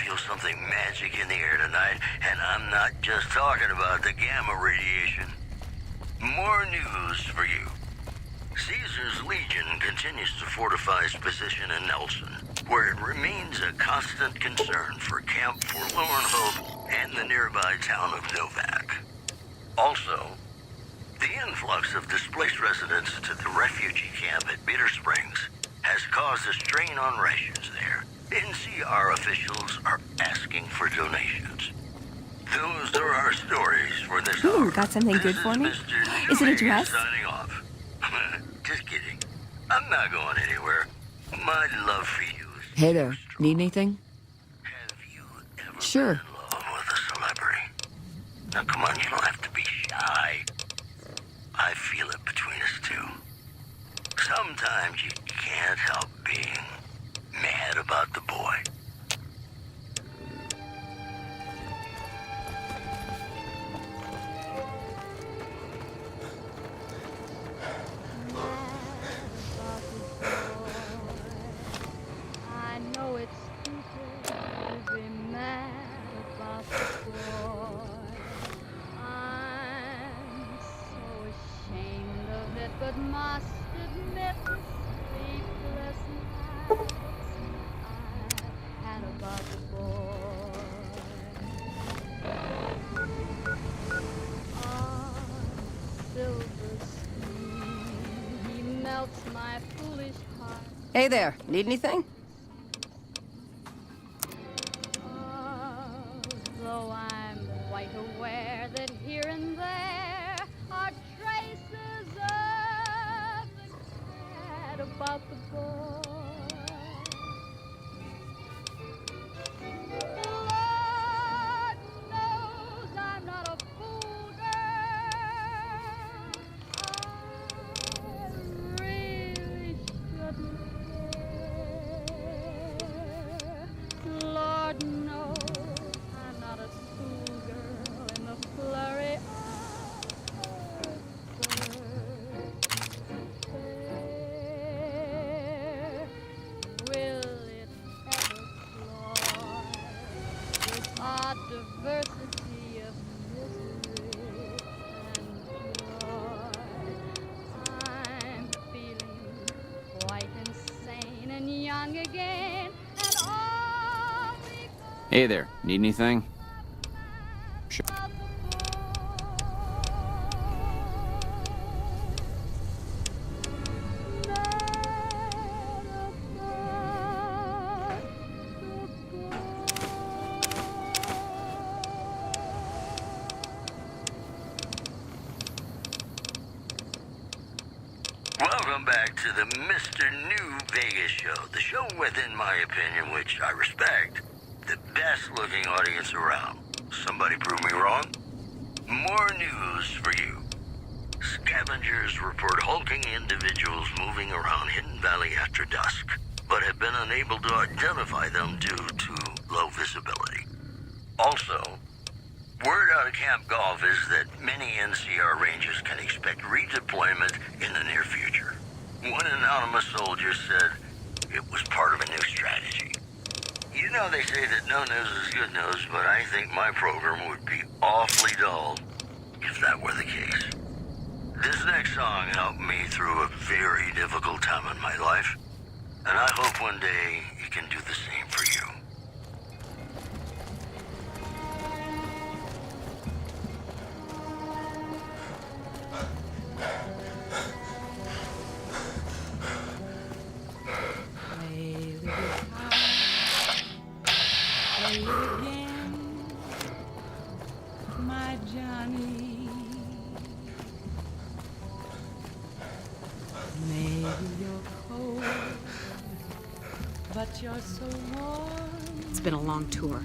feel something magic in the air tonight, and I'm not just talking about the gamma radiation. More news for you. Caesar's Legion continues to fortify its position in Nelson, where it remains a constant concern for Camp Forlorn Hope and the nearby town of Novak. Also, the influx of displaced residents to the refugee camp at Bitter Springs has caused a strain on rations there. NCR officials are asking for donations. Those are our stories for this hour. Got something good for me? Mr. Is it a Vegas dress? signing off. Just kidding. I'm not going anywhere. My love for you is Hey there. too strong. Need anything? Have you ever Sure. been in love with a celebrity? Now come on, you don't have to be shy. I feel it between us two. Sometimes you can't help being mad about the boy. I know it's stupid to be mad about the boy. I'm so ashamed of it, but must admit the sleepless nights I've had about the boy. Ah, silver screen, he melts my foolish heart. Hey there, need anything? Though I'm quite aware that here and there are traces of the cat about the boy. Lord knows I'm not a fool, girl. I really shouldn't care. Lord knows I'm not a schoolgirl in the flurry of fair. Will it ever cloy this odd diversity of misery and joy? I'm feeling quite insane and young again, and all because Hey there, need anything? Sure. of the Welcome back to the Mr. New Vegas show. The show with, in my opinion, which I respect, the best looking audience around. Somebody prove me wrong? More news for you. Scavengers report hulking individuals moving around Hidden Valley after dusk, but have been unable to identify them due to low visibility. Also, word out of Camp Golf is that many NCR Rangers can expect redeployment in the near future. One anonymous soldier said it was part of a new strategy. You know they say that no news is good news, but I think my program would be awfully dull if that were the case. This next song helped me through a very difficult time in my life, and I hope one day it can do the same for you. Play it again, my Johnny. Maybe you're cold, but you're so warm. It's been a long tour.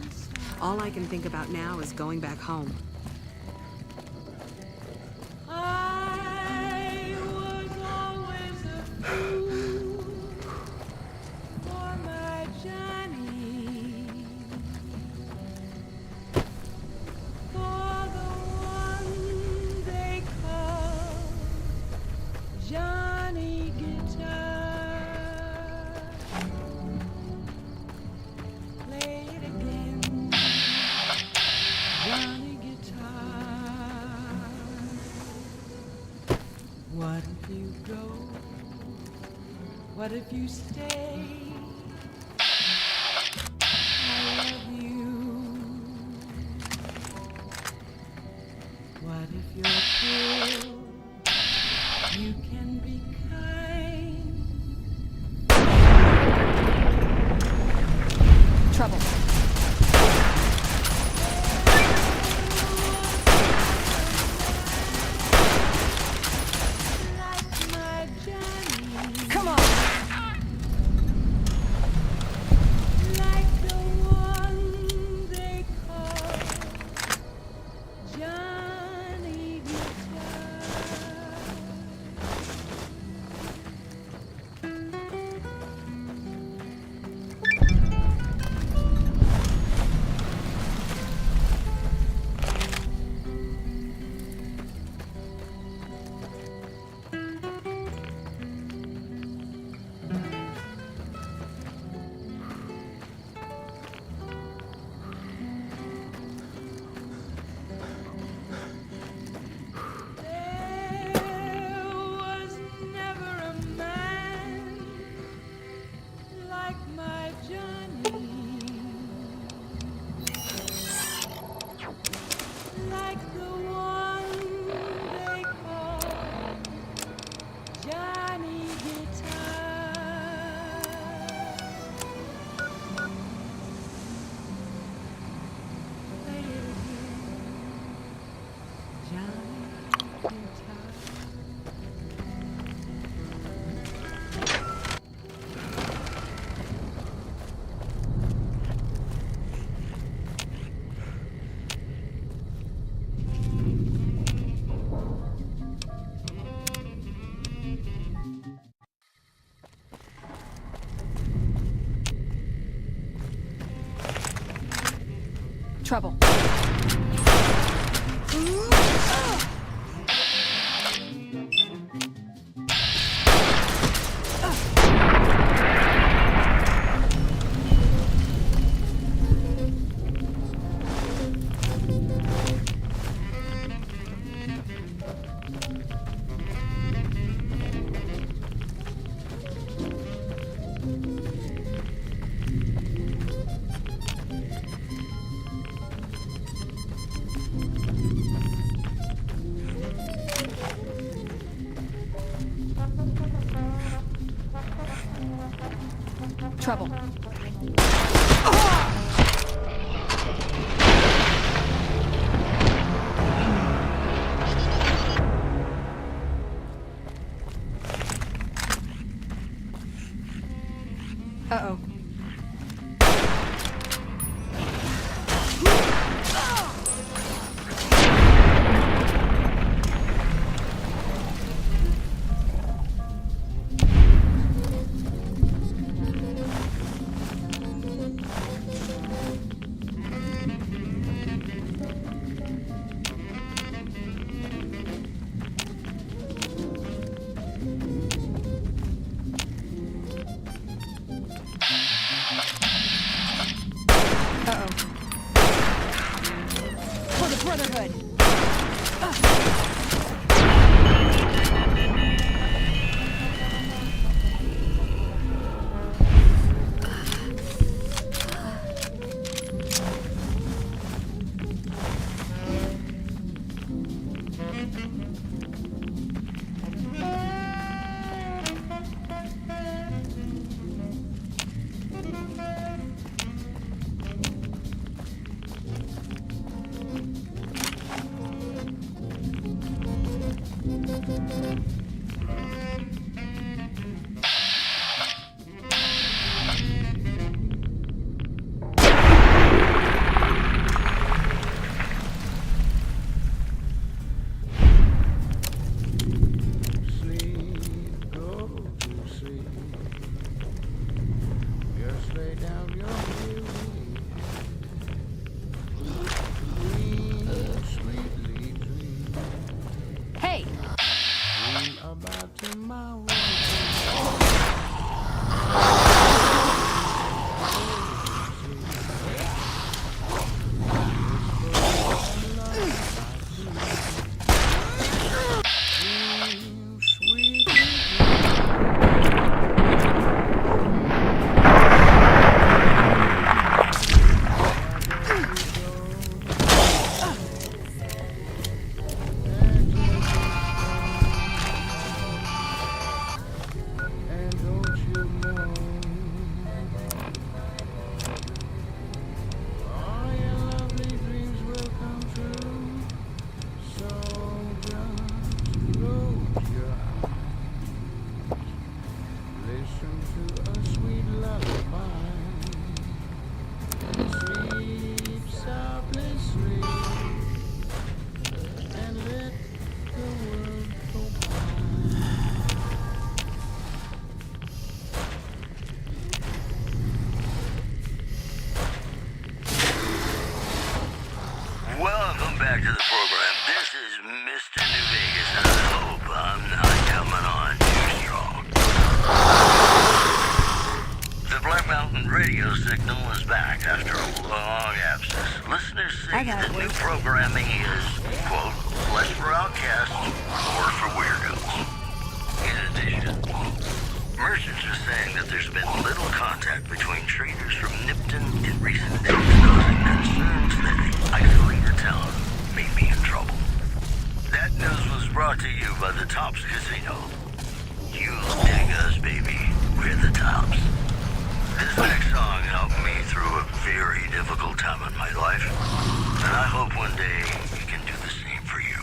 All I can think about now is going back home. I was always a fool for my Johnny, for the one they call Johnny Guitar. Play it again. What if you go? What if you stay? I love you. What if you're cruel? You can be kind. Trouble. Like my Johnny. Come on! Like the one they call Johnny Guitar. There was never a man like my Johnny, like the one they call Johnny Guitar. Play it again, Johnny Guitar. Trouble. Trouble. Uh-oh. Uh-oh. For the Brotherhood! Hey! About tomorrow. signal is back after a long absence. Listeners say the new programming is, quote, less for outcasts, more for weirdos. In addition, merchants are saying that there's been little contact between traders from Nipton in recent days, causing concerns that the isolated town may be in trouble. That news was brought to you by the Tops Casino. You dig us, baby. We're the Tops. This next song helped me through a very difficult time in my life, and I hope one day it can do the same for you.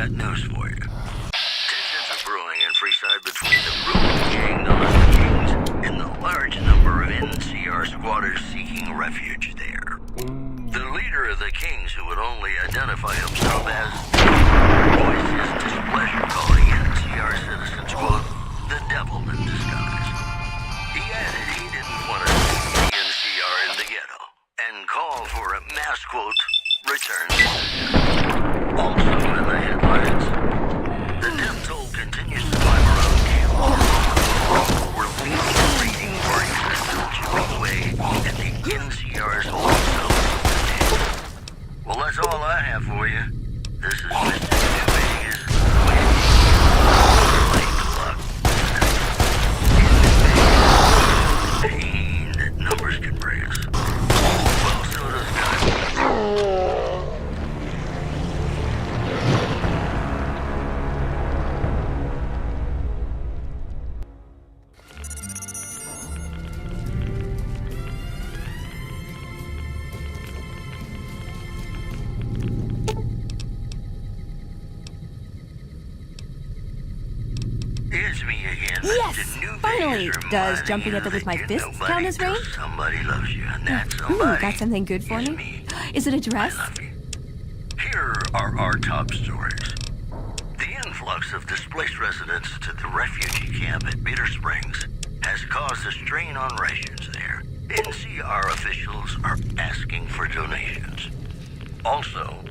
got news for you. Tensions are brewing in Freeside between the ruling gang known as the Kings and the large number of NCR squatters seeking refuge there. The leader of the Kings, who would only identify himself as, voiced his displeasure, calling NCR citizens, quote, the devil in disguise. He added he didn't want to see the NCR in the ghetto and called for a mass, quote, return. Also in the headlines, the death toll continues to climb around camp. We're leading a raiding parties are still chipping away at the NCR's old cells. Well, that's all I have for you. This is Mr. New Vegas. Pain that numbers can bring us. Well, so does time. It's me again, Yes! Mr. New Finally! Vegas, Does reminding jumping you at the with that my you're fists nobody count as till rain? Somebody loves you, and that Ooh, somebody got something good for is me? Is it a dress? I love you. Here are our top stories. The influx of displaced residents to the refugee camp at Bitter Springs has caused a strain on rations there. NCR officials are asking for donations. Also,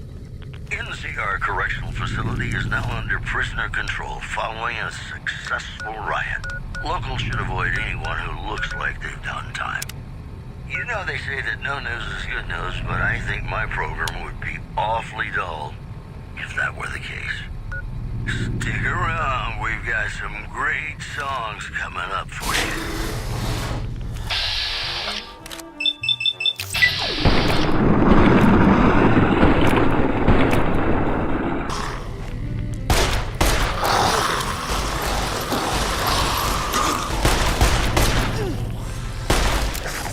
NCR Correctional Facility is now under prisoner control following a successful riot. Locals should avoid anyone who looks like they've done time. You know they say that no news is good news, but I think my program would be awfully dull if that were the case. Stick around, we've got some great songs coming up for you.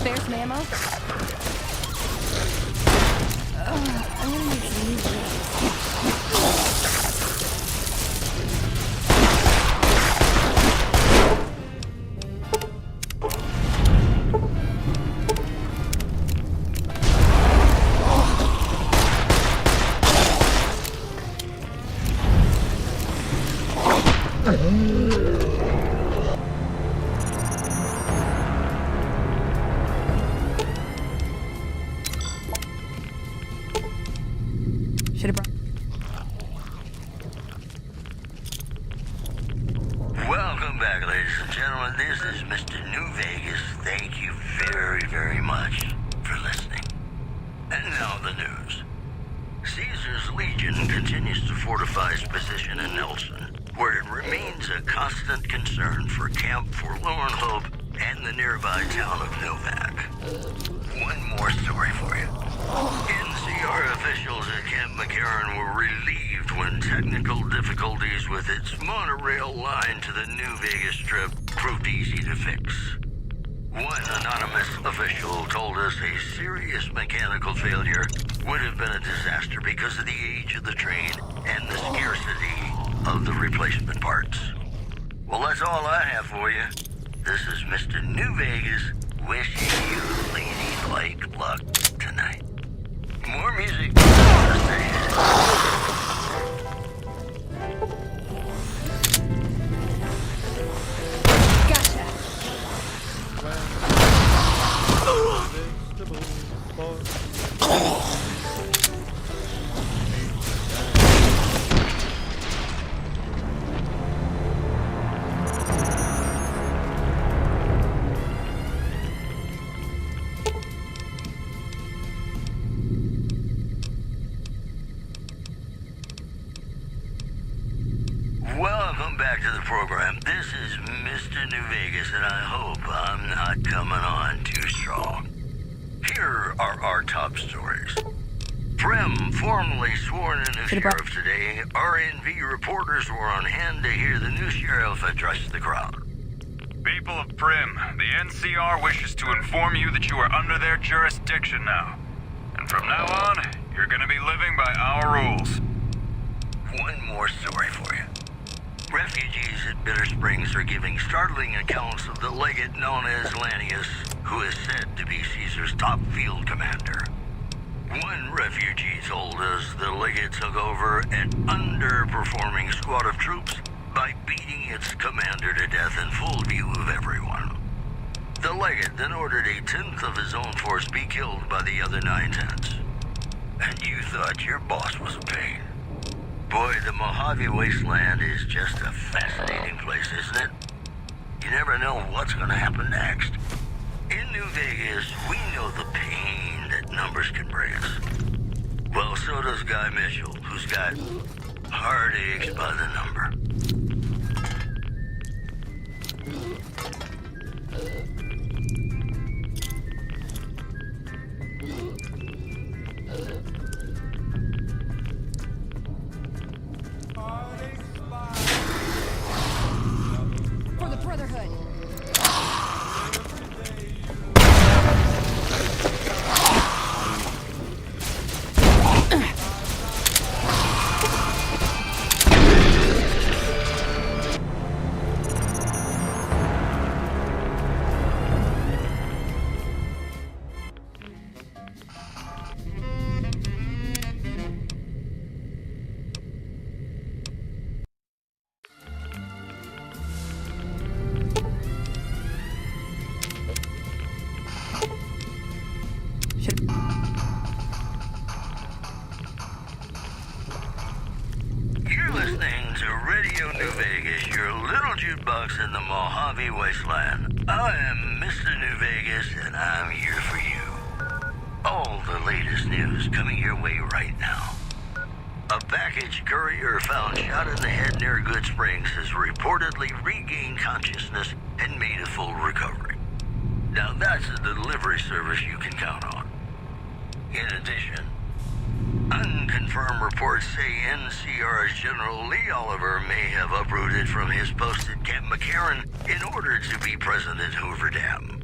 Spare some ammo? I'm gonna need some new drinks. Should have brought. Welcome back, ladies and gentlemen. This is Mr. New Vegas. Thank you very, very much for listening. And now the news. Caesar's Legion continues to fortify its position in Nelson, where it remains a constant concern for Camp Forlorn Hope and the nearby town of Novak. One more story for you. NCR officials at Camp McCarran were relieved when technical difficulties with its monorail line to the New Vegas Strip proved easy to fix. One anonymous official told us a serious mechanical failure would have been a disaster because of the age of the train and the scarcity of the replacement parts. Well, that's all I have for you. This is Mr. New Vegas wishing you lady-like luck tonight. More music. Gotcha! Welcome back to the program. This is Mr. New Vegas, and I hope I'm not coming on too strong. Here are our top stories. Prim formally sworn in as sheriff today. RNV reporters were on hand to hear the new sheriff address the crowd. People of Prim, the NCR wishes to inform you that you are under their jurisdiction now. And from now on, you're gonna be living by our rules. One more more story for you. Refugees at Bitter Springs are giving startling accounts of the legate known as Lanius, who is said to be Caesar's top field commander. One refugee told us the legate took over an underperforming squad of troops by beating its commander to death in full view of everyone. The legate then ordered a tenth of his own force be killed by the other 9/10. And you thought your boss was a pain. Boy, the Mojave Wasteland is just a fascinating place, isn't it? You never know what's going to happen next. In New Vegas, we know the pain that numbers can bring us. Well, so does Guy Mitchell, who's got heartaches by the number. For the Brotherhood. You're listening to Radio New Vegas, your little jukebox in the Mojave Wasteland. I am Mr. New Vegas, and I'm here for you. All the latest news coming your way right now. A package courier found shot in the head near Good Springs has reportedly regained consciousness and made a full recovery. Now that's a delivery service you can count on. In addition, unconfirmed reports say NCR's General Lee Oliver may have uprooted from his post at Camp McCarran in order to be present at Hoover Dam.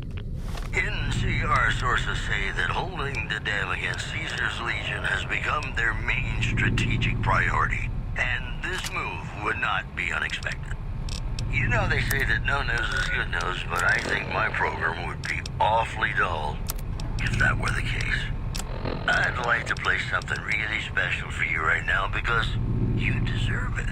NCR sources say that holding the dam against Caesar's Legion has become their main strategic priority, and this move would not be unexpected. You know they say that no news is good news, but I think my program would be awfully dull if that were the case. I'd like to play something really special for you right now because you deserve it.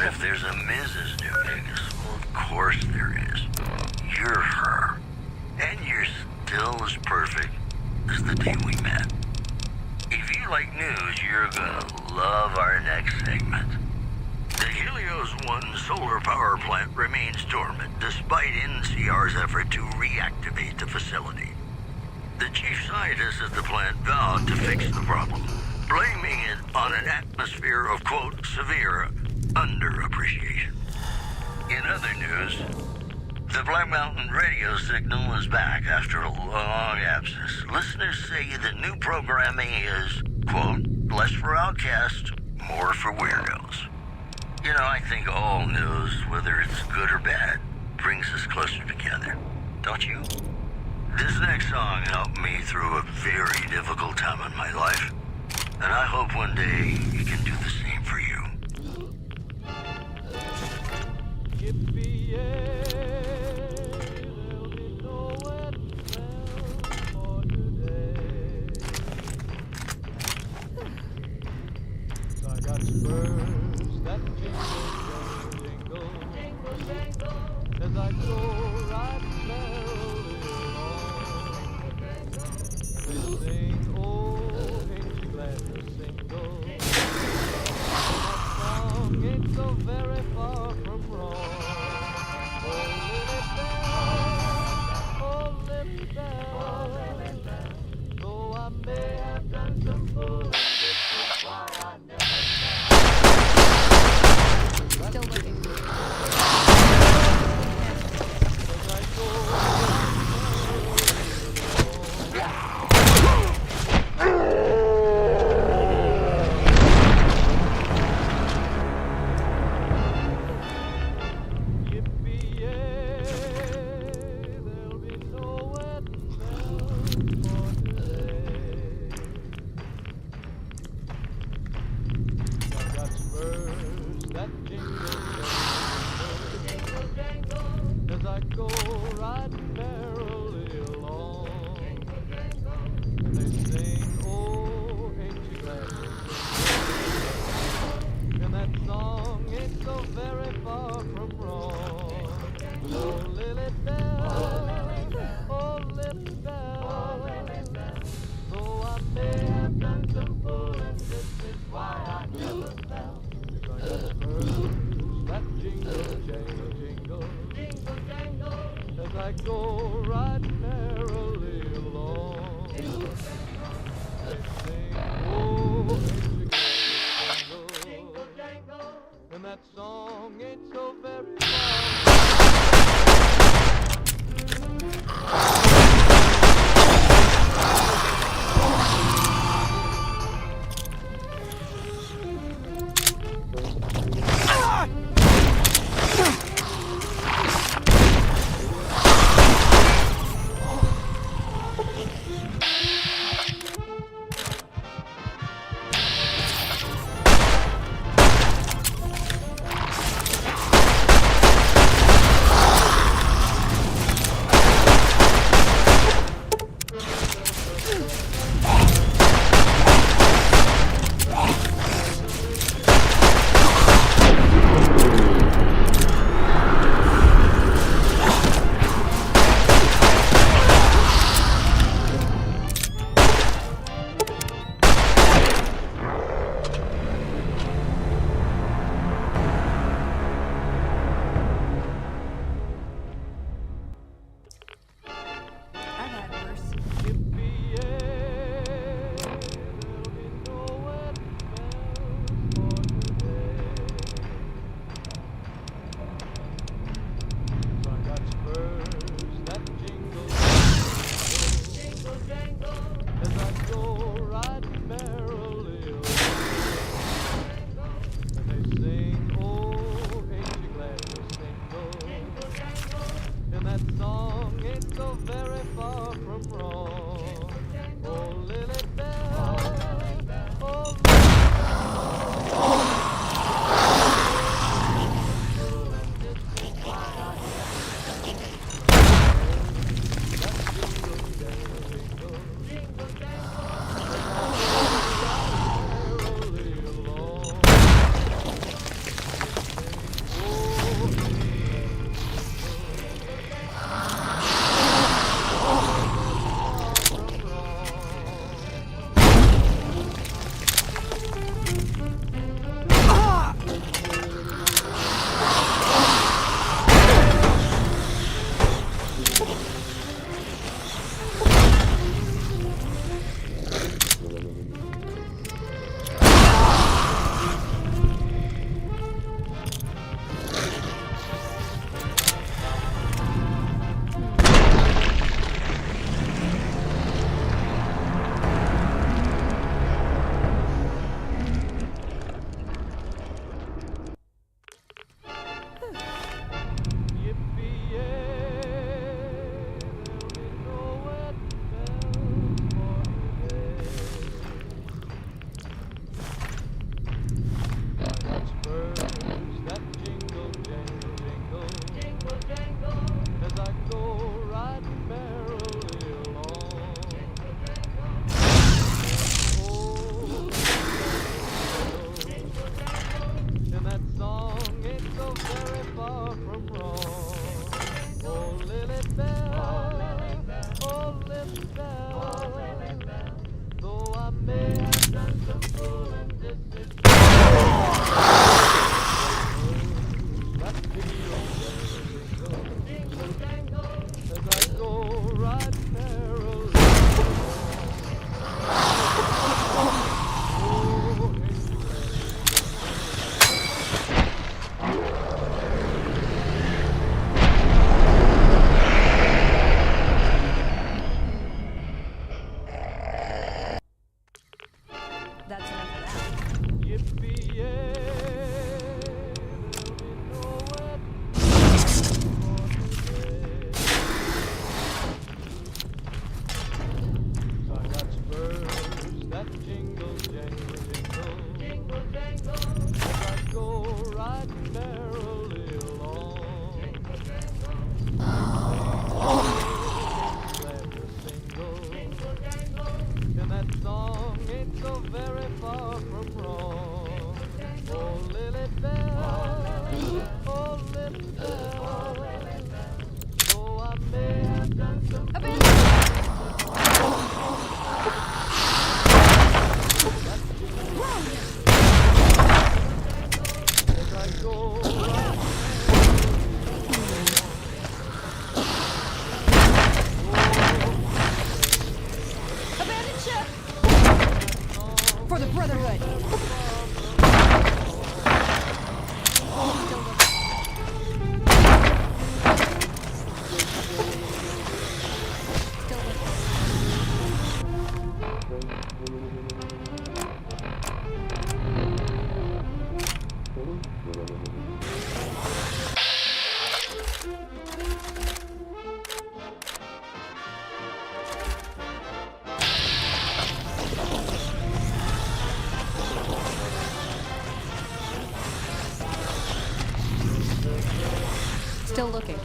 If there's a Mrs. New Vegas, well, of course there is. You're her. And you're still as perfect as the day we met. If you like news, you're gonna love our next segment. The Helios 1 solar power plant remains dormant despite NCR's effort to reactivate the facility. The chief scientist at the plant vowed to fix the problem, blaming it on an atmosphere of, quote, severe underappreciation. In other news, the Black Mountain radio signal is back after a long absence. Listeners say that new programming is, quote, less for outcasts, more for weirdos. You know, I think all news, whether it's good or bad, brings us closer together. Don't you? This next song helped me through a very difficult time in my life, and I hope one day it can do the same for you. I got spurs that jingle, jingle, jingle, as I go riding merrily along. They sing, oh, ain't you glad you're single? That song ain't so very far from wrong. Oh, Lily Bell, though I may have done some foolish things, why I never Still looking. as I go riding merrily along. And they sing, oh, ain't you glad you're single? And that song ain't so very far from wrong. Oh, Lily Bell, oh, Lily Bell, though I may have done some fooling, this is why I never fell. That jingle, jangle, jingle, jingle, jangle, as I go riding merrily along. Jingle, they sing, oh, ain't you glad you're single? Jingle, jangle, and that song ain't so very Brotherhood. Still looking.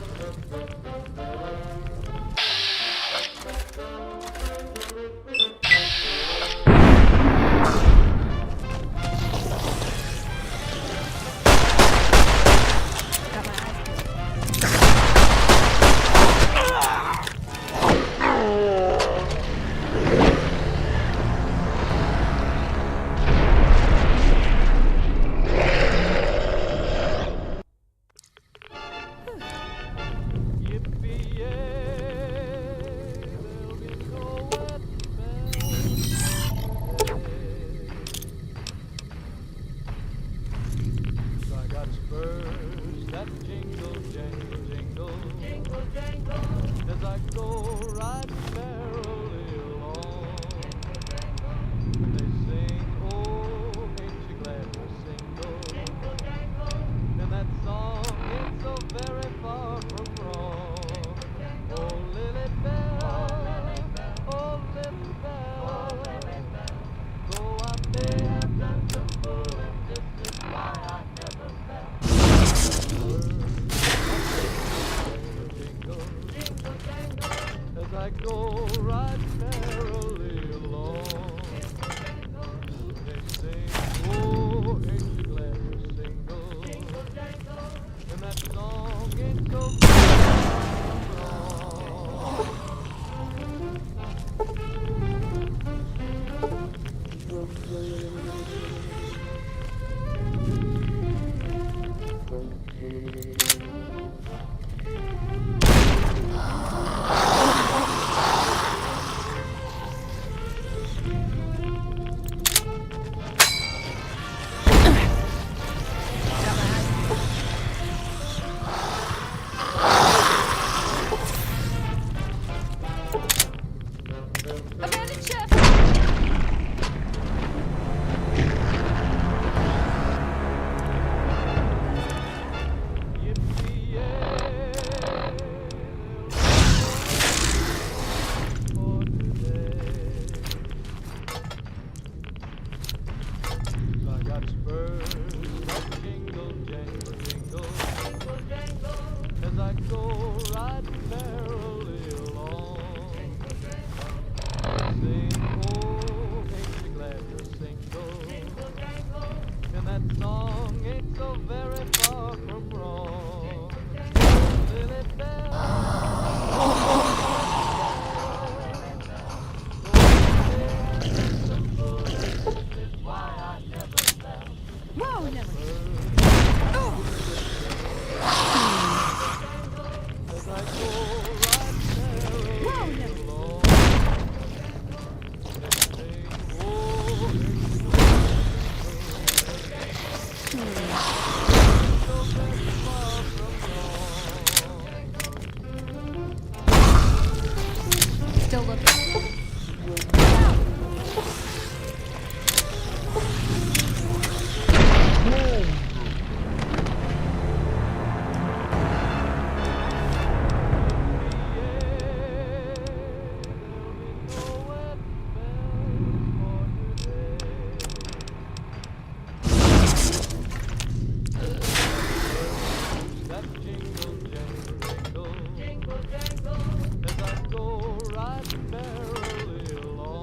Got my eyes. I got spurs that jingle, jangle, jingle, jingle, jangle, as I go riding merrily along. They sing, oh, ain't you glad we're single? Jingle, jangle, and that song ain't so very far from wrong. Oh, Lily Bell, oh, Lily Bell, though I may have done some fooling, this is why I never fell. Jingle, jingle, jangle, as I go riding merrily along. They sing, oh, ain't you glad you're single? Jingle, jangle, and that song ain't so far from wrong. Abandoned ship. I got spurs that jingle, jangle, jingle, jingle, jangle, as I go riding merrily along. Sing, oh, ain't you glad you're single? Jingle, jangle, and that song ain't so very far from wrong. Lily Whoa, never. as I go riding merrily Whoa, never. along. Sing, oh, ain't you so very far from wrong. Still looking. Jingle, jangle, as I go riding merrily along.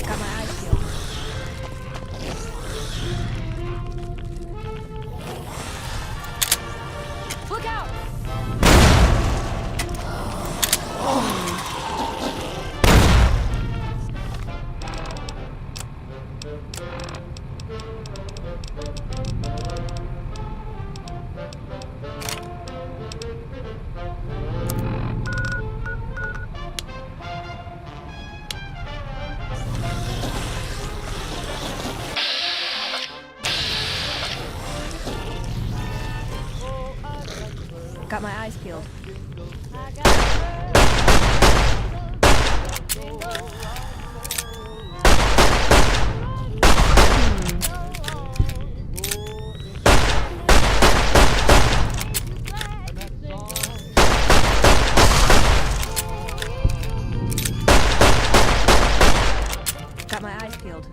Got my eyes peeled. Look out! Got my eyes peeled. I got Got my eyes peeled.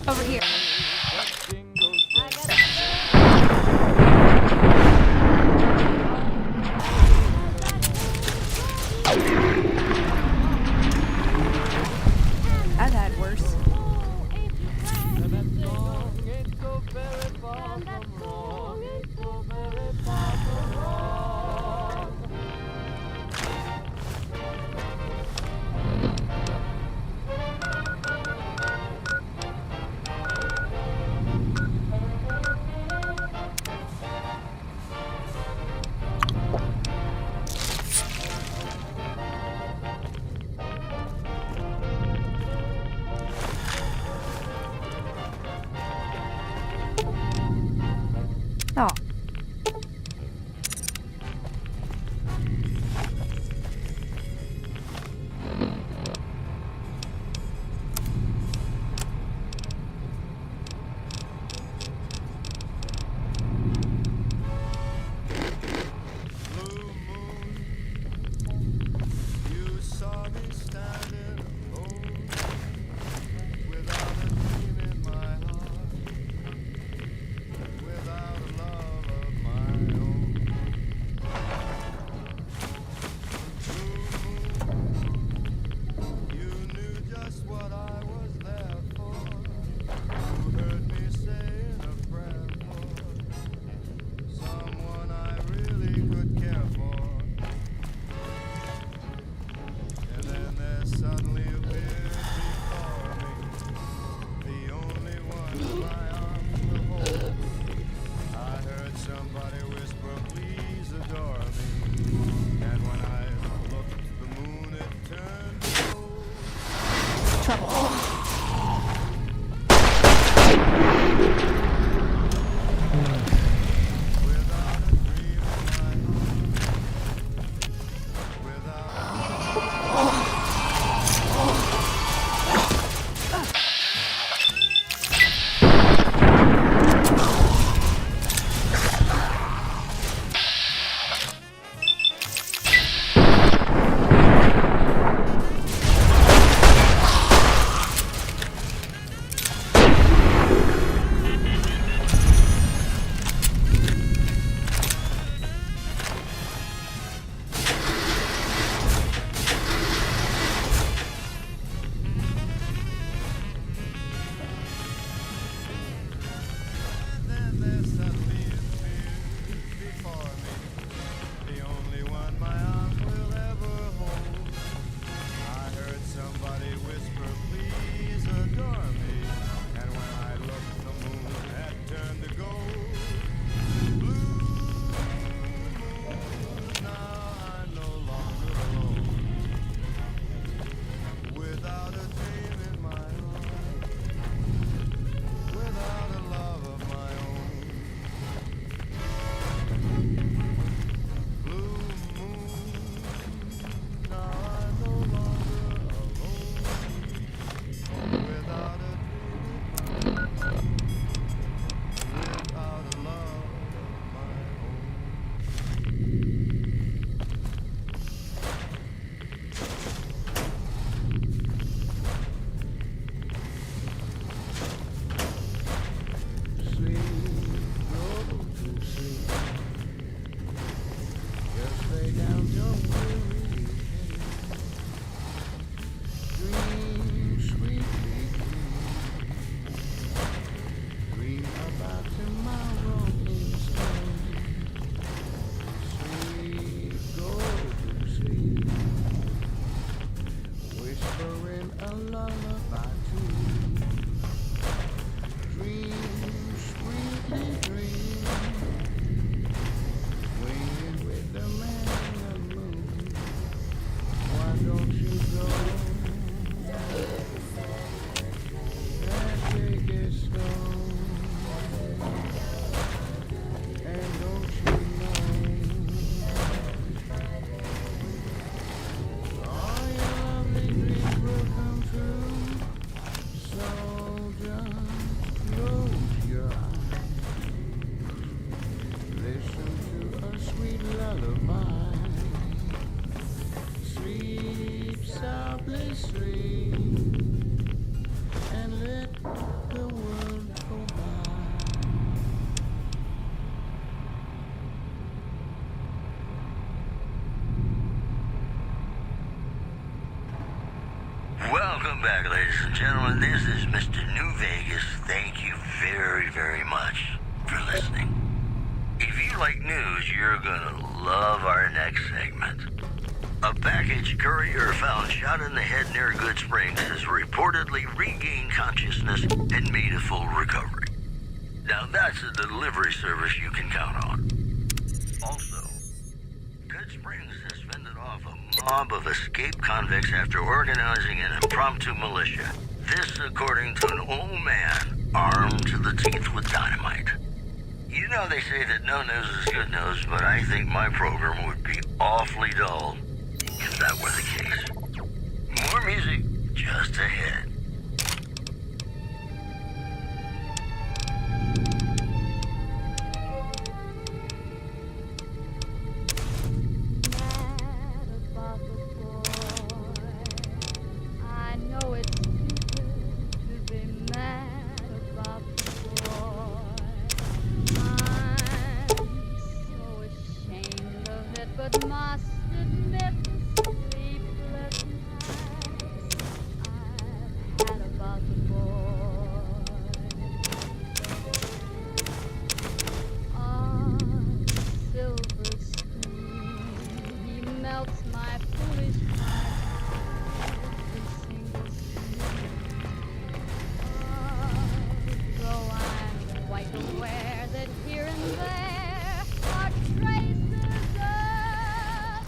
Over here. I've had worse. And that song ain't so very far from wrong. Ain't so very far from wrong. Oh. Blue moon, you saw me standing alone, without a dream in my heart, without a love Dream sweetly, dream about tomorrow instead. Sweet, go to sleep, whispering a lullaby to you. Dream sweetly, dream, swinging with the man in the moon. Why don't you go and take it slow? And don't you know all your lovely dreams will come true? So just close your eyes, listen to a sweet lullaby. Sleep softly, sleep, and let the world go by. Welcome back, ladies and gentlemen. This is Mr. New Vegas. Thank you very, very much for listening. If you like news, you're gonna love our next segment. A package courier found shot in the head near Good Springs has reportedly regained consciousness and made a full recovery. Now that's a delivery service you can count on. Also, Good Springs has fended off a mob of escaped convicts after organizing an impromptu militia. This according to an old man armed to the teeth with dynamite. You know they say that no news is good news, but I think my program would be awfully dull if that were the case. More music just ahead. Mad about the boy. I know it's stupid to be mad about the boy. I'm so ashamed of it, but must admit the sleepless nights I've had about the boy. On silver spoon, he melts my foolish heart every single spoon. Though I'm quite aware that here and there are traces of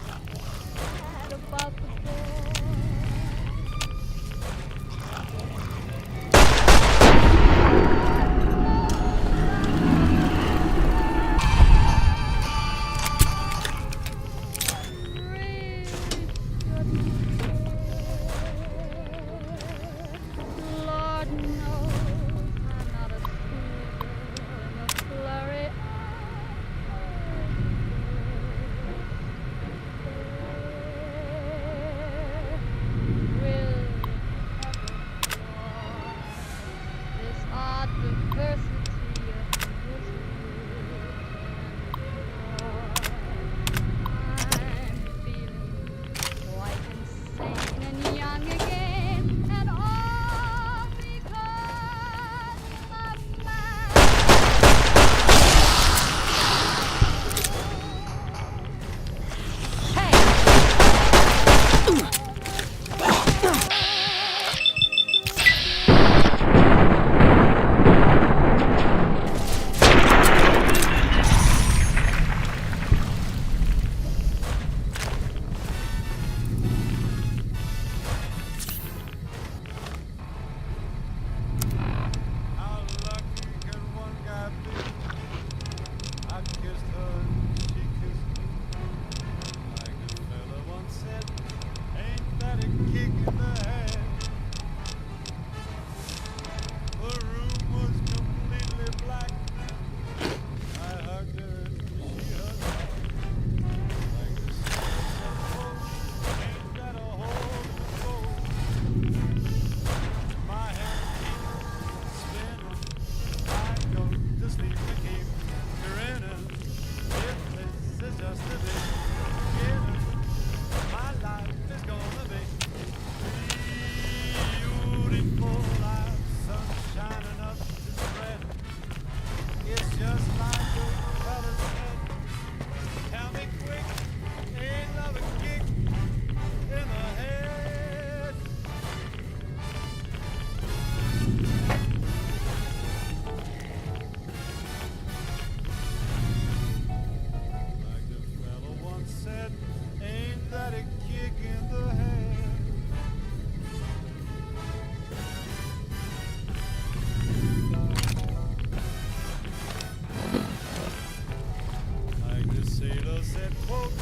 just like the fella said. Tell me quick, ain't love a kick in the head? Like the fella once said, ain't that a kick in the head? Like the sailor said, quote,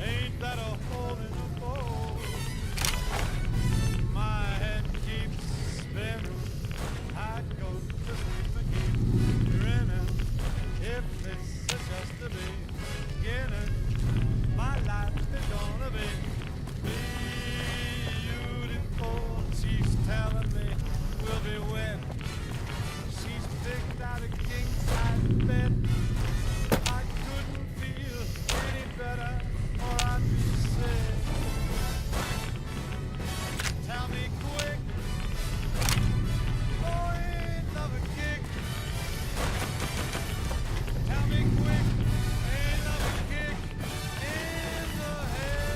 ain't that a hole in the boat? My head keeps spinning, I go to sleep and keep grinning. If this is just the beginning, my life is gonna be beautiful. She's telling me we'll be wed. She's picked out a king-size bed. I couldn't feel any better, or I'd be sick. Tell me quick, oh, ain't love a kick? Tell me quick, ain't love a kick in the head?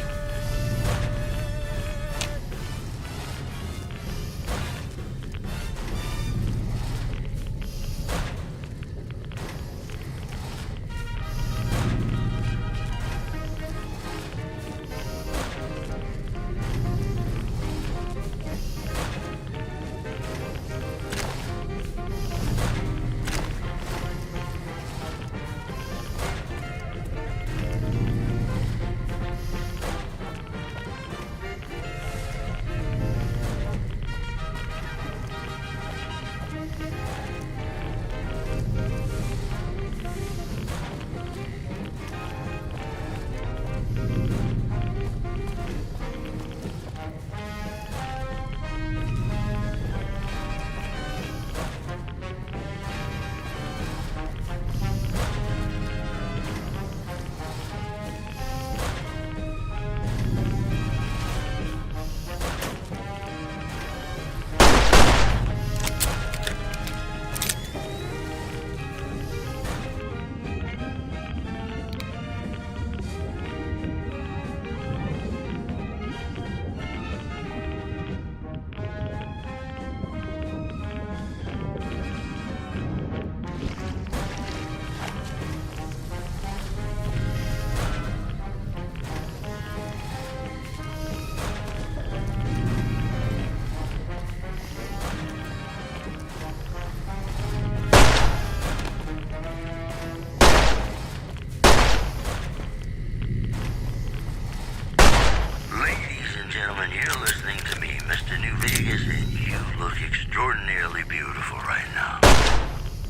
Ladies and gentlemen, you're listening to me, Mr. New Vegas, and you look extraordinarily beautiful right now.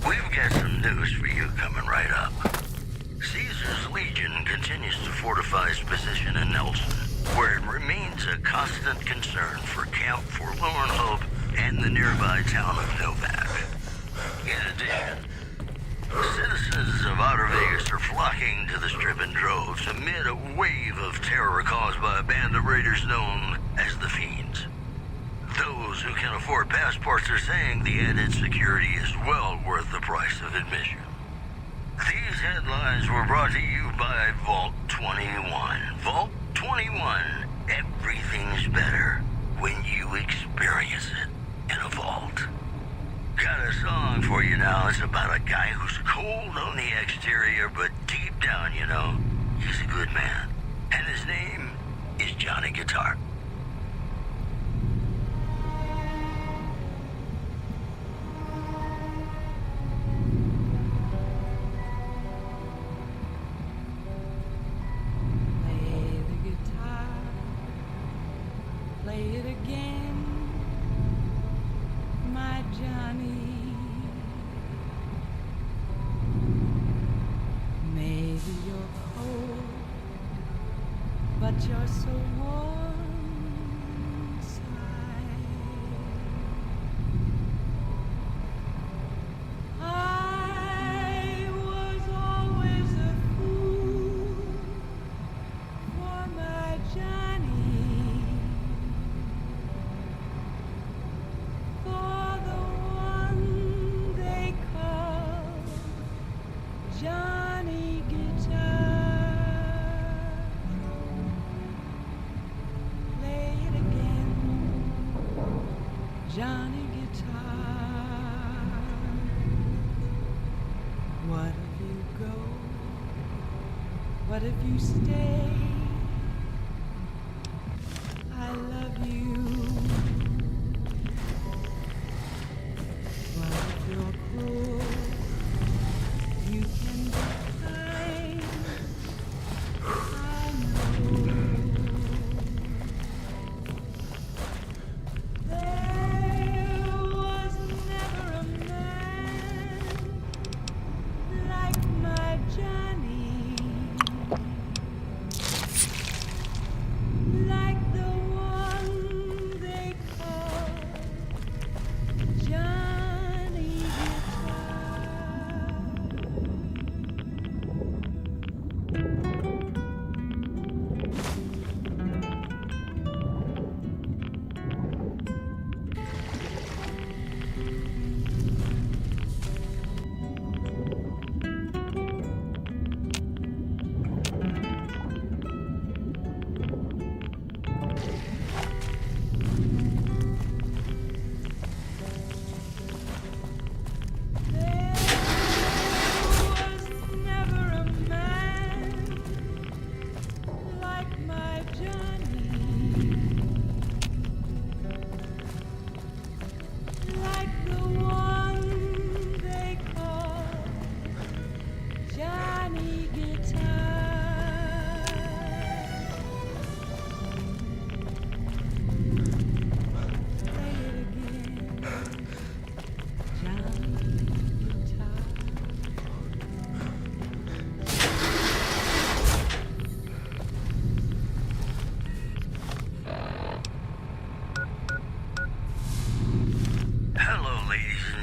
We've got some news for you coming right up. Caesar's Legion continues to fortify its position in Nelson, where it remains a constant concern for Camp Forlorn Hope and the nearby town of Novak. In addition, citizens of Outer Vegas are flocking to the Strip in droves amid a wave of terror caused by a band of raiders known as the Fiends. Those who can afford passports are saying the added security is well worth the price of admission. These headlines were brought to you by Vault 21. Vault 21. Everything's better when you experience it in a vault. Got a song for you now. It's about a guy who's cold on the exterior, but deep down, you know, he's a good man. And his name is Johnny Guitar. Play the guitar, play it again, my Johnny. Maybe you're cold, but you're so warm inside. I was always a fool for my Johnny, for the one they call Johnny Guitar. Play it again, Johnny Guitar. What if you go? What if you stay? I love you. What if you're cruel? You can be kind. I know. There was never a man like my Johnny, like the one they call Johnny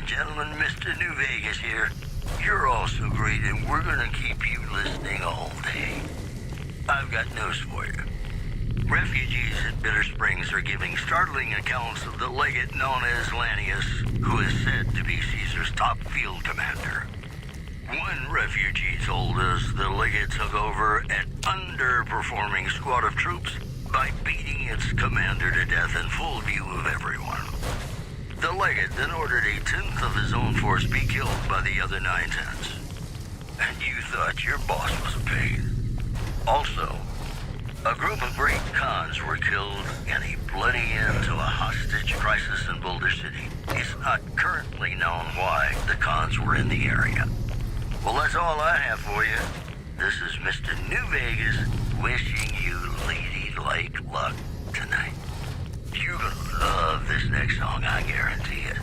Gentlemen, Mr. New Vegas here. You're all so great, and we're gonna keep you listening all day. I've got news for you. Refugees at Bitter Springs are giving startling accounts of the legate known as Lanius, who is said to be Caesar's top field commander. One refugee told us the legate took over an underperforming squad of troops by beating its commander to death in full view of everyone. The legate then ordered a tenth of his own force be killed by the other 9/10. And you thought your boss was a pig. Also, a group of great Khans were killed in a bloody end to a hostage crisis in Boulder City. It's not currently known why the Khans were in the area. Well, that's all I have for you. This is Mr. New Vegas wishing you ladylike luck tonight. You're gonna love this next song, I guarantee it.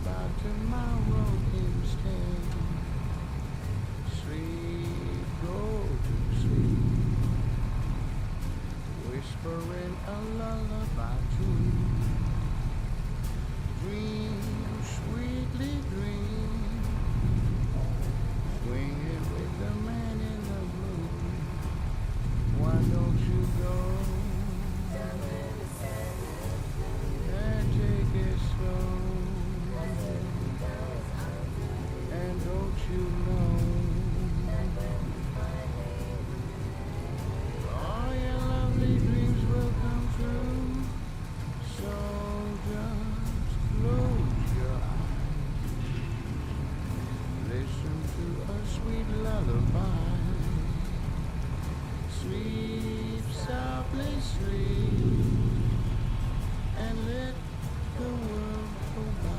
about tomorrow instead. Sleep, go to sleep, whispering a lullaby to you. Dream, sweetly dream, swinging with the man in the moon. Why don't you go and take it slow? And don't you know all your lovely dreams will come true? So just close your eyes, listen to a sweet lullaby. Sleep softly, sleep, and let the world go by.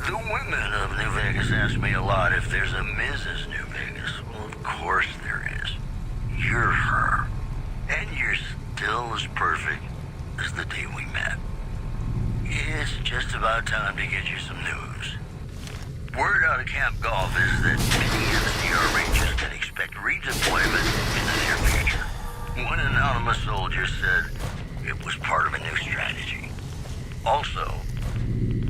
The women of New Vegas ask me a lot if there's a Mrs. New Vegas. Well, of course there is. You're her. And you're still as perfect as the day we met. It's just about time to get you some news. Word out of Camp Golf is that many NCR Rangers can expect redeployment in the near future. One anonymous soldier said it was part of a new strategy. Also,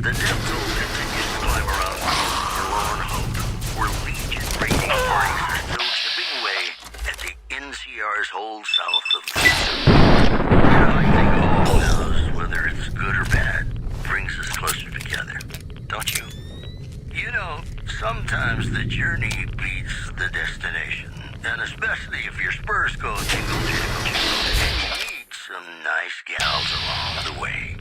the death toll continues to climb around Furlough and Hope, where Legion raiding parties are still chipping away at the NCR's hold south of the I think all knows, whether it's good or bad, brings us closer together, don't you? You know, sometimes the journey beats the destination, and especially if your spurs go jingle, jingle, jingle, and you meet some nice gals along the way.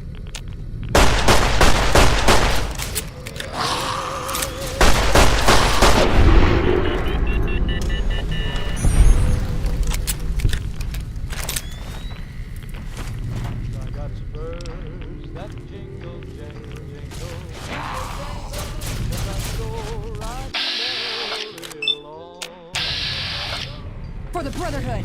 I got spurs that jingle, jangle, jingle. As I go riding merrily along. For the Brotherhood!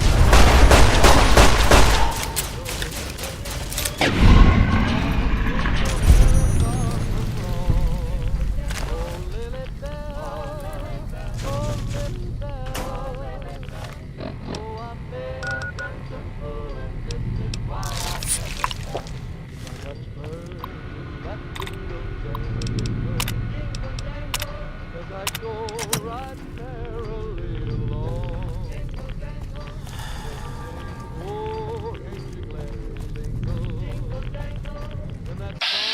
As I go riding merrily along. Oh, ain't you glad to single? And that song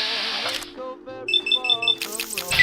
ain't so very far from wrong.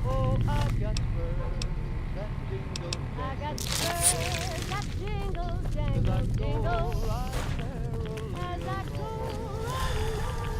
Oh, I got spurs that jingle, I got spurs that jingle, as I jangle, go jingle. riding merrily As I go along. riding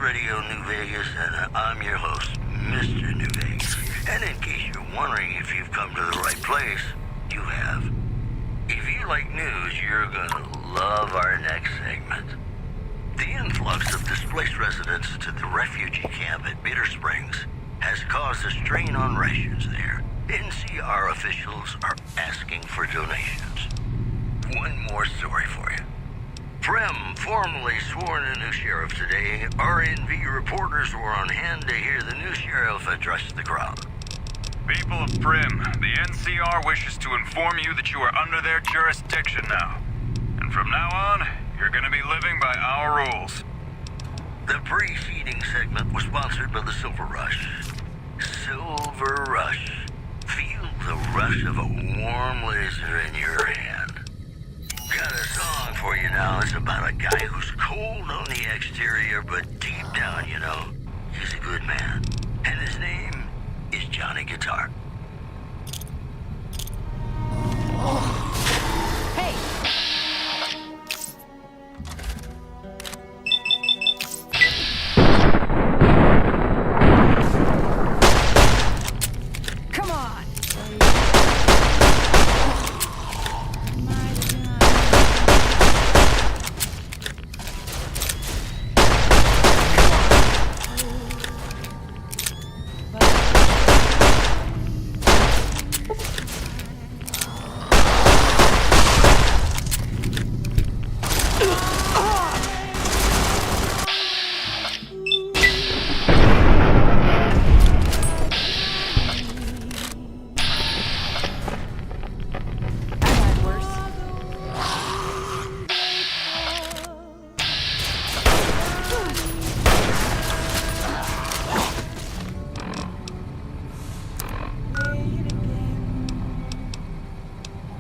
Radio New Vegas, and I'm your host, Mr. New Vegas. And in case you're wondering if you've come to the right place, you have. If you like news, you're gonna love our next segment. The influx of displaced residents to the refugee camp at Bitter Springs has caused a strain on rations there. NCR officials are asking for donations. One more story for you. Prim formally sworn a new sheriff today. RNV reporters were on hand to hear the new sheriff address the crowd. People of Prim, the NCR wishes to inform you that you are under their jurisdiction now. And from now on, you're gonna be living by our rules. The preceding segment was sponsored by the Silver Rush. Silver Rush. Feel the rush of a warm laser in your hand. Got a song for you now. It's about a guy who's cold on the exterior, but deep down, you know, he's a good man. And his name is Johnny Guitar. Hey! Come on!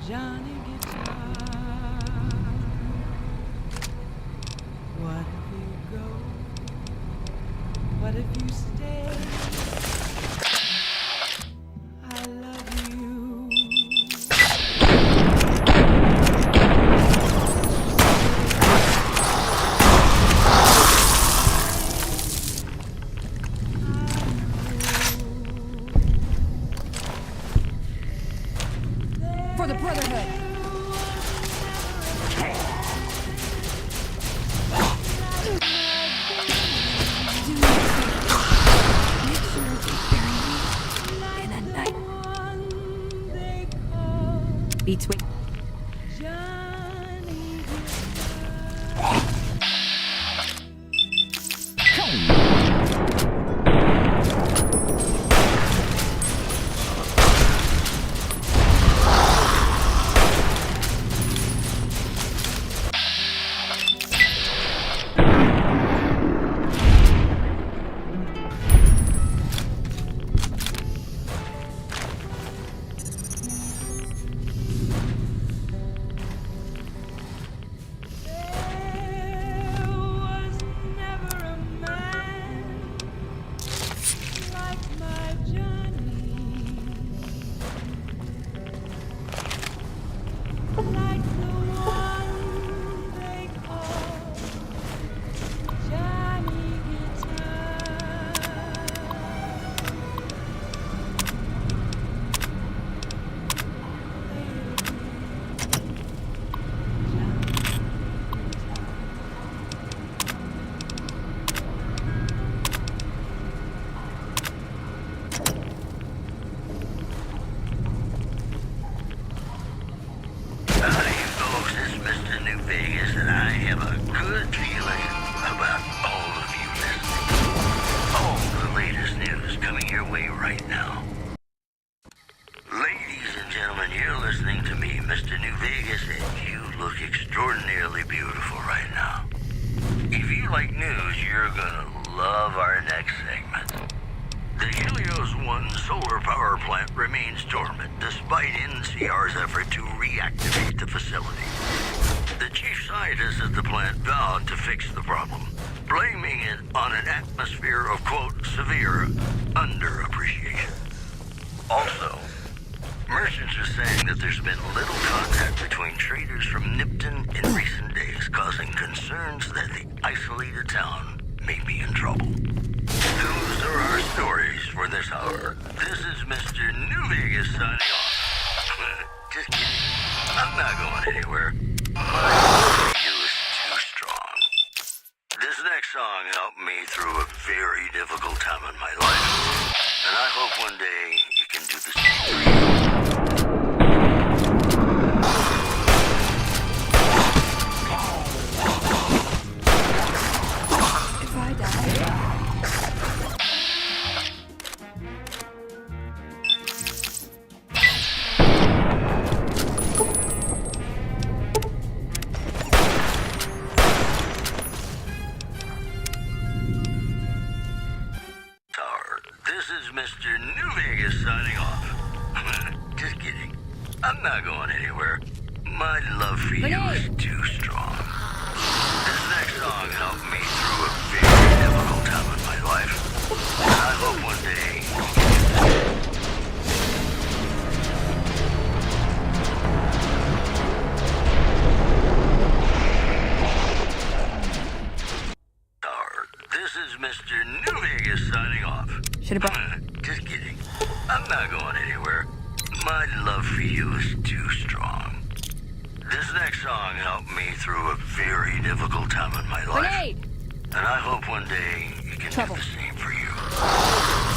Johnny Guitar. What if you go? What if you stay? I love you. For the Brotherhood! Between. Johnny like news, you're gonna love our next segment. The Helios 1 solar power plant remains dormant despite NCR's effort to reactivate the facility. The chief scientist at the plant vowed to fix the problem, blaming it on an atmosphere of, quote, severe underappreciation. Also, merchants are saying that there's been little contact between traders from Nipton in recent days, causing concerns that the isolated town may be in trouble. Those are our stories for this hour. This is Mr. New Vegas signing off. Just kidding. I'm not going anywhere. My love for you is too strong. This next song helped me through a very difficult time in my life. And I hope one day you can do the same for you. If I die, This is Mr. New Vegas signing off. Just kidding. I'm not going anywhere. My love for you is too strong. This next song helped me through a very difficult time in my life. And I hope one day This is Mr. New Vegas signing off. should have brought. Just kidding. I'm not going anywhere. My love for you is too strong. This next song helped me through a very difficult time in my life. Grenade! And I hope one day you can Trouble. do the same for you.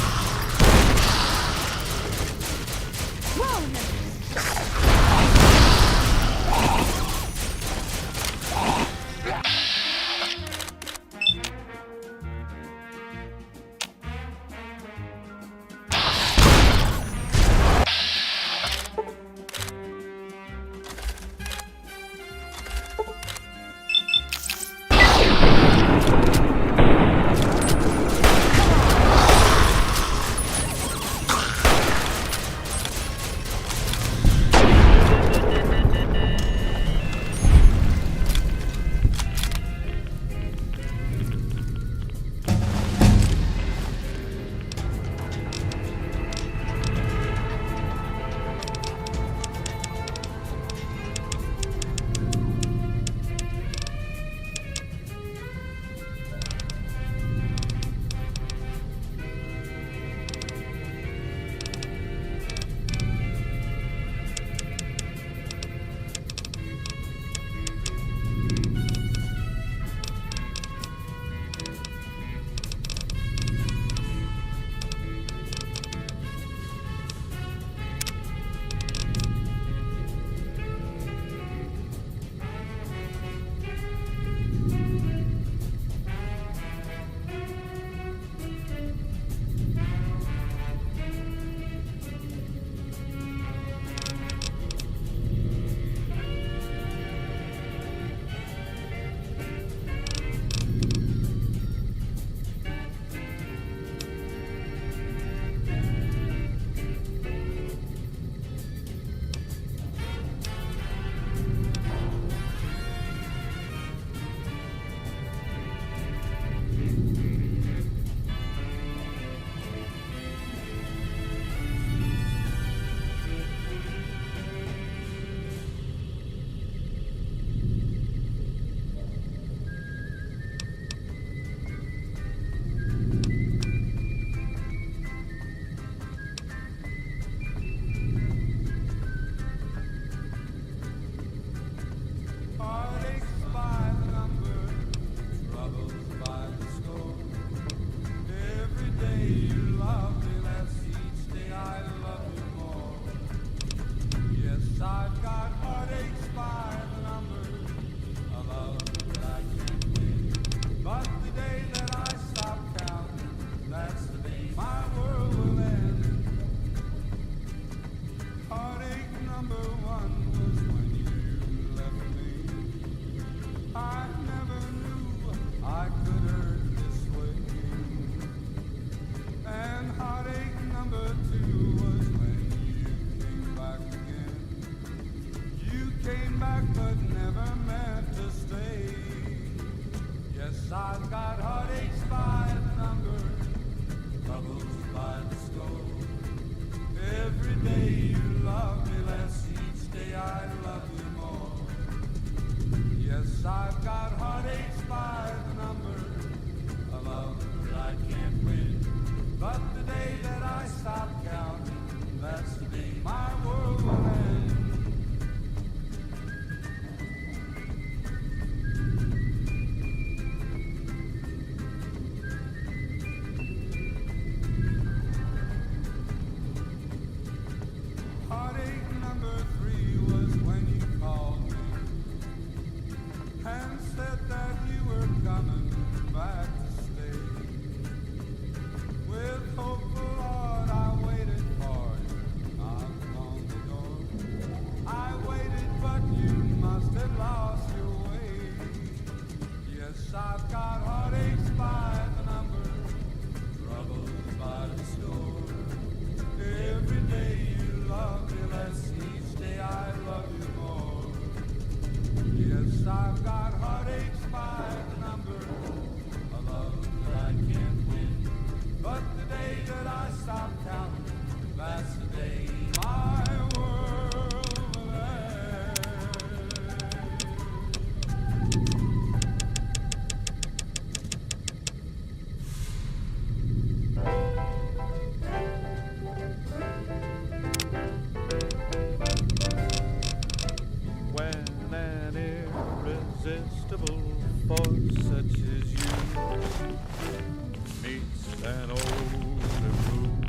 an old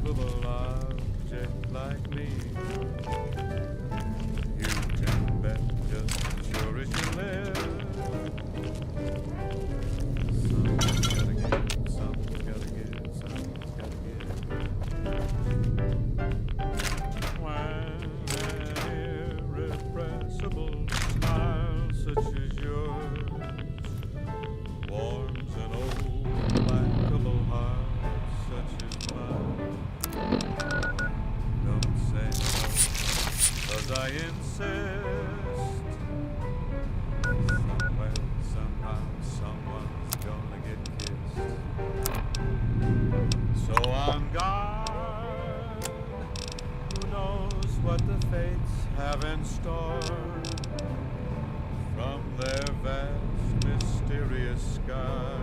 immovable object like me. You can bet just as sure as you live. Something's gotta give, something's gotta give, something's gotta give. When an irrepressible smile such as yours warms an old likable heart such as mine, don't say no, 'cause I insist. Somewhere, somehow, someone's gonna get kissed. So on guard, who knows what the fates have in store from their vast, mysterious sky.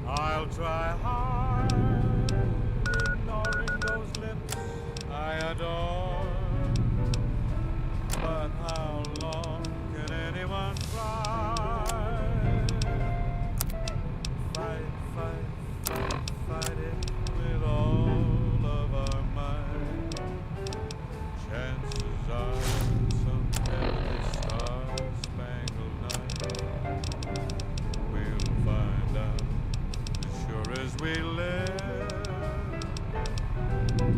I'll try hard, ignoring those lips I adore. But how long can anyone try? Fight, fight, fight, fight it with all of our might. Chances are some heavenly star-spangled night we'll find out as sure as we live.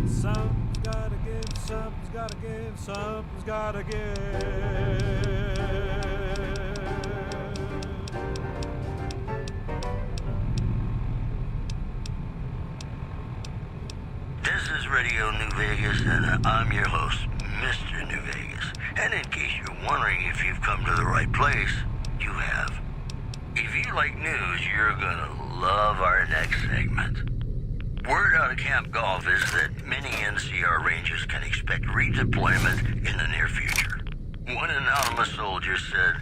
Something's gotta give, something's gotta give, something's gotta give. This is Radio New Vegas, and I'm your host, Mr. New Vegas. And in case you're wondering if you've come to the right place, you have. If you like news, you're gonna love our next segment. Word out of Camp Golf is that many NCR Rangers can expect redeployment in the near future. One anonymous soldier said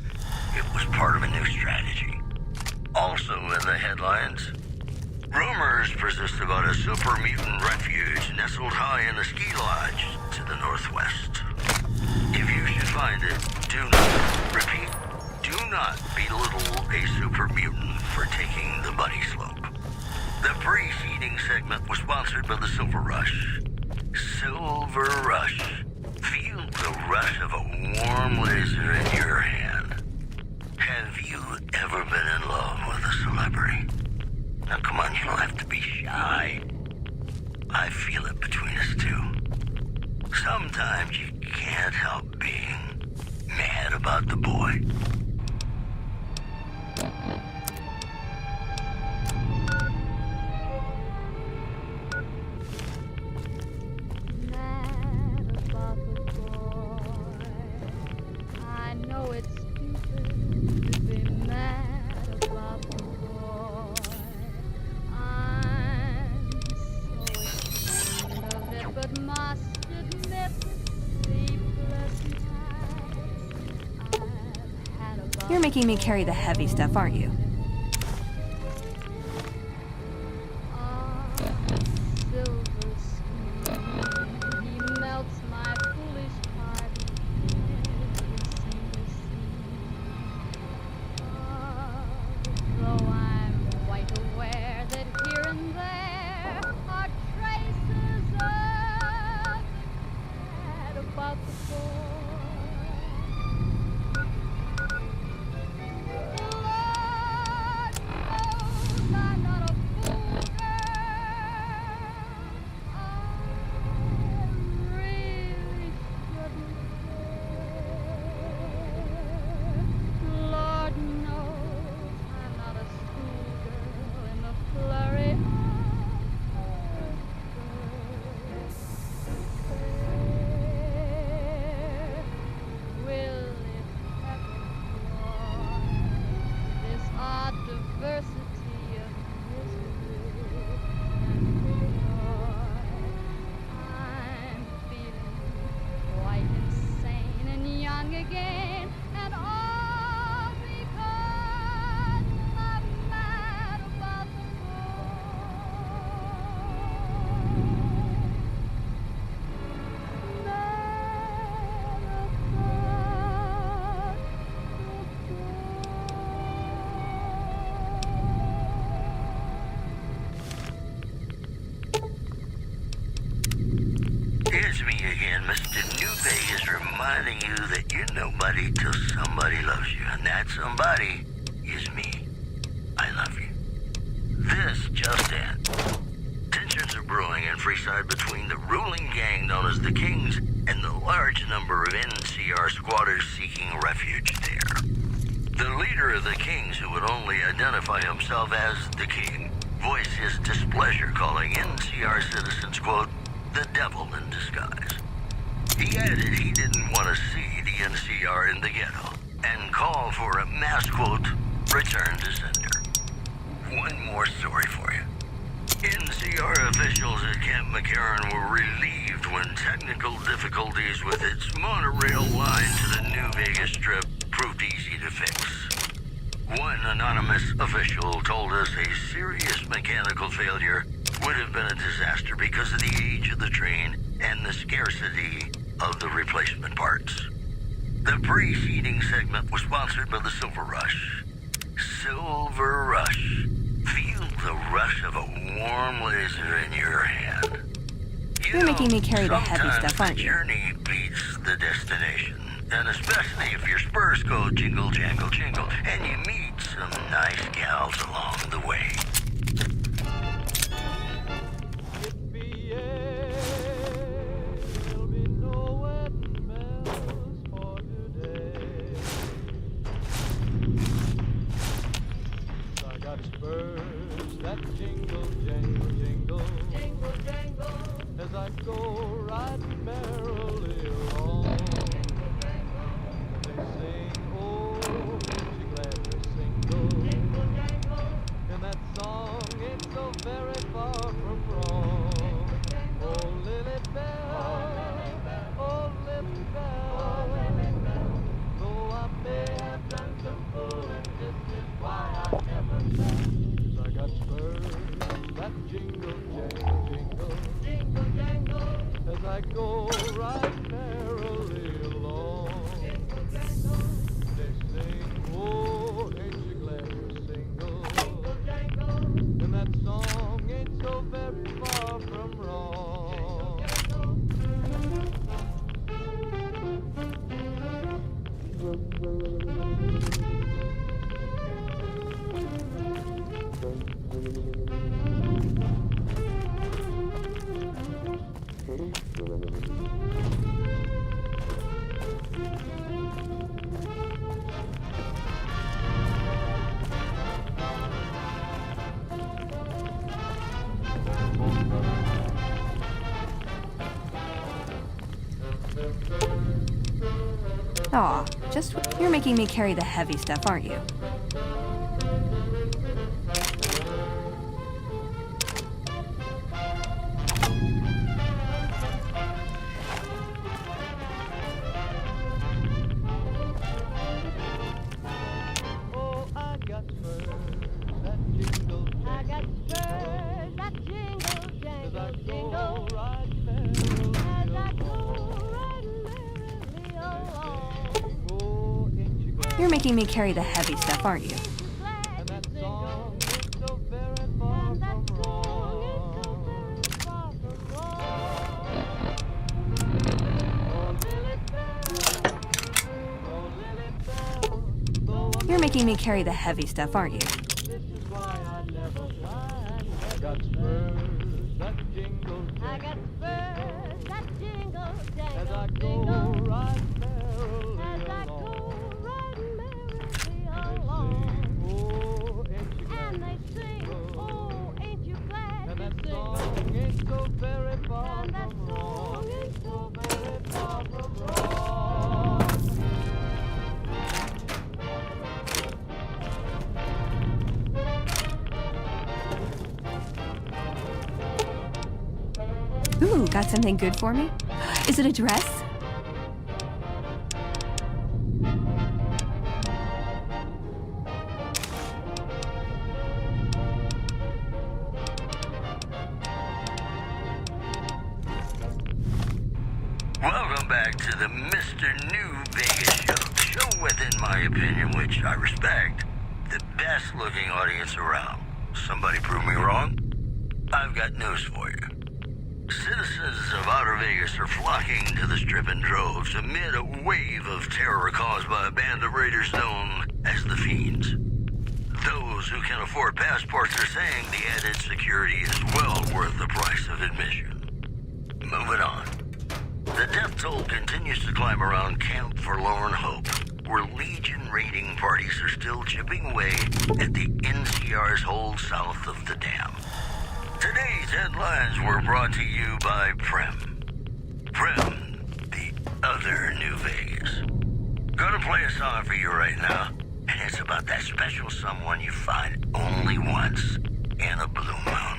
it was part of a new strategy. Also in the headlines, rumors persist about a super mutant refuge nestled high in a ski lodge to the northwest. If you should find it, do not, repeat, do not belittle a super mutant for taking the bunny slope. The preceding segment was sponsored by the Silver Rush. Silver Rush. Feel the rush of a warm laser in your hand. Have you ever been in love with a celebrity? Now come on, you don't have to be shy. I feel it between us two. Sometimes you can't help being mad about the boy. Mad about the boy. I know it's stupid to be mad about the boy. I'm so ashamed of it, but must admit the pleasant times I've had about. You're making me carry the heavy stuff, aren't you? Silver screen, he melts my foolish heart every single scene. Though I'm quite aware that here and there are traces of the cat about the boy. you that you're nobody till somebody loves you, and that somebody is me. I love you. This just in. Tensions are brewing in Freeside between the ruling gang known as the Kings and the large number of NCR squatters seeking refuge there. The leader of the Kings, who would only identify himself as the King, voiced his displeasure, calling NCR citizens, quote, the devil in disguise. He added he didn't want to see the NCR in the ghetto and called for a mass, quote, return to sender. One more story for you. NCR officials at Camp McCarran were relieved when technical difficulties with its monorail line to the New Vegas Strip proved easy to fix. One anonymous official told us a serious mechanical failure would have been a disaster because of the age of the train and the scarcity of the replacement parts. The preceding segment was sponsored by the Silver Rush. Silver Rush. Feel the rush of a warm laser in your hand. You're making me carry the heavy sometimes stuff, aren't the you? journey beats the destination. And especially if your spurs go jingle, jangle, jingle, and you meet some nice gals along the way. There'll be no wedding bells for today. I got spurs that jingle, jangle, jingle, jingle, jangle, as I go riding merrily along. They sing, oh, ain't you glad you're single? Jingle, jangle, and that song ain't so very far from wrong. Oh, Lily Bell, oh, Lily Bell, though I may have done some fooling, this is why I never fell. I got spurs that jingle, jangle, jingle, jingle, jangle, as I go right merrily along. Jingle, jangle, they sing, oh, ain't you glad you're single? Jingle, jangle, and that song ain't so very far from wrong. Aw, you're making me carry the heavy stuff, aren't you? Oh, I got spurs that jingle, I got spurs that jingle, as jangle, I jingle, go right merrily as I go along. riding merrily along. Oh, ain't you glad? You're making me carry the heavy stuff, aren't you? And that song ain't so very far from wrong. Far from wrong. Oh, Lily Bell, oh, Lily Bell, though You're making me carry the heavy stuff, aren't you? this is why I never mind. I got spurs that jingle, I got spurs that jingle, as I jangle, go jingle, right merrily as I along. go riding merrily They along. sing, oh, ain't you glad? And they sing, oh, ain't you glad And you that sing? song ain't so very far And that from song wrong. ain't so Very far from wrong. Ooh, got something good for me? Is it a dress? Welcome back to the Mr. New Vegas show. The show with, in my opinion, which I respect, the best looking audience around. Somebody prove me wrong? I've got news for you. Citizens of Outer Vegas are flocking to the Strip in droves amid a wave of terror caused by a band of raiders known as the Fiends. Those who can afford passports are saying the added security is well worth the price of admission. Moving on. The death toll continues to climb around Camp Forlorn Hope, where Legion raiding parties are still chipping away at the NCR's hold south of the dam. Today's headlines were brought to you by Prim. Prim, the other New Vegas. Gonna play a song for you right now, and it's about that special someone you find only once in a blue moon.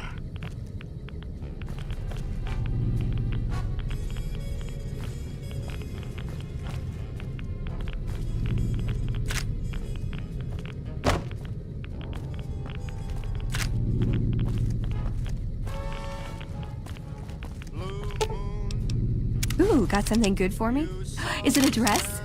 Ooh, got something good for me? Is it a dress?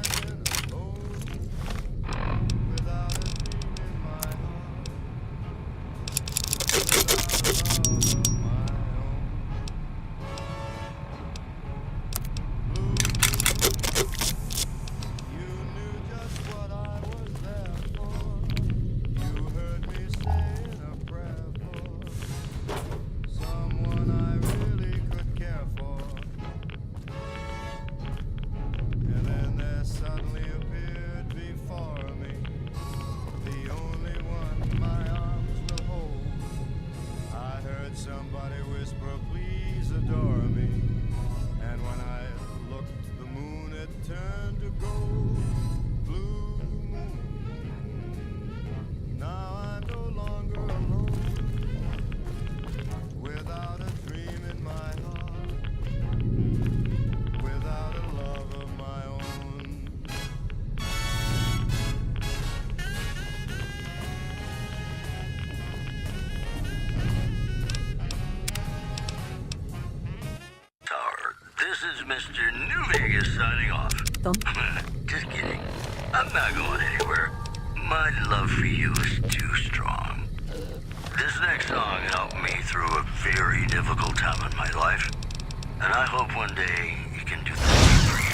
Somebody whisper, please adore me. And when I looked, the moon had turned to gold. Blue moon. Now I'm no longer alone. Without a dream in my heart. Without a love of my own. This is Mr. New Vegas signing off. Just kidding. I'm not going anywhere. My love for you is too strong. This next song helped me through a very difficult time in my life, and I hope one day it can do the same for you.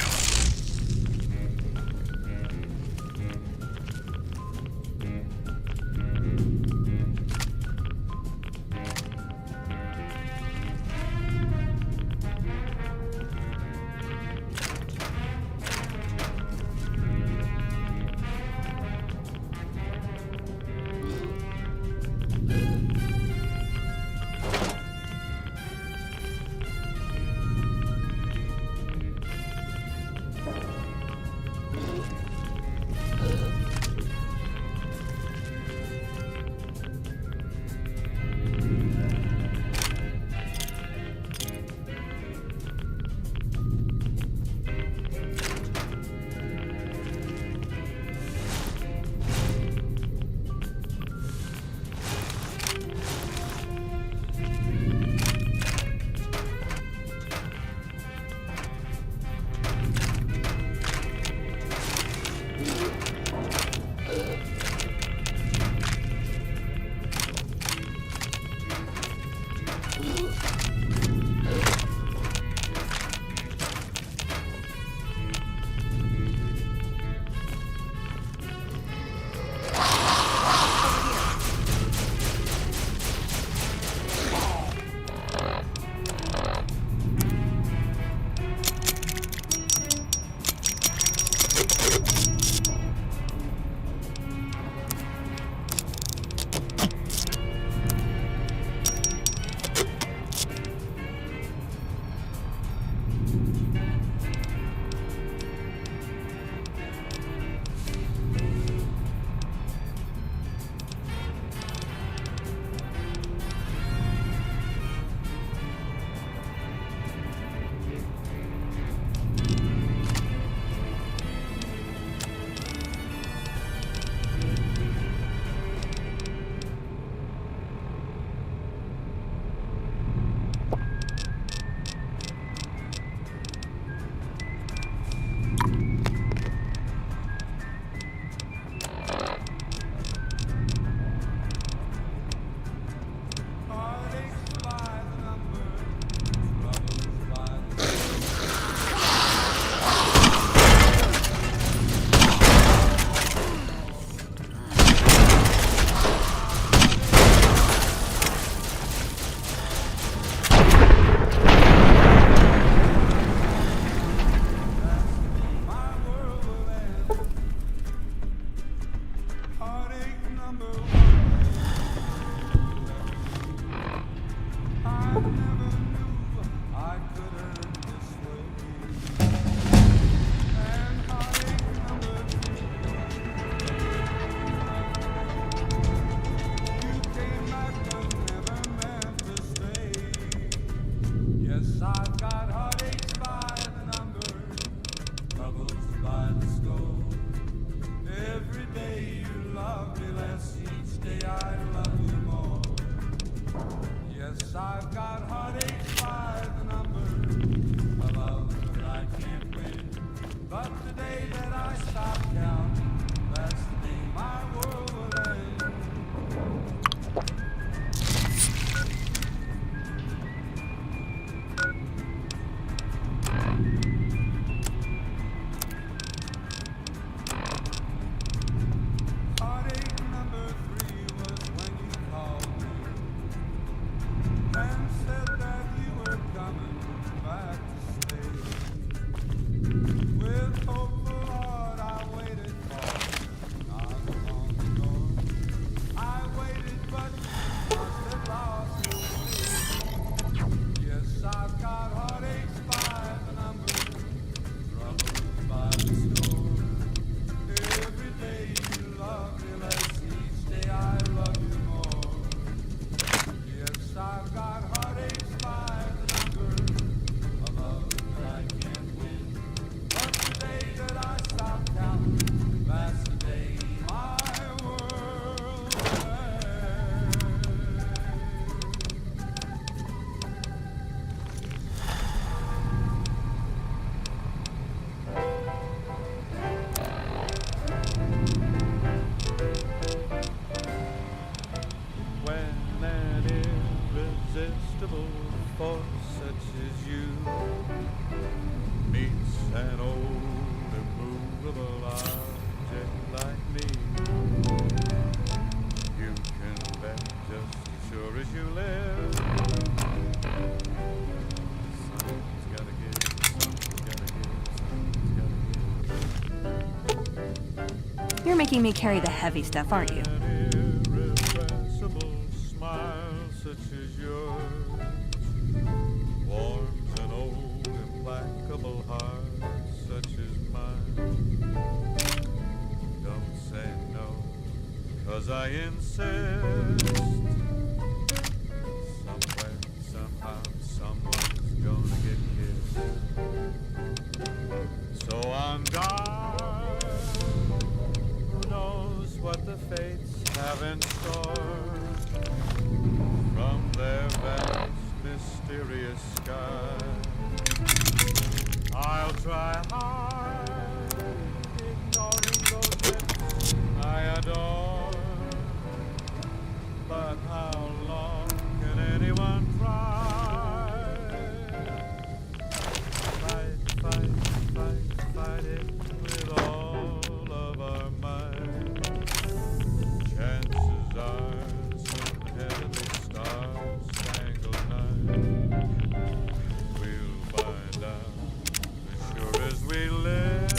never knew I could hurt this way. And heartache number 3, you came back but never meant to stay. Yes, I've got heartaches by the number, troubles by the score. Every day you love me less, each day I love you more. Yes, I've got heartaches by the number, a love that I can't win. But the day that I stop counting, that's the day my world will end. Heartache number 3 was when you called me and said that you were coming back to stay. With hopeful heart I waited for not long ago. I waited but must have lost the way. Yes, I've got heartaches by the number, troubles by the score. Every day you love me less, each day I love you more. Yes, I've got heartaches by the number, a love that I can't win. But the day that I stop counting, that's the day my world ends. When an irresistible force such as you meets an old immovable object like me, you can bet just as sure as you live, something's gotta give, something's gotta give, something's gotta give. You're making me carry the heavy stuff, aren't you? An irrepressible smile such as yours warms an old implacable heart such as mine. Don't say no, 'cause I insist. Somewhere, somehow, someone's gonna get kissed. So on guard, who knows what the fates have in store from their vast, mysterious sky. I'll try hard, ignoring those lips I adore. But how long can anyone try? Fight, fight, fight, fight it with all of our might. Chances are some heavenly star-spangled night we'll find out as sure as we live.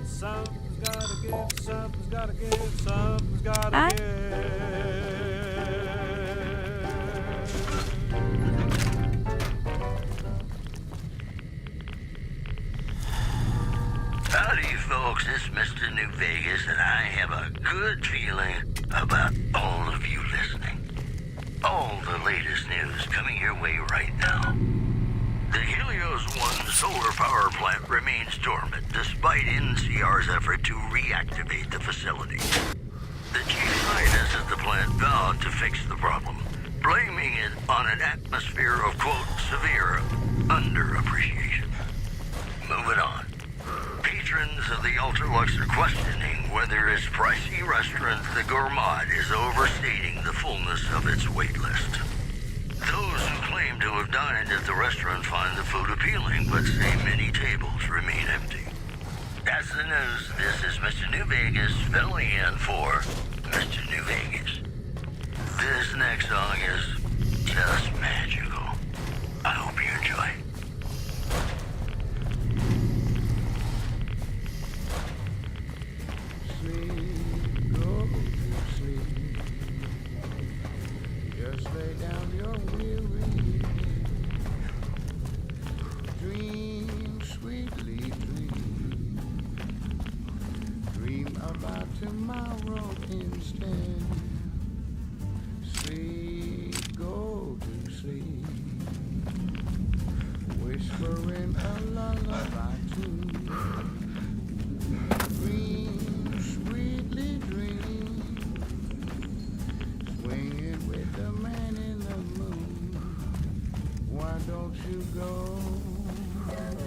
Something's gotta give, something's gotta give, something's gotta I- give. Howdy, folks. It's Mr. New Vegas, and I have a good feeling about all of you listening. All the latest news coming your way right now. The Helios 1 solar power plant remains dormant despite NCR's effort to reactivate the facility. The chief scientist at the plant vowed to fix the problem, blaming it on an atmosphere of, quote, severe underappreciation. Moving on. Patrons of the Ultralux are questioning whether its pricey restaurant, the Gourmand, is overstating the fullness of its wait list. Those who claim to have dined at the restaurant find the food appealing, but say many tables remain empty. That's the news. This is Mr. New Vegas filling in for Mr. New Vegas. This next song is just magical. I hope you enjoy. Sleep, go to sleep. Yes, Just lay down your weary head. Dream, sweetly dream. Dream about tomorrow instead. Sleep, go to sleep. Whispering a lullaby tune. Dream, sweetly dream. Swinging with the man in the moon. Why don't you go? Take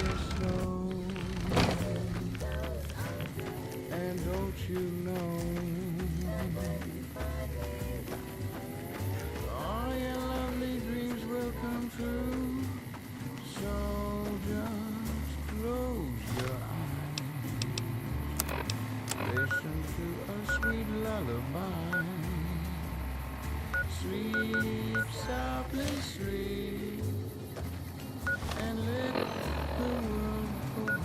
it slow. And don't you know? All your lovely dreams will come true. So just close your eyes. Listen to a sweet lullaby. Sleep softly, sleep, and let the world go by.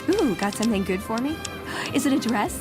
Ooh, got something good for me? Is it a dress?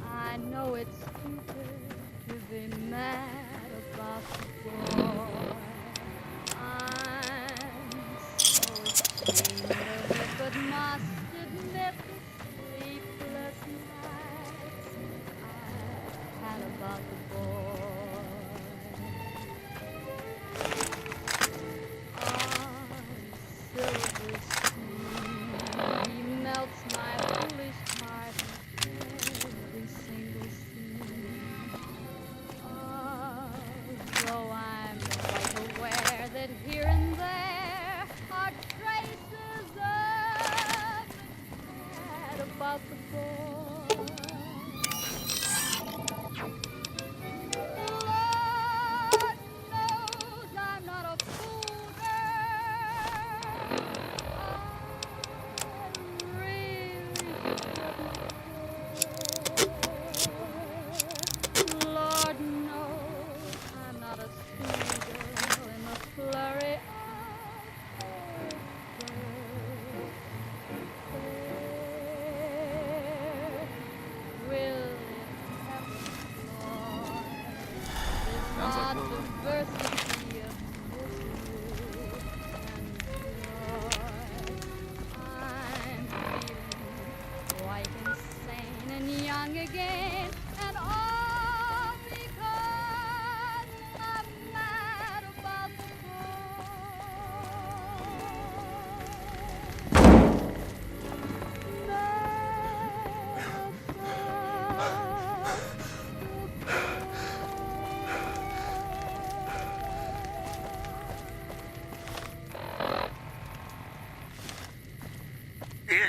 I know it's stupid to be mad about the boy. I'm so ashamed of it, but must admit the sleepless nights I had about the boy. On silver sea, he melts my foolish heart every single scene. Though I'm quite aware that here and there are traces of the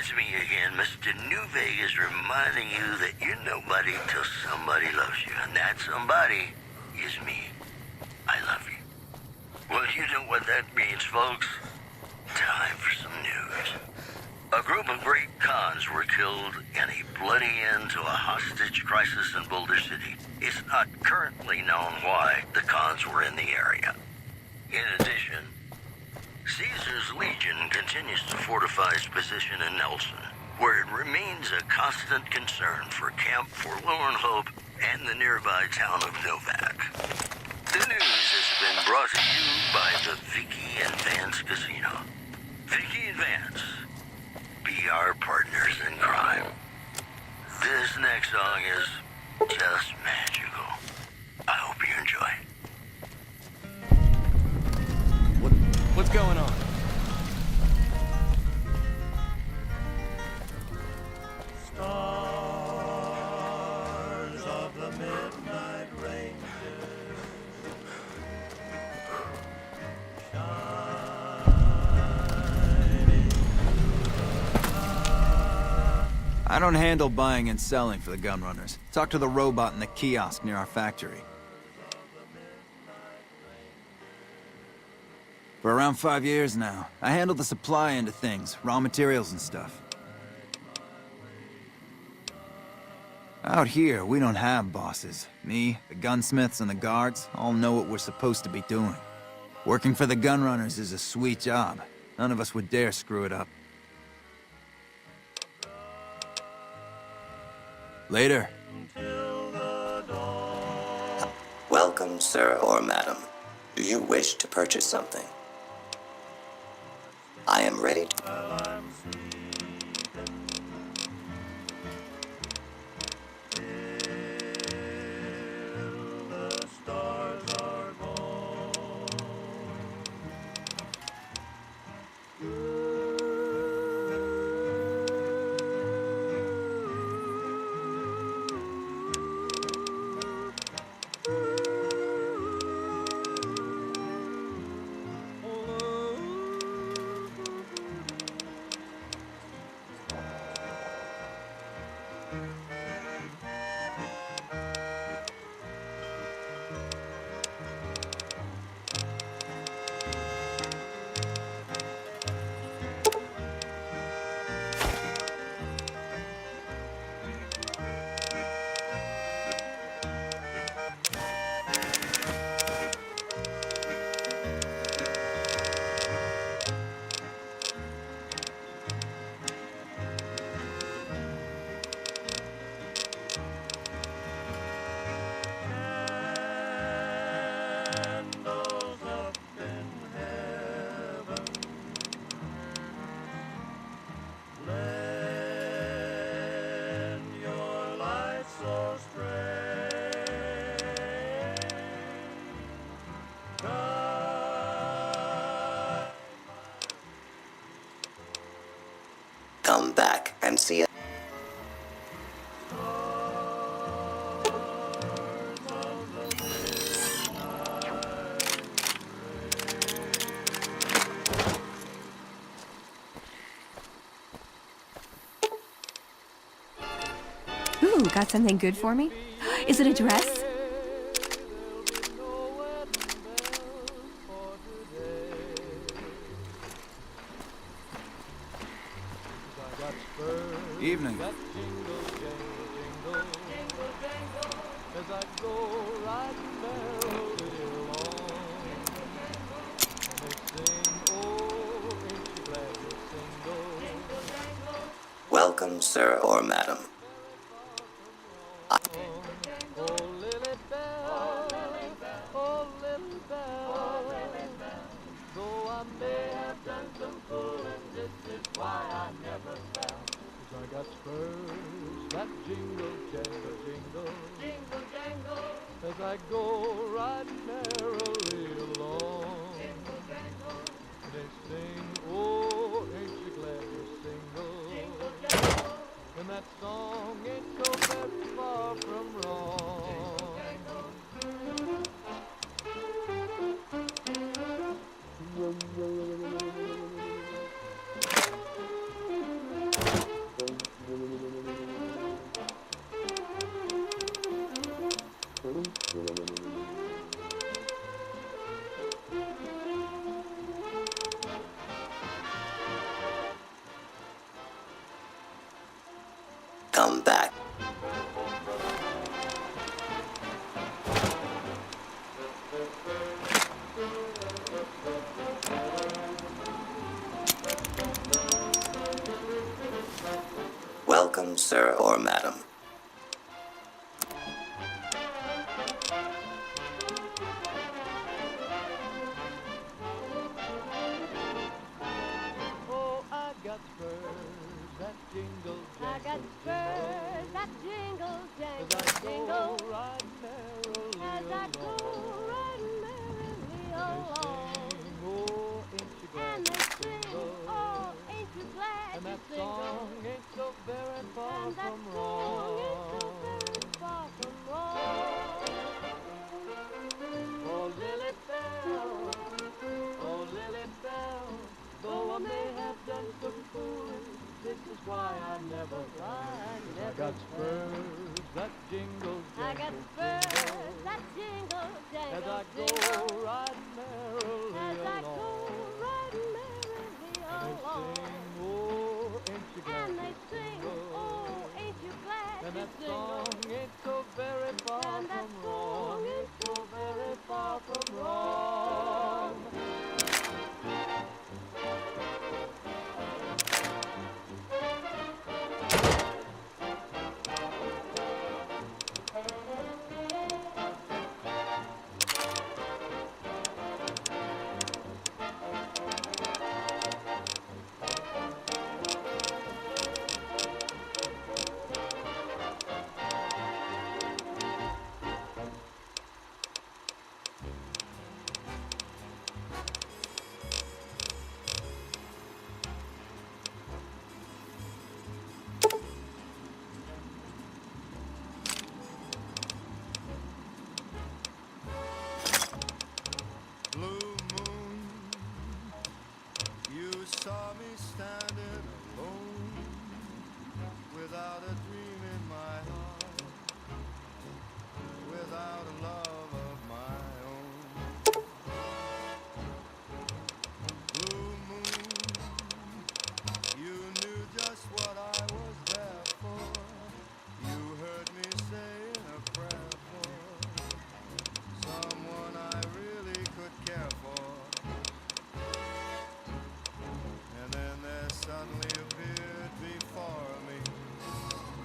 It's me again, Mr. New Vegas, reminding you that you're nobody till somebody loves you, and that somebody is me. I love you. Well, you know what that means, folks. Time for some news. A group of great cons were killed in a bloody end to a hostage crisis in Boulder City. It's not currently known why the cons were in the area. In addition, Caesar's Legion continues to fortify its position in Nelson, where it remains a constant concern for Camp Forlorn Hope and the nearby town of Novak. The news has been brought to you by the Vicky and Vance Casino. Vicky and Vance, be our partners in crime. This next song is just magical. I hope you enjoy. What's going on? Stars of the midnight ranges, I don't handle buying and selling for the gun runners. Talk to the robot in the kiosk near our factory. For around 5 years now, I handle the supply end of things, raw materials and stuff. Out here, we don't have bosses. Me, the gunsmiths, and the guards all know what we're supposed to be doing. Working for the gun runners is a sweet job. None of us would dare screw it up. Later. Welcome, sir or madam. Do you wish to purchase something? I am ready to... Come back and see it. Ooh, got something good for me? Is it a dress? Evening. That jingle, jingle, jingle, jingle, as I go riding merrily along. They sing, oh, ain't you glad you're single? Welcome, sir or madam. Oh, Lily Bell, oh, Lily Bell, though I may have done some fooling, this is why I never fell. I got spurs that jingle, jangle, jingle, jingle, jangle, as I go riding merrily along. Jingle, jangle. They sing, oh, ain't you glad you're single? Jingle, jangle. And that song ain't so very far from wrong. Jingle, jangle. Come back. Welcome, sir or madam. Oh, I got spurs that jingle, I got jangle, spurs that jingle, as jangle, I jingle. go riding merrily As I go along. riding merrily And they along. sing, oh, ain't you glad And they you sing, single? oh, ain't you glad And you're that single? song ain't so very far And that from song ain't so very wrong. far from wrong. Oh, Lily Bell, oh, Lily Bell, though I may have done some fooling, this is why I never cry. I got spurs that jingle, I got jangle, spurs jingle, that jingle, jangle, as I jingle. go riding merrily As I go along. riding merrily And they along. sing, oh, ain't you glad And they you sing, single? oh, ain't you glad And you're that single? song ain't so very far And that from song wrong. ain't Ain't so so very very far far from from wrong. wrong. Blue moon, you saw me standing alone, without a dream in my heart, without a love of my own. Blue moon, you knew just what I was there for. You heard me saying a prayer for someone I really could care for. And then there suddenly appeared before me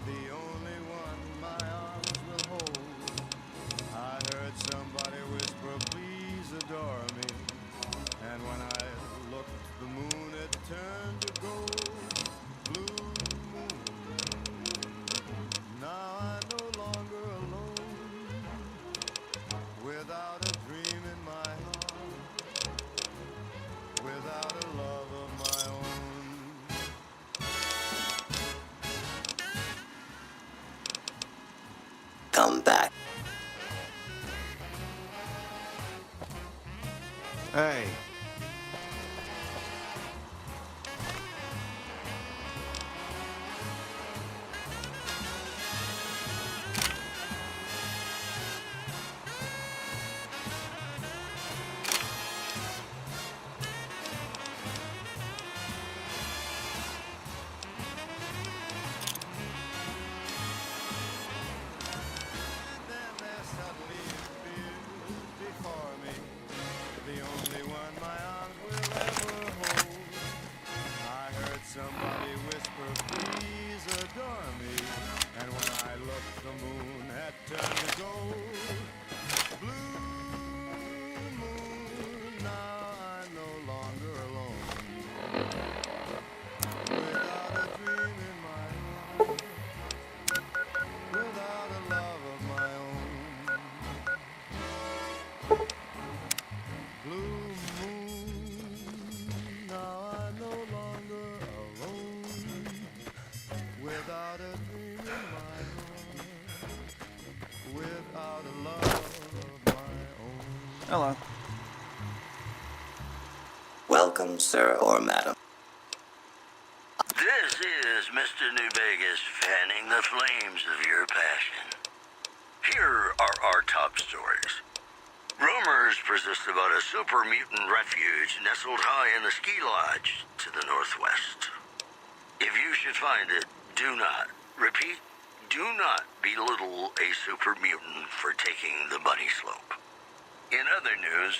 the only one my arms will hold. I heard somebody whisper, please adore me. And when I looked, the moon had turned to gold. Blue moon, now I'm no longer alone, without a dream in my heart, without a love of my own. Come back. Hey, And then there suddenly appeared before me the only one my arms will ever hold. I heard somebody whisper, please adore me. And when I looked, the moon had turned to gold. Blue moon, now I'm no longer alone, without a dream in my heart, without a love of my own. Blue moon, now I'm no longer alone, without a dream in my heart, without a love of my own. hello. Welcome, sir or madam. This is Mr. New Vegas fanning the flames of your passion. Here are our top stories. Rumors persist about a super mutant refuge nestled high in the ski lodge to the northwest. If you should find it, do not, repeat, Do not belittle a super mutant for taking the bunny slope. In other news,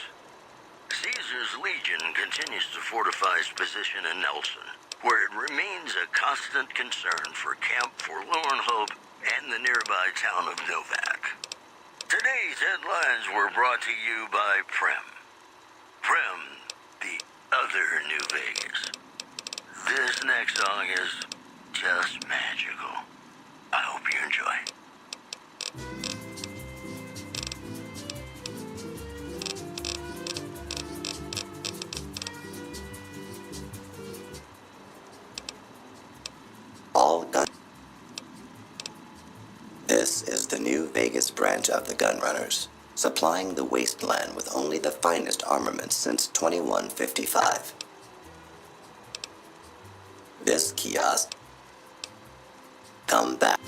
Caesar's Legion continues to fortify its position in Nelson, where it remains a constant concern for Camp Forlorn Hope and the nearby town of Novak. Today's headlines were brought to you by Prem. Prem, the other New Vegas. This next song is just magical. I hope you enjoy. All gun. This is the New Vegas branch of the Gunrunners, supplying the wasteland with only the finest armaments since 2155. This kiosk. Come back.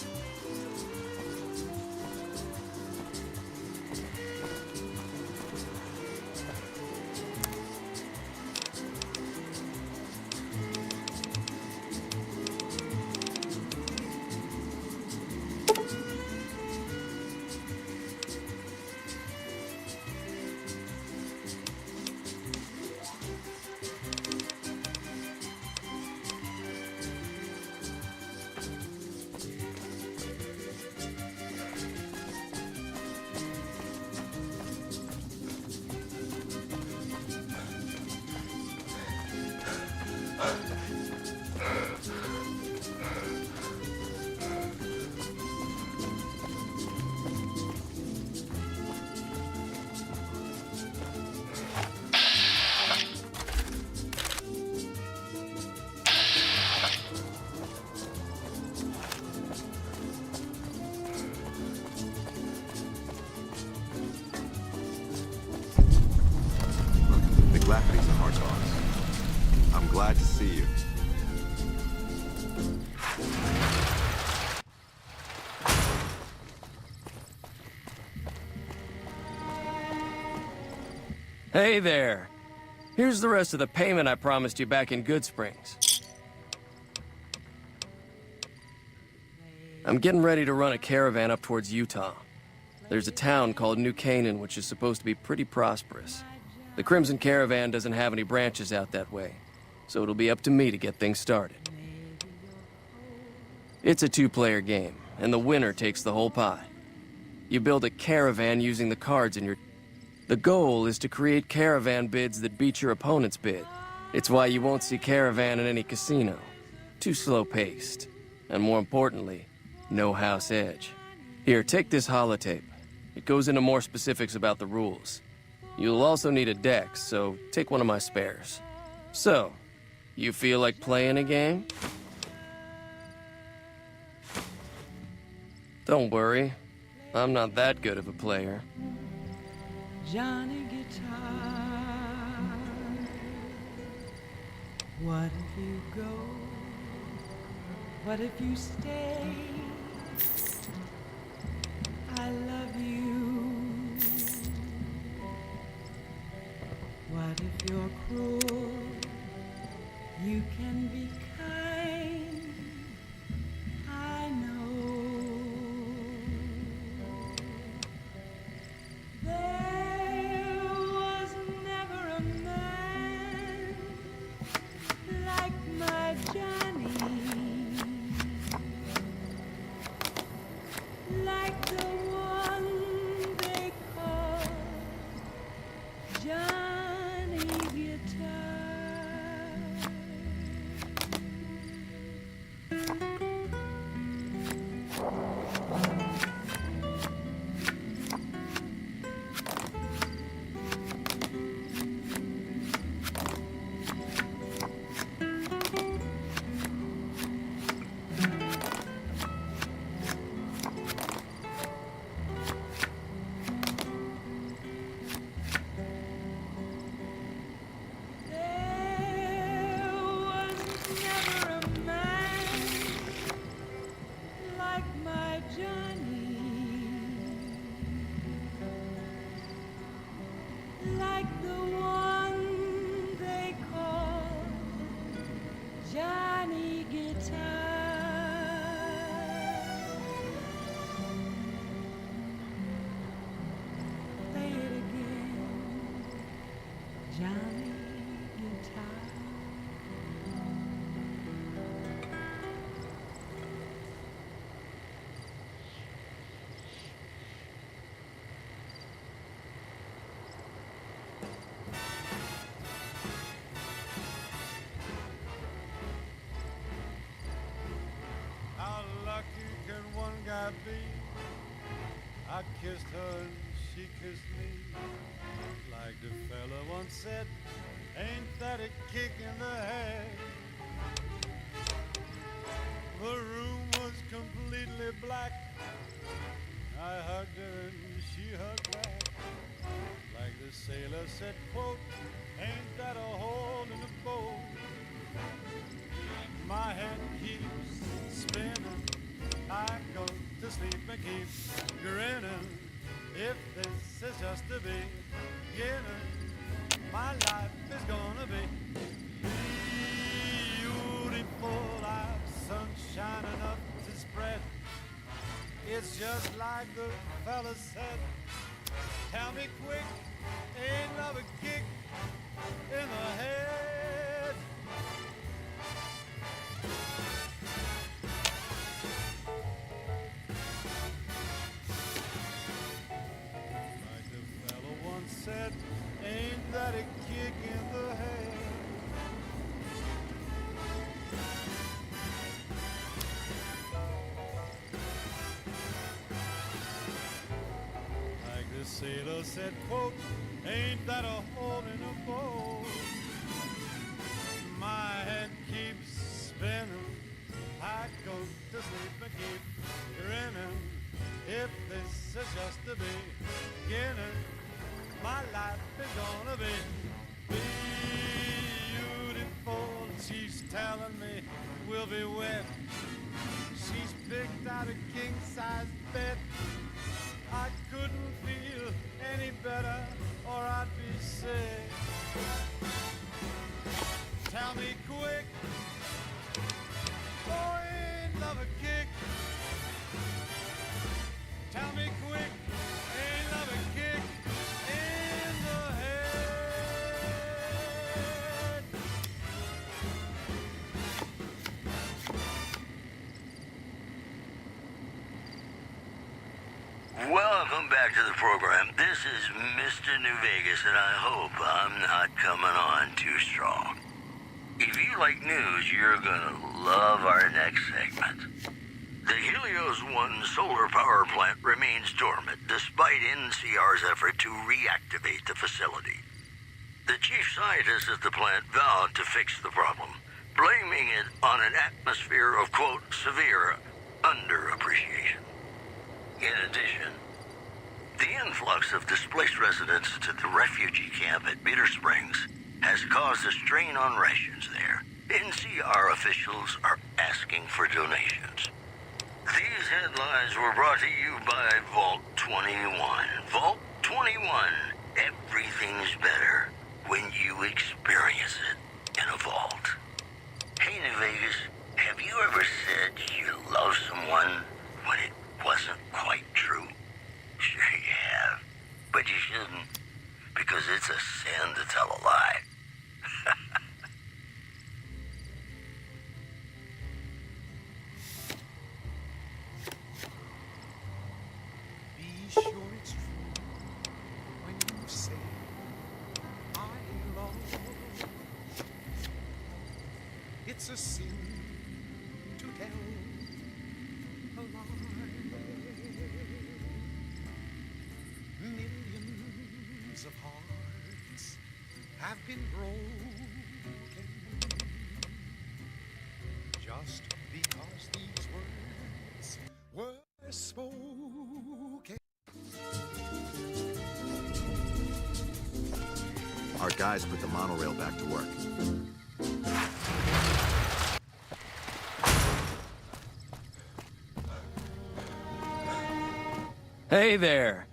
Lafferty's a hard boss. I'm glad to see you. Hey there. Here's the rest of the payment I promised you back in Good Springs. I'm getting ready to run a caravan up towards Utah. There's a town called New Canaan which is supposed to be pretty prosperous. The Crimson Caravan doesn't have any branches out that way, so it'll be up to me to get things started. It's a two-player game, and the winner takes the whole pie. You build a caravan using the cards in your... The goal is to create caravan bids that beat your opponent's bid. It's why you won't see caravan in any casino. Too slow-paced. And more importantly, no house edge. Here, take this holotape. It goes into more specifics about the rules. You'll also need a deck, so take one of my spares. So, you feel like playing a game? Don't worry, I'm not that good of a player. Johnny Guitar, what if you go? What if you stay? I love you. What if you're cruel? You can be kind. I know. There was never a man like my Johnny, like the one they call Johnny Guitar. I kissed her and she kissed me. Like the fella once said, ain't that a kick in the head? The room was completely black. I hugged her and she hugged back. Like the sailor said, quote, ain't that a hole in the boat? My head keeps spinning. I go to sleep and keep grinning. If this is just the beginning, my life is gonna be beautiful. I've sunshine enough to spread. It's just like the fella said. Tell me quick, ain't love a kick in the head? Like the fella once said, ain't that a kick in the head? Like the sailor said, quote, ain't that a hole in a boat? My head keeps spinning. I go to sleep and keep grinning. If this is just the beginning, my life is gonna be beautiful. She's telling me we'll be wet. She's picked out a king-size bed. I couldn't feel any better or I'd be sick. Tell me quick, oh, ain't love a kick? Tell me quick, ain't love a kick in the head? Welcome back to the program. This is Mr. New Vegas, and I hope I'm not coming on too strong. If you like news, you're gonna love our next segment. The Helios 1 solar power plant remains dormant despite NCR's effort to reactivate the facility. The chief scientist at the plant vowed to fix the problem, blaming it on an atmosphere of, quote, severe underappreciation. In addition, the influx of displaced residents to the refugee camp at Bitter Springs has caused a strain on rations there. NCR officials are asking for donations. These headlines were brought to you by Vault 21. Vault 21. Everything's better when you experience it in a vault. Hey, New Vegas, have you ever said you love someone when it wasn't quite true? Sure you have, but you shouldn't, because it's a sin to tell a lie. Be sure it's true when you say I love. It's a sin to tell a lie. Millions of hearts have been broken just because these words were spoken. Our guys put the monorail back to work. Hey there.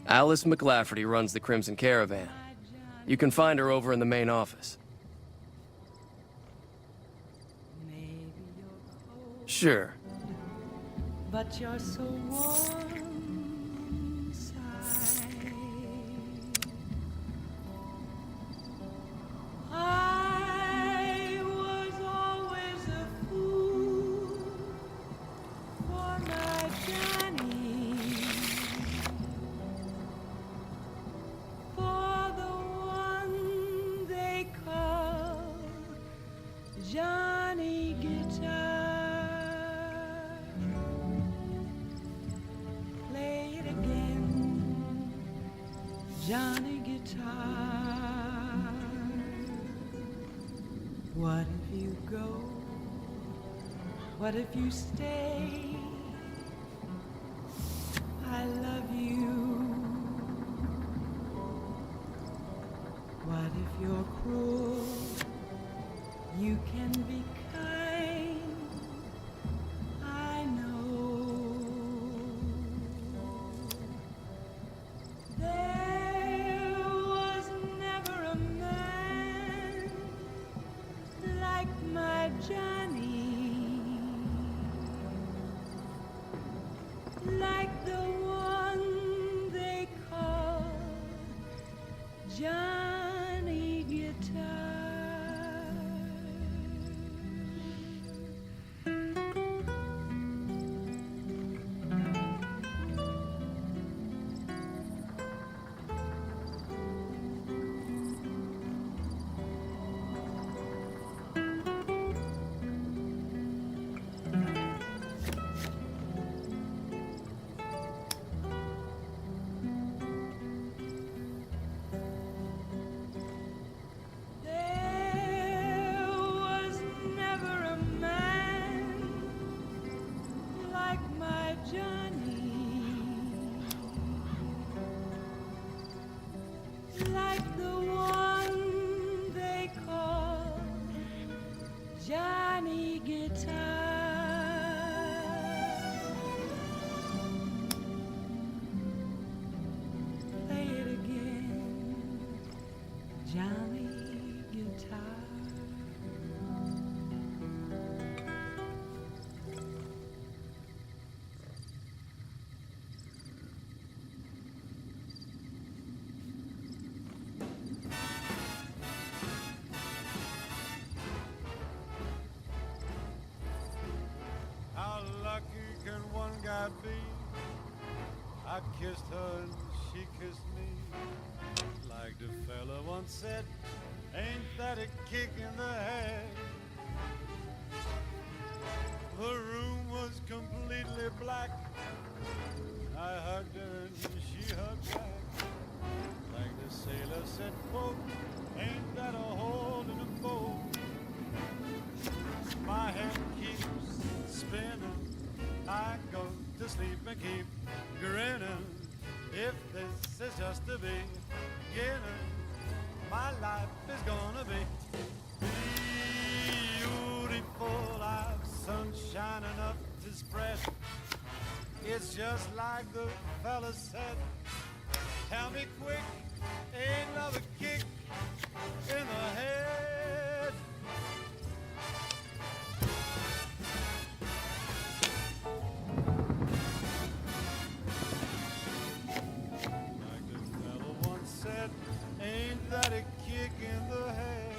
Alice McLafferty runs the Crimson Caravan. You can find her over in the main office. Sure. But you're so warm inside. I was always a fool for my Johnny. For the Johnny Guitar. What if you go? What if you stay? I love you. What if you're cruel? You can be kind. I know. There was never a man like my Johnny, like the one they call Johnny Guitar. There was never a man like my Johnny, like the one they call Johnny Guitar. Play it again, Johnny Guitar. How lucky can one guy be? I kissed her and she kissed me. Like the fella once said, ain't that a kick in the head? The room was completely black. I hugged her and she hugged back. Like the sailor said, quote, ain't that a hole in a boat? My head keeps spinning. I go to sleep and keep grinning. If this is just the beginning, my life is gonna be beautiful. I've sunshine enough to spread. It's just like the fella said. Tell me quick, ain't another kick in the head. Like the fella once said, ain't that a kick in the head?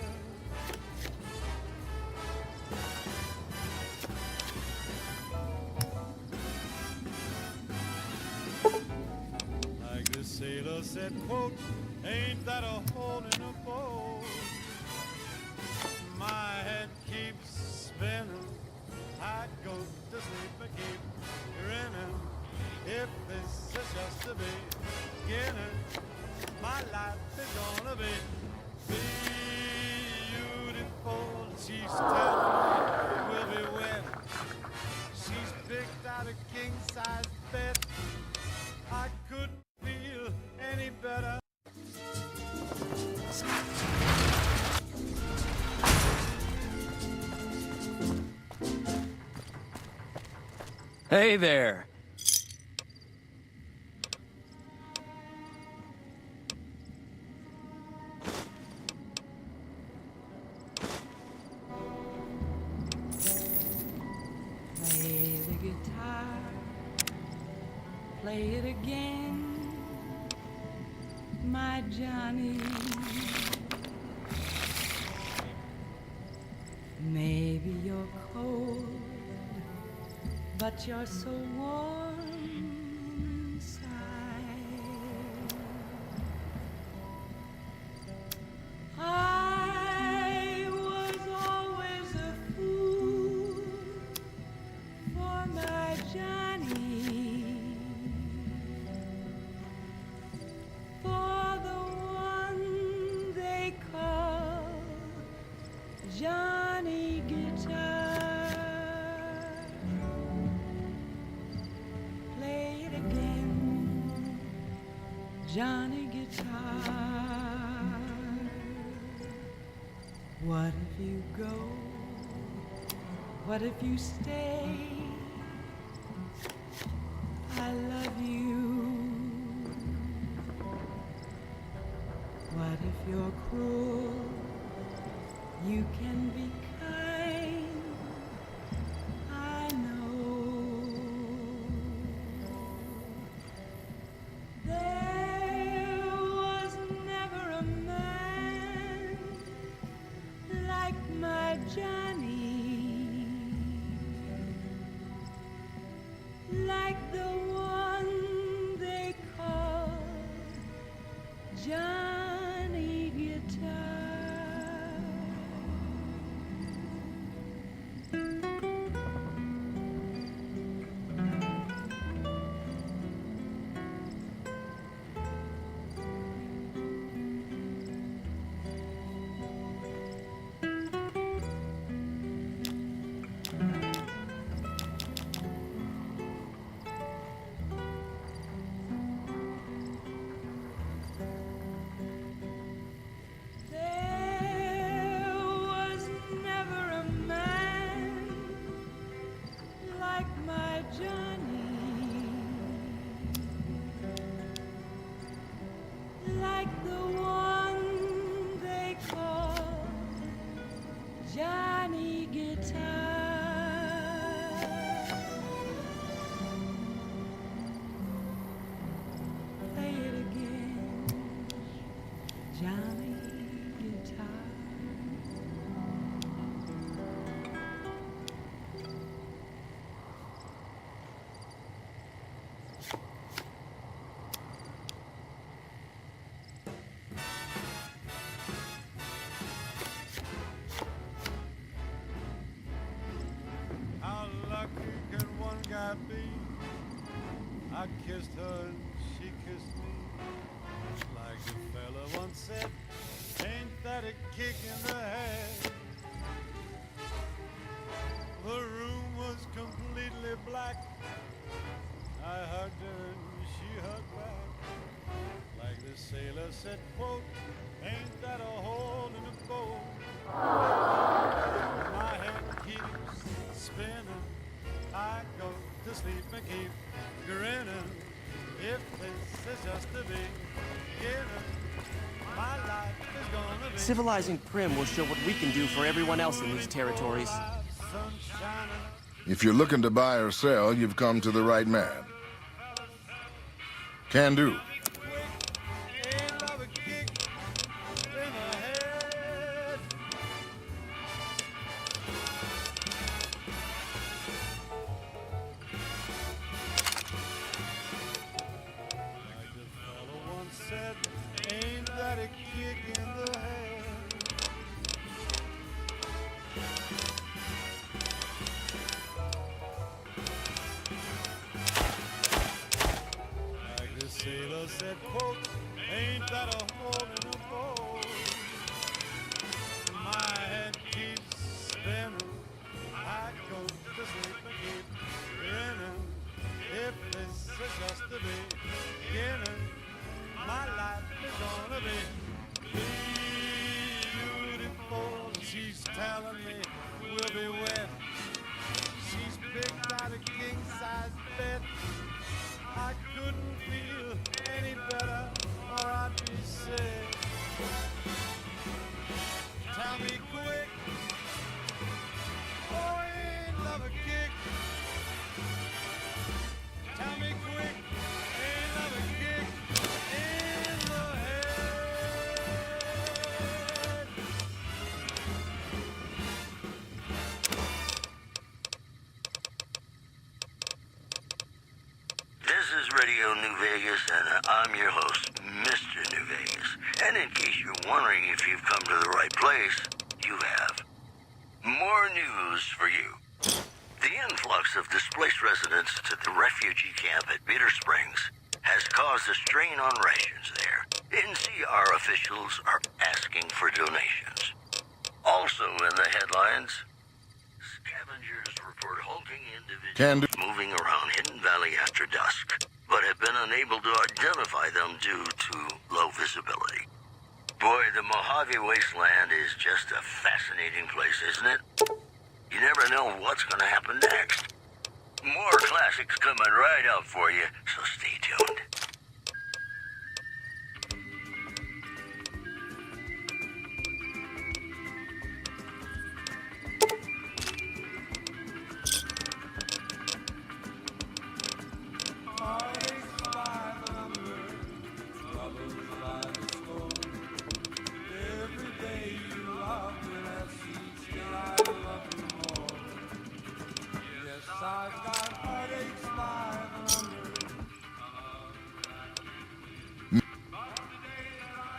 Like the sailor said, quote, ain't that a hole in a boat? My head keeps spinning. I go to sleep and keep grinning. If this is just the beginning, my life is gonna be beautiful. She's telling me we'll be wed. She's picked out a king-size bed. I couldn't feel any better. Hey there. Play the guitar, play it again, my Johnny. Maybe you're cold, but you're so warm inside. I was always a fool for my Johnny, for the Johnny Guitar. What if you go? What if you stay? I love you. What if you're cruel? You can be kind. I know. There was never a man like my Johnny, like the one they call Johnny Guitar. There was never a man like my Johnny, like the one they call Johnny Guitar. Play it again, Johnny Guitar. How lucky can one guy be? I kissed her and she kissed me. Like the fella once said, ain't that a kick in the head? The room was completely black. I hugged her and she hugged back. Like the sailor said, quote, ain't that a hole in the boat? My head keeps spinning. I go to sleep and keep grinning. If this is just the beginning, my life is gonna be Civilizing Prim will show what we can do for everyone else in these territories. sunshine. If you're looking to buy or sell, you've come to the right man. Can do. Ain't love a kick in the head? Like the fellow once said, ain't that a kick in the head? Like the sailor said, quote, ain't that a hole in the boat? My head keeps spinning. I go to sleep and keep grinning. If this is just the beginning, my life is gonna be beautiful. She's telling me we'll be wet. She's picked out a king-size bed. I couldn't feel any better, or I'd be sick. Tell me quick, oh, ain't love a kick? Tell me quick, ain't love a kick in the head? This is Radio New Vegas, and I'm your host, Mr. New Vegas. And in case you're wondering if you've come to the right place, you have. More news for you. The influx of displaced residents to the refugee camp at Bitter Springs has caused a strain on rations there. NCR officials are asking for donations. Also in the headlines, scavengers report hulking individuals Can do. moving around Hidden Valley after dusk. But have been unable to identify them due to low visibility. Boy, the Mojave Wasteland is just a fascinating place, isn't it? You never know what's going to happen next. More classics coming right up for you, so stay tuned.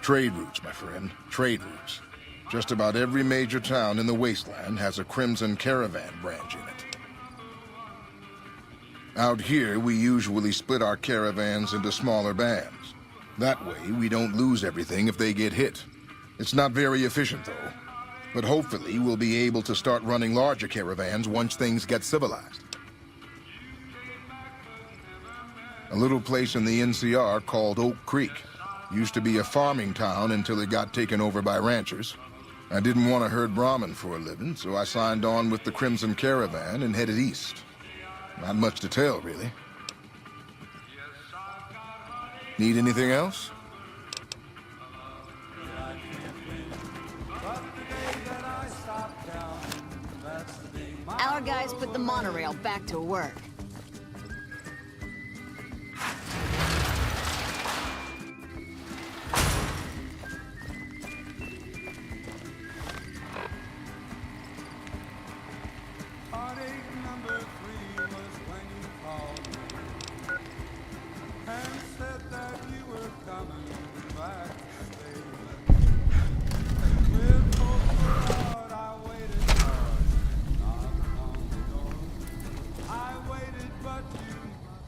Trade routes, my friend. Trade routes. Just about every major town in the wasteland has a Crimson Caravan branch in it. Out here, we usually split our caravans into smaller bands. That way, we don't lose everything if they get hit. It's not very efficient, though. But hopefully, we'll be able to start running larger caravans once things get civilized. A little place in the NCR called Oak Creek. Used to be a farming town until it got taken over by ranchers. I didn't want to herd Brahmin for a living, so I signed on with the Crimson Caravan and headed east. Not much to tell, really. Need anything else? Our guys put the monorail back to work.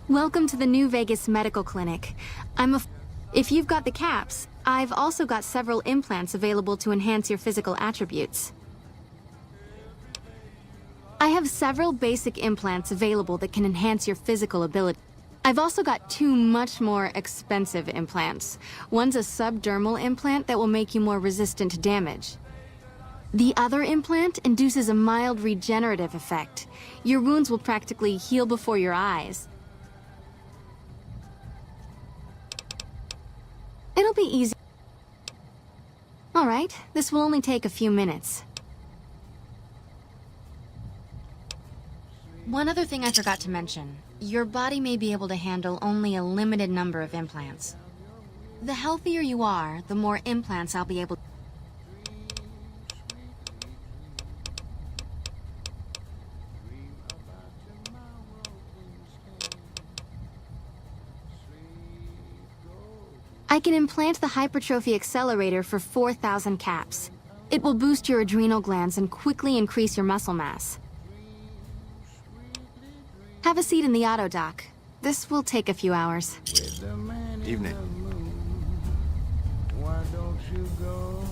Welcome to the New Vegas Medical Clinic. If you've got the caps, I've also got several implants available to enhance your physical attributes. I have several basic implants available that can enhance your physical ability. I've also got two much more expensive implants. One's a subdermal implant that will make you more resistant to damage. The other implant induces a mild regenerative effect. Your wounds will practically heal before your eyes. It'll be easy. All right, this will only take a few minutes. One other thing I forgot to mention. Your body may be able to handle only a limited number of implants. The healthier you are, the more implants I'll be able to. I can implant the hypertrophy accelerator for 4,000 caps. It will boost your adrenal glands and quickly increase your muscle mass. Have a seat in the auto dock. This will take a few hours. Evening. Why don't you go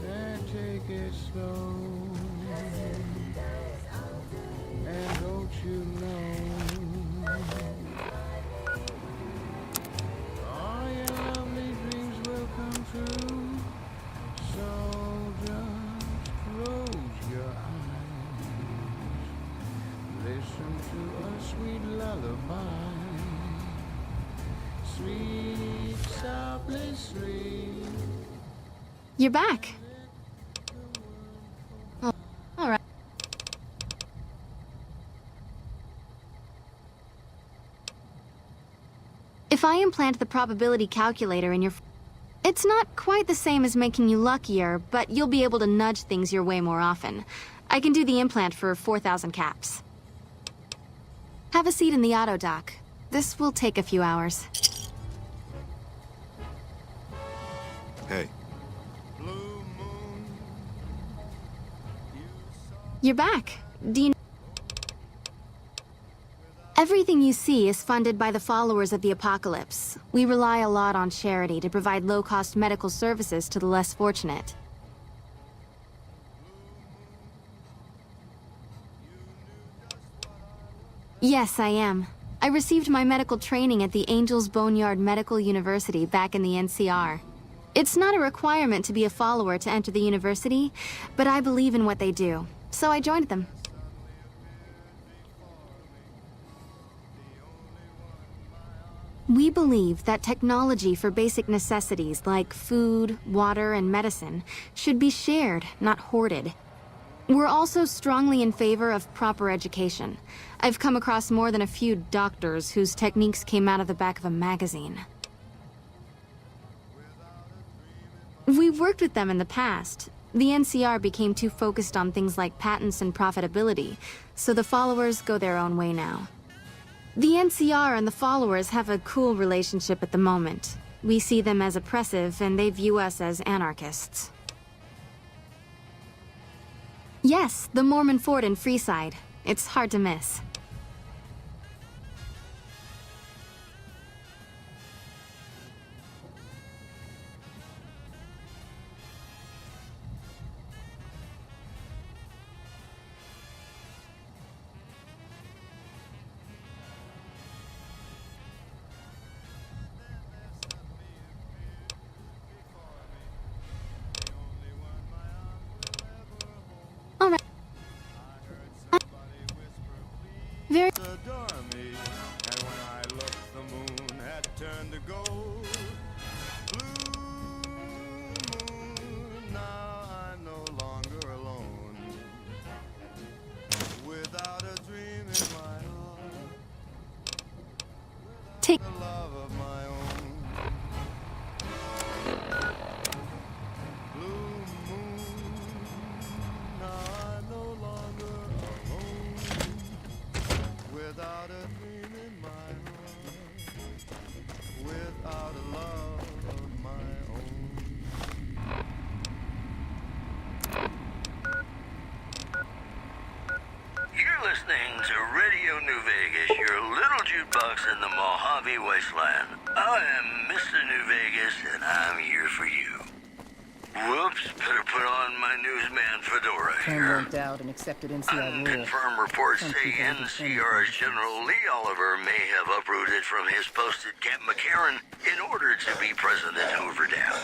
and take it slow? And don't you know all your lovely dreams will come true? So just close your eyes. Listen to a sweet lullaby. Sweet, softly sweet. You're back. Oh, all right. If I implant the probability calculator in your... It's not quite the same as making you luckier, but you'll be able to nudge things your way more often. I can do the implant for 4,000 caps. Have a seat in the auto dock. This will take a few hours. Hey. You're back. Do you... Everything you see is funded by the followers of the apocalypse. We rely a lot on charity to provide low-cost medical services to the less fortunate. Yes, I am. I received my medical training at the Angels Boneyard Medical University back in the NCR. It's not a requirement to be a follower to enter the university, but I believe in what they do, so I joined them. We believe that technology for basic necessities like food, water, and medicine should be shared, not hoarded. We're also strongly in favor of proper education. I've come across more than a few doctors whose techniques came out of the back of a magazine. We've worked with them in the past. The NCR became too focused on things like patents and profitability, so the followers go their own way now. The NCR and the followers have a cool relationship at the moment. We see them as oppressive, and they view us as anarchists. Yes, the Mormon fort in Freeside. It's hard to miss. Very. Adore me, and when I looked, the moon had turned to gold. Blue moon, now I'm no longer alone. Without a dream in my heart, Take. the love of my own. Blue moon, now I'm no longer alone. Without a dream in my heart, without a love of my own. You're listening to Radio New Vegas, your little jukebox in the Mojave Wasteland. I am Mr. New Vegas, and I'm here for you. Whoops, better put on my newsman fedora Plan here. worked out and accepted NCR rule. Unconfirmed reports Some say people have been NCR's General Lee Oliver may have uprooted from his post at Camp McCarran in order to be present at Hoover Dam.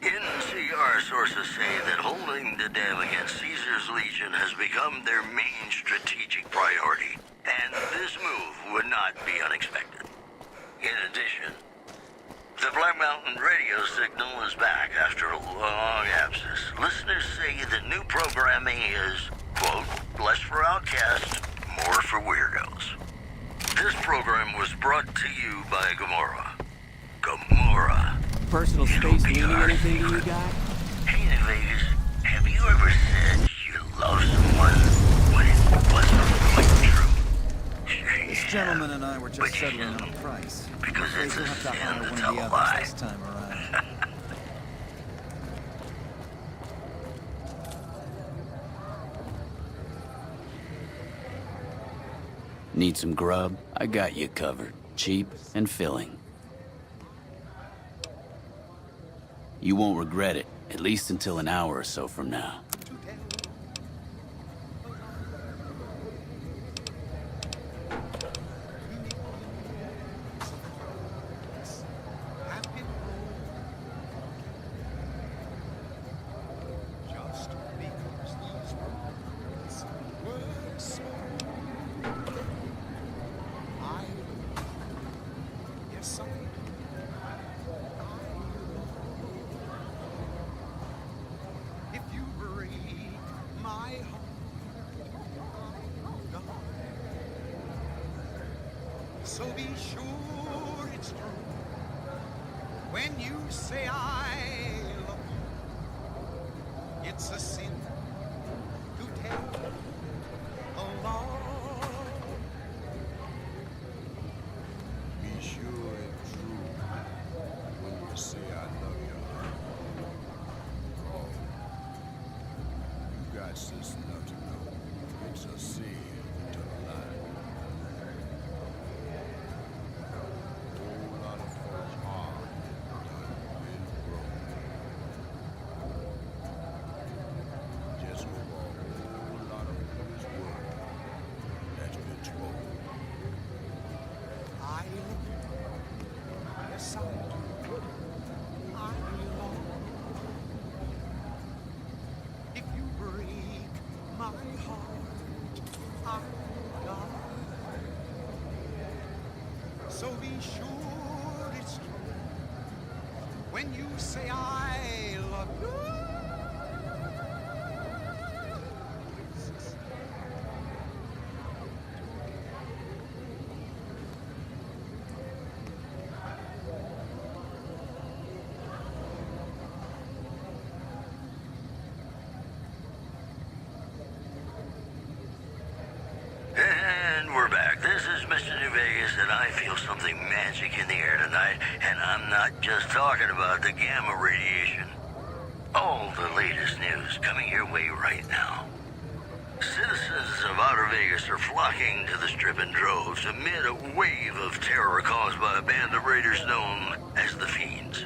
NCR sources say that holding the dam against Caesar's Legion has become their main strategic priority, and this move would not be unexpected. In addition, the Black Mountain radio signal is back after a long absence. Listeners say the new programming is, quote, less for outcasts, more for weirdos. This program was brought to you by Gamora. Gamora. Personal space meaning anything to you, guy? Hey, New Vegas, have you ever said you love someone when it wasn't quite true? This gentleman and I were just settling on a price. Because it's We'll a have to sin hire to one tell of the a others lie. this time around. Need some grub? I got you covered. Cheap and filling. You won't regret it, at least until an hour or so from now. So be sure it's true when you say I love you. It's a sin to tell a lie. Be sure it's true when you say I love you. Oh, you got sense enough to know it's a sin to lie. So be sure it's true when you say I love you. And we're back. This is Mr. New Vegas, and I feel something magic in the air tonight, and I'm not just talking about the gamma radiation. All the latest news coming your way right now. Citizens of Outer Vegas are flocking to the Strip in droves amid a wave of terror caused by a band of raiders known as the Fiends.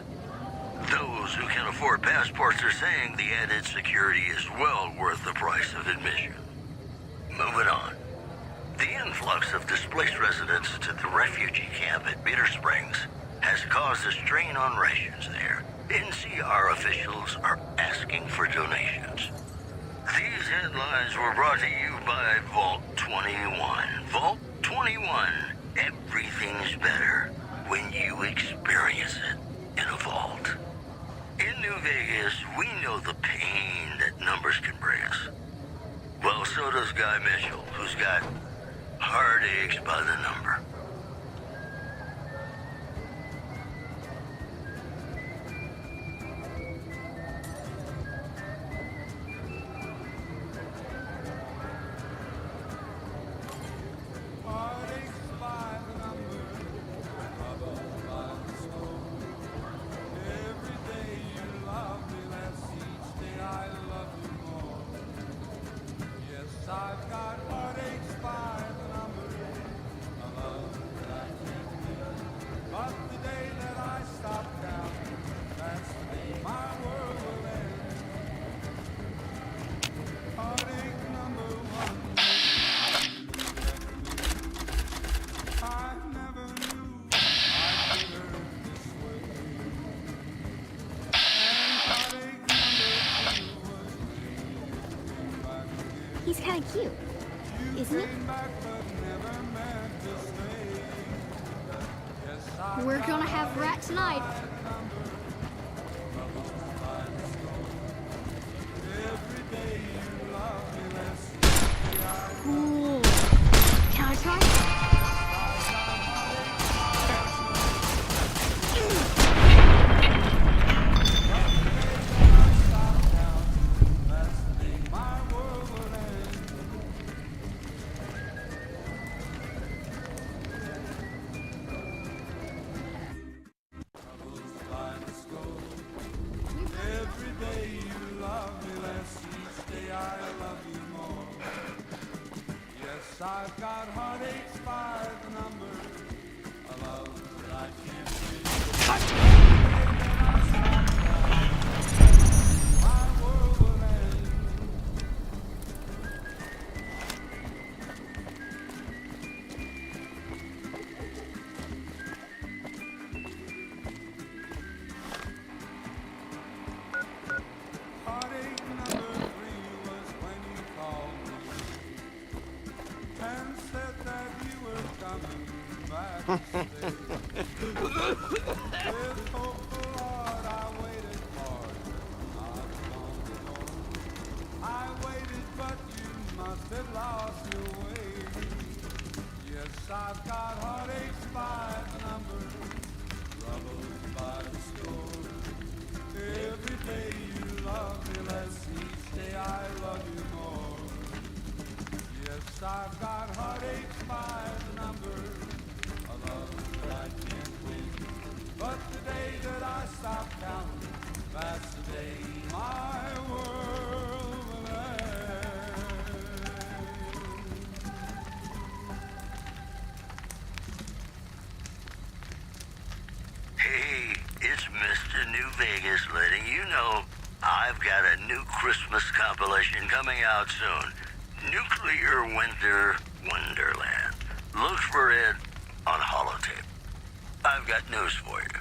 Those who can afford passports are saying the added security is well worth the price of admission. Moving on. The influx of displaced residents to the refugee camp at Bitter Springs has caused a strain on rations there. NCR officials are asking for donations. These headlines were brought to you by Vault 21. Vault 21. Everything's better when you experience it in a vault. In New Vegas, we know the pain that numbers can bring us. Well, so does Guy Mitchell, who's got heartaches by the number. I've got heartaches by the number, a love that I can't win. But the day that I stop counting, that's the day my world will end. Heartache number one. I never knew I could hurt this way. And heartache number two was when you came back again. He's kind of cute, isn't it? We're gonna have rat tonight. Cool. Can I try? I've got heartaches by the number, a love that I can't win. My world will end. Heartache number 3 was when you called me and said that you were coming back to stay. With hopeful heart I waited for you, not long ago. I waited, but you must have lost your way. Yes, I've got heartaches by the number, troubles by the score. Every day you love me less, each day I love you more. Yes, I've got heartaches by the number, a love that I can't win. But the day that I stop counting, that's the day my world will end. Hey, it's Mr. New Vegas letting you know I've got a new Christmas compilation coming out soon. Nuclear Winter Wonderland. Look for it on holotape. I've got news for you.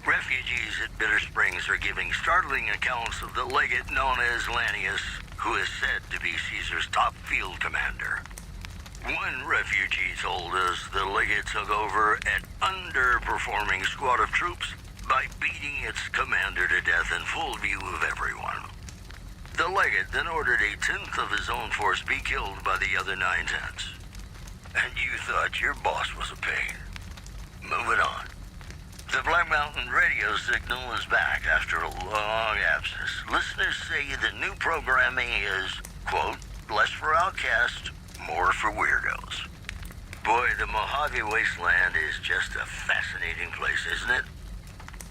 Refugees at Bitter Springs are giving startling accounts of the legate known as Lannius, who is said to be Caesar's top field commander. One refugee told us the Legate took over an underperforming squad of troops by beating its commander to death in full view of everyone. The Legate then ordered a tenth of his own force be killed by the other 9/10. And you thought your boss was a pain. Moving on. The Black Mountain radio signal is back after a long absence. Listeners say the new programming is, quote, less for outcasts, more for weirdos. Boy, the Mojave Wasteland is just a fascinating place, isn't it?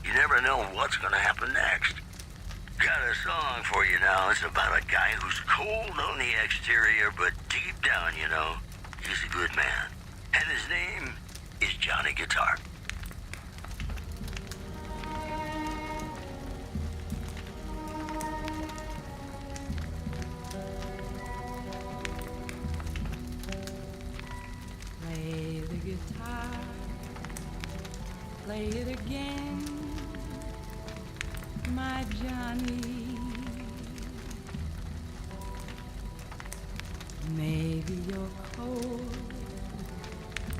You never know what's gonna happen next. Got a song for you now. It's about a guy who's cold on the exterior, but deep down, you know, he's a good man. And his name is Johnny Guitar. Play the guitar, play it again, my Johnny. Maybe you're cold,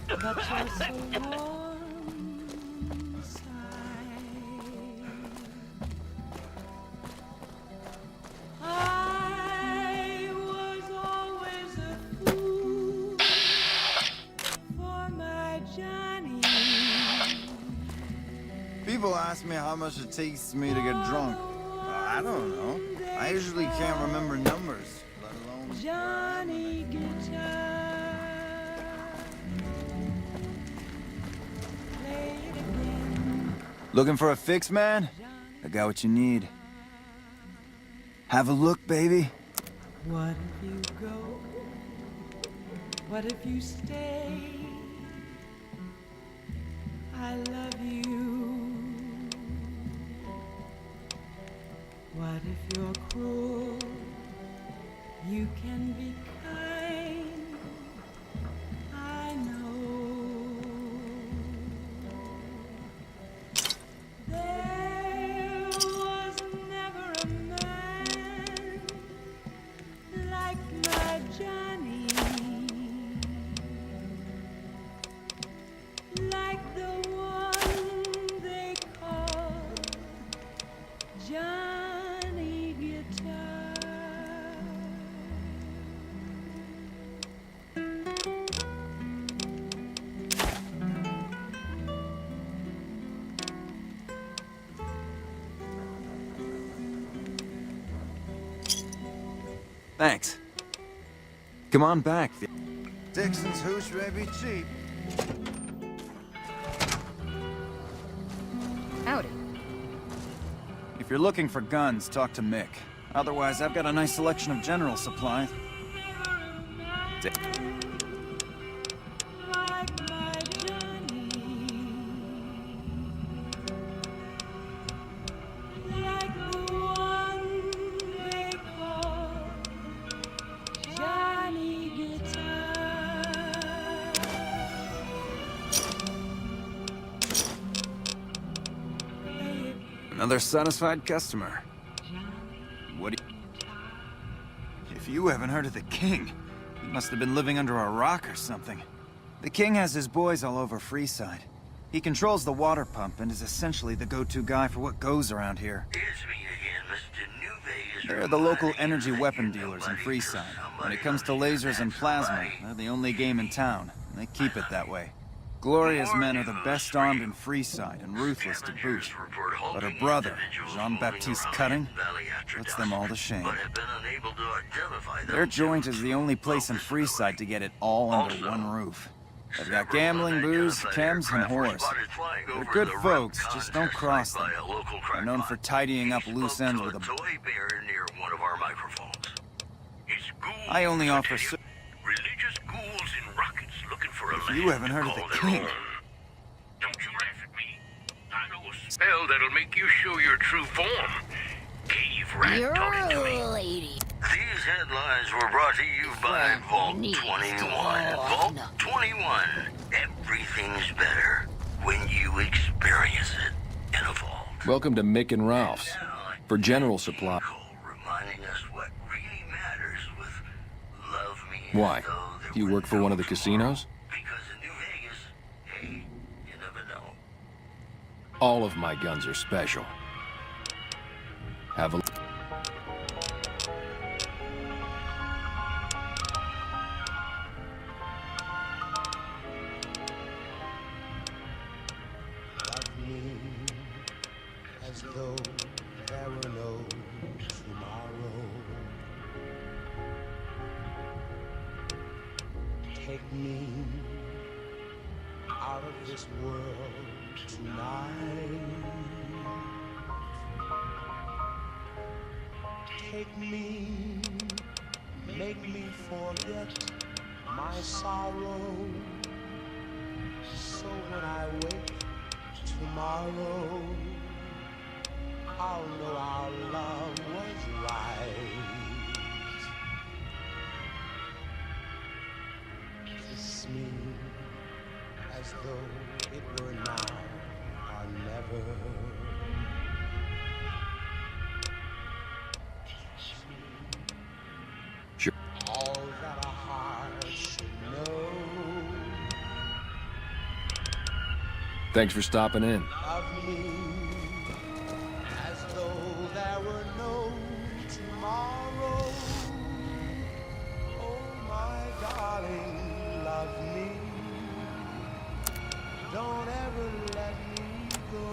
but you're so warm inside. I was always a fool for my Johnny. People ask me how much it takes me to get drunk. I don't know. I usually can't remember numbers, let alone... Johnny Guitar. Play it again. Looking for a fix, man? I got what you need. Have a look, baby. What if you go? What if you stay? I love you. What if you're cruel? You can be kind. I know. There was never a man like my Johnny, like the one they call Johnny Guitar. Thanks. Come on back. Dixon's hooch may be cheap. Howdy. If you're looking for guns, talk to Mick. Otherwise, I've got a nice selection of general supplies. Like my Johnny, like the one they call Johnny Guitar. Another satisfied customer. What do you... If you haven't heard of the King, you must have been living under a rock or something. The King has his boys all over Freeside. He controls the water pump and is essentially the go-to guy for what goes around here. It's me again, Mr. New Vegas. They're the local energy weapon dealers in Freeside. When it comes to lasers and plasma, they're the only game in town, and they keep it that way. Gloria's men are the best armed in Freeside and ruthless to boot. But her brother, Jean-Baptiste Cutting, puts them all to shame. Their joint is the only place in Freeside to get it all under one roof. They've got gambling, booze, chems, and whores. They're good folks, just don't cross them. They're known for tidying up loose ends with a... I only offer... Religious ghouls in rockets looking for a If you haven't heard of the King... Don't you laugh at me. I know a spell that'll make you show your true form. Cave rat taught it to me. lady. These headlines were brought to you by Vault 21. Vault 21. Everything's better when you experience it in a vault. Welcome to Mick and Ralph's for general supply. Reminding us what really matters with Love Me Why? As Though There Do you work for one of the casinos? Because in New Vegas, hey, you never know. All of my guns are special. Have a... Love me as though there were no tomorrow. Take me out of this world tonight. Take me, make me forget my sorrow. So when I wake tomorrow, I'll know our love was right. Kiss me as though it were now or never. Sure. All that a heart should know. Thanks for stopping in. Love me as though there were no tomorrow. Oh, my darling, love me. Don't ever let me go.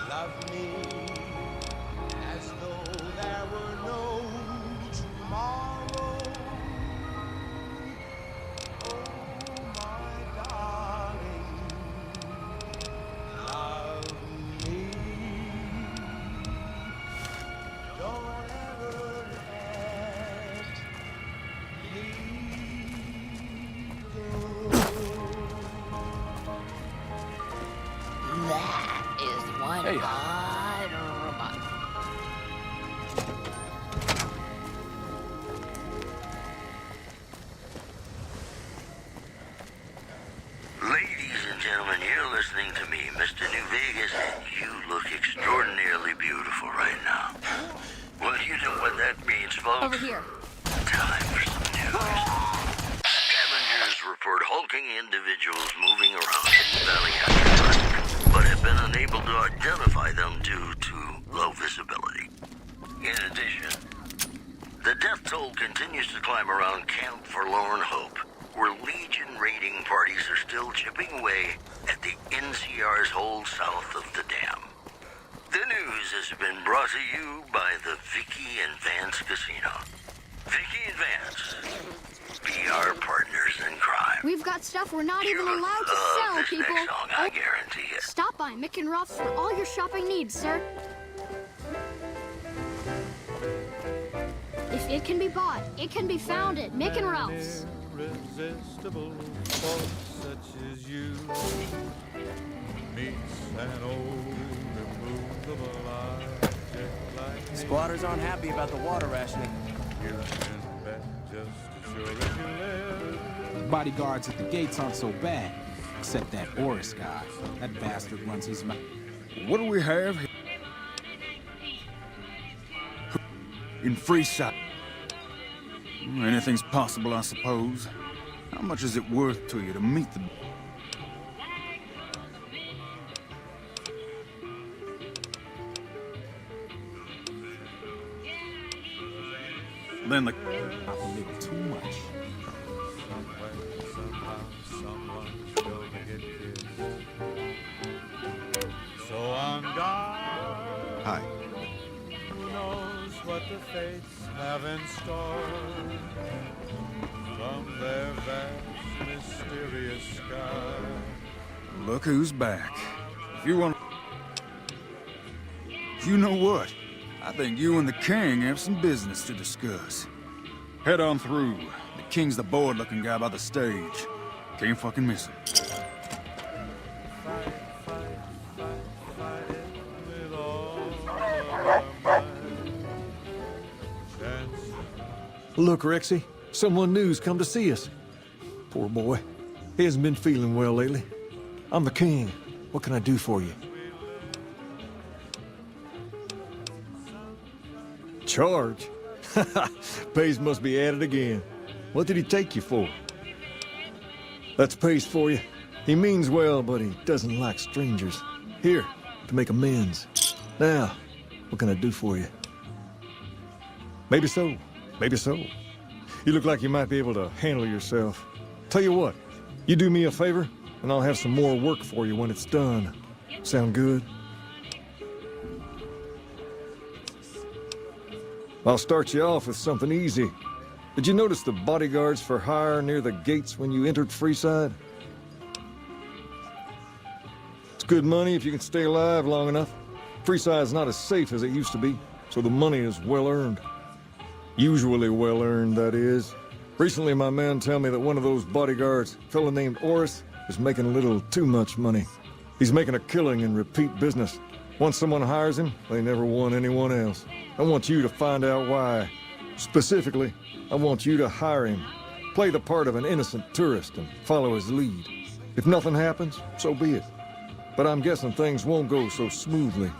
Love me as though there were no tomorrow. Oh, my darling, love me. Don't ever let me go. That is one Hey. odd robot. Ladies and gentlemen, you're listening to me, Mr. New Vegas, and you look extraordinarily beautiful right now. Well, you know what that means, folks. Over here. Time for some news. Scavengers report hulking individuals moving around Hidden Valley after dusk, but have been unable to identify them due to low visibility. In addition, the death toll continues to climb around Camp Forlorn Hope, where Legion raiding parties are still chipping away at the NCR's hold south of the dam. The news has been brought to you by the Vicky and Vance Casino. Vicky and Vance, be our partners in crime. We've got stuff we're not even allowed to sell, This people. next song, I guarantee it. Stop by Mick and Ralph's for all your shopping needs, sir. If it can be bought, it can be found at Mick and Ralph's. Irresistible folks such as you meets an old immovable object like me. Squatters aren't happy about the water rationing. You can bet just as sure as you live. Bodyguards at the gates aren't so bad, except that Oris guy. That bastard runs his mouth. What do we have here? In Freeside. Anything's possible, I suppose. How much is it worth to you to meet the... Then the... Not a little too much. Somewhere, somehow, someone's gonna get kissed. So on guard. Hi. Who knows what the fates have in store from their vast, mysterious sky. Look who's back. If you want... You know what? I think you and the king have some business to discuss. Head on through. The king's the bored-looking guy by the stage. Can't fucking miss him. Fight, fight, fight, fight it Look, Rexy, someone new's come to see us. Poor boy. He hasn't been feeling well lately. I'm the king. What can I do for you? Charge? Pays must be at it again. What did he take you for? That's Pace for you. He means well, but he doesn't like strangers. Here, to make amends. Now, what can I do for you? Maybe so. Maybe so. You look like you might be able to handle yourself. Tell you what, you do me a favor, and I'll have some more work for you when it's done. Sound good? I'll start you off with something easy. Did you notice the bodyguards for hire near the gates when you entered Freeside? It's good money if you can stay alive long enough. Freeside's not as safe as it used to be, so the money is well earned. Usually well earned, that is. Recently, my man told me that one of those bodyguards, a fellow named Oris, is making a little too much money. He's making a killing in repeat business. Once someone hires him, they never want anyone else. I want you to find out why. Specifically, I want you to hire him. Play the part of an innocent tourist and follow his lead. If nothing happens, so be it. But I'm guessing things won't go so smoothly.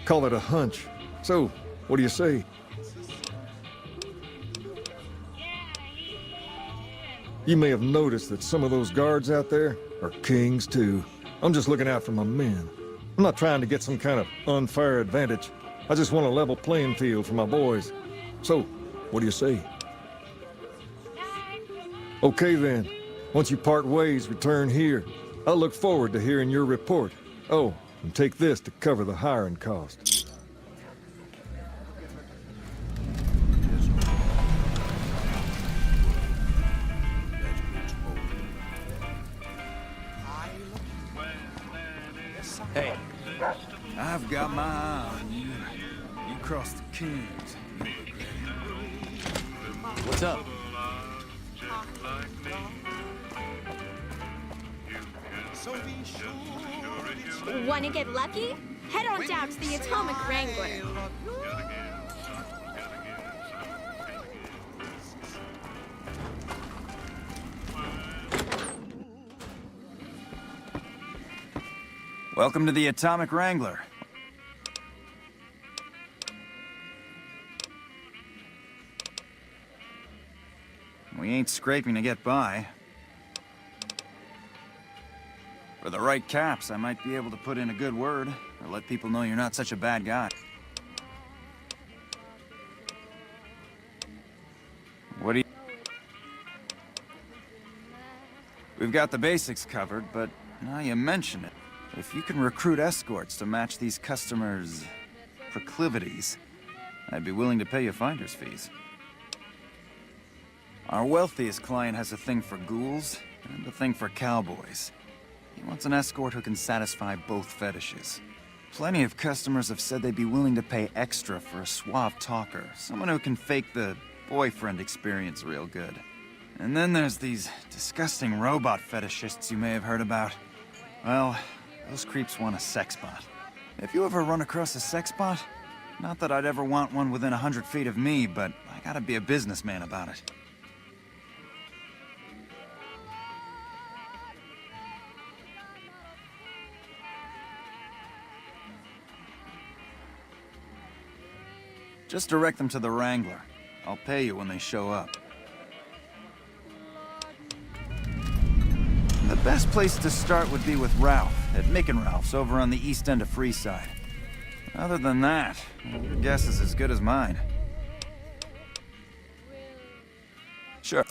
Call it a hunch. So, what do you say? You may have noticed that some of those guards out there are kings, too. I'm just looking out for my men. I'm not trying to get some kind of unfair advantage. I just want a level playing field for my boys. So, what do you say? Okay, then. Once you part ways, return here. I'll look forward to hearing your report. Oh, and take this to cover the hiring cost. Hey. I've got my eye on you. You crossed the Kings. What's up? Want to get lucky? Head on down to the Atomic Wrangler. Welcome to the Atomic Wrangler. We ain't scraping to get by. For the right caps, I might be able to put in a good word, or let people know you're not such a bad guy. What do you... We've got the basics covered, but now you mention it. If you can recruit escorts to match these customers' proclivities, I'd be willing to pay you finder's fees. Our wealthiest client has a thing for ghouls and a thing for cowboys. He wants an escort who can satisfy both fetishes. Plenty of customers have said they'd be willing to pay extra for a suave talker, someone who can fake the boyfriend experience real good. And then there's these disgusting robot fetishists you may have heard about. Well, those creeps want a sex bot. If you ever run across a sex bot, not that I'd ever want one within 100 feet of me, but I gotta be a businessman about it. Just direct them to the Wrangler. I'll pay you when they show up. The best place to start would be with Ralph, at Mick and Ralph's over on the east end of Freeside. Other than that, your guess is as good as mine. Sure.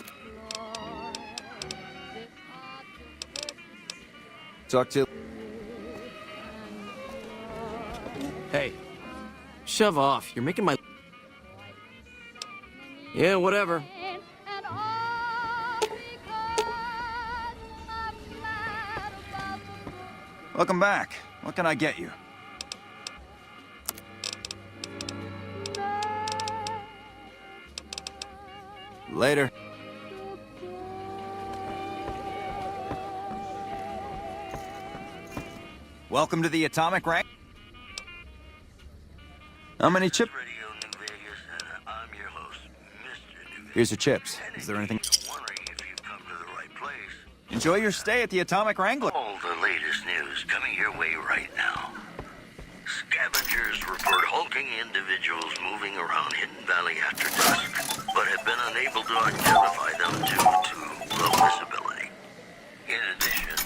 Talk to you. Hey. Shove off. You're making my... Yeah, whatever. Welcome back. What can I get you? Later. Welcome to the Atomic Rank. How many chips? Radio New Vegas, and I'm your host, Mr. New Here's your chips. Is there anything? Enjoy your stay at the Atomic Wrangler. All the latest news coming your way right now. Scavengers report hulking individuals moving around Hidden Valley after dusk, but have been unable to identify them due to low visibility. In addition,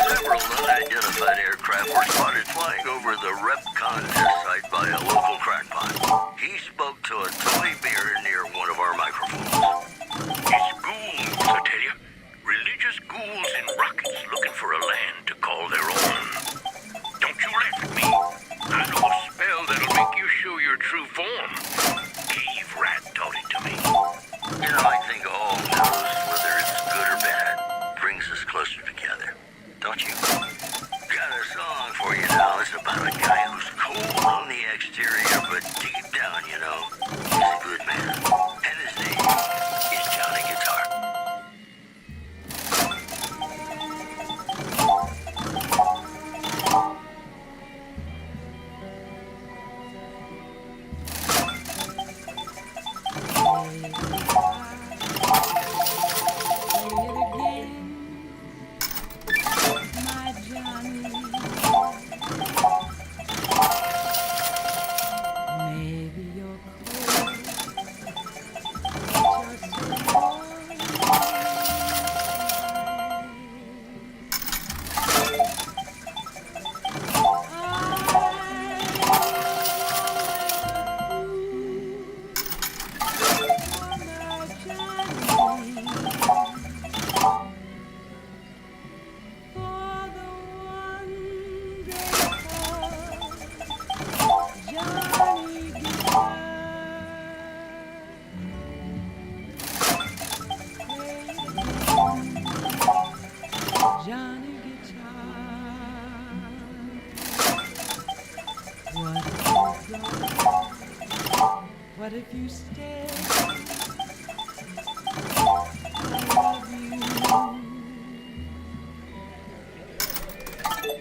several unidentified aircraft were spotted flying over the RepCon test site by a local crackpot. He spoke to a toy bear near one of our microphones. It's ghouls, I tell you. Religious ghouls in rockets looking for a land to call their own. Don't you laugh at me. I know a spell that'll make you show your true form. Cave Rat taught it to me. You know, I think all knows, whether it's good or bad, brings us closer together. Don't you? Got a song for you now. It's about a guy who's cold on the exterior, but deep down, you know, he's a good man. And his name is Johnny Guitar. Johnny Guitar. What if you stay? I love you.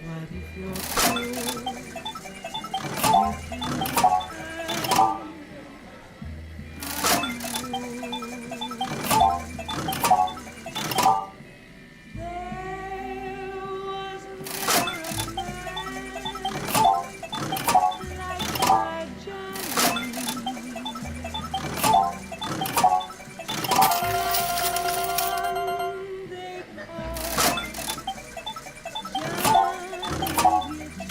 What if you're cool? You can be kind.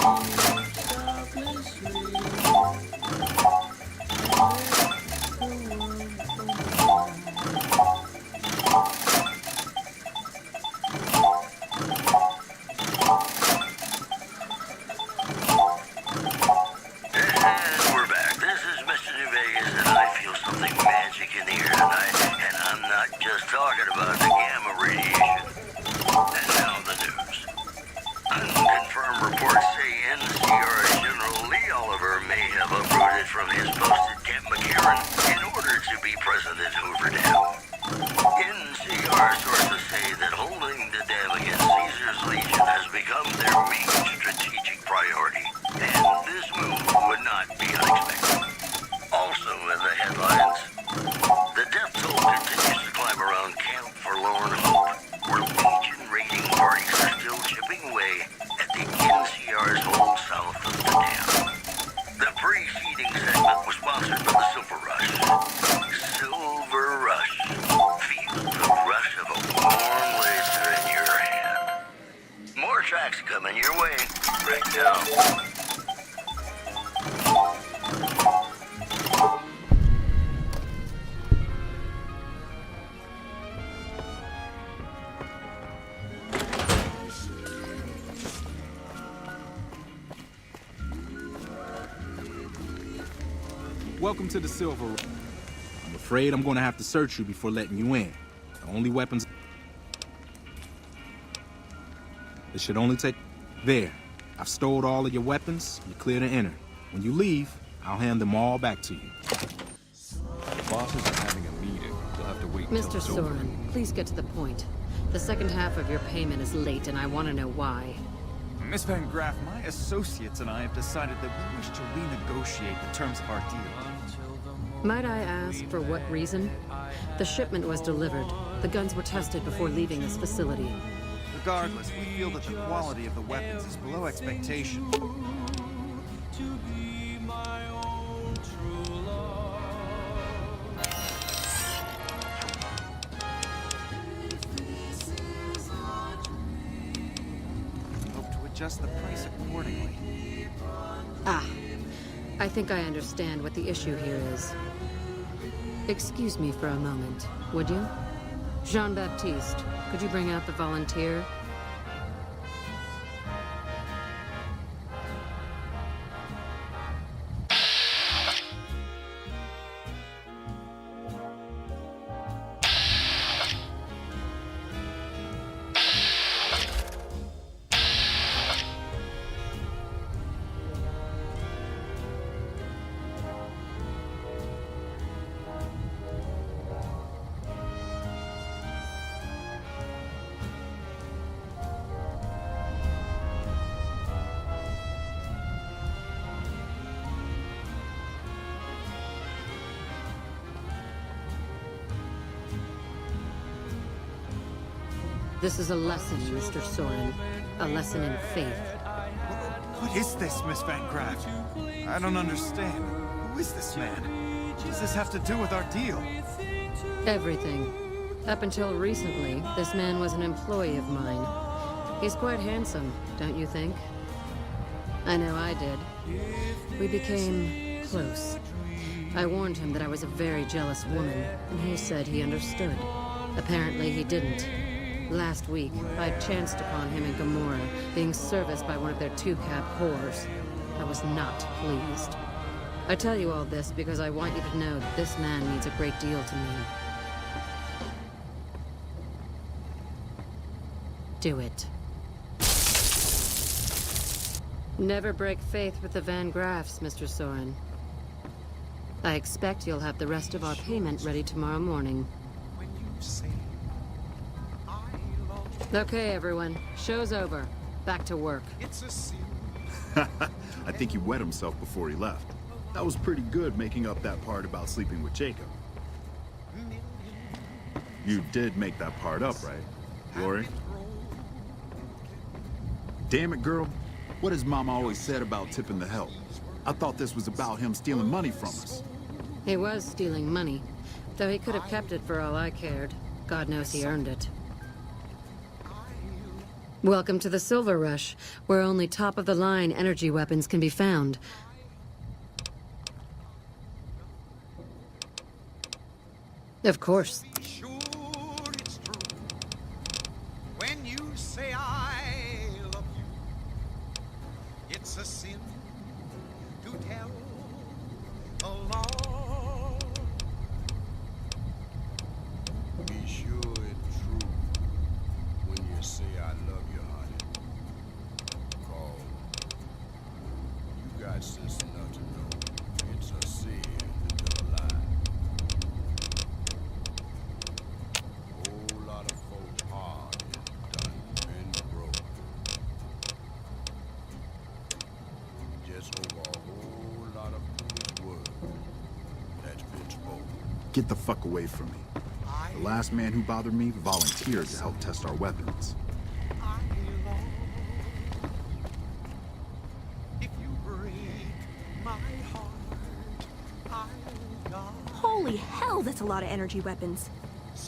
we're back. This is Mr. New Vegas, and I feel something magic in the air tonight. And I'm not just talking about the gamma radiation. And now the news. Unconfirmed reports say NCR General Lee Oliver may have uprooted from his post at Camp McCarran in order to be present at Hoover Dam. NCR sources say that holding the dam against Caesar's Legion has become their main strategic priority, and this move would not be unexpected. Also in the headlines, the death toll continues to climb around Camp Forlorn Hope, where Legion raiding parties are still chipping away at the NCR's hold south of the dam. The preceding segment was sponsored by the Silver Rush. Silver Rush. Feel the rush of a warm laser in your hand. More tracks coming your way right now. Welcome to the Silver Rush. I'm afraid I'm going to have to search you before letting you in. The only weapons... It should only take... There. I've stored all of your weapons. You're clear to enter. When you leave, I'll hand them all back to you. The bosses are having a meeting. You'll have to wait until Mr. it's over. Soren, please get to the point. The second half of your payment is late, and I want to know why. Miss Van Graff, my associates and I have decided that we wish to renegotiate the terms of our deal. Might I ask for what reason? The shipment was delivered. The guns were tested before leaving this facility. Regardless, we feel that the quality of the weapons is below expectation. Hope to adjust the price accordingly. Ah, I think I understand what the issue here is. Excuse me for a moment, would you? Jean-Baptiste, could you bring out the volunteer? This is a lesson, Mr. Soren. A lesson in faith. What is this, Miss Van Graff? I don't understand. Who is this man? What does this have to do with our deal? Everything. Up until recently, this man was an employee of mine. He's quite handsome, don't you think? I know I did. We became close. I warned him that I was a very jealous woman, and he said he understood. Apparently he didn't. Last week, I chanced upon him in Gomorrah, being serviced by one of their two-cab whores. I was not pleased. I tell you all this because I want you to know that this man means a great deal to me. Do it. Never break faith with the Van Graffs, Mr. Soren. I expect you'll have the rest of our payment ready tomorrow morning. Okay, everyone. Show's over. Back to work. I think he wet himself before he left. That was pretty good, making up that part about sleeping with Jacob. You did make that part up, right, Lori? Damn it, girl. What has Mama always said about tipping the help? I thought this was about him stealing money from us. He was stealing money, though he could have kept it for all I cared. God knows he earned it. Welcome to the Silver Rush, where only top-of-the-line energy weapons can be found. Of course. Sure it's true when you say I love you. It's a sin to tell a lie. Be sure it's true when you say I love you, honey. 'Cause you got sense enough to know it's a sin to tell a lie. Whole lot of folks hard done been broke. Just over a whole lot of foolish words that's been spoken. Get the fuck away from me. The last man who bothered me volunteered to help test our weapons. If you break my heart, I'll die. Holy hell, that's a lot of energy weapons.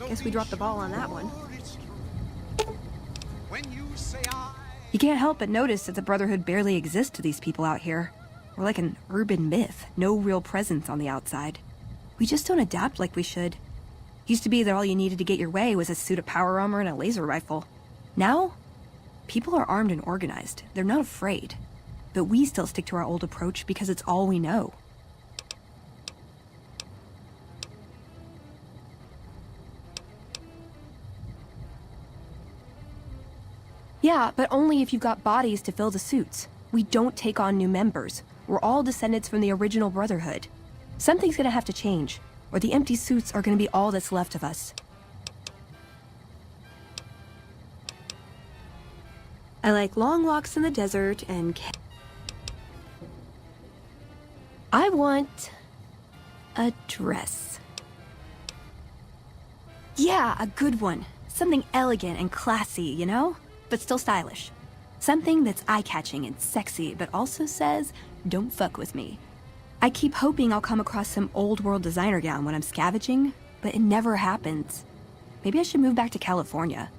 Guess we dropped the ball on that one. When you say You can't help but notice that the Brotherhood barely exists to these people out here. We're like an urban myth, no real presence on the outside. We just don't adapt like we should. Used to be that all you needed to get your way was a suit of power armor and a laser rifle. Now, people are armed and organized. They're not afraid. But we still stick to our old approach because it's all we know. Yeah, but only if you've got bodies to fill the suits. We don't take on new members. We're all descendants from the original Brotherhood. Something's gonna have to change, or the empty suits are gonna be all that's left of us. I like long walks in the desert and... I want... a dress. Yeah, a good one. Something elegant and classy, you know? But still stylish. Something that's eye-catching and sexy, but also says, don't fuck with me. I keep hoping I'll come across some old-world designer gown when I'm scavenging, but it never happens. Maybe I should move back to California.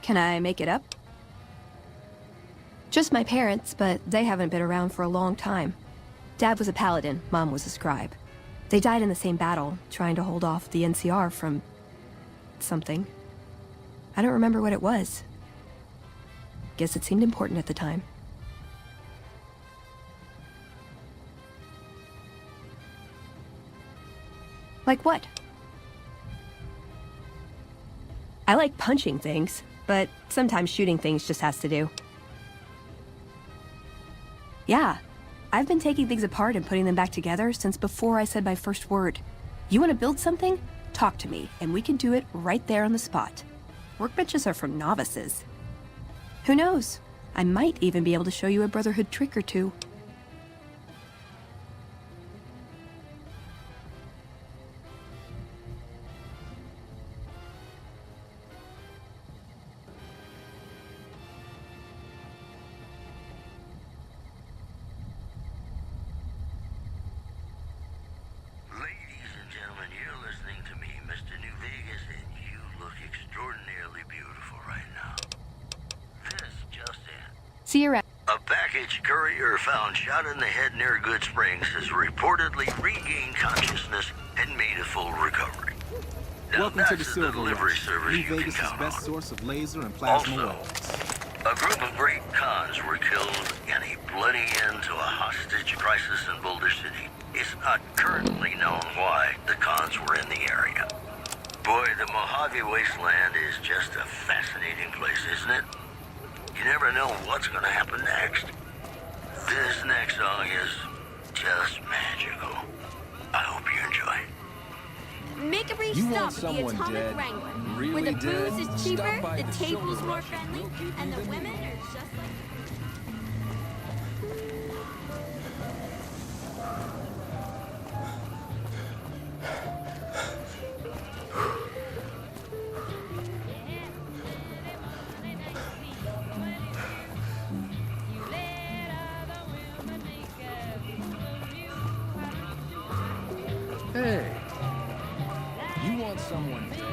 Can I make it up? Just my parents, but they haven't been around for a long time. Dad was a paladin, Mom was a scribe. They died in the same battle, trying to hold off the NCR from... something. I don't remember what it was. Guess it seemed important at the time. Like what? I like punching things, but sometimes shooting things just has to do. Yeah, I've been taking things apart and putting them back together since before I said my first word. You want to build something? Talk to me, and we can do it right there on the spot. Workbenches are for novices. Who knows? I might even be able to show you a Brotherhood trick or two. Ladies and gentlemen, you're listening to me, Mr. New Vegas, and you look extraordinarily beautiful right now. This just in. See you around. A package courier found shot in the head near Good Springs has reportedly regained consciousness and made a full recovery. Now Welcome to the that's Silver delivery Rush, service New you can Vegas' count best on. source of laser and plasma Also, weapons. a group of great cons were killed in a bloody end to a hostage crisis in Boulder City. It's not currently known why the cons were in the area. Boy, the Mojave Wasteland is just a fascinating place, isn't it? You never know what's going to happen next. This next song is just magical. I hope you enjoy it. Make a brief You stop want at the someone Atomic dead? Wrangler, where Really the dead? booze is Stop cheaper, by the the Silver table's more Rush and friendly, we'll give and you the the women meat. are just like... Hey, you want someone dead.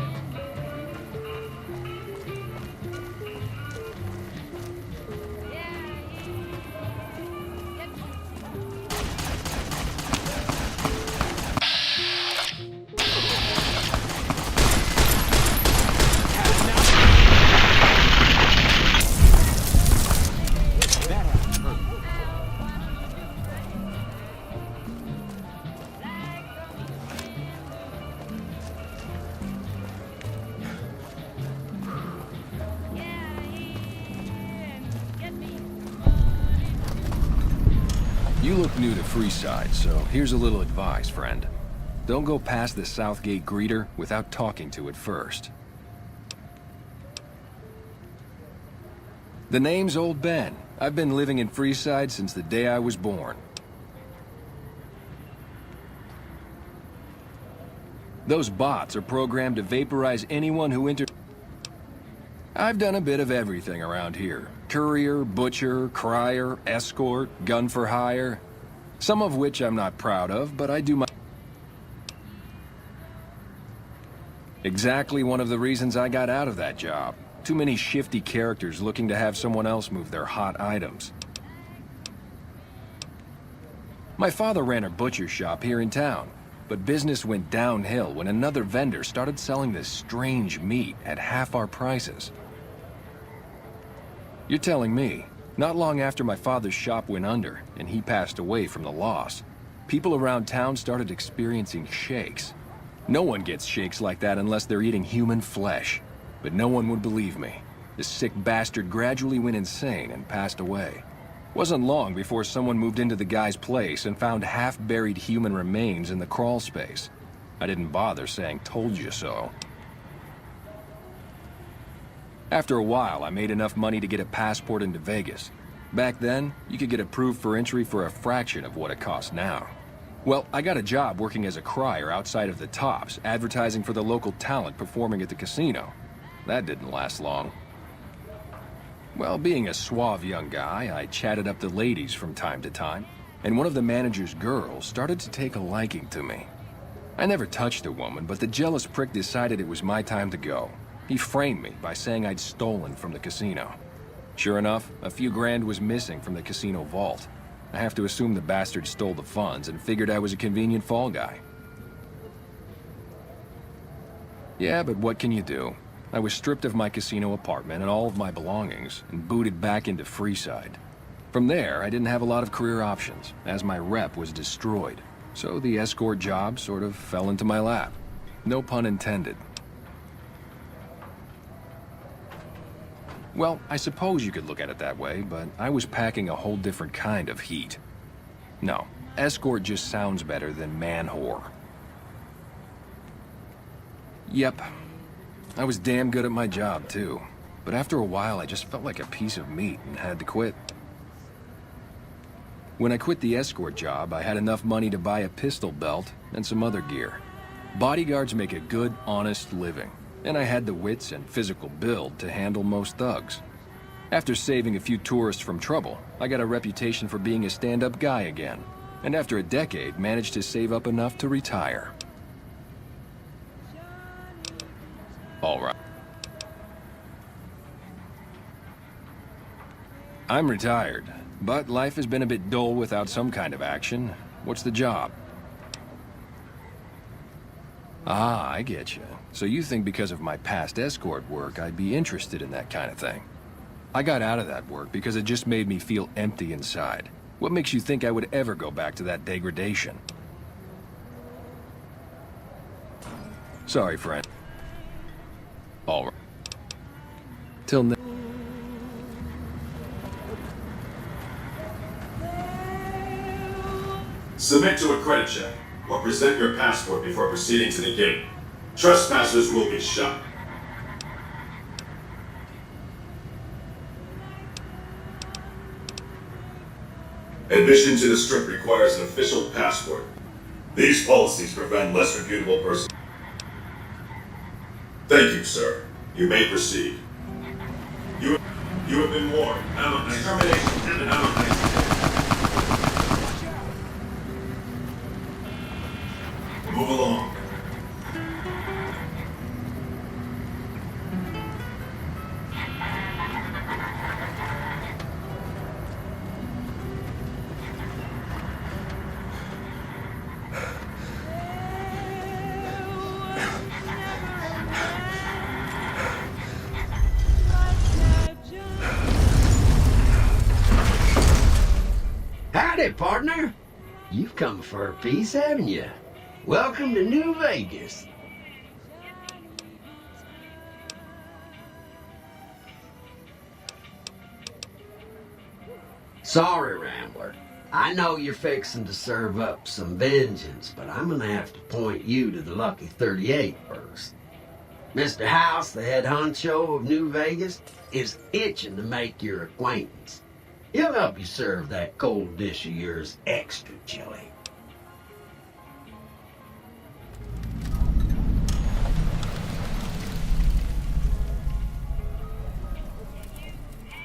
You look new to Freeside, so here's a little advice, friend. Don't go past the Southgate greeter without talking to it first. The name's Old Ben. I've been living in Freeside since the day I was born. Those bots are programmed to vaporize anyone who enters. I've done a bit of everything around here. Courier, butcher, crier, escort, gun for hire. Some of which I'm not proud of, but I do my... Exactly one of the reasons I got out of that job. Too many shifty characters looking to have someone else move their hot items. My father ran a butcher shop here in town, but business went downhill when another vendor started selling this strange meat at half our prices. You're telling me, not long after my father's shop went under and he passed away from the loss, people around town started experiencing shakes. No one gets shakes like that unless they're eating human flesh. But no one would believe me. The sick bastard gradually went insane and passed away. Wasn't long before someone moved into the guy's place and found half-buried human remains in the crawl space. I didn't bother saying "told you so." After a while, I made enough money to get a passport into Vegas. Back then, you could get approved for entry for a fraction of what it costs now. Well, I got a job working as a crier outside of the Tops, advertising for the local talent performing at the casino. That didn't last long. Well, being a suave young guy, I chatted up the ladies from time to time, and one of the manager's girls started to take a liking to me. I never touched a woman, but the jealous prick decided it was my time to go. He framed me by saying I'd stolen from the casino. Sure enough, a few grand was missing from the casino vault. I have to assume the bastard stole the funds and figured I was a convenient fall guy. Yeah, but what can you do? I was stripped of my casino apartment and all of my belongings and booted back into Freeside. From there, I didn't have a lot of career options, as my rep was destroyed. So the escort job sort of fell into my lap. No pun intended. Well, I suppose you could look at it that way, but I was packing a whole different kind of heat. No, escort just sounds better than man-whore. Yep. I was damn good at my job, too. But after a while, I just felt like a piece of meat and had to quit. When I quit the escort job, I had enough money to buy a pistol belt and some other gear. Bodyguards make a good, honest living, and I had the wits and physical build to handle most thugs. After saving a few tourists from trouble, I got a reputation for being a stand-up guy again, and after a decade, managed to save up enough to retire. All right. I'm retired, but life has been a bit dull without some kind of action. What's the job? Ah, I get you. So you think because of my past escort work, I'd be interested in that kind of thing. I got out of that work because it just made me feel empty inside. What makes you think I would ever go back to that degradation? Sorry, friend. All right. Till next. Submit to a credit check, or present your passport before proceeding to the gate. Trespassers will be shot. Admission to the Strip requires an official passport. These policies prevent less reputable persons. Thank you, sir. You may proceed. You have been warned. Have a nice termination and have a nice day. Move along. Howdy, partner. You've come for a piece, haven't you? Welcome to New Vegas. Sorry, Rambler. I know you're fixing to serve up some vengeance, but I'm gonna have to point you to the Lucky 38 first. Mr. House, the head honcho of New Vegas, is itching to make your acquaintance. He'll help you serve that cold dish of yours extra chilly.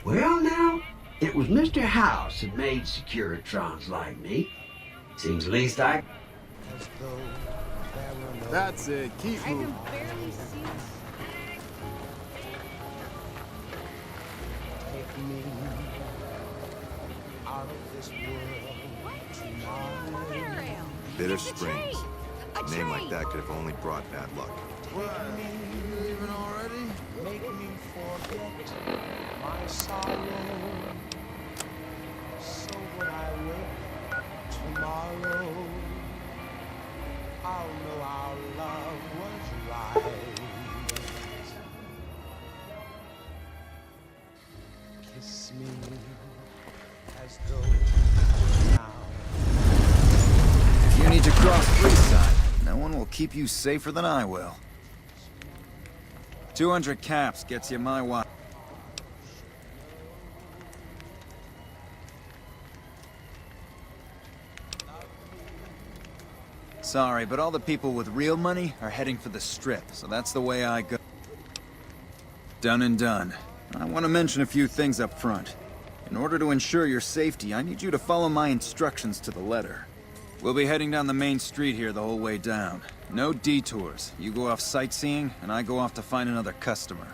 Well, now, it was Mr. House that made Securitrons like me. Seems least I... That's it. Keep moving. Bitter Springs. A name like that could have only brought bad luck. Leaving already? Make me forget my sorrow. So when I wake tomorrow, I'll know our love was right. Kiss me as though now. You need to cross Freeside. No one will keep you safer than I will. 200 caps gets you my watch. Sorry, but all the people with real money are heading for the Strip, so that's the way I go. Done and done. I want to mention a few things up front. In order to ensure your safety, I need you to follow my instructions to the letter. We'll be heading down the main street here the whole way down. No detours. You go off sightseeing, and I go off to find another customer.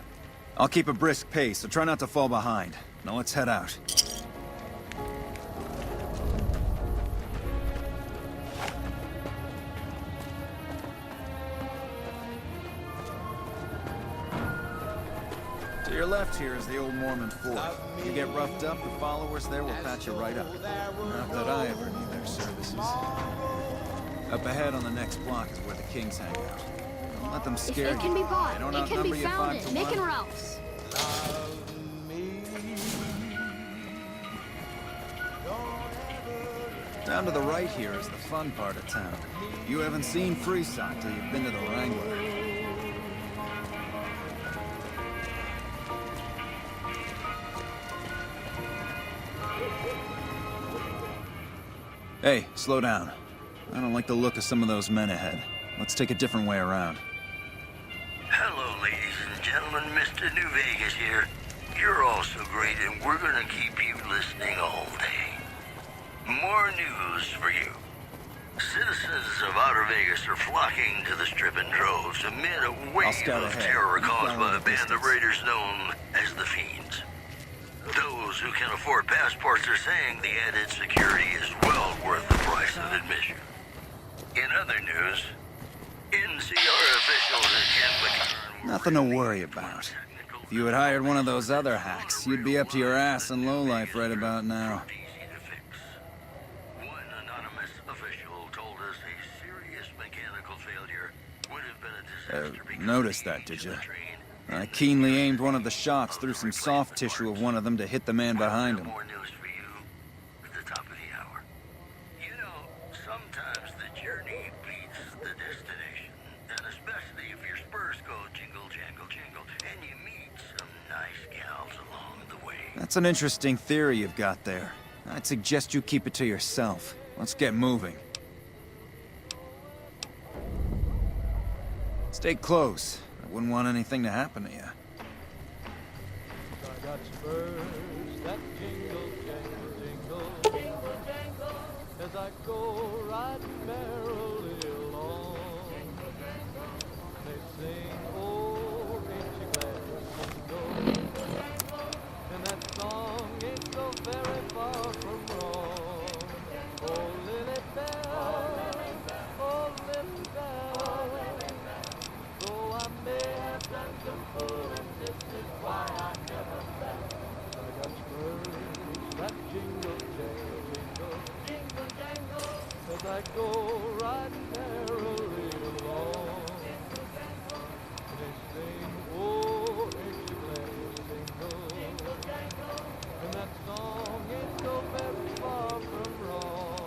I'll keep a brisk pace, so try not to fall behind. Now let's head out. To your left here is the old Mormon fort. If you get roughed up, the followers there will patch you right up. Not that I ever need their services. Up ahead on the next block is where the Kings hang out. Don't let them scare you. If it can be bought, They don't it can outnumber be you found 5 to in Nick 1. and Ralph's. Down to the right here is the fun part of town. You haven't seen Freeside till you've been to the Wrangler. Hey, slow down. I don't like the look of some of those men ahead. Let's take a different way around. Hello, ladies and gentlemen. Mr. New Vegas here. You're all so great, and we're gonna keep you listening all day. More news for you. Citizens of Outer Vegas are flocking to the Strip in droves amid a wave of terror caused by a band of raiders known as the Fiends. Those who can afford passports are saying the added security is well worth the price of admission. In other news, NCR officials at Catholic... Nothing to worry about. If you had hired one of those other hacks, you'd be up to your ass in lowlife right about now. One anonymous official told us a serious mechanical failure would have been a disaster. Noticed that, did you? I keenly aimed one of the shots through some soft tissue of one of them to hit the man behind him. More news for you at the top of the hour. You know, sometimes the journey beats the destination. And especially if your spurs go jingle, jangle, jingle, and you meet some nice gals along the way. That's an interesting theory you've got there. I'd suggest you keep it to yourself. Let's get moving. Stay close. I wouldn't want anything to happen to you. I got spurs that jingle, jangle, jingle, jingle, jangle, as I go riding merrily along. They sing, oh, ain't you glad to go? And that song ain't so very far from wrong. Oh, Lily Bell, oh, Lily Bell. Though I may have done some fooling, this is why I never left. I got spurs that jingle, jangle, jingle, I go riding merrily along. They sing, oh, ain't you glad, jingle? And that song ain't so very far from wrong.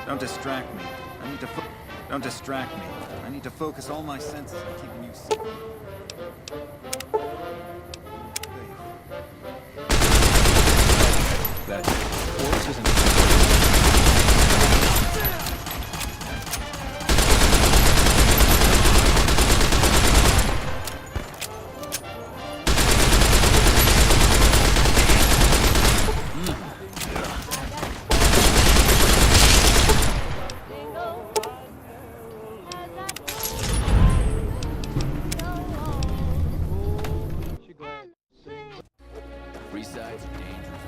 Don't distract me. Don't distract me. I need to focus all my senses on keeping you safe. That horse isn't... Free sides are dangerous.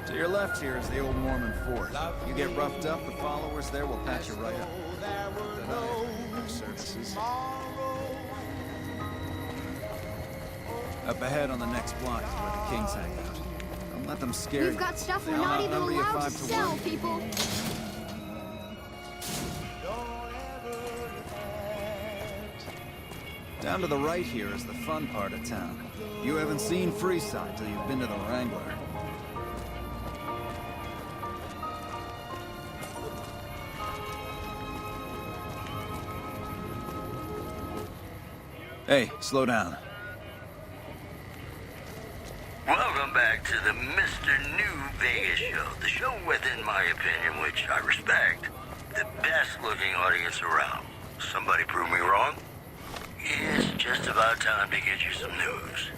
To your left here is the old Mormon fort. You get roughed up, the followers there will patch you right up. Their services. Up ahead on the next block is where the Kings hang out. Don't let them scare you. We've got stuff They we're all not even outnumber you allowed to 5 to sell, 1. people. Down to the right here is the fun part of town. You haven't seen Freeside till you've been to the Wrangler. Hey, slow down. Welcome back to the Mr. New Vegas show. The show with, in my opinion, which I respect, the best looking audience around. Somebody prove me wrong? It's just about time to get you some news.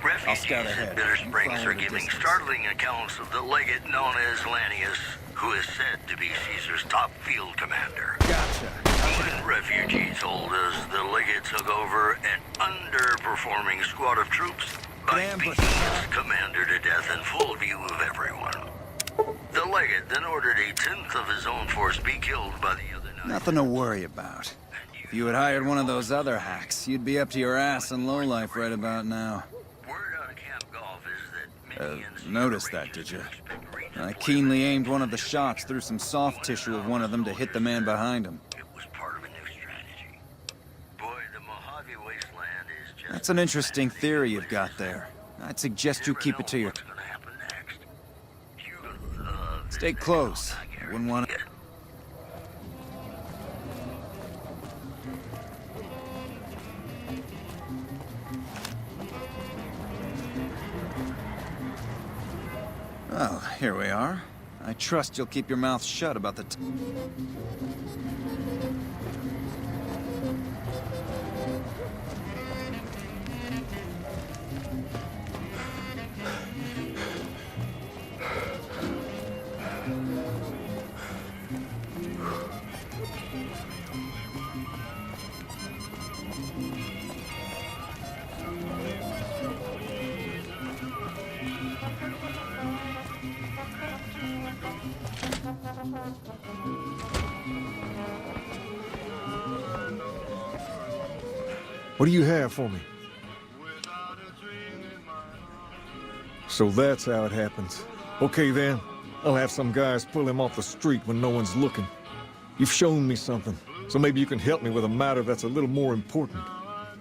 Refugees in Bitter Springs are giving startling accounts of the legate known as Lanius, who is said to be Caesar's top field commander. Gotcha. One refugee told us the legate took over an underperforming squad of troops by beating his commander to death in full view of everyone. The legate then ordered a tenth of his own force be killed by the other 9. Nothing to worry about. If you had hired one of those other hacks, you'd be up to your ass in lowlife right about now. Noticed that, did you? I keenly aimed one of the shots through some soft tissue of one of them to hit the man behind him. That's an interesting theory you've got there. I'd suggest you keep it to your... Stay close. I wouldn't want to... Well, here we are. I trust you'll keep your mouth shut about the... What do you have for me? So that's how it happens. Okay then, I'll have some guys pull him off the street when no one's looking. You've shown me something, so maybe you can help me with a matter that's a little more important.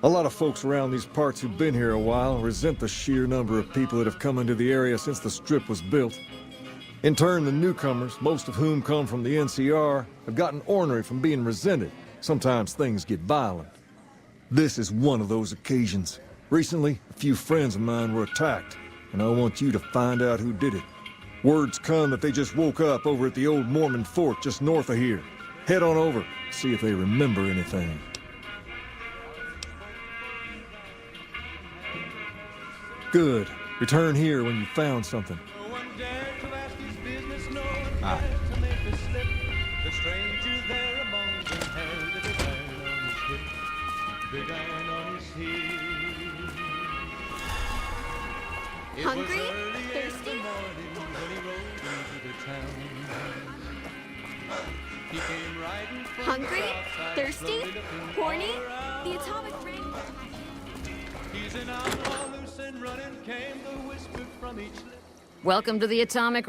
A lot of folks around these parts who've been here a while resent the sheer number of people that have come into the area since the Strip was built. In turn, the newcomers, most of whom come from the NCR, have gotten ornery from being resented. Sometimes things get violent. This is one of those occasions. Recently, a few friends of mine were attacked, and I want you to find out who did it. Word's come that they just woke up over at the old Mormon fort just north of here. Head on over, see if they remember anything. Good. Return here when you found something. No one dared to ask All right. to make a slip. The stranger there among them held a big iron on his hip, big iron on his hip. It was Hungry? early in Thirsty? the morning when he rode into the town. He came riding from Hungry? the south side, Thirsty? slowly looking Horny? all around. The atomic ring. He's an outlaw, loose and running, came the whisper from each lip. Welcome to the atomic.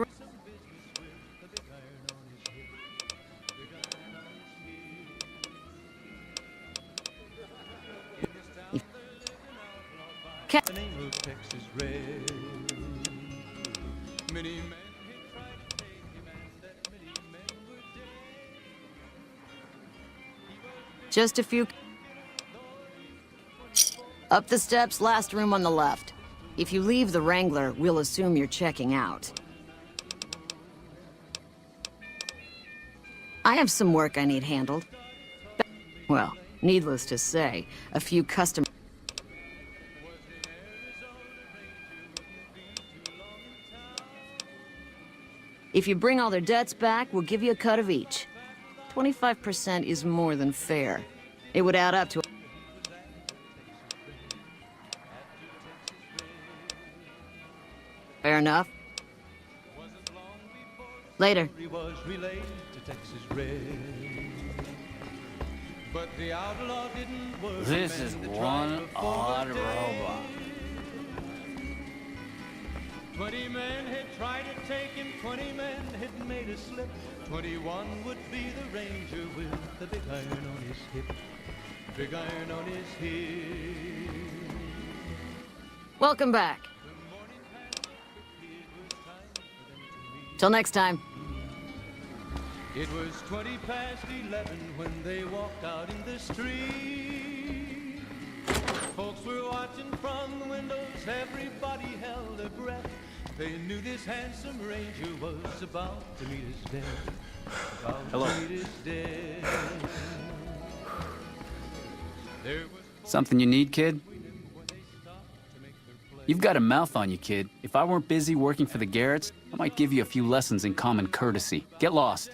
The name of Texas Red. Many men had tried to take him, and that many men were dead. Just a few. Up the steps, last room on the left. If you leave the Wrangler, we'll assume you're checking out. I have some work I need handled. Well, needless to say, a few custom. If you bring all their debts back, we'll give you a cut of each. 25% is more than fair. It would add up to... Fair enough. Later. He was relayed to Texas Red. But the outlaw didn't work. This is one odd robot. 20 men had tried to take him, 20 men had made a slip. 21 would be the ranger with the big iron on his hip. Big iron on his hip. Welcome back. Till next time. It was 20 past 11 when they walked out in the street. Folks were watching from the windows, everybody held their breath. They knew this handsome ranger was about to meet his death. About to meet his death. There was Something you need, kid? You've got a mouth on you, kid. If I weren't busy working for the Garretts, I might give you a few lessons in common courtesy. Get lost.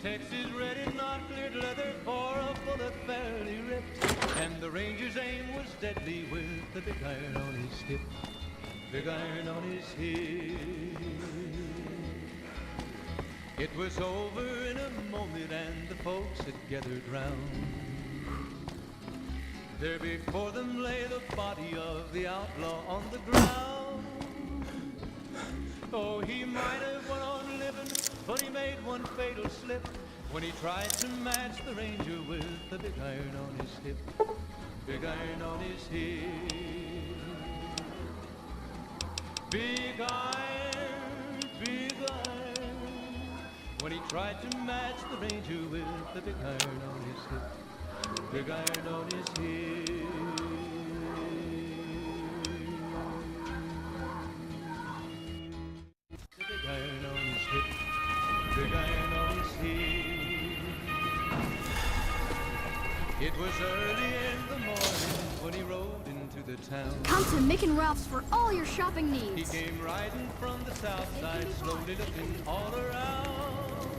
Texas red and not cleared leather for a bullet fairly ripped. And the ranger's aim was deadly with the big iron on his hip. Big iron on his hip. It was over in a moment and the folks had gathered round. There before them lay the body of the outlaw on the ground. Oh, he might have went on living, but he made one fatal slip when he tried to match the ranger with the big iron on his hip. Big iron on his hip. Big iron, big iron. When he tried to match the ranger with the big iron on his hip. Big iron on his hip. Big iron on his hip. Big iron on his hip. It was early in the morning when he rode into the town. Come to Mick and Ralph's for all your shopping He needs. came riding from the south side, slowly looking all around.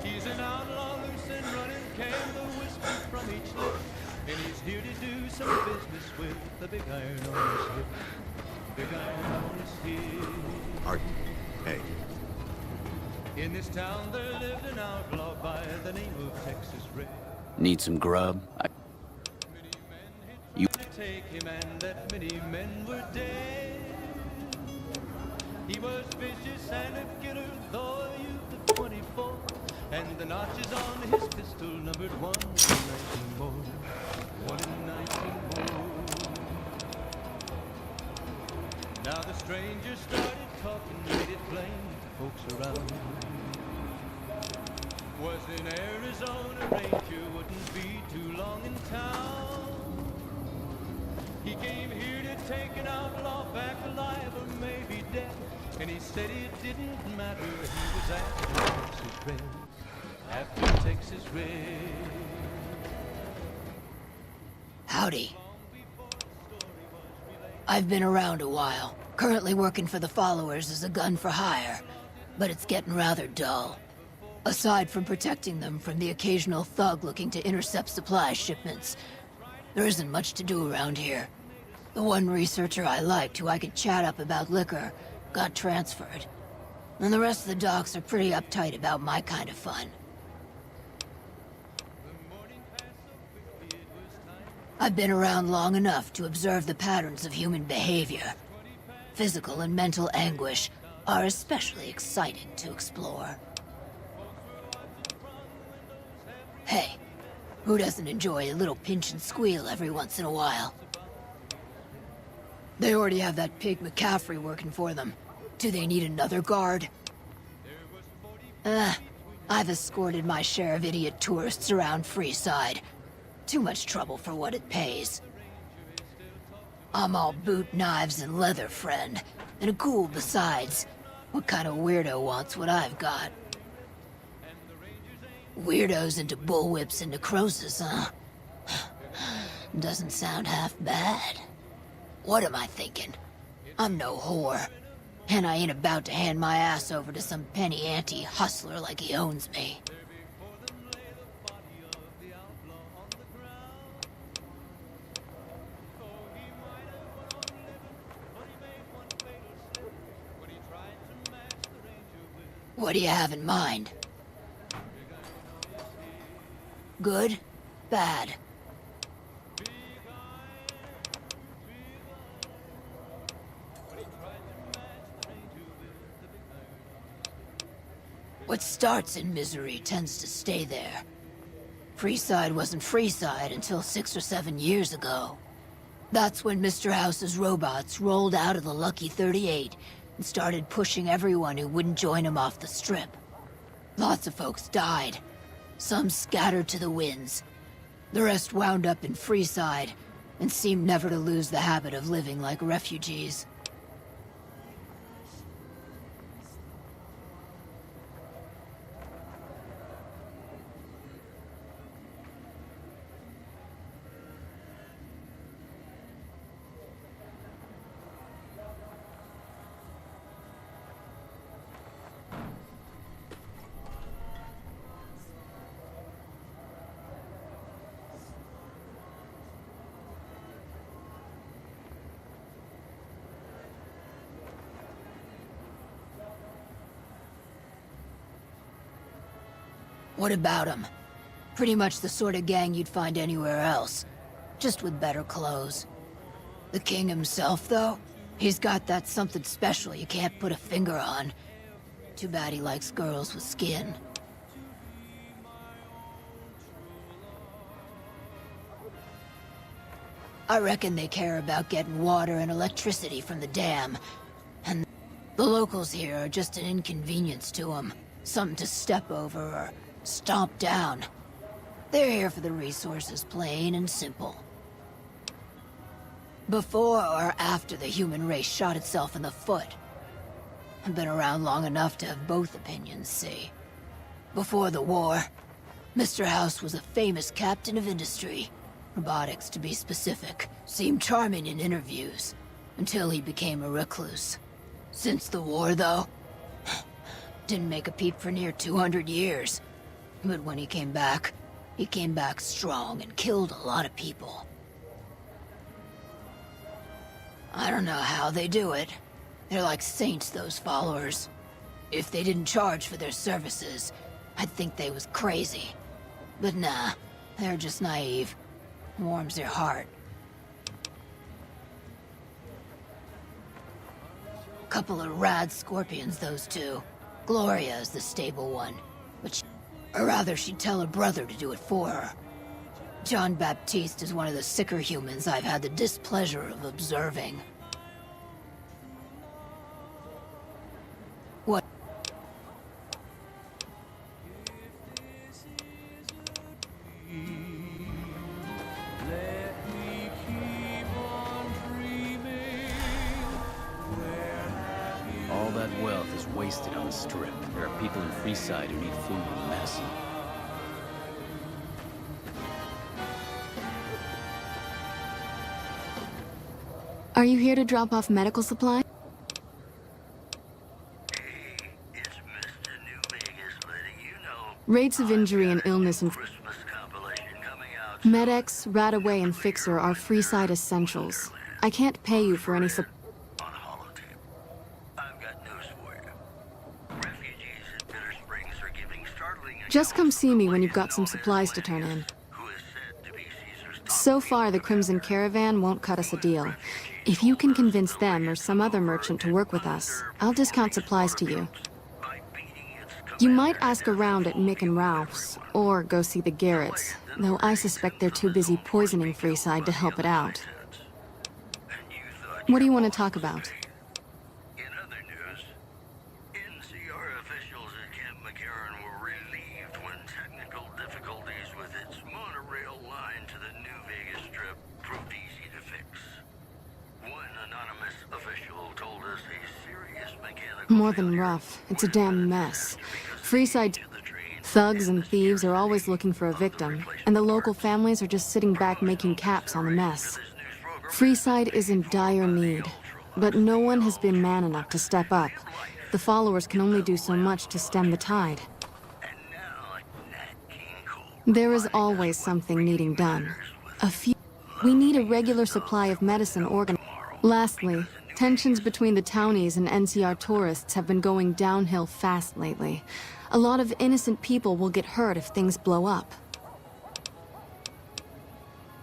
He's an outlaw, loose and running, came the whisper from each lip. And he's here to do some business with the big iron on his hip. Big iron on his hip. Art. Hey. In this town there lived an outlaw by the name of Texas Red. Need some grub? You To take him and that many men were dead. He was vicious and a killer, though a youth of 24. And the notches on his pistol numbered 1 in 19 more. 1 in 19 more. Now the stranger started talking, made it plain to folks around. Was in Arizona, ranger wouldn't be too long in town. He came here to take an outlaw back alive or maybe dead. And he said it didn't matter, he was after Texas Red. After Texas Red. Howdy. I've been around a while. Currently working for the followers as a gun for hire, but it's getting rather dull. Aside from protecting them from the occasional thug looking to intercept supply shipments, there isn't much to do around here. The one researcher I liked who I could chat up about liquor got transferred. And the rest of the docs are pretty uptight about my kind of fun. I've been around long enough to observe the patterns of human behavior. Physical and mental anguish are especially exciting to explore. Hey, who doesn't enjoy a little pinch and squeal every once in a while? They already have that pig McCaffrey working for them. Do they need another guard? I've escorted my share of idiot tourists around Freeside. Too much trouble for what it pays. I'm all boot, knives, and leather, friend. And a ghoul besides. What kind of weirdo wants what I've got? Weirdos into bullwhips and necrosis, huh? Doesn't sound half bad. What am I thinking? I'm no whore. And I ain't about to hand my ass over to some penny ante hustler like he owns me. What do you have in mind? Good? Bad? What starts in misery tends to stay there. Freeside wasn't Freeside until 6 or 7 years ago. That's when Mr. House's robots rolled out of the Lucky 38 and started pushing everyone who wouldn't join him off the strip. Lots of folks died. Some scattered to the winds. The rest wound up in Freeside and seemed never to lose the habit of living like refugees. What about them? Pretty much the sort of gang you'd find anywhere else, just with better clothes. The king himself, though, he's got that something special you can't put a finger on. Too bad he likes girls with skin. I reckon they care about getting water and electricity from the dam, and the locals here are just an inconvenience to them. Something to step over or stomp down. They're here for the resources, plain and simple. Before or after the human race shot itself in the foot? I've been around long enough to have both opinions, see. Before the war, Mr. House was a famous captain of industry. Robotics, to be specific. Seemed charming in interviews, until he became a recluse. Since the war, though, didn't make a peep for near 200 years. But when he came back strong and killed a lot of people. I don't know how they do it. They're like saints, those followers. If they didn't charge for their services, I'd think they was crazy. But nah, they're just naive. Warms their heart. Couple of rad scorpions, those two. Gloria is the stable one, but or rather she'd tell her brother to do it for her. John Baptiste is one of the sicker humans I've had the displeasure of observing. What? All that wealth is wasted on the strip. There are people in Freeside who need food and medicine. Are you here to drop off medical supplies? Rates of injury and illness in Med-X, Radaway, and Fixer are Freeside essentials. I can't pay you for any support. Just come see me when you've got some supplies to turn in. So far, the Crimson Caravan won't cut us a deal. If you can convince them or some other merchant to work with us, I'll discount supplies to you. You might ask around at Mick and Ralph's, or go see the Garretts, though I suspect they're too busy poisoning Freeside to help it out. What do you want to talk about? More than rough. It's a damn mess. Freeside thugs and thieves are always looking for a victim, and the local families are just sitting back making caps on the mess. Freeside is in dire need, but no one has been man enough to step up. The followers can only do so much to stem the tide. There is always something needing done. We need a regular supply of medicine organ. Lastly, tensions between the townies and NCR tourists have been going downhill fast lately. A lot of innocent people will get hurt if things blow up.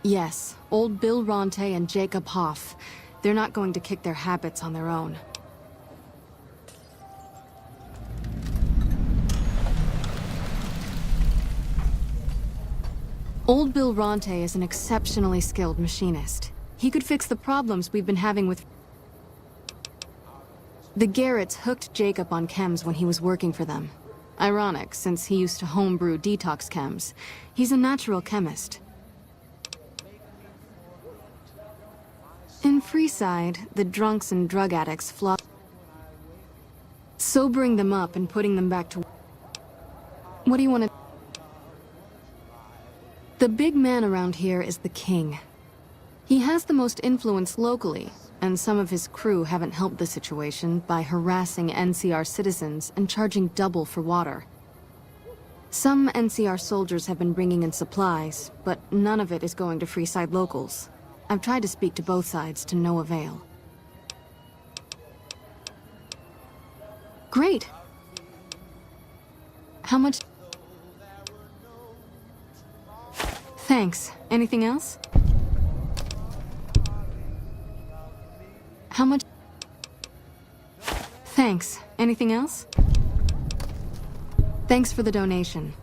Yes, old Bill Ronte and Jacob Hoff. They're not going to kick their habits on their own. Old Bill Ronte is an exceptionally skilled machinist. He could fix the problems we've been having with... The Garretts hooked Jacob on chems when he was working for them. Ironic, since he used to homebrew detox chems. He's a natural chemist. In Freeside, the drunks and drug addicts flock, sobering them up and putting them back to... What do you want to... The big man around here is the king. He has the most influence locally, and some of his crew haven't helped the situation by harassing NCR citizens and charging double for water. Some NCR soldiers have been bringing in supplies, but none of it is going to Freeside locals. I've tried to speak to both sides to no avail. Great. How much? Thanks. Anything else? How much? Thanks. Anything else? Thanks for the donation.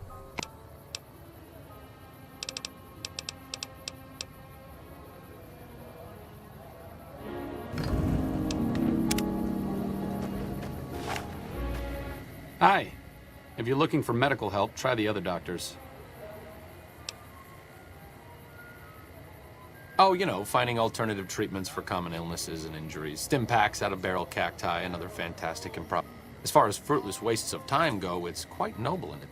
Hi. If you're looking for medical help, try the other doctors. Oh, you know, finding alternative treatments for common illnesses and injuries. Stim packs out of barrel cacti and other fantastic improv. As far as fruitless wastes of time go, it's quite noble in it.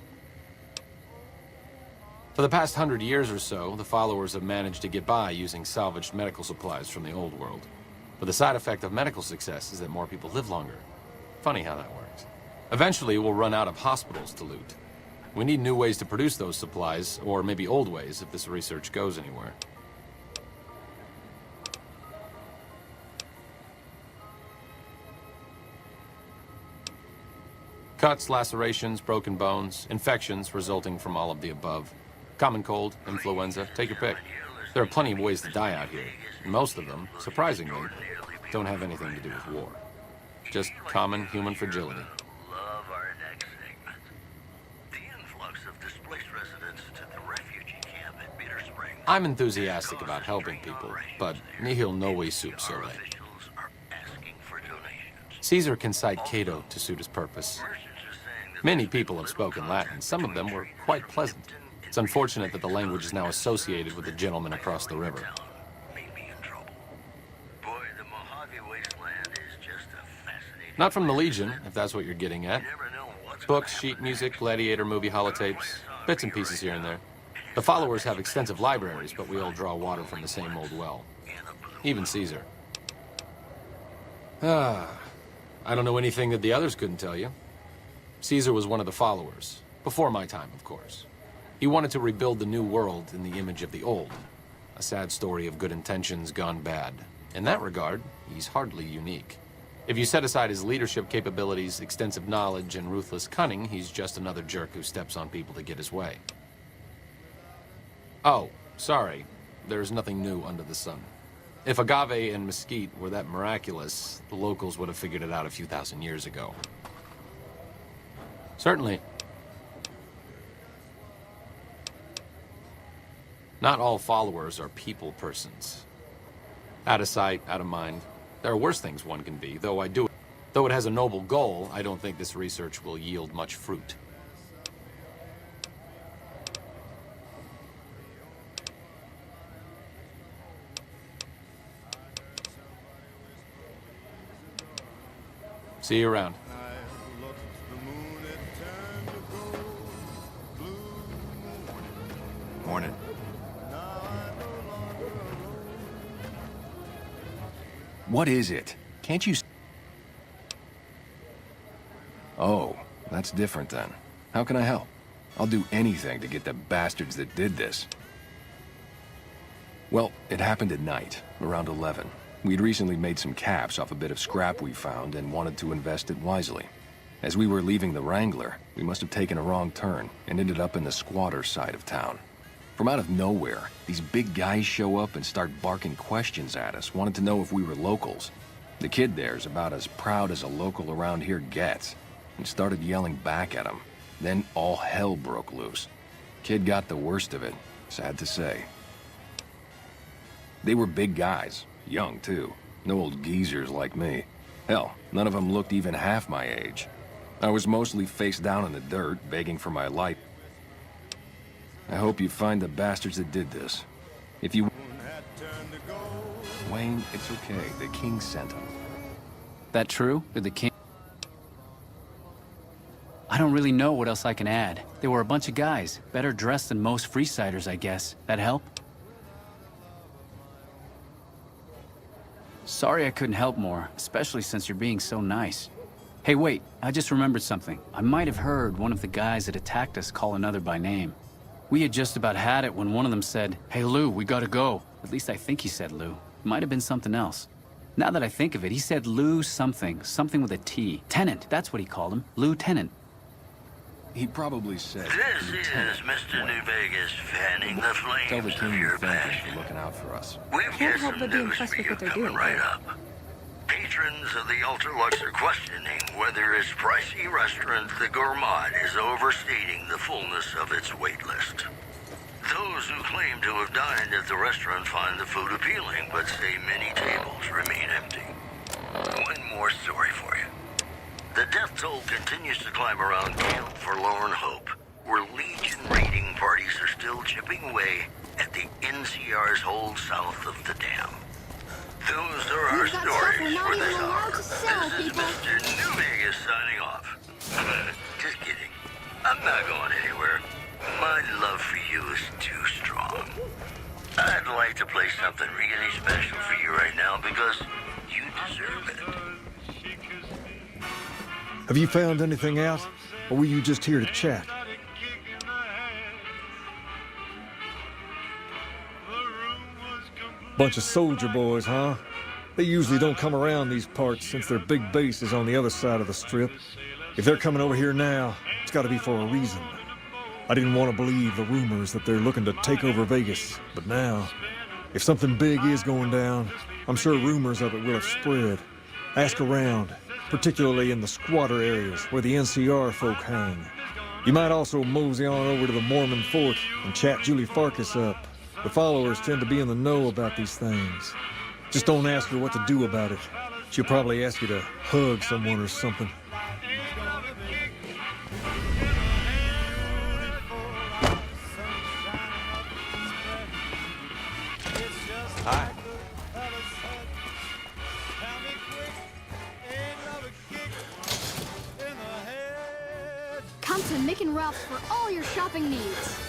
For the past 100 years or so, the followers have managed to get by using salvaged medical supplies from the old world. But the side effect of medical success is that more people live longer. Funny how that works. Eventually, we'll run out of hospitals to loot. We need new ways to produce those supplies, or maybe old ways if this research goes anywhere. Cuts, lacerations, broken bones, infections resulting from all of the above. Common cold, influenza, take your pick. There are plenty of ways to die out here, and most of them, surprisingly, don't have anything to do with war. Just common human fragility. I'm enthusiastic about helping people, but nihil novi sup sole. Caesar can cite Cato to suit his purpose. Many people have spoken Latin. Some of them were quite pleasant. It's unfortunate that the language is now associated with the gentleman across the river. Not from the Legion, if that's what you're getting at. Books, sheet music, gladiator movie holotapes, bits and pieces here and there. The followers have extensive libraries, but we all draw water from the same old well. Even Caesar. I don't know anything that the others couldn't tell you. Caesar was one of the followers. Before my time, of course. He wanted to rebuild the new world in the image of the old. A sad story of good intentions gone bad. In that regard, he's hardly unique. If you set aside his leadership capabilities, extensive knowledge, and ruthless cunning, he's just another jerk who steps on people to get his way. Oh, sorry. There's nothing new under the sun. If agave and mesquite were that miraculous, the locals would have figured it out a few thousand years ago. Certainly. Not all followers are people persons. Out of sight, out of mind. There are worse things one can be, though it has a noble goal, I don't think this research will yield much fruit. See you around. Morning. What is it? Can't you... Oh, that's different then. How can I help? I'll do anything to get the bastards that did this. Well, it happened at night, around 11. We'd recently made some caps off a bit of scrap we found and wanted to invest it wisely. As we were leaving the Wrangler, we must have taken a wrong turn and ended up in the squatter side of town. From out of nowhere, these big guys show up and start barking questions at us, wanted to know if we were locals. The kid there's about as proud as a local around here gets, and started yelling back at him. Then all hell broke loose. Kid got the worst of it, sad to say. They were big guys, young too, no old geezers like me. Hell, none of them looked even half my age. I was mostly face down in the dirt, begging for my life. I hope you find the bastards that did this. If you... Wayne, it's okay. The king sent them. That true? Did the king... I don't really know what else I can add. They were a bunch of guys, better dressed than most Freesiders, I guess. That help? Sorry I couldn't help more, especially since you're being so nice. Hey, wait, I just remembered something. I might have heard one of the guys that attacked us call another by name. We had just about had it when one of them said, "Hey Lou, we gotta go." At least I think he said Lou. It might have been something else. Now that I think of it, he said Lou something with a T. Tenant, that's what he called him. Lieutenant. He probably said... This is Mr. New Vegas fanning the Tell the flames king of your you thank him passion. for looking out for us. We've Can't got help some but be news impressed for with you what they're coming doing. right up. Patrons of the Ultralux are questioning whether its pricey restaurant, the Gourmand, is overstating the fullness of its wait list. Those who claim to have dined at the restaurant find the food appealing, but say many tables remain empty. One more story for you. The death toll continues to climb around Camp Forlorn Hope, where Legion raiding parties are still chipping away at the NCR's hold south of the dam. Those are our We've got stuff stories we're not for even this allowed hour. to sell, This is people. Mr. New Vegas signing off. Just kidding. I'm not going anywhere. My love for you is too strong. I'd like to play something really special for you right now because you deserve it. Have you found anything out? Or were you just here to chat? Bunch of soldier boys, huh? They usually don't come around these parts since their big base is on the other side of the strip. If they're coming over here now, it's gotta be for a reason. I didn't want to believe the rumors that they're looking to take over Vegas, but now, if something big is going down, I'm sure rumors of it will have spread. Ask around, particularly in the squatter areas where the NCR folk hang. You might also mosey on over to the Mormon fort and chat Julie Farkas up. The followers tend to be in the know about these things. Just don't ask her what to do about it. She'll probably ask you to hug someone or something. Hi. Come to Mick and Ralph's for all your shopping needs.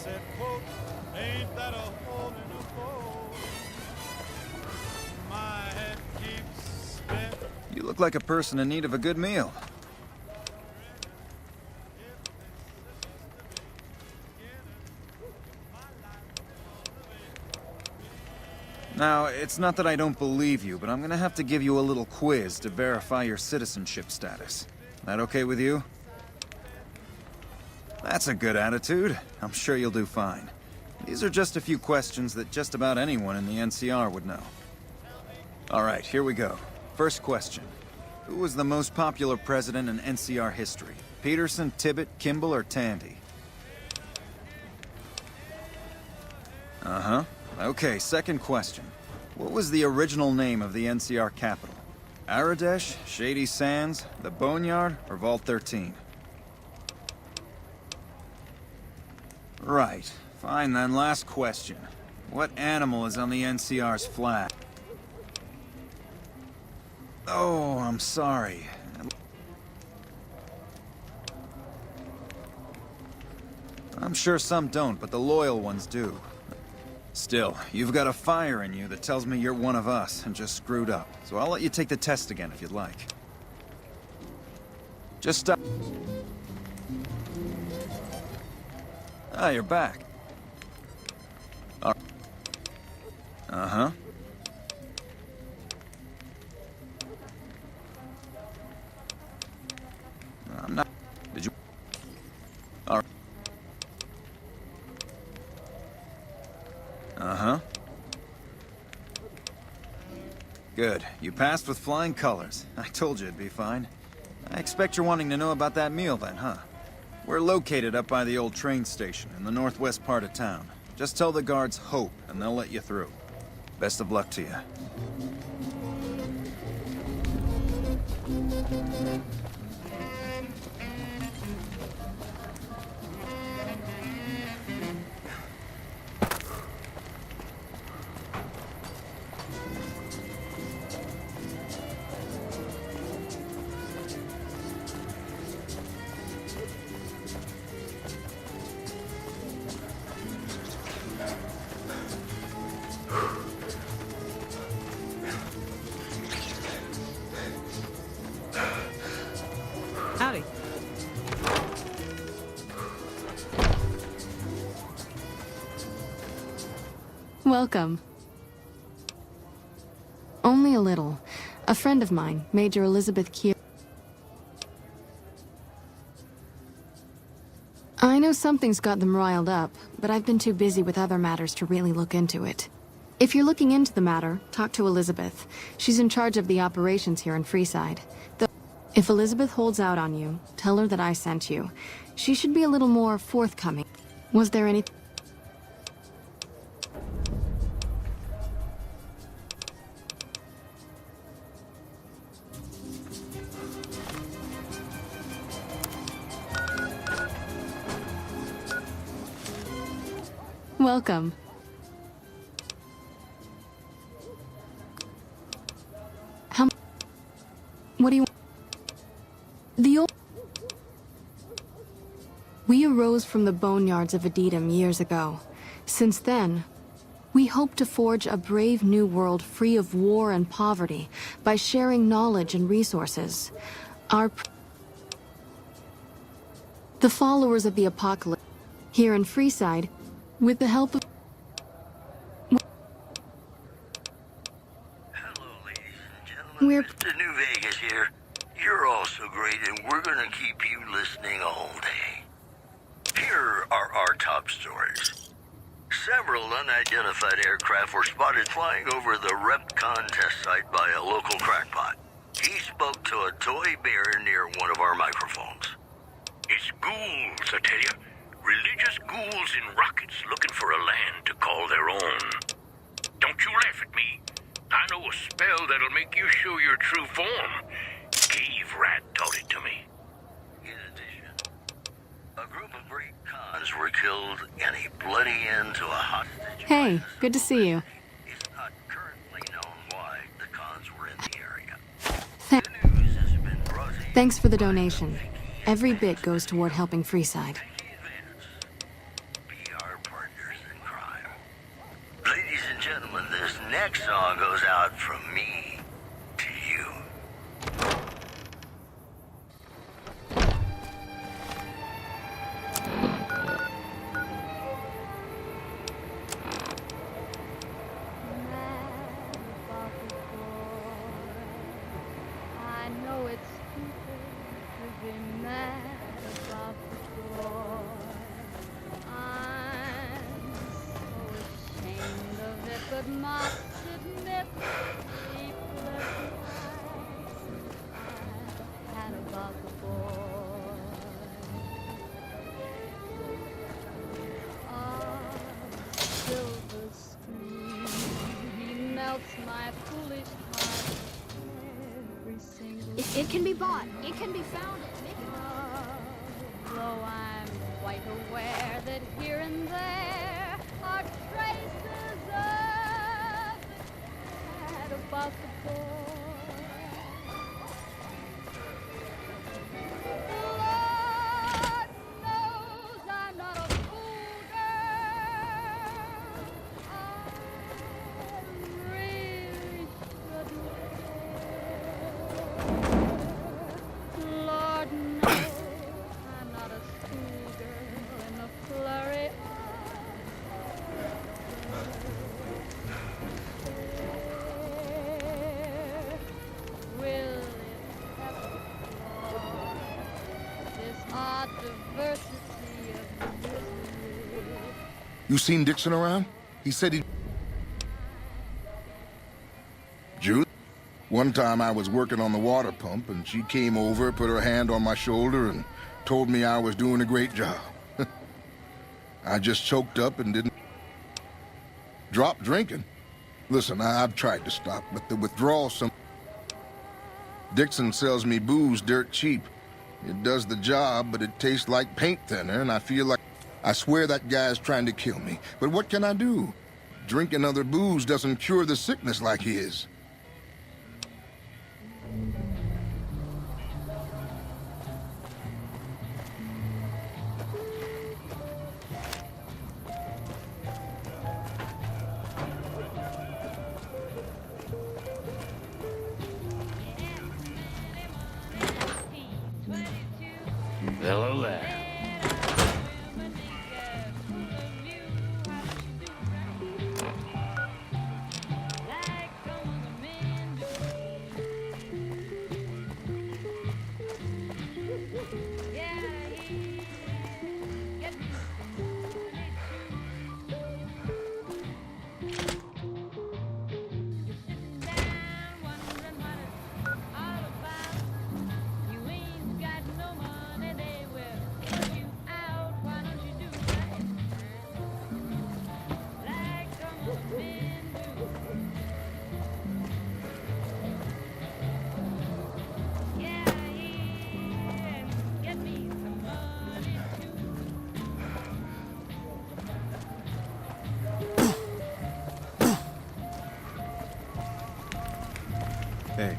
said, quote, ain't that a hole in a bowl? My head keeps spinning. You look like a person in need of a good meal. Now, it's not that I don't believe you, but I'm gonna have to give you a little quiz to verify your citizenship status. That okay with you? That's a good attitude. I'm sure you'll do fine. These are just a few questions that just about anyone in the NCR would know. All right, here we go. First question. Who was the most popular president in NCR history? Peterson, Tibbet, Kimball, or Tandy? Uh-huh. Okay, second question. What was the original name of the NCR capital? Aradesh, Shady Sands, the Boneyard, or Vault 13? Right. Fine then, last question. What animal is on the NCR's flag? Oh, I'm sorry. I'm sure some don't, but the loyal ones do. Still, you've got a fire in you that tells me you're one of us and just screwed up. So I'll let you take the test again if you'd like. Just stop. Ah, you're back. Uh-huh. I'm not... Did you... All right. Uh-huh. Good. You passed with flying colors. I told you it'd be fine. I expect you're wanting to know about that meal then, huh? We're located up by the old train station in the northwest part of town. Just tell the guards Hope, and they'll let you through. Best of luck to you. Howdy. Welcome. Only a little. A friend of mine, Major Elizabeth Kier. I know something's got them riled up, but I've been too busy with other matters to really look into it. If you're looking into the matter, talk to Elizabeth. She's in charge of the operations here in Freeside. If Elizabeth holds out on you, tell her that I sent you. She should be a little more forthcoming. Was there any... Welcome. What do you... We arose from the boneyards of Edidum years ago. Since then, we hope to forge a brave new world free of war and poverty by sharing knowledge and resources. The followers of the apocalypse, here in Freeside, with the help of... Hello, ladies and gentlemen. Mr. New Vegas here. You're all so great, and we're gonna keep you listening all day. Here are our top stories. Several unidentified aircraft were spotted flying over the RepCon test site by a local crackpot. He spoke to a toy bear near one of our microphones. It's ghouls, I tell you. Religious ghouls in rockets looking for a land to call their own. Don't you laugh at me. I know a spell that'll make you show your true form. Cave Rat taught it to me. In addition, a group of great cons were killed in a bloody end to a hostage. Hey, good to see you. It's not currently known why the cons were in the area. Thanks for the donation. Every bit goes toward helping Freeside. Be our song goes out from me to you. I know it's stupid to be mad about the boy. I'm so ashamed of it, but must admit the pleasant I had about the boy. A silver screen, he melts my foolish heart every single It can be bought. It can be found. Though I'm quite aware that here and there are traces of the cat about the boy. Lord knows I'm not a fool girl. I really shouldn't care. Lord knows I'm not a schoolgirl in the flurry will it ever this odd diversity of misery? You seen Dixon around? He said he... Jude? One time I was working on the water pump, and she came over, put her hand on my shoulder, and told me I was doing a great job. I just choked up and didn't... Drop drinking. Listen, I've tried to stop, but the withdrawal Dixon sells me booze dirt cheap. It does the job, but it tastes like paint thinner, and I feel like... I swear that guy's trying to kill me. But what can I do? Drinking other booze doesn't cure the sickness like his. Hello there. Hey.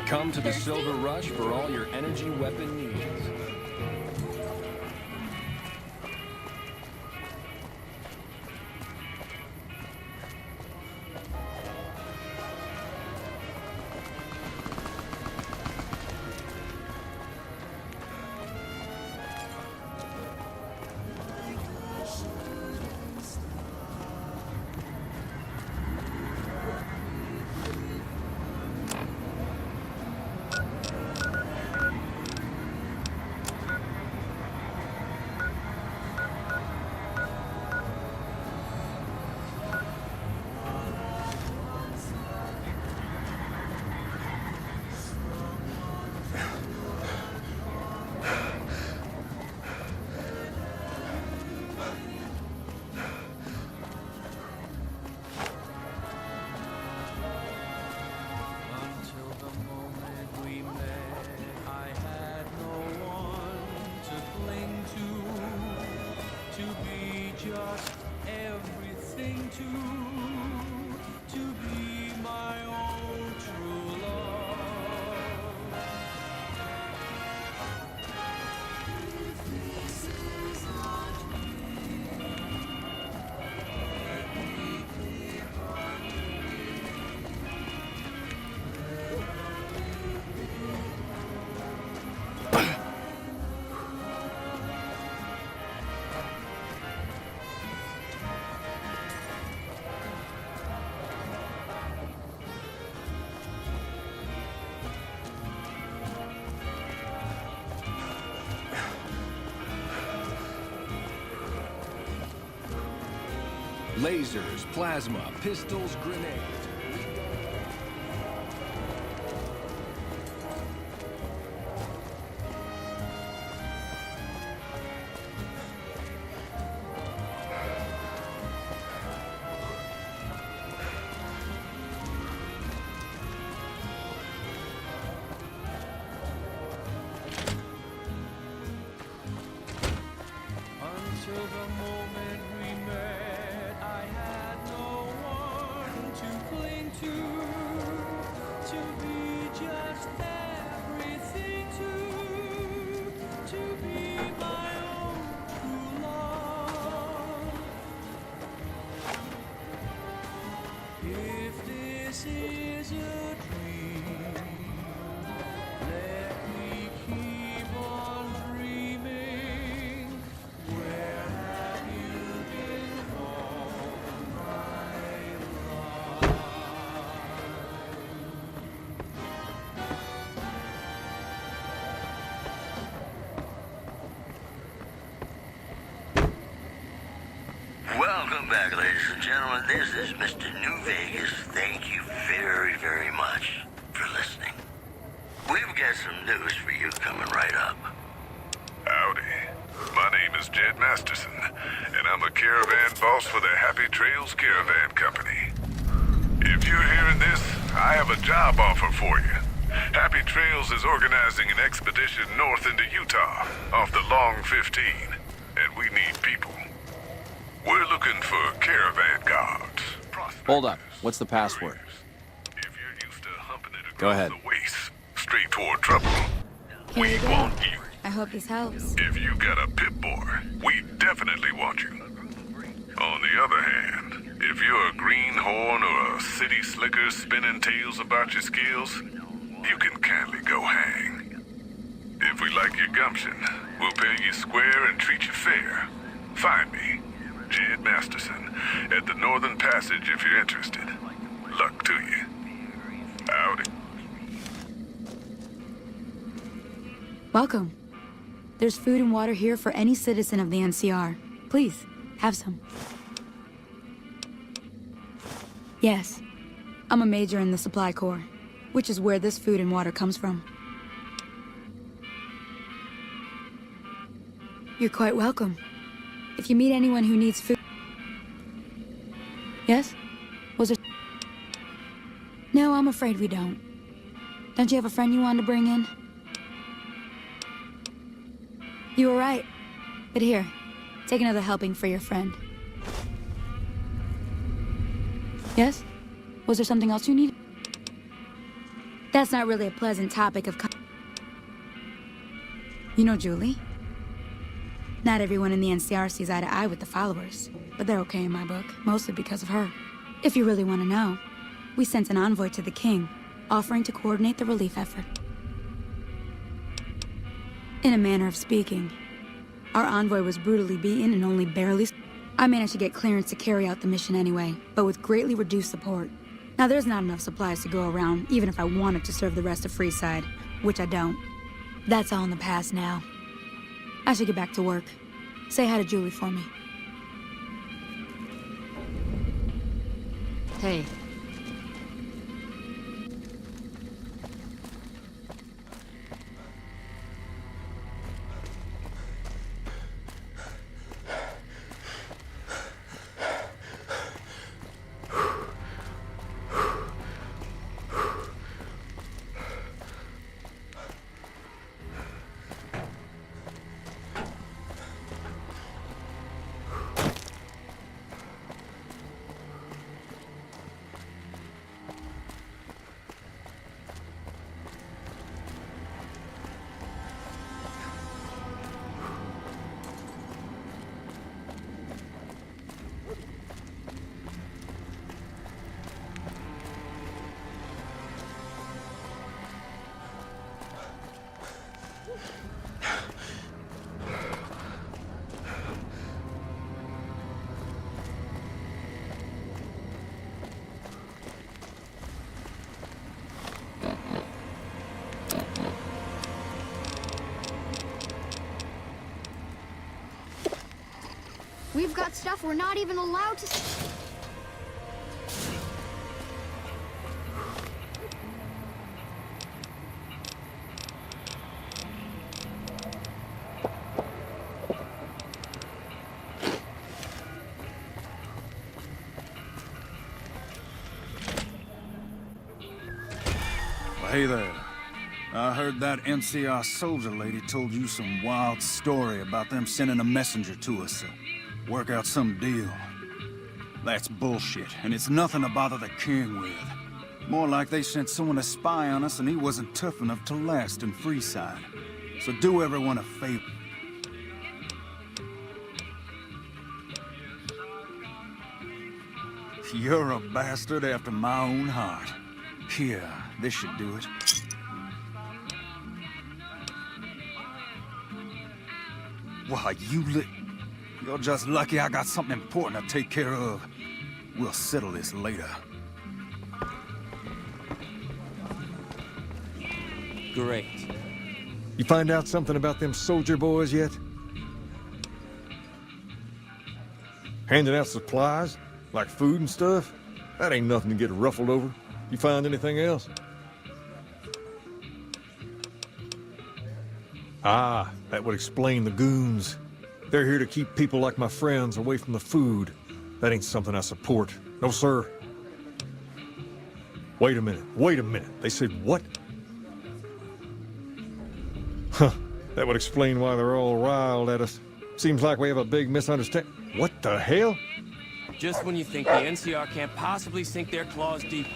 Come to the Silver Rush for all your energy weapon needs. Until the moment we met, I had no one to cling to be just everything to be my own true love. If this is our let me keep on Lasers, plasma, pistols, grenades. Until the moment we met, I had no one to cling to be just everything to be my own true love. If this is a dream, let me keep on dreaming. Where have you been all my life? Welcome back, ladies and gentlemen. This is Mr. New Vegas. Thank you very, very much for listening. We've got some news for you coming right up. Howdy. My name is Jed Masterson, and I'm a caravan boss for the Happy Trails Caravan Company. If you're hearing this, I have a job offer for you. Happy Trails is organizing an expedition north into Utah, off the Long 15, and we need people. We're looking for caravan guards. Hold up. What's the password? Go ahead. Waste, straight toward trouble. Here you We go. want you. I hope this helps. If you got a pit boy, we definitely want you. On the other hand, if you're a greenhorn or a city slicker spinning tales about your skills, you can kindly go hang. If we like your gumption, we'll pay you square and treat you fair. Find me, Jed Masterson, at the Northern Passage if you're interested. Luck to you. Howdy. Welcome. There's food and water here for any citizen of the NCR. Please, have some. Yes, I'm a major in the Supply Corps, which is where this food and water comes from. You're quite welcome. If you meet anyone who needs food... Yes? Was there... No, I'm afraid we don't. Don't you have a friend you wanted to bring in? You were right. But here, take another helping for your friend. Yes? Was there something else you needed? That's not really a pleasant topic of You know Julie? Not everyone in the NCR sees eye to eye with the followers, but they're okay in my book, mostly because of her. If you really want to know, we sent an envoy to the king, offering to coordinate the relief effort. In a manner of speaking, our envoy was brutally beaten and only barely... I managed to get clearance to carry out the mission anyway, but with greatly reduced support. Now there's not enough supplies to go around, even if I wanted to serve the rest of Freeside, which I don't. That's all in the past now. I should get back to work. Say hi to Julie for me. Hey. We've got stuff we're not even allowed to... Well, hey there. I heard that NCR soldier lady told you some wild story about them sending a messenger to us to work out some deal. That's bullshit, and it's nothing to bother the king with. More like they sent someone to spy on us and he wasn't tough enough to last in Freeside. So do everyone a favor. You're a bastard after my own heart. Here, this should do it. Why, You're just lucky I got something important to take care of. We'll settle this later. Great. You find out something about them soldier boys yet? Handing out supplies? Like food and stuff? That ain't nothing to get ruffled over. You find anything else? Ah, that would explain the goons. They're here to keep people like my friends away from the food. That ain't something I support. No, sir. Wait a minute. They said what? Huh, that would explain why they're all riled at us. Seems like we have a big misunderstanding. What the hell? Just when you think the NCR can't possibly sink their claws deep,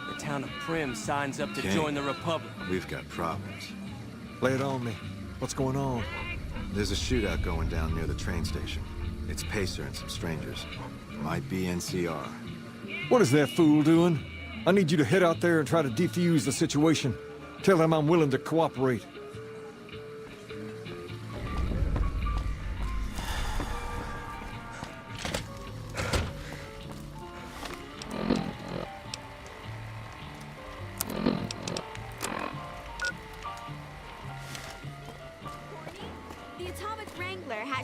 the town of Prim signs up to join the Republic. We've got problems. Lay it on me. What's going on? There's a shootout going down near the train station. It's Pacer and some strangers. Might be NCR. What is that fool doing? I need you to head out there and try to defuse the situation. Tell them I'm willing to cooperate.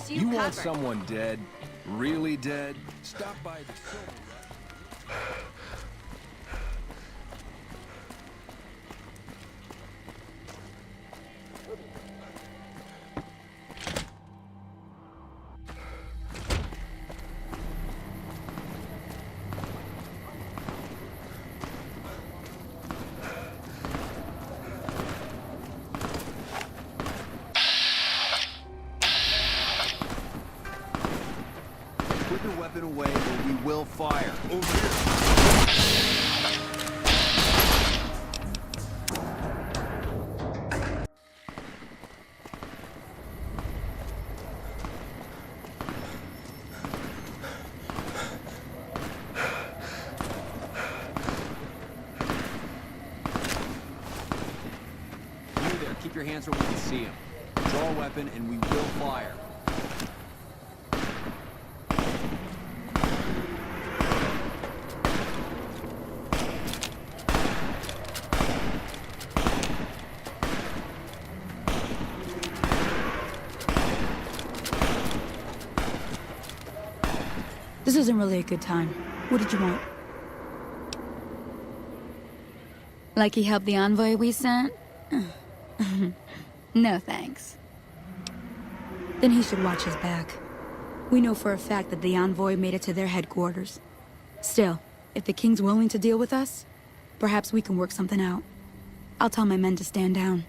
You want someone dead? Really dead? Stop by the silver. Put your weapon away or we will fire. Over here. your hands where we can see him. Draw a weapon and we will fire. This isn't really a good time. What did you want? Like he helped the envoy we sent? No thanks. Then he should watch his back. We know for a fact that the envoy made it to their headquarters. Still, if the king's willing to deal with us, perhaps we can work something out. I'll tell my men to stand down.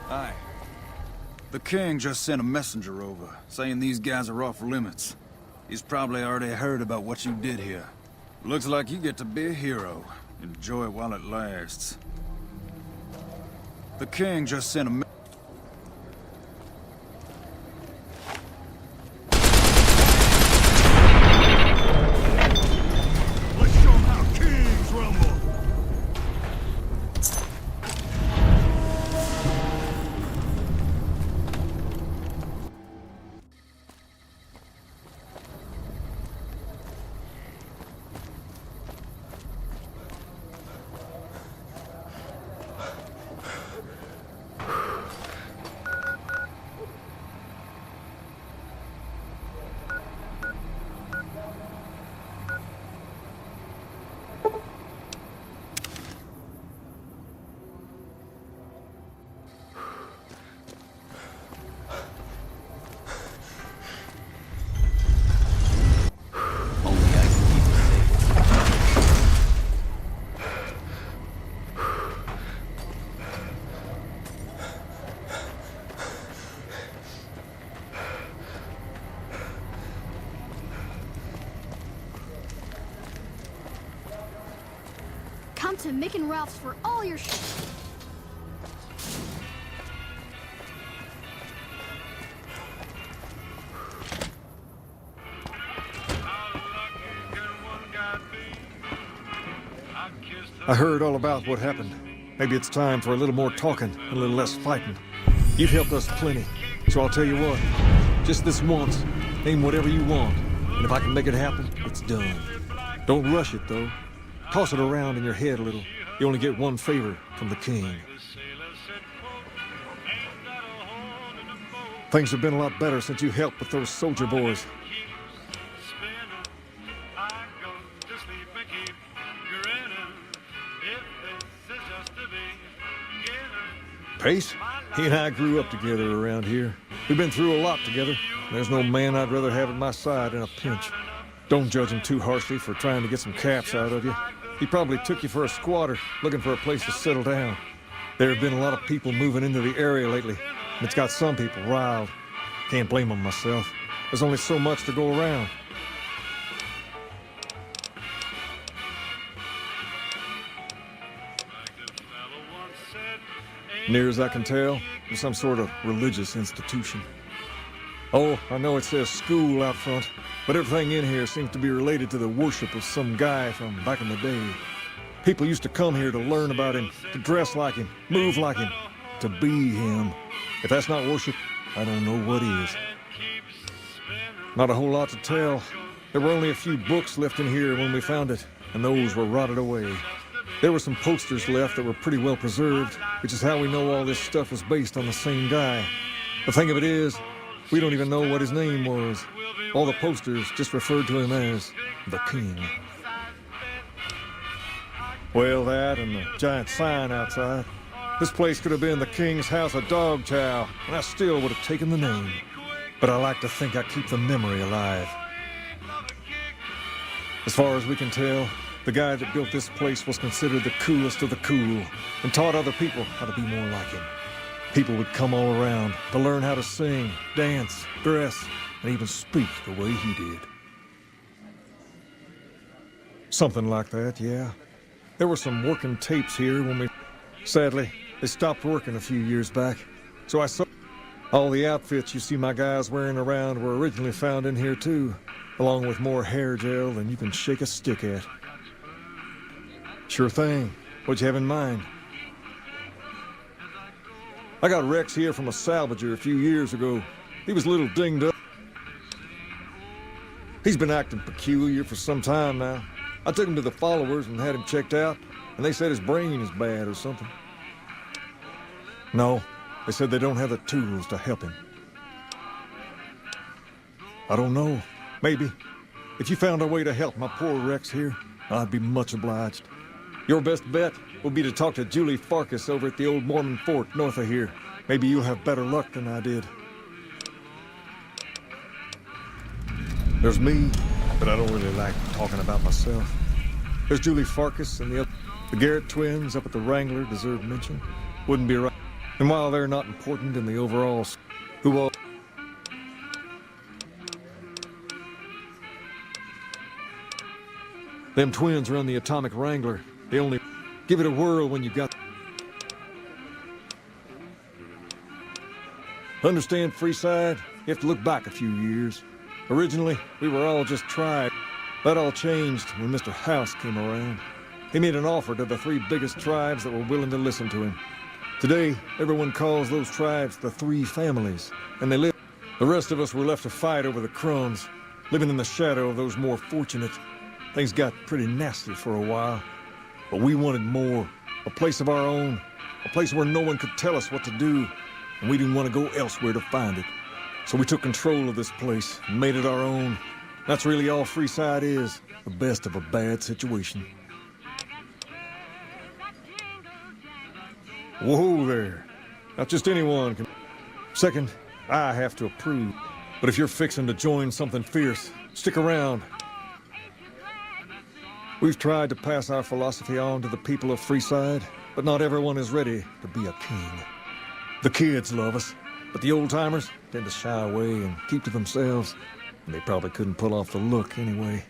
Hi. The king just sent a messenger over, saying these guys are off limits. He's probably already heard about what you did here. Looks like you get to be a hero. Enjoy it while it lasts. The king just sent a Come to Mick and Ralph's for all your I heard all about what happened. Maybe it's time for a little more talking and a little less fighting. You've helped us plenty, so I'll tell you what. Just this once, name whatever you want, and if I can make it happen, it's done. Don't rush it, though. Toss it around in your head a little. You only get one favor from the king. Things have been a lot better since you helped with those soldier boys. Pace, he and I grew up together around here. We've been through a lot together. There's no man I'd rather have at my side in a pinch. Don't judge him too harshly for trying to get some caps out of you. He probably took you for a squatter, looking for a place to settle down. There have been a lot of people moving into the area lately, and it's got some people riled. Can't blame them myself. There's only so much to go around. Near as I can tell, it's some sort of religious institution. Oh, I know it says school out front, but everything in here seems to be related to the worship of some guy from back in the day. People used to come here to learn about him, to dress like him, move like him, to be him. If that's not worship, I don't know what is. Not a whole lot to tell. There were only a few books left in here when we found it, and those were rotted away. There were some posters left that were pretty well preserved, which is how we know all this stuff was based on the same guy. The thing of it is, we don't even know what his name was. All the posters just referred to him as the King. Well, that and the giant sign outside. This place could have been the King's House of Dog Chow, and I still would have taken the name. But I like to think I keep the memory alive. As far as we can tell, the guy that built this place was considered the coolest of the cool, and taught other people how to be more like him. People would come all around to learn how to sing, dance, dress, and even speak the way he did. Something like that, yeah. There were some working tapes here when we... Sadly, they stopped working a few years back. So I saw... All the outfits you see my guys wearing around were originally found in here too, along with more hair gel than you can shake a stick at. Sure thing. What'd you have in mind? I got Rex here from a salvager a few years ago. He was a little dinged up. He's been acting peculiar for some time now. I took him to the followers and had him checked out, and they said his brain is bad or something. No, they said they don't have the tools to help him. I don't know. Maybe. If you found a way to help my poor Rex here, I'd be much obliged. Your best bet will be to talk to Julie Farkas over at the old Mormon fort north of here. Maybe you'll have better luck than I did. There's me, but I don't really like talking about myself. There's Julie Farkas and the Garrett twins up at the Wrangler deserve mention. Wouldn't be right. And while they're not important in the overall... Who all... Them twins run the Atomic Wrangler. They only give it a whirl when you got... Understand, Freeside? You have to look back a few years. Originally, we were all just tribes. That all changed when Mr. House came around. He made an offer to the 3 biggest tribes that were willing to listen to him. Today, everyone calls those tribes the 3 families, and they live. The rest of us were left to fight over the crumbs, living in the shadow of those more fortunate. Things got pretty nasty for a while, but we wanted more. A place of our own, a place where no one could tell us what to do, and we didn't want to go elsewhere to find it. So we took control of this place and made it our own. That's really all Freeside is, the best of a bad situation. Whoa there. Not just anyone can... Second, I have to approve. But if you're fixing to join something fierce, stick around. We've tried to pass our philosophy on to the people of Freeside, but not everyone is ready to be a king. The kids love us, but the old-timers tend to shy away and keep to themselves, and they probably couldn't pull off the look anyway.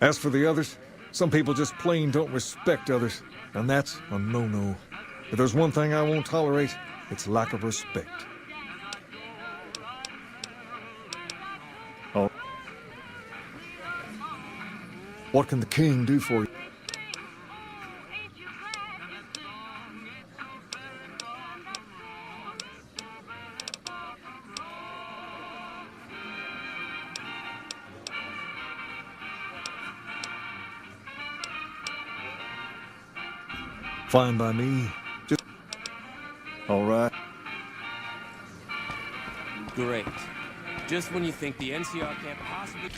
As for the others, some people just plain don't respect others, and that's a no-no. If there's one thing I won't tolerate, it's lack of respect. Oh. What can the king do for you? Fine by me. Just... All right. Great. Just when you think the NCR can't possibly...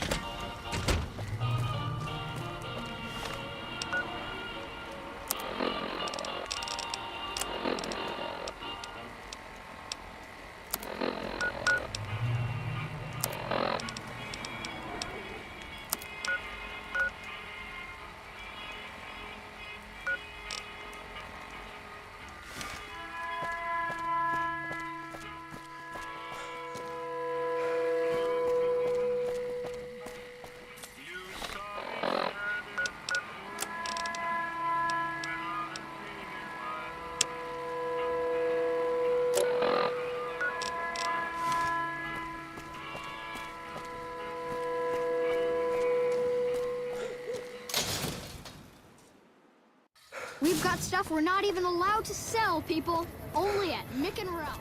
We've got stuff we're not even allowed to sell, people. Only at Nick and Ralph's.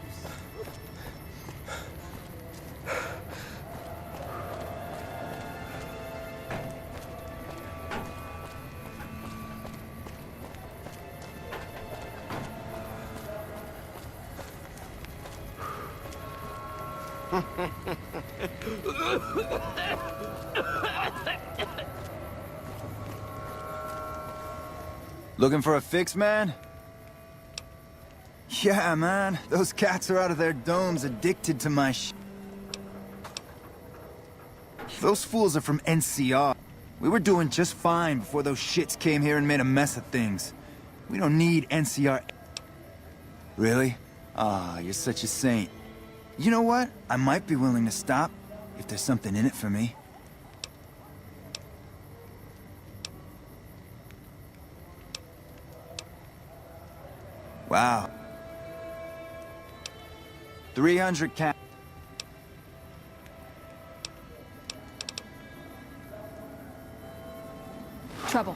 Looking for a fix, man? Yeah, man. Those cats are out of their domes addicted to my Those fools are from NCR. We were doing just fine before those shits came here and made a mess of things. We don't need NCR... Really? Ah, you're such a saint. You know what? I might be willing to stop, if there's something in it for me. Wow. 300 cap. Trouble.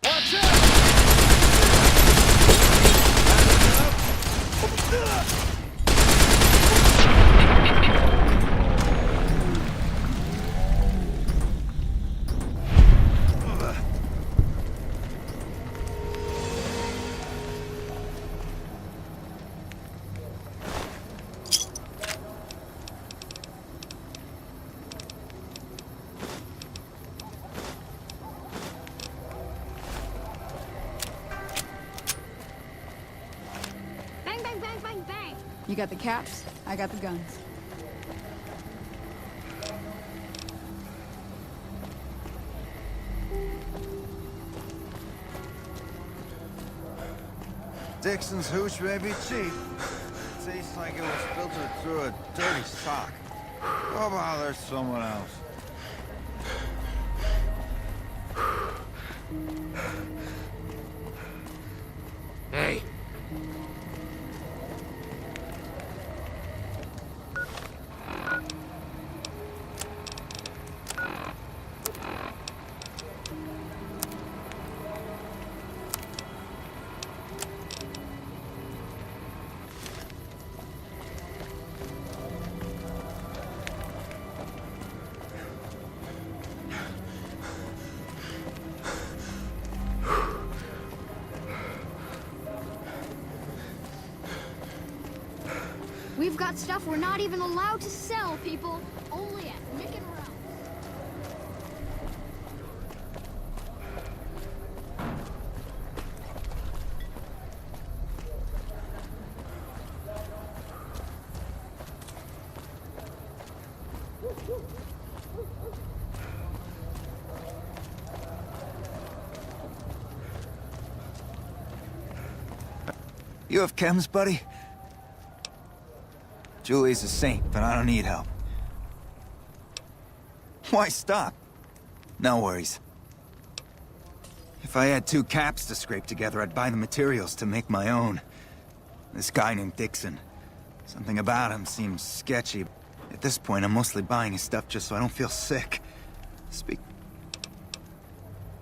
Watch out! Bang, bang, bang, bang, bang. You got the caps, I got the guns. Dixon's hooch may be cheap. Tastes like it was filtered through a dirty sock. Go bother someone else. Hey. We've got stuff we're not even allowed to sell, people. Only at Mick and Ralph. You have chems, buddy? Julie's a saint, but I don't need help. Why stop? No worries. If I had 2 caps to scrape together, I'd buy the materials to make my own. This guy named Dixon. Something about him seems sketchy. At this point, I'm mostly buying his stuff just so I don't feel sick.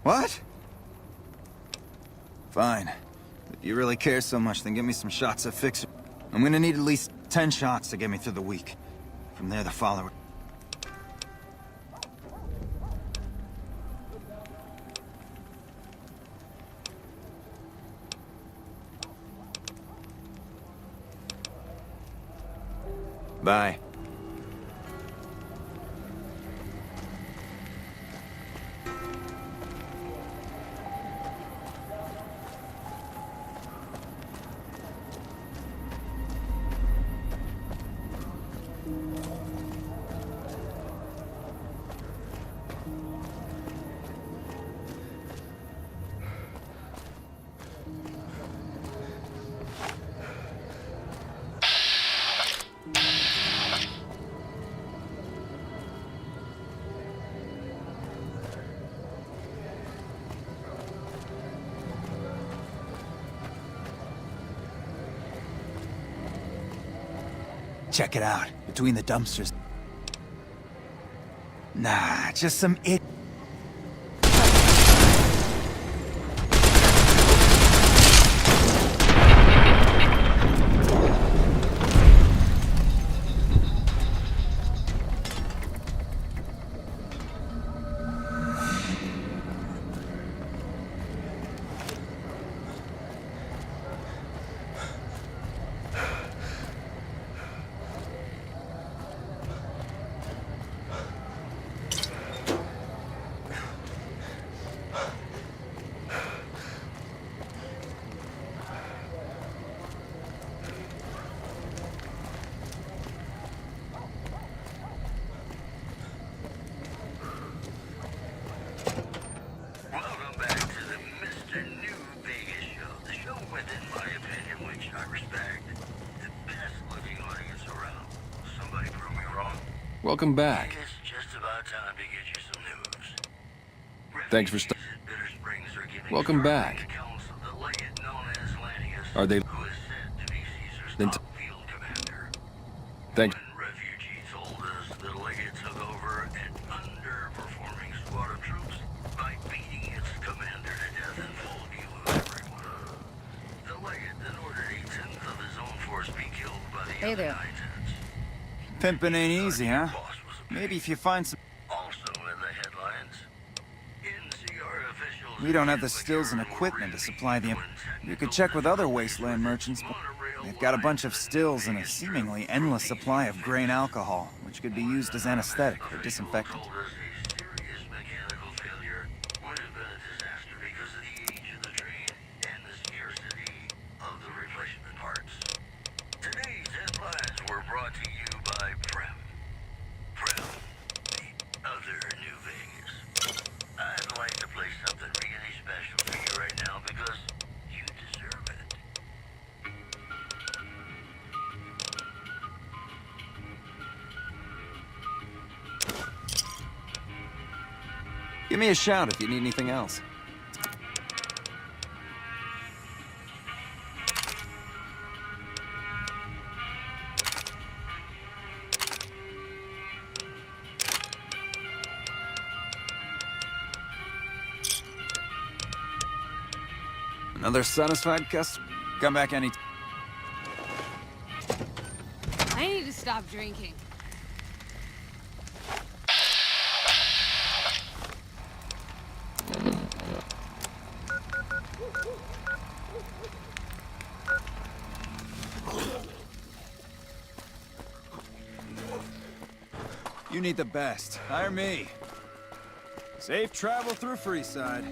What? Fine. If you really care so much, then give me some shots of Fixer. I'm gonna need at least 10 shots to get me through the week. From there, the follower. Bye. Check it out, between the dumpsters. Nah, just some it. Welcome back. It's just about time to get you some news. Thanks for Welcome back. Council to lay it Are they... who is said to be Caesar's Then top field commander. Thank When refugees told us the Legate took over an underperforming squad of troops by beating its commander to death in full view of everyone. The Legate then ordered 1/10 of his own force be killed by the Hey other there. 9/10. Pimpin' ain't easy, huh? Maybe if you find some... Also in the headlines, NCR officials... We don't have the stills and equipment to supply the... You could check with other wasteland merchants, but they've got a bunch of stills and a seemingly endless supply of grain alcohol, which could be used as anesthetic or disinfectant. Serious mechanical failure would have been a disaster because of the age of the train and the scarcity of the replacement parts. Today's headlines were brought to you by Prem. Prem, the other New Vegas. I'd like to play something really special for you right now because you deserve it. Give me a shout if you need anything else. Another satisfied customer? Come back any... I need to stop drinking. You need the best. Hire me. Safe travel through Freeside.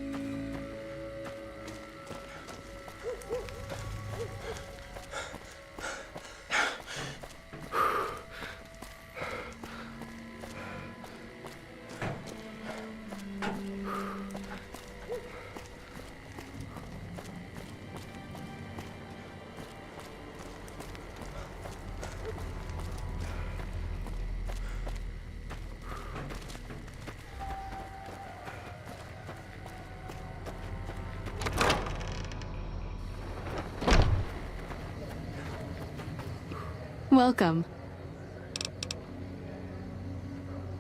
Welcome.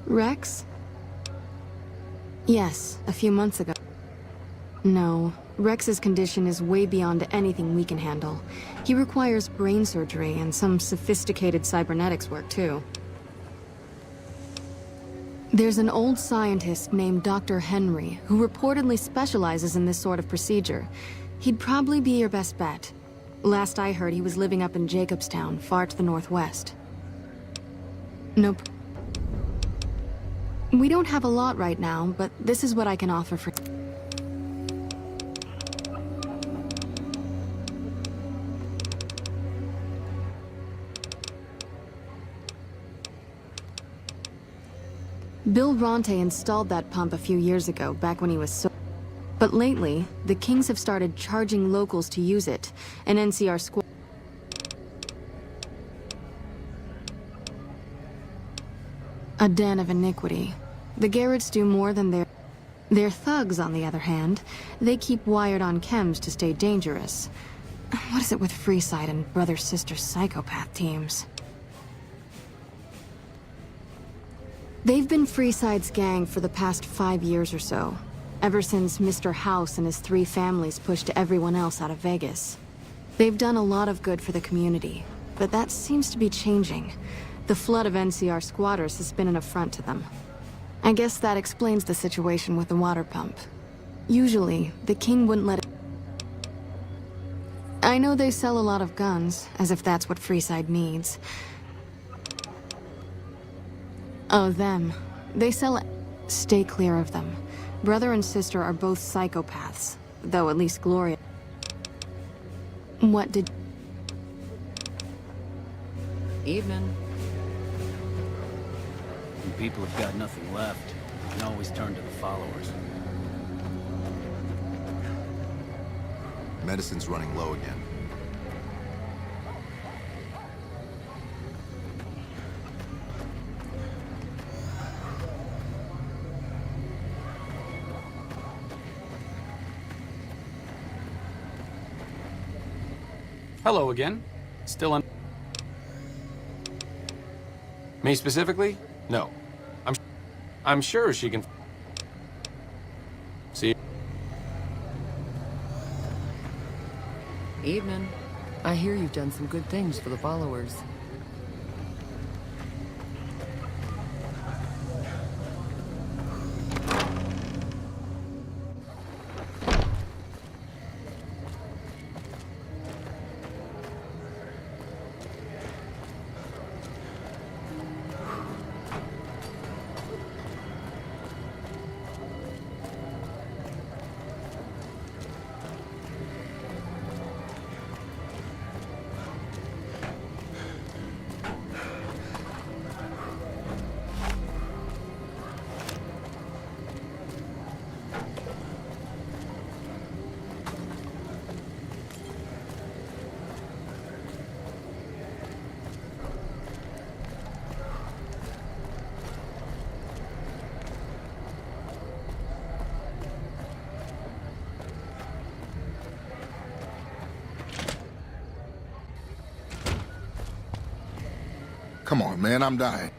Rex? Yes, a few months ago. No, Rex's condition is way beyond anything we can handle. He requires brain surgery and some sophisticated cybernetics work, too. There's an old scientist named Dr. Henry who reportedly specializes in this sort of procedure. He'd probably be your best bet. Last I heard, he was living up in Jacobstown, far to the northwest. Nope. We don't have a lot right now, but this is what I can offer for... Bill Ronte installed that pump a few years ago, back when he was so... But lately, the Kings have started charging locals to use it, and NCR squad... A den of iniquity. The Garretts do more than their thugs, on the other hand. They keep wired on chems to stay dangerous. What is it with Freeside and brother-sister psychopath teams? They've been Freeside's gang for the past 5 years or so. Ever since Mr. House and his 3 families pushed everyone else out of Vegas. They've done a lot of good for the community, but that seems to be changing. The flood of NCR squatters has been an affront to them. I guess that explains the situation with the water pump. Usually, the King wouldn't let it... I know they sell a lot of guns, as if that's what Freeside needs. Oh, them. They sell it. Stay clear of them. Brother and sister are both psychopaths, though at least Gloria... What did... Evening. When people have got nothing left, you can always turn to the followers. Medicine's running low again. Hello again. Still on... Me specifically? No. I'm sure she can... See? Evening. I hear you've done some good things for the followers. Come on, man, I'm dying.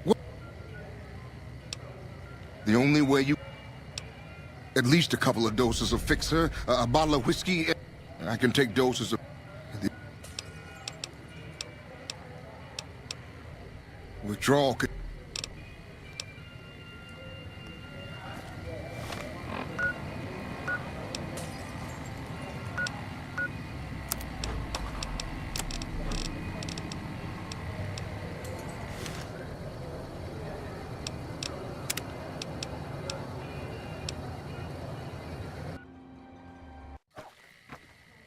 What? The only way you... At least a couple of doses of Fixer, a bottle of whiskey, and I can take doses of... Withdrawal could...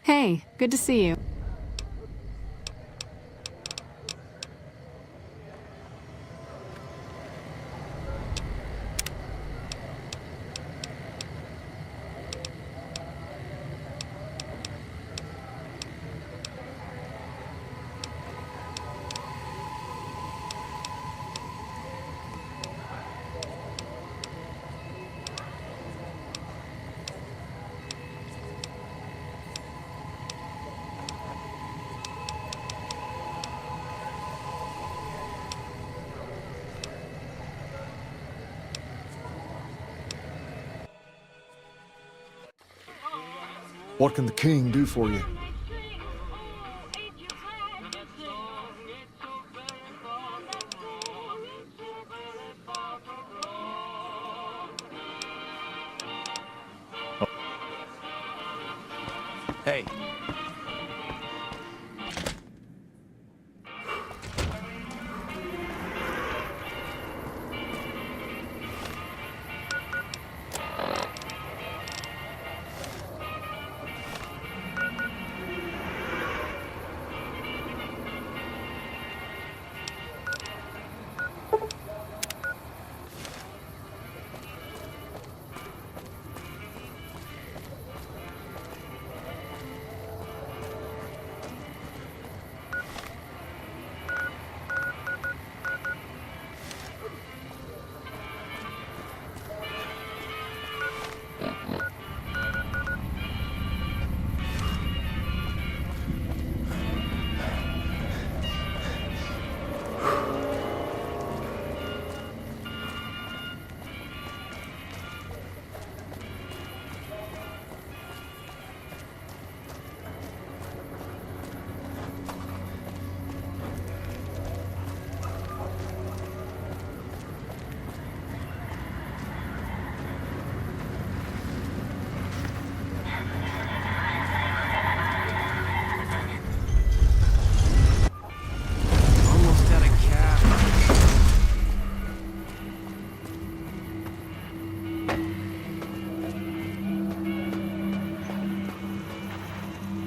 Hey, good to see you. What can the king do for you? Hey.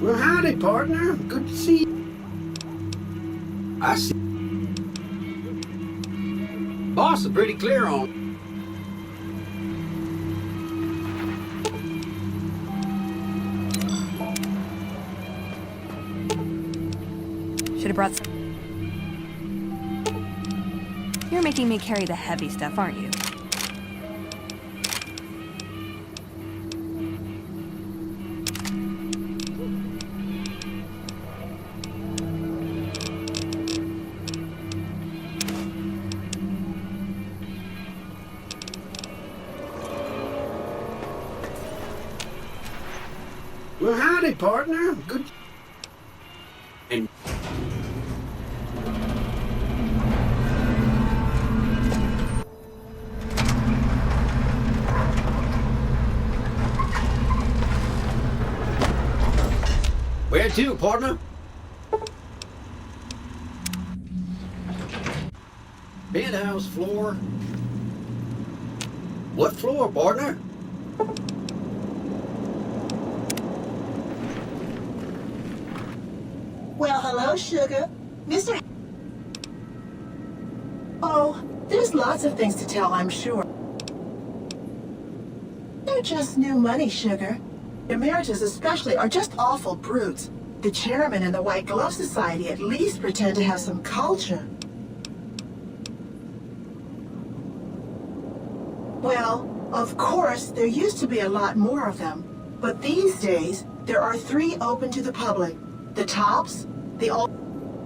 Well, howdy, partner. Good to see you. I see. Boss is pretty clear on. Should have brought some. You're making me carry the heavy stuff, aren't you? Well, howdy, partner. Good. And Where to, partner? Penthouse floor. What floor, partner? Well, hello, Sugar. Mr. Oh, there's lots of things to tell, I'm sure. They're just new money, Sugar. Your marriages especially are just awful brutes. The chairman and the White Glove Society at least pretend to have some culture. Well, of course, there used to be a lot more of them. But these days, there are 3 open to the public. The Tops, the Old,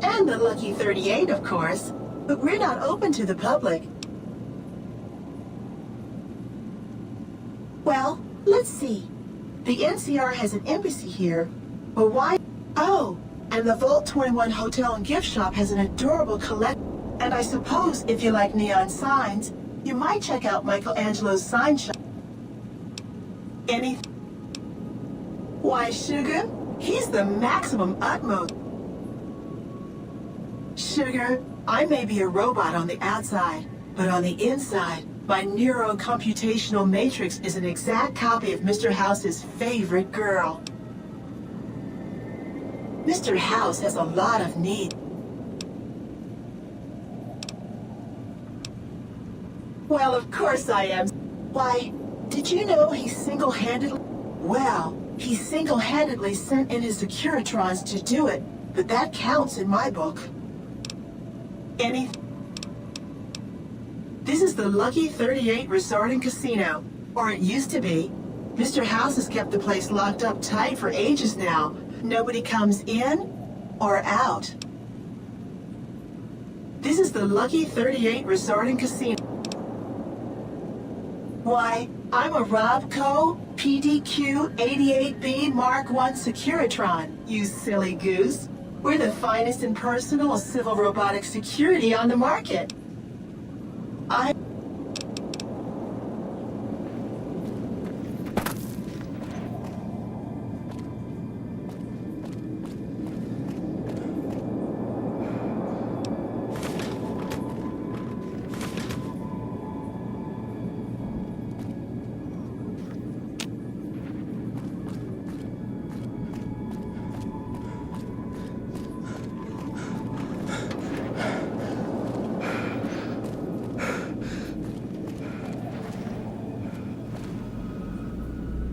and the Lucky 38, of course. But we're not open to the public. Well, let's see. The NCR has an embassy here, but why? Oh, and the Vault 21 Hotel and Gift Shop has an adorable collection. And I suppose if you like neon signs, you might check out Michelangelo's sign shop. Anything? Why, Sugar? He's the maximum utmost. Sugar, I may be a robot on the outside, but on the inside, my neurocomputational matrix is an exact copy of Mr. House's favorite girl. Mr. House has a lot of need. Well, of course I am. Why, did you know he single-handedly... Well, he single-handedly sent in his Securitrons to do it, but that counts in my book. This is the Lucky 38 Resort and Casino, or it used to be. Mr. House has kept the place locked up tight for ages now. Nobody comes in or out. This is the Lucky 38 Resort and Casino. Why, I'm a Robco PDQ 88B Mark I Securitron, you silly goose. We're the finest in personal civil robotic security on the market.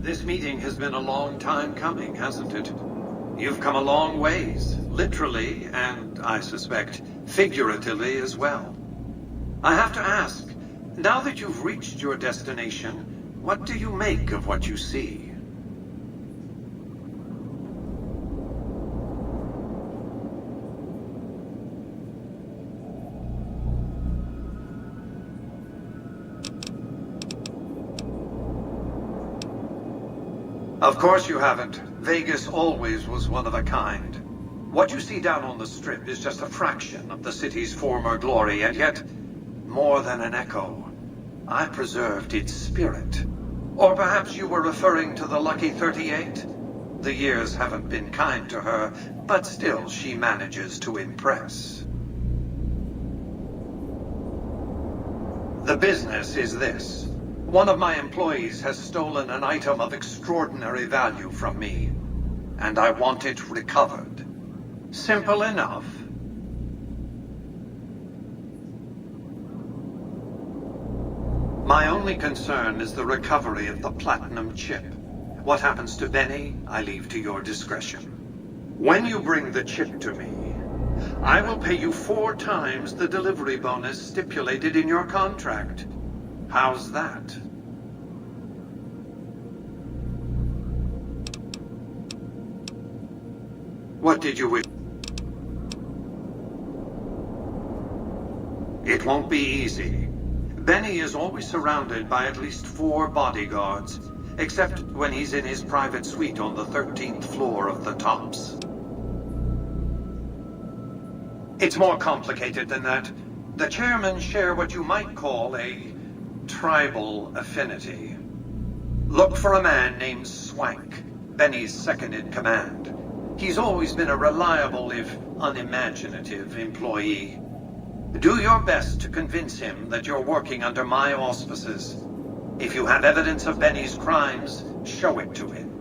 This meeting has been a long time coming, hasn't it? You've come a long ways, literally, and I suspect figuratively as well. I have to ask, now that you've reached your destination, what do you make of what you see? Of course you haven't. Vegas always was one of a kind. What you see down on the Strip is just a fraction of the city's former glory, and yet, more than an echo, I preserved its spirit. Or perhaps you were referring to the Lucky 38? The years haven't been kind to her, but still she manages to impress. The business is this. One of my employees has stolen an item of extraordinary value from me, and I want it recovered. Simple enough. My only concern is the recovery of the platinum chip. What happens to Benny, I leave to your discretion. When you bring the chip to me, I will pay you 4 times the delivery bonus stipulated in your contract. How's that? What did you wish? It won't be easy. Benny is always surrounded by at least 4 bodyguards. except when he's in his private suite on the 13th floor of the Tops. It's more complicated than that. The chairmen share what you might call a tribal affinity. Look for a man named Swank, Benny's second-in-command. He's always been a reliable, if unimaginative, employee. Do your best to convince him that you're working under my auspices. If you have evidence of Benny's crimes, show it to him.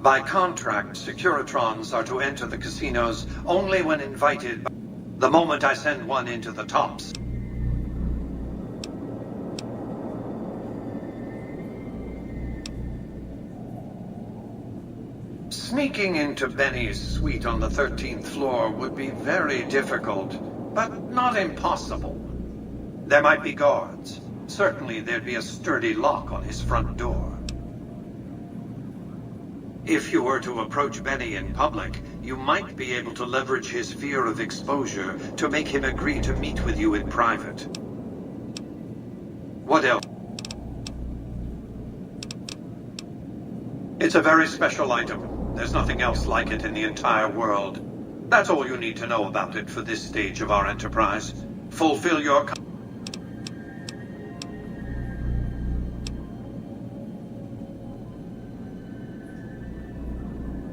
By contract, Securitrons are to enter the casinos only when invited. The moment I send one into the Tops. Sneaking into Benny's suite on the 13th floor would be very difficult, but not impossible. There might be guards. Certainly there'd be a sturdy lock on his front door. If you were to approach Benny in public, you might be able to leverage his fear of exposure to make him agree to meet with you in private. What else? It's a very special item. There's nothing else like it in the entire world. That's all you need to know about it for this stage of our enterprise. Fulfill your...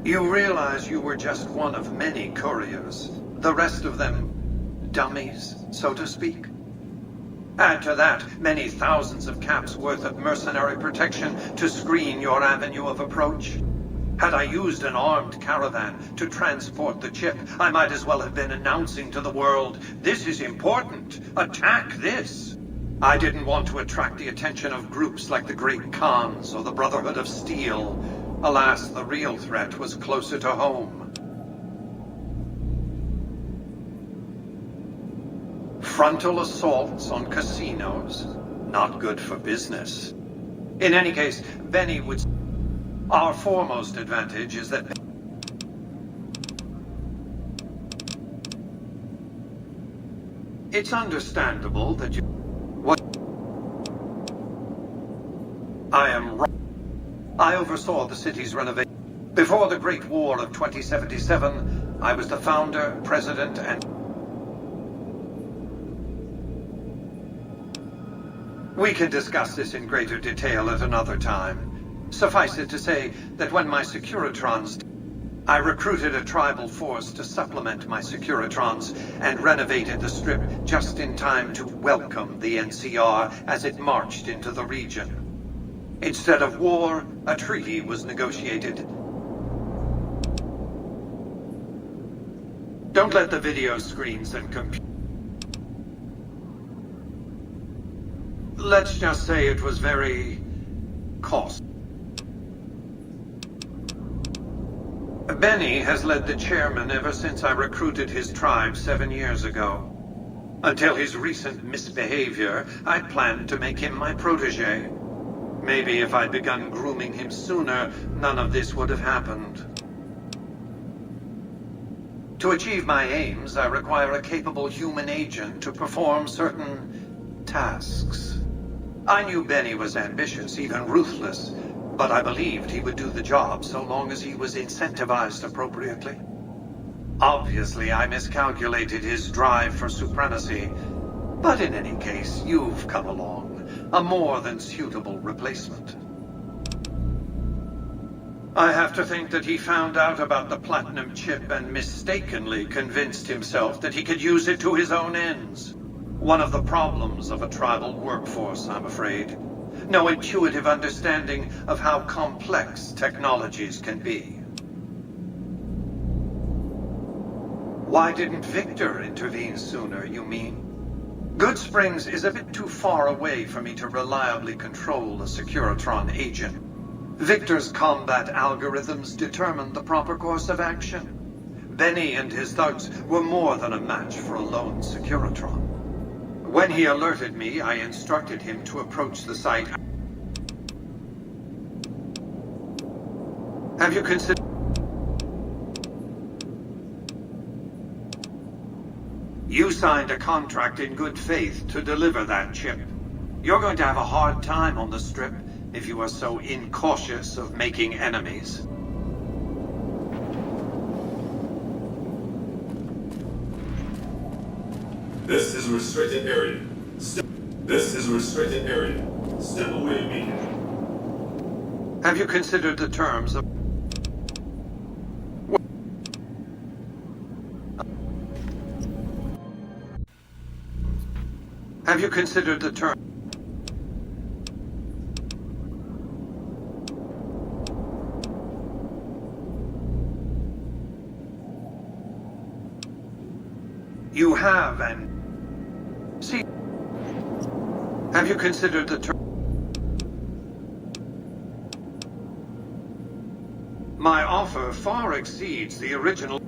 You realize you were just one of many couriers. The rest of them, dummies, so to speak. Add to that many thousands of caps worth of mercenary protection to screen your avenue of approach. Had I used an armed caravan to transport the chip, I might as well have been announcing to the world, this is important, attack this. I didn't want to attract the attention of groups like the Great Khans or the Brotherhood of Steel. Alas, the real threat was closer to home. Frontal assaults on casinos, not good for business. In any case, Benny would... Our foremost advantage is that... It's understandable that you... What? I am wrong. I oversaw the city's renovation. Before the Great War of 2077, I was the founder, president, and... We can discuss this in greater detail at another time. Suffice it to say that when my Securitrons... I recruited a tribal force to supplement my Securitrons and renovated the Strip just in time to welcome the NCR as it marched into the region. Instead of war, a treaty was negotiated. Don't let the video screens and Let's just say it was very... costly. Benny has led the chairman ever since I recruited his tribe 7 years ago. Until his recent misbehavior, I'd planned to make him my protege. Maybe if I'd begun grooming him sooner, none of this would have happened. To achieve my aims, I require a capable human agent to perform certain tasks. I knew Benny was ambitious, even ruthless, but I believed he would do the job so long as he was incentivized appropriately. Obviously, I miscalculated his drive for supremacy, but in any case, you've come along, a more than suitable replacement. I have to think that he found out about the platinum chip and mistakenly convinced himself that he could use it to his own ends. One of the problems of a tribal workforce, I'm afraid. No intuitive understanding of how complex technologies can be. Why didn't Victor intervene sooner, you mean? Good Springs is a bit too far away for me to reliably control a Securitron agent. Victor's combat algorithms determined the proper course of action. Benny and his thugs were more than a match for a lone Securitron. When he alerted me, I instructed him to approach the site. Have you considered... You signed a contract in good faith to deliver that chip. You're going to have a hard time on the Strip if you are so incautious of making enemies. This is a restricted area. This is a restricted area. Step away immediately. Have you considered the terms of... Have you considered the term? You have, and... See... Have you considered the term? My offer far exceeds the original...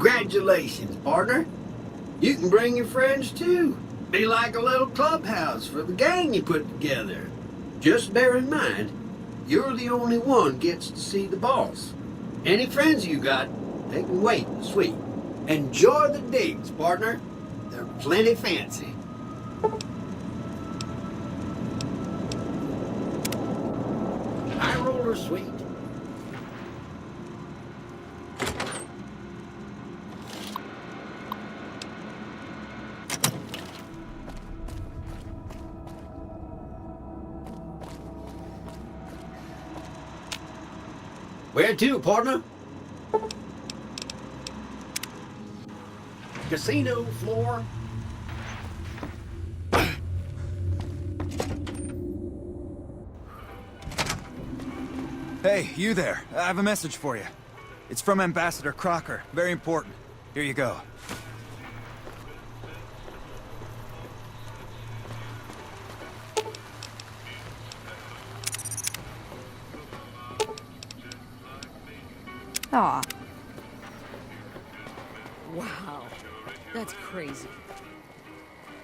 Congratulations, partner. You can bring your friends too. Be like a little clubhouse for the gang you put together. Just bear in mind, you're the only one gets to see the boss. Any friends you got, they can wait and sweet. Enjoy the digs, partner. They're plenty fancy. High roller sweet. Where to, partner? Casino floor. Hey, you there. I have a message for you. It's from Ambassador Crocker. Very important. Here you go. Aw. Wow. That's crazy.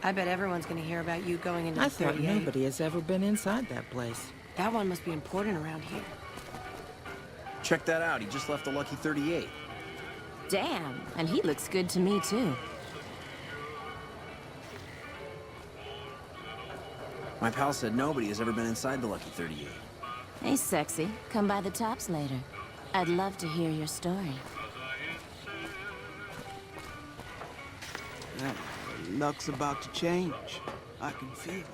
I bet everyone's gonna hear about you going into I the thought 38. nobody has ever been inside that place. That one must be important around here. Check that out. He just left the Lucky 38. Damn, and he looks good to me, too. My pal said nobody has ever been inside the Lucky 38. Hey, sexy. Come by the tops later. I'd love to hear your story. Luck's about to change. I can feel it.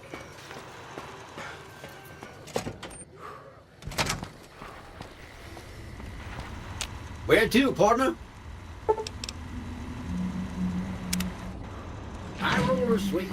Where to, partner? High roller sweet.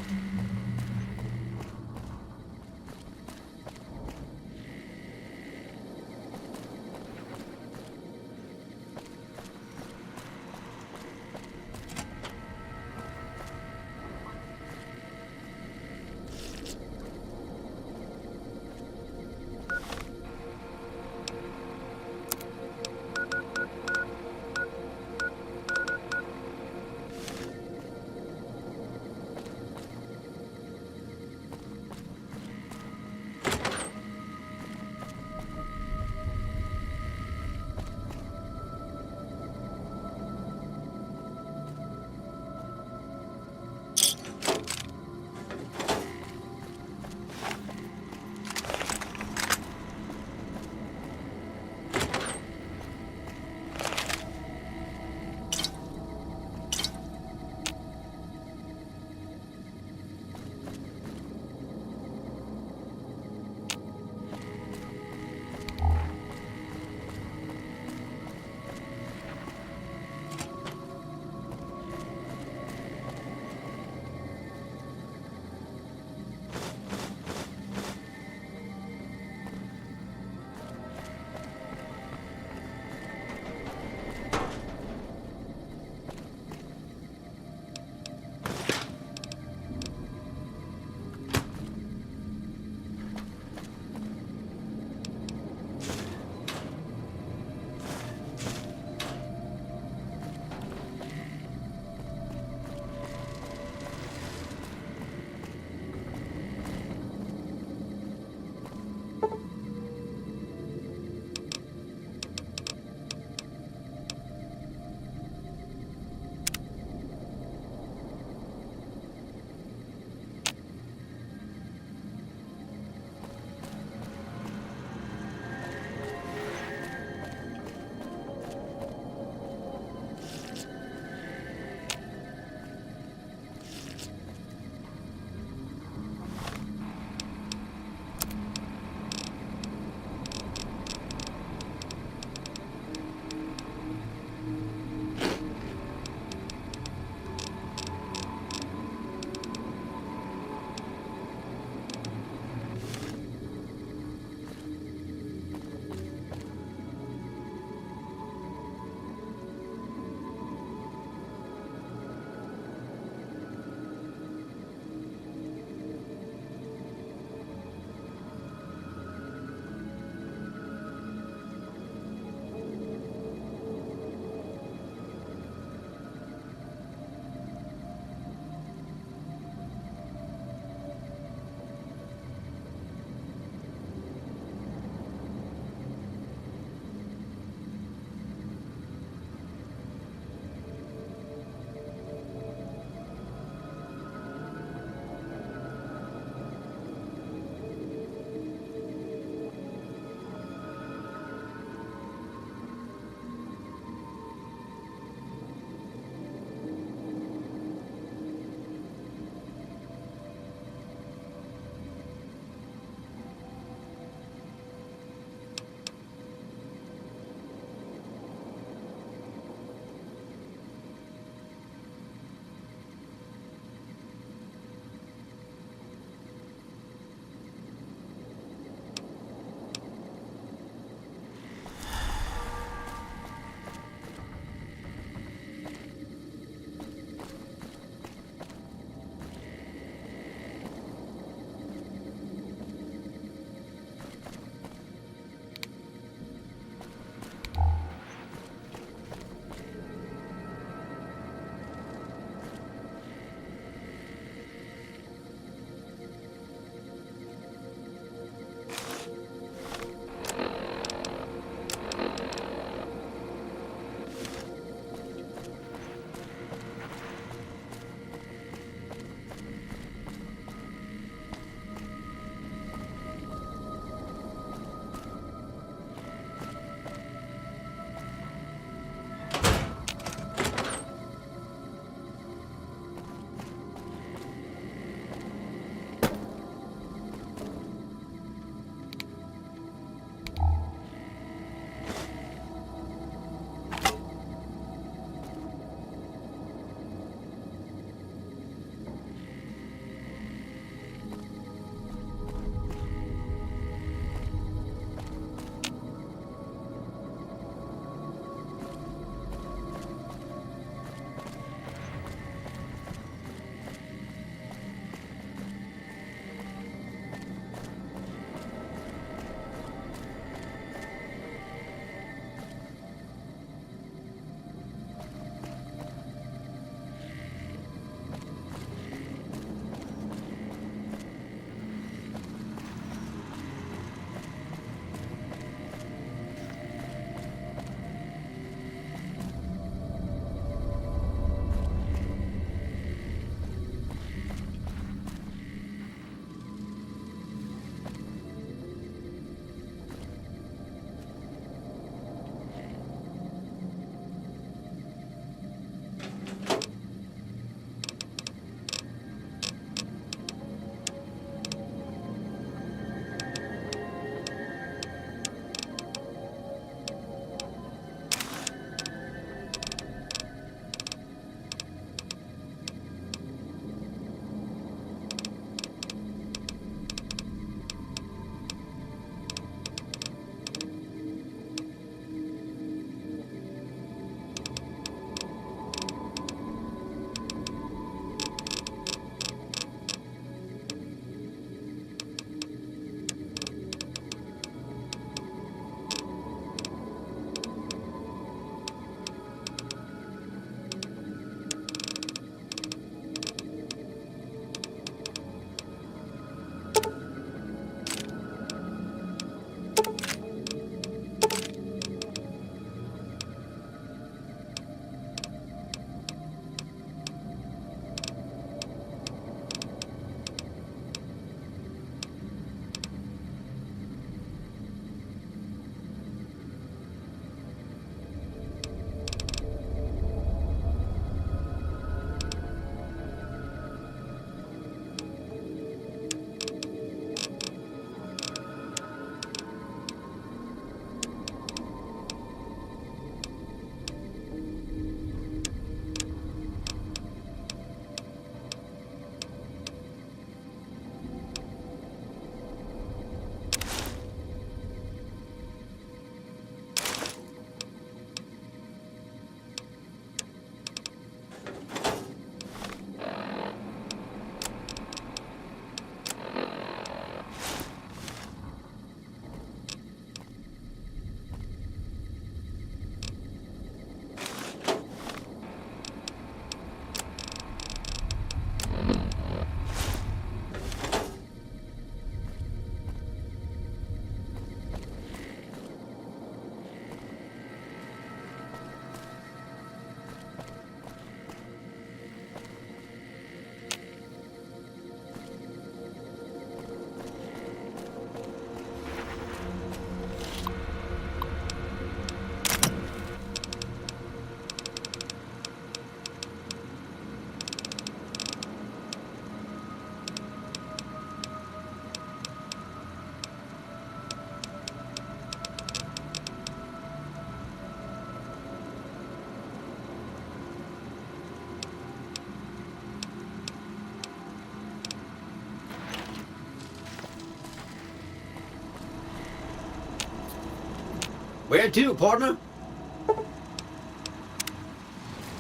Where to, partner?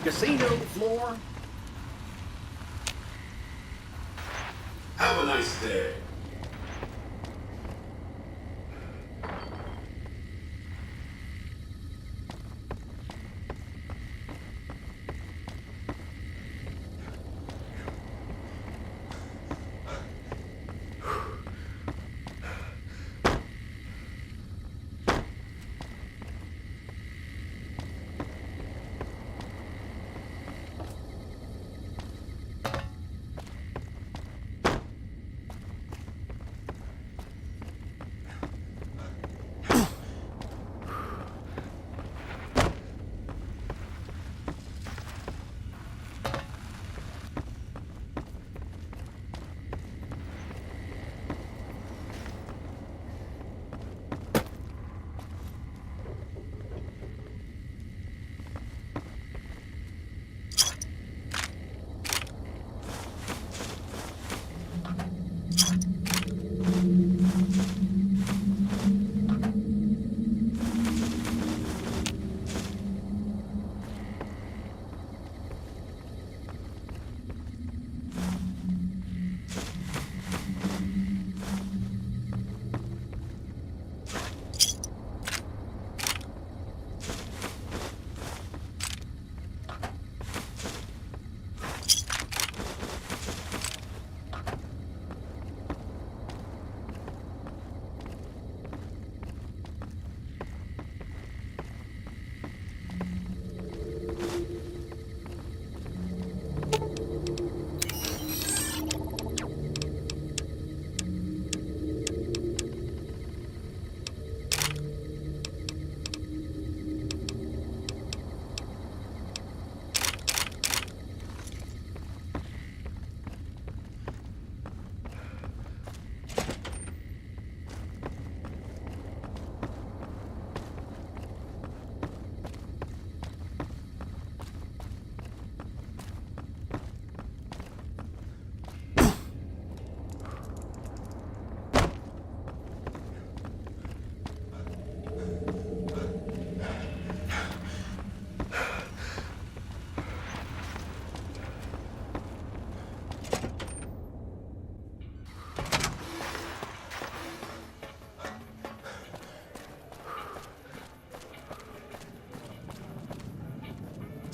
Casino floor. Have a nice day.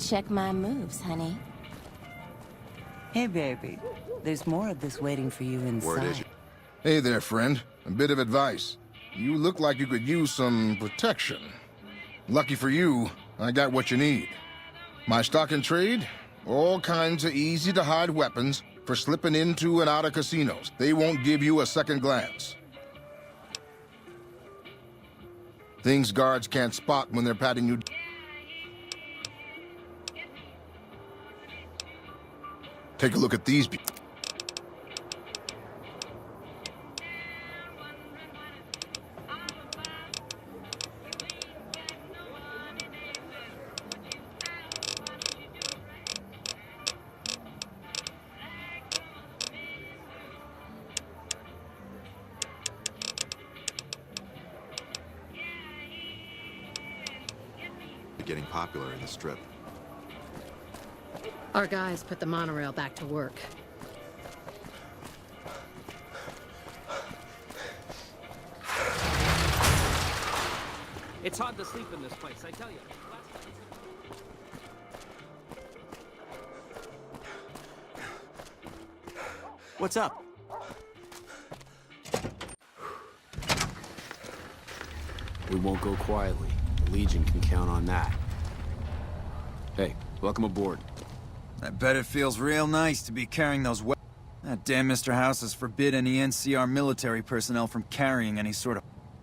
Check my moves, honey. Hey, baby. There's more of this waiting for you inside. Word is you. Hey there, friend. A bit of advice. You look like you could use some protection. Lucky for you, I got what you need. My stock and trade? All kinds of easy-to-hide weapons for slipping into and out of casinos. They won't give you a second glance. Things guards can't spot when they're patting you. Take a look at these. Getting popular in the Strip. Our guys put the monorail back to work. It's hard to sleep in this place, I tell you. What's up? We won't go quietly. The Legion can count on that. Hey, welcome aboard. I bet it feels real nice to be carrying those weapons. That damn Mr. House has forbid any NCR military personnel from carrying any sort of...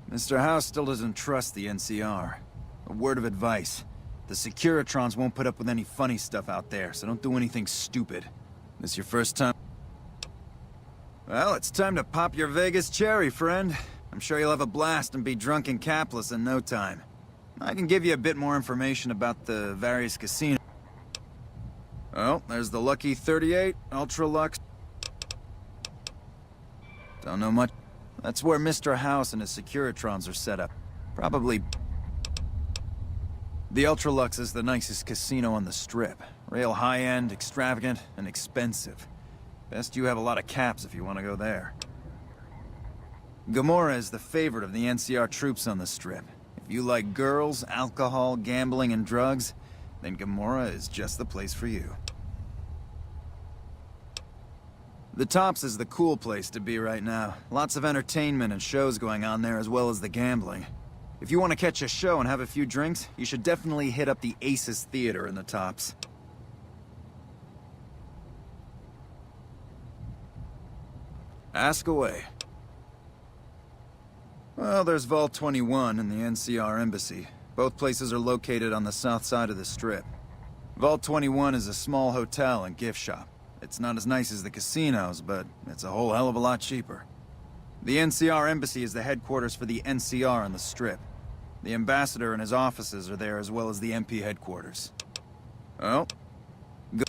Mr. House still doesn't trust the NCR. A word of advice. The Securitrons won't put up with any funny stuff out there, so don't do anything stupid. This your first time? Well, it's time to pop your Vegas cherry, friend. I'm sure you'll have a blast and be drunk and capless in no time. I can give you a bit more information about the various casinos. Oh, there's the Lucky 38, Ultra Lux. Don't know much. That's where Mr. House and his Securitrons are set up. Probably... The Ultralux is the nicest casino on the Strip. Real high-end, extravagant, and expensive. Best you have a lot of caps if you want to go there. Gomorrah is the favorite of the NCR troops on the Strip. If you like girls, alcohol, gambling, and drugs, then Gomorrah is just the place for you. The Tops is the cool place to be right now. Lots of entertainment and shows going on there as well as the gambling. If you want to catch a show and have a few drinks, you should definitely hit up the Aces Theater in the Tops. Ask away. Well, there's Vault 21 and the NCR Embassy. Both places are located on the south side of the Strip. Vault 21 is a small hotel and gift shop. It's not as nice as the casinos, but it's a whole hell of a lot cheaper. The NCR Embassy is the headquarters for the NCR on the Strip. The ambassador and his offices are there as well as the MP headquarters. Oh. Go.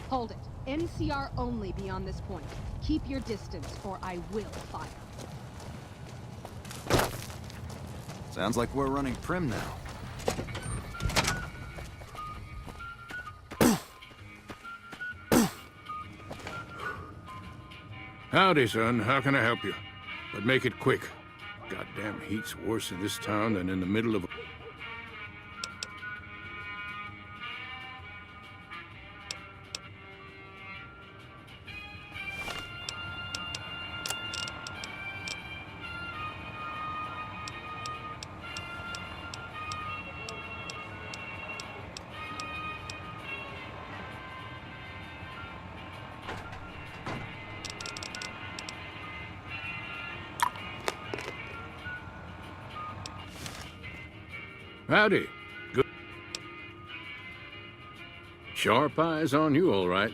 Hold it. NCR only beyond this point. Keep your distance, or I will fire. Sounds like we're running Prim now. Howdy, son. How can I help you? But make it quick. Goddamn heat's worse in this town than in the middle of... Howdy. Good. Sharp eyes on you, all right.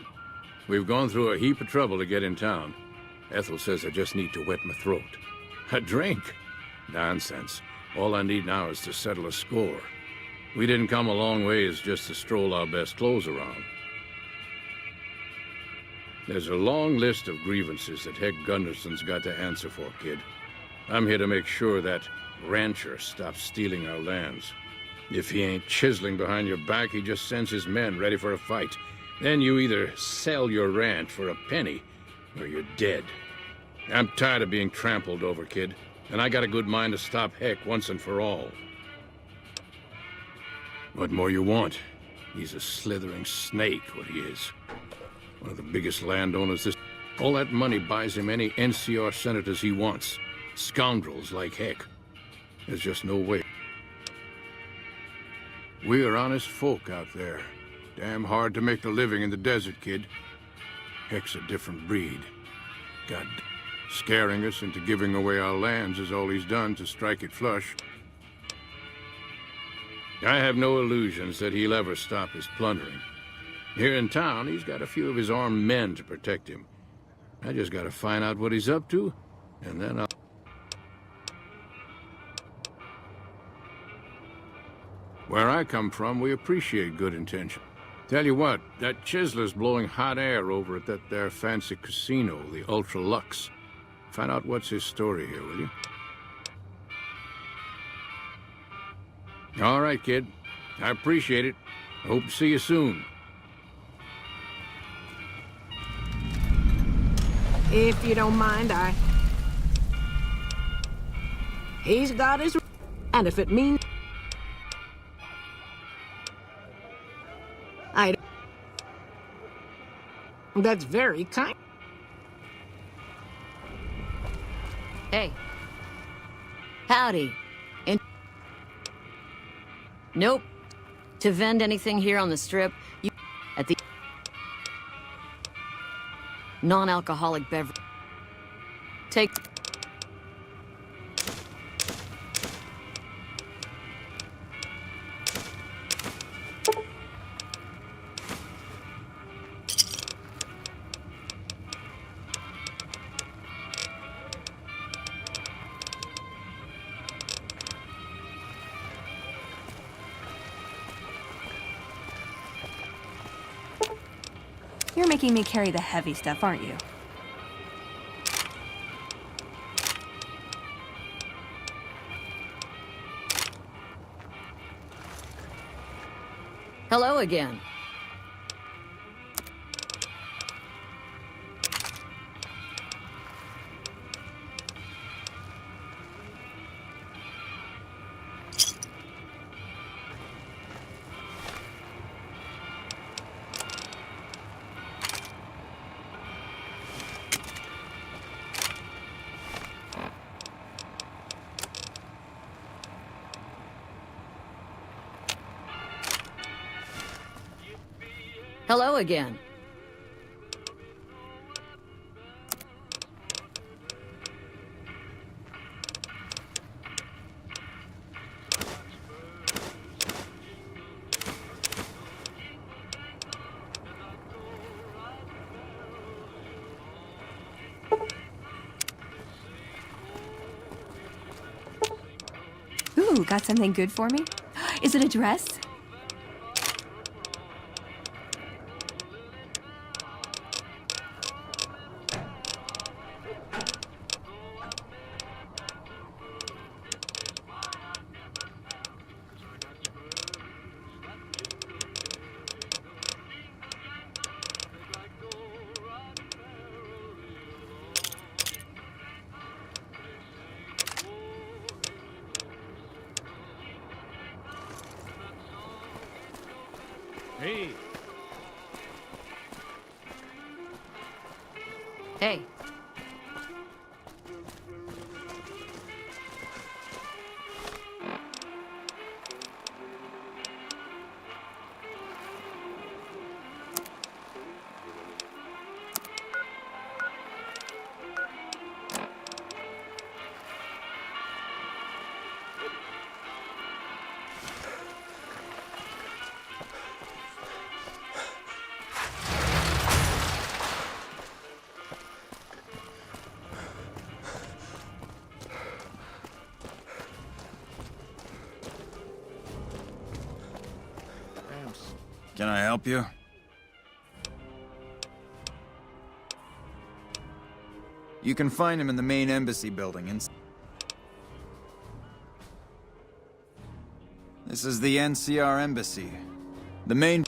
We've gone through a heap of trouble to get in town. Ethel says I just need to wet my throat. A drink? Nonsense. All I need now is to settle a score. We didn't come a long ways just to stroll our best clothes around. There's a long list of grievances that Heck Gunderson's got to answer for, kid. I'm here to make sure that rancher stops stealing our lands. If he ain't chiseling behind your back, he just sends his men ready for a fight. Then you either sell your ranch for a penny, or you're dead. I'm tired of being trampled over, kid, and I got a good mind to stop Heck once and for all. What more you want? He's a slithering snake, what he is. One of the biggest landowners this... All that money buys him any NCR senators he wants. Scoundrels like Heck. There's just no way. We're honest folk out there. Damn hard to make a living in the desert, kid. Heck's a different breed. God, scaring us into giving away our lands is all he's done to strike it flush. I have no illusions that he'll ever stop his plundering. Here in town, he's got a few of his armed men to protect him. I just gotta find out what he's up to, and then I'll... Where I come from, we appreciate good intention. Tell you what, that chiseler's blowing hot air over at that there fancy casino, the Ultralux. Find out what's his story here, will you? All right, kid. I appreciate it. I hope to see you soon. If you don't mind, He's got his... And if it means... That's very kind. Hey. Howdy. Nope. To vend anything here on the Strip, you... At the... Non-alcoholic beverage. Take... You're making me carry the heavy stuff, aren't you? Hello again. Hello again. Ooh, got something good for me? Is it a dress? Hey. Hey. Can I help you? You can find him in the main embassy building. This is the NCR embassy. The main...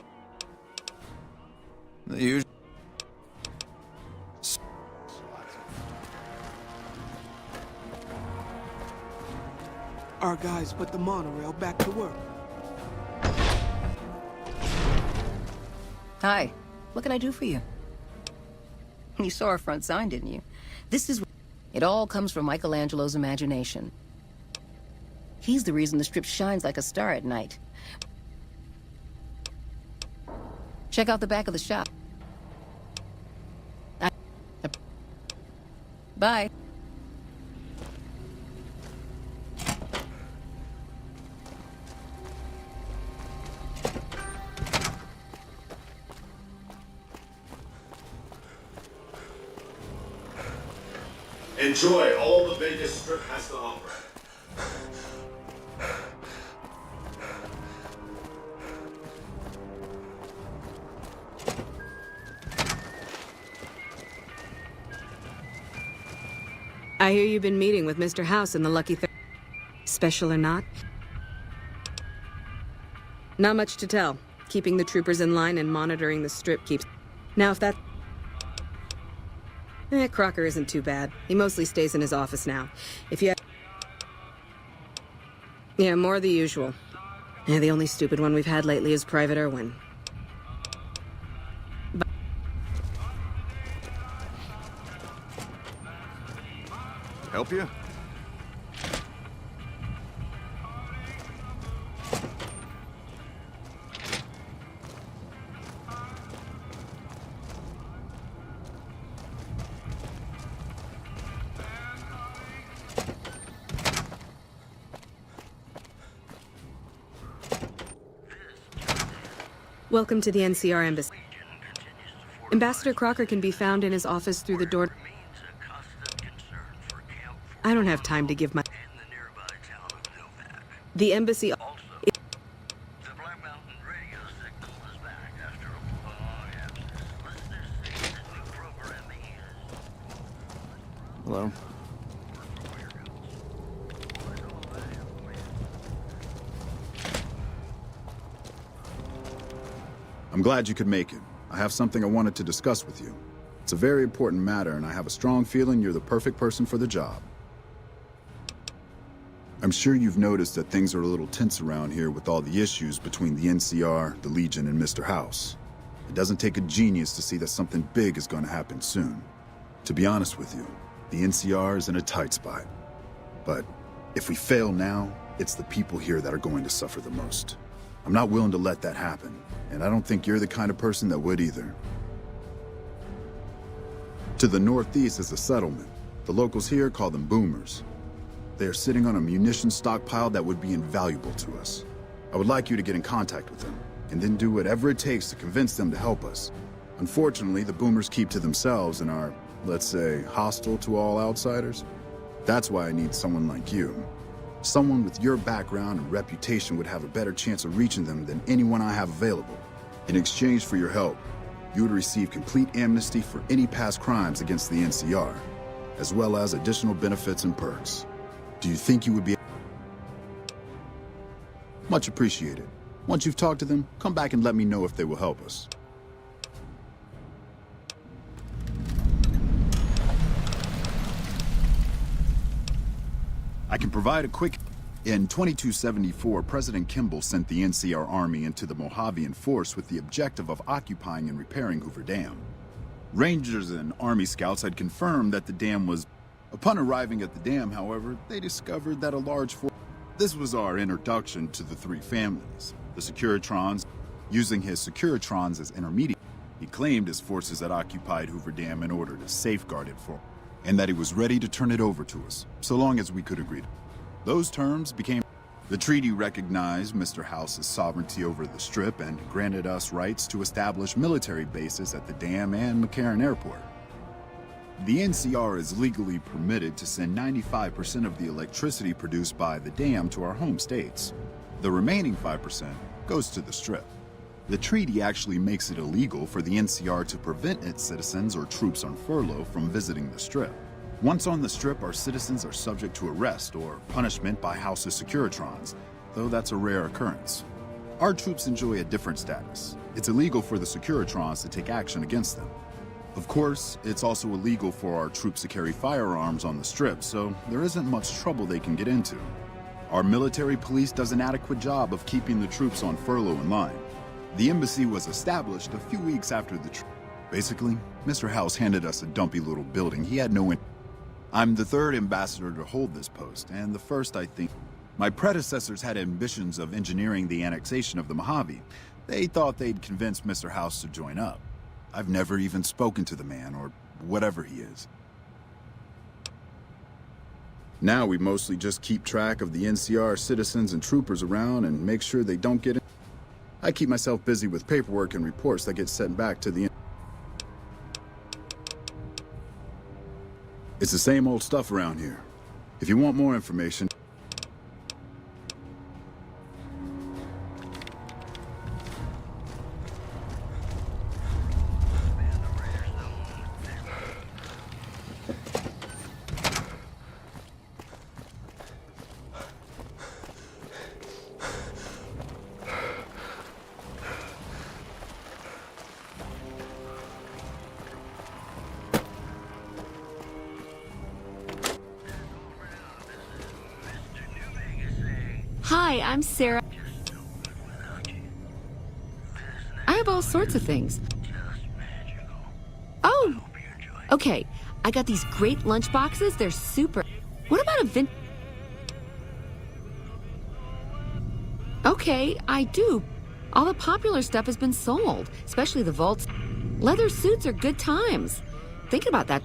The usual... Our guys put the monorail back to work. Hi. What can I do for you? You saw our front sign, didn't you? This is... It all comes from Michelangelo's imagination. He's the reason the strip shines like a star at night. Check out the back of the shop. Bye. Enjoy all the Vegas Strip has to offer. I hear you've been meeting with Mr. House in the Lucky Special or not? Not much to tell. Keeping the troopers in line and monitoring the strip keeps... Now if that... Crocker isn't too bad. He mostly stays in his office now. If you... Yeah, more the usual. Yeah, the only stupid one we've had lately is Private Irwin. Help you? Welcome to the NCR Embassy. Ambassador Crocker can be found in his office through the door. I don't have time to give my... The embassy... Hello. I'm glad you could make it. I have something I wanted to discuss with you. It's a very important matter, and I have a strong feeling you're the perfect person for the job. I'm sure you've noticed that things are a little tense around here with all the issues between the NCR, the Legion, and Mr. House. It doesn't take a genius to see that something big is going to happen soon. To be honest with you, the NCR is in a tight spot. But if we fail now, it's the people here that are going to suffer the most. I'm not willing to let that happen, and I don't think you're the kind of person that would either. To the northeast is a settlement. The locals here call them boomers. They are sitting on a munitions stockpile that would be invaluable to us. I would like you to get in contact with them, and then do whatever it takes to convince them to help us. Unfortunately, the boomers keep to themselves and are, let's say, hostile to all outsiders. That's why I need someone like you. Someone with your background and reputation would have a better chance of reaching them than anyone I have available. In exchange for your help, you would receive complete amnesty for any past crimes against the NCR, as well as additional benefits and perks. Do you think you would be... Much appreciated. Once you've talked to them, come back and let me know if they will help us. I can provide a quick... In 2274, President Kimball sent the NCR Army into the Mojavian force with the objective of occupying and repairing Hoover Dam. Rangers and Army scouts had confirmed that the dam was... Upon arriving at the dam, however, they discovered that a large force... This was our introduction to the three families. The Securitrons, using his Securitrons as intermediate, he claimed his forces had occupied Hoover Dam in order to safeguard it for... and that he was ready to turn it over to us, so long as we could agree. Those terms became... The treaty recognized Mr. House's sovereignty over the Strip and granted us rights to establish military bases at the dam and McCarran Airport. The NCR is legally permitted to send 95% of the electricity produced by the dam to our home states. The remaining 5% goes to the Strip. The treaty actually makes it illegal for the NCR to prevent its citizens or troops on furlough from visiting the Strip. Once on the Strip, our citizens are subject to arrest or punishment by House's Securitrons, though that's a rare occurrence. Our troops enjoy a different status. It's illegal for the Securitrons to take action against them. Of course, it's also illegal for our troops to carry firearms on the Strip, so there isn't much trouble they can get into. Our military police does an adequate job of keeping the troops on furlough in line. The embassy was established a few weeks after the trip. Basically, Mr. House handed us a dumpy little building he had no in. I'm the third ambassador to hold this post, and the first, I think. My predecessors had ambitions of engineering the annexation of the Mojave. They thought they'd convince Mr. House to join up. I've never even spoken to the man, or whatever he is. Now we mostly just keep track of the NCR citizens and troopers around and make sure they don't get in. I keep myself busy with paperwork and reports that get sent back to the... It's the same old stuff around here. If you want more information... Hi, I'm Sarah. I have all sorts of things. Oh! Okay, I got these great lunch boxes. They're super... What about a Okay, I do. All the popular stuff has been sold, especially the vaults. Leather suits are good times. Think about that.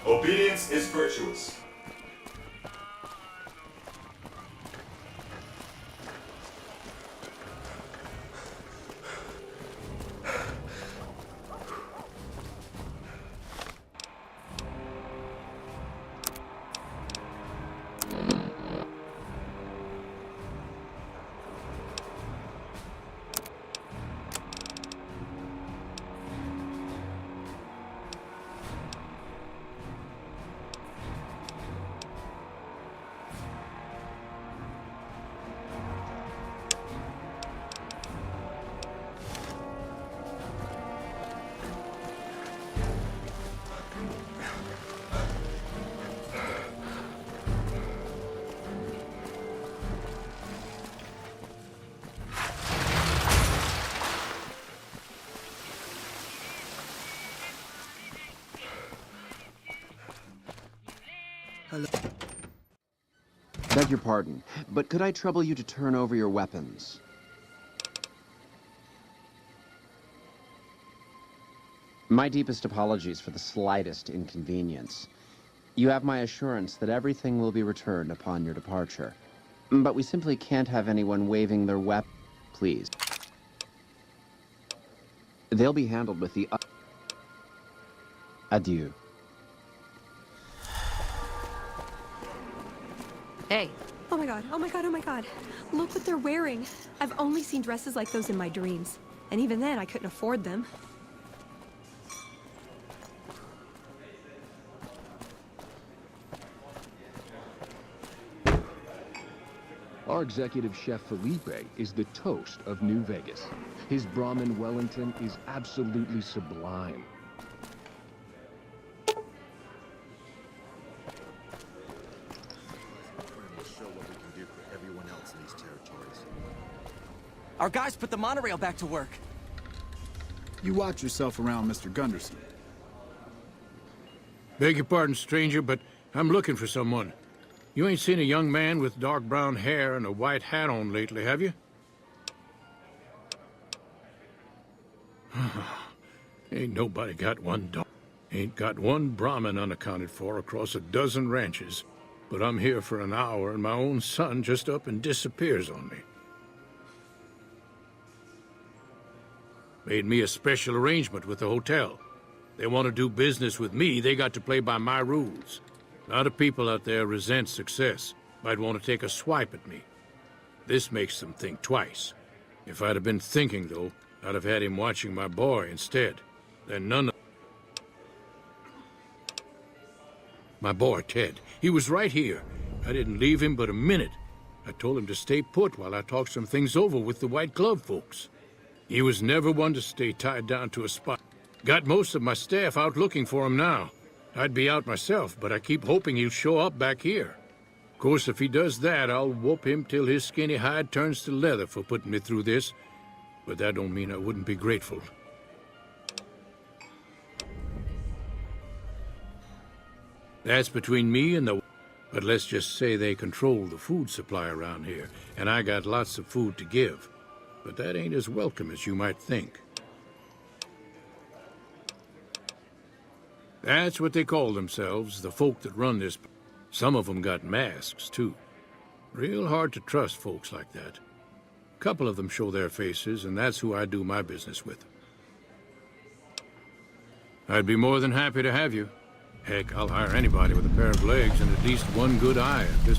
Obedience is virtuous. Hello. Beg your pardon, but could I trouble you to turn over your weapons? My deepest apologies for the slightest inconvenience. You have my assurance that everything will be returned upon your departure. But we simply can't have anyone waving their weapon. Please. They'll be handled with the... Adieu. Hey. Oh my god, oh my god, oh my god. Look what they're wearing. I've only seen dresses like those in my dreams. And even then, I couldn't afford them. Our executive chef Felipe is the toast of New Vegas. His Brahmin Wellington is absolutely sublime. Our guys put the monorail back to work. You watch yourself around Mr. Gunderson. Beg your pardon, stranger, but I'm looking for someone. You ain't seen a young man with dark brown hair and a white hat on lately, have you? Ain't nobody got one dog. Ain't got one Brahmin unaccounted for across a dozen ranches. But I'm here for an hour and my own son just up and disappears on me. Made me a special arrangement with the hotel. They want to do business with me, they got to play by my rules. A lot of people out there resent success. Might want to take a swipe at me. This makes them think twice. If I'd have been thinking, though, I'd have had him watching my boy instead. Then none of... My boy, Ted. He was right here. I didn't leave him but a minute. I told him to stay put while I talked some things over with the White Glove folks. He was never one to stay tied down to a spot. Got most of my staff out looking for him now. I'd be out myself, but I keep hoping he'll show up back here. Of course, if he does that, I'll whoop him till his skinny hide turns to leather for putting me through this. But that don't mean I wouldn't be grateful. That's between me and the... But let's just say they control the food supply around here, and I got lots of food to give. But that ain't as welcome as you might think. That's what they call themselves, the folk that run this. Some of them got masks, too. Real hard to trust folks like that. A couple of them show their faces, and that's who I do my business with. I'd be more than happy to have you. Heck, I'll hire anybody with a pair of legs and at least one good eye at this.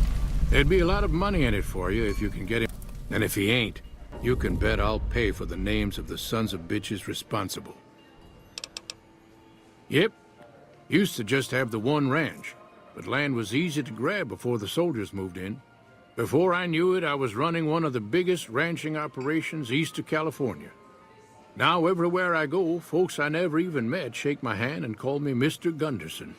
There'd be a lot of money in it for you if you can get him. And if he ain't, you can bet I'll pay for the names of the sons of bitches responsible. Yep. Used to just have the one ranch, but land was easy to grab before the soldiers moved in. Before I knew it, I was running one of the biggest ranching operations east of California. Now, everywhere I go, folks I never even met shake my hand and call me Mr. Gunderson.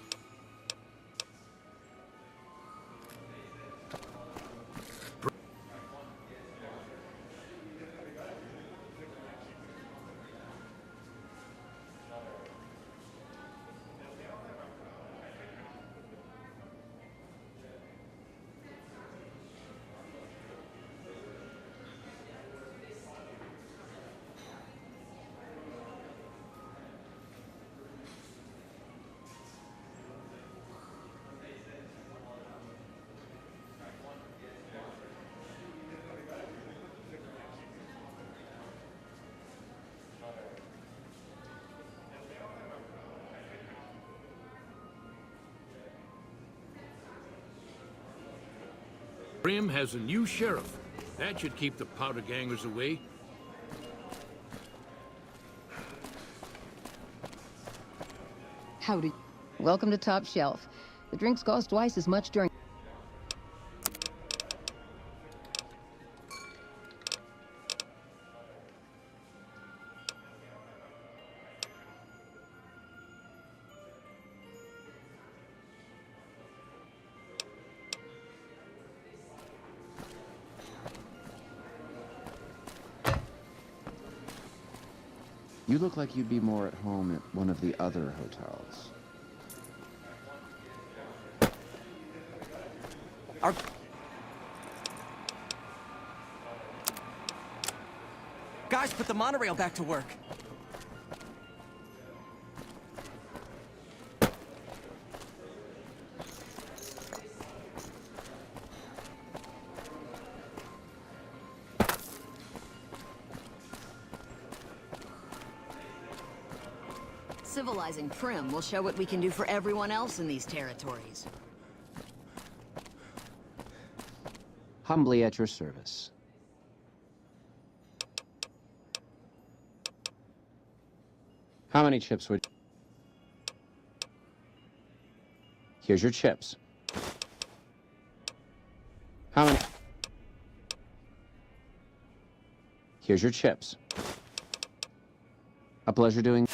Prim has a new sheriff. That should keep the powder gangers away. Howdy. Welcome to Top Shelf. The drinks cost twice as much during... You look like you'd be more at home at one of the other hotels. Guys, put the monorail back to work. Civilizing Prim will show what we can do for everyone else in these territories. Humbly at your service. How many chips would... Here's your chips. How many... Here's your chips. A pleasure doing...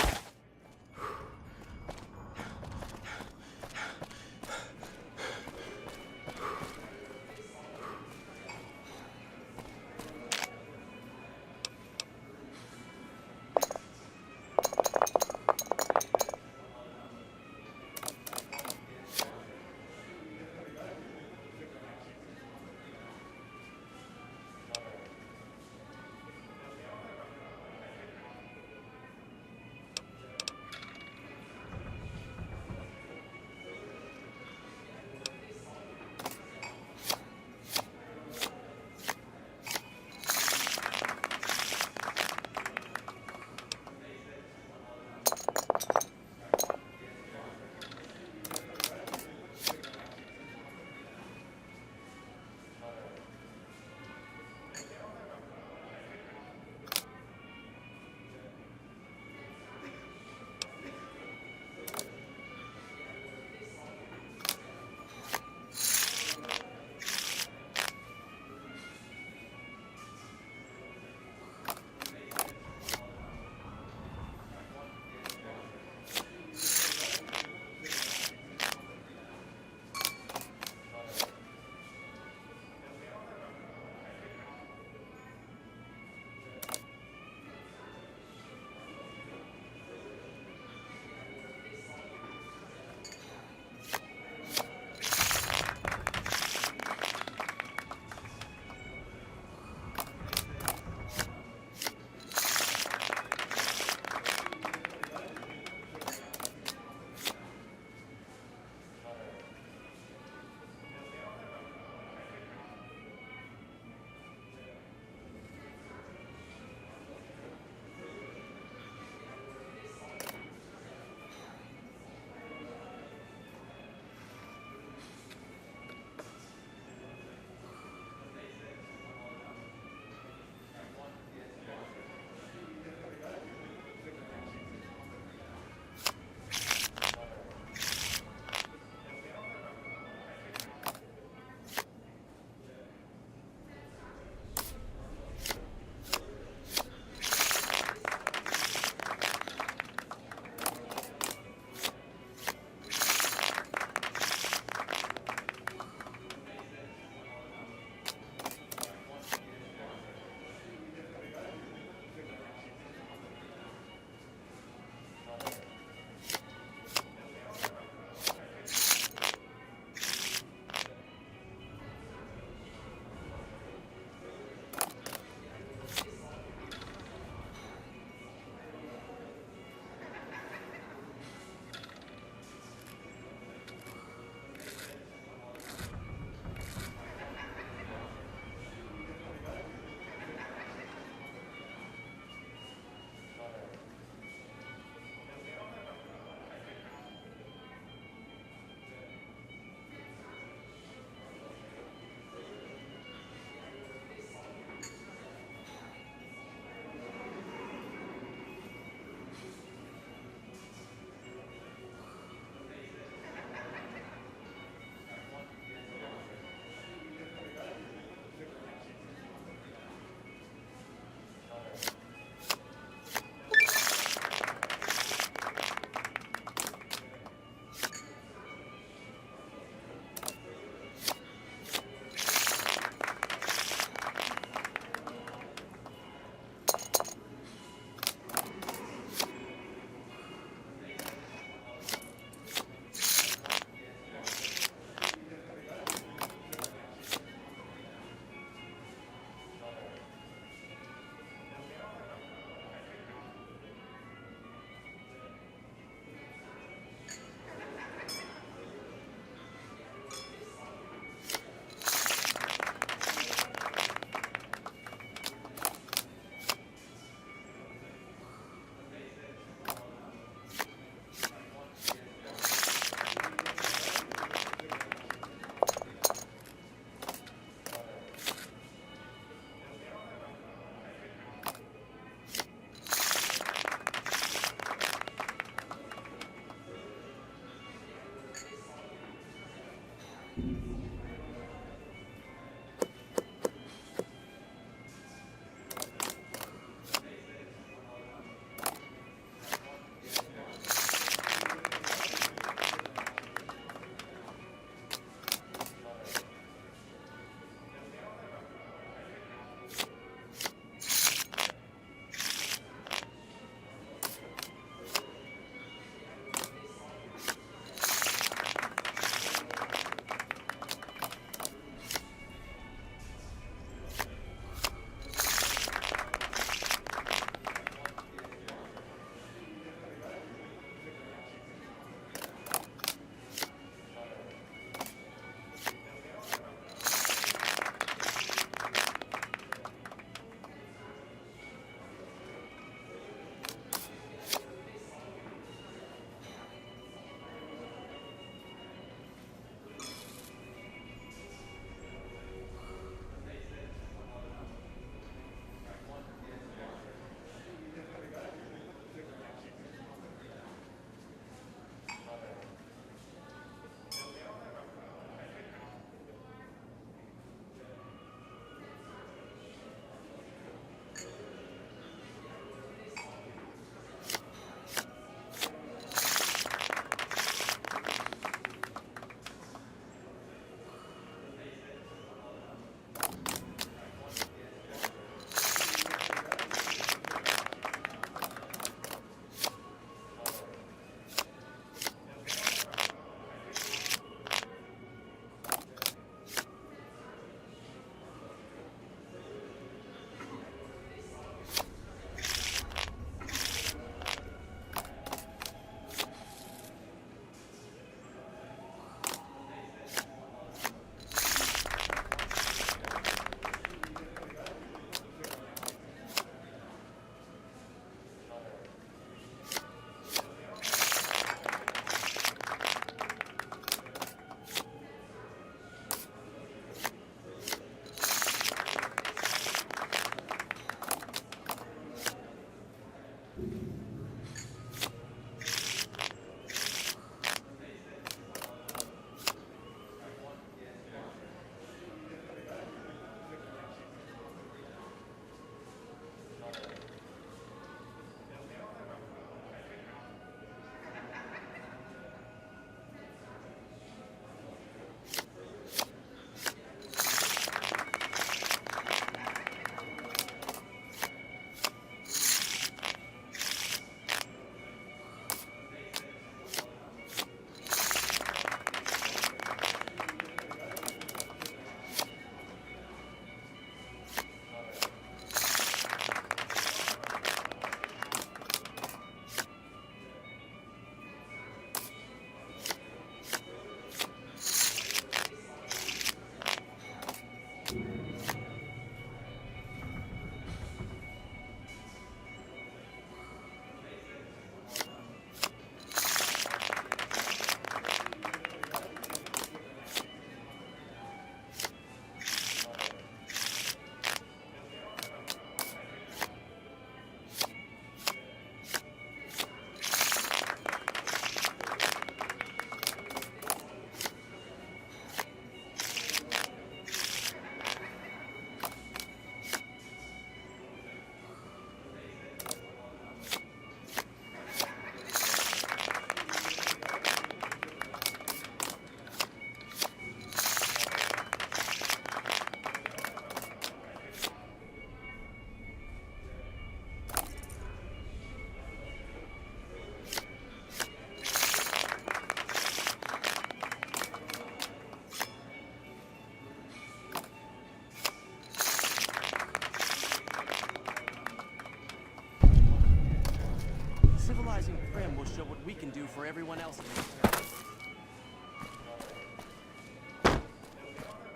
Civilizing Prim will show what we can do for everyone else.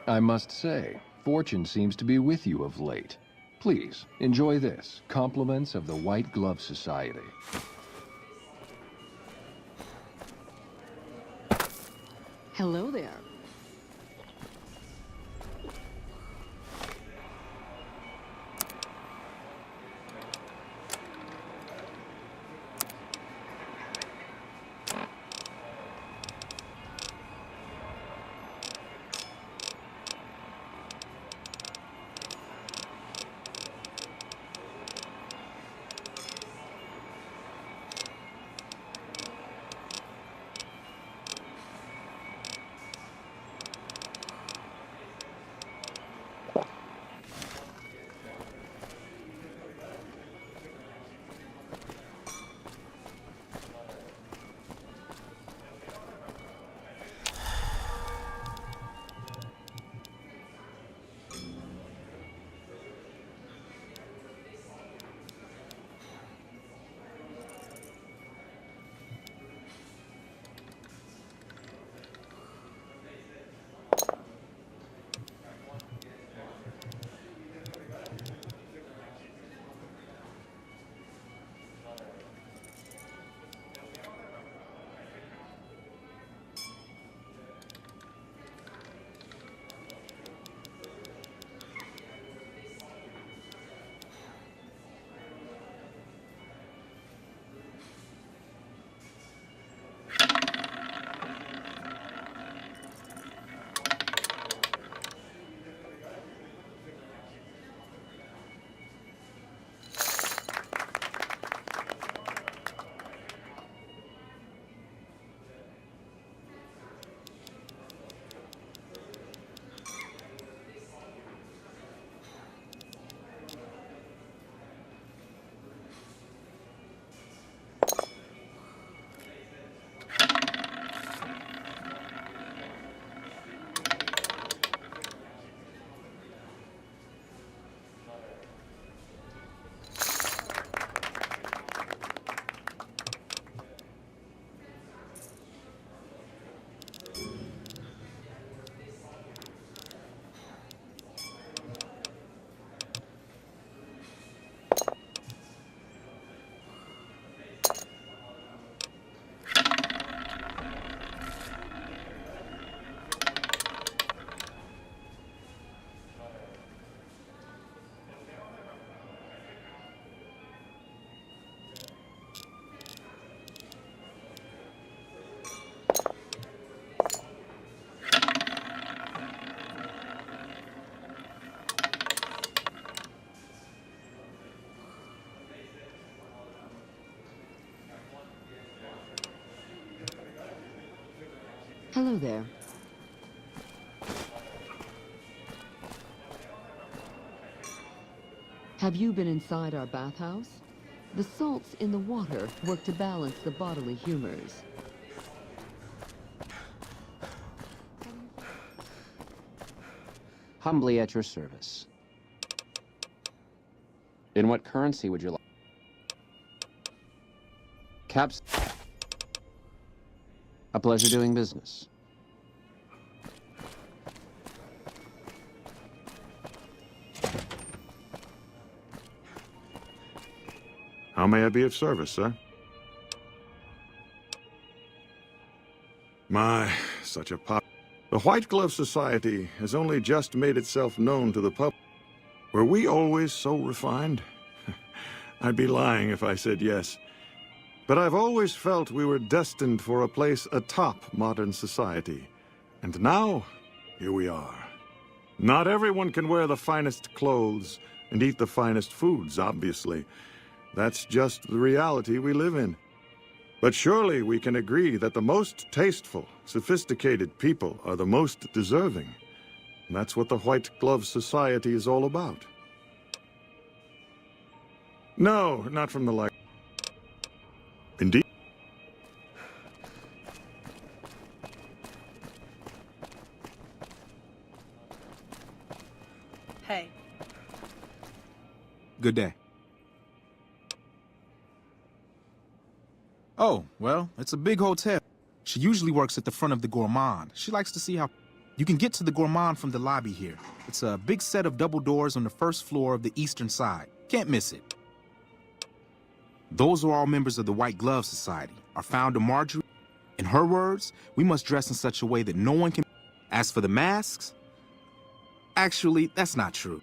I must say, fortune seems to be with you of late. Please, enjoy this. Compliments of the White Glove Society. Hello there. Hello there. Have you been inside our bathhouse? The salts in the water work to balance the bodily humors. Humbly at your service. In what currency would you like? Caps. A pleasure doing business. How may I be of service, sir? My, such a pop. The White Glove Society has only just made itself known to the public. Were we always so refined? I'd be lying if I said yes. But I've always felt we were destined for a place atop modern society. And now, here we are. Not everyone can wear the finest clothes and eat the finest foods, obviously. That's just the reality we live in. But surely we can agree that the most tasteful, sophisticated people are the most deserving. And that's what the White Glove Society is all about. No, not from the like. Indeed. Hey. Good day. Oh, well, it's a big hotel. She usually works at the front of the Gourmand. She likes to see how... You can get to the Gourmand from the lobby here. It's a big set of double doors on the first floor of the eastern side. Can't miss it. Those are all members of the White Glove Society. Our founder, Marjorie. In her words, we must dress in such a way that no one can... As for the masks... Actually, that's not true.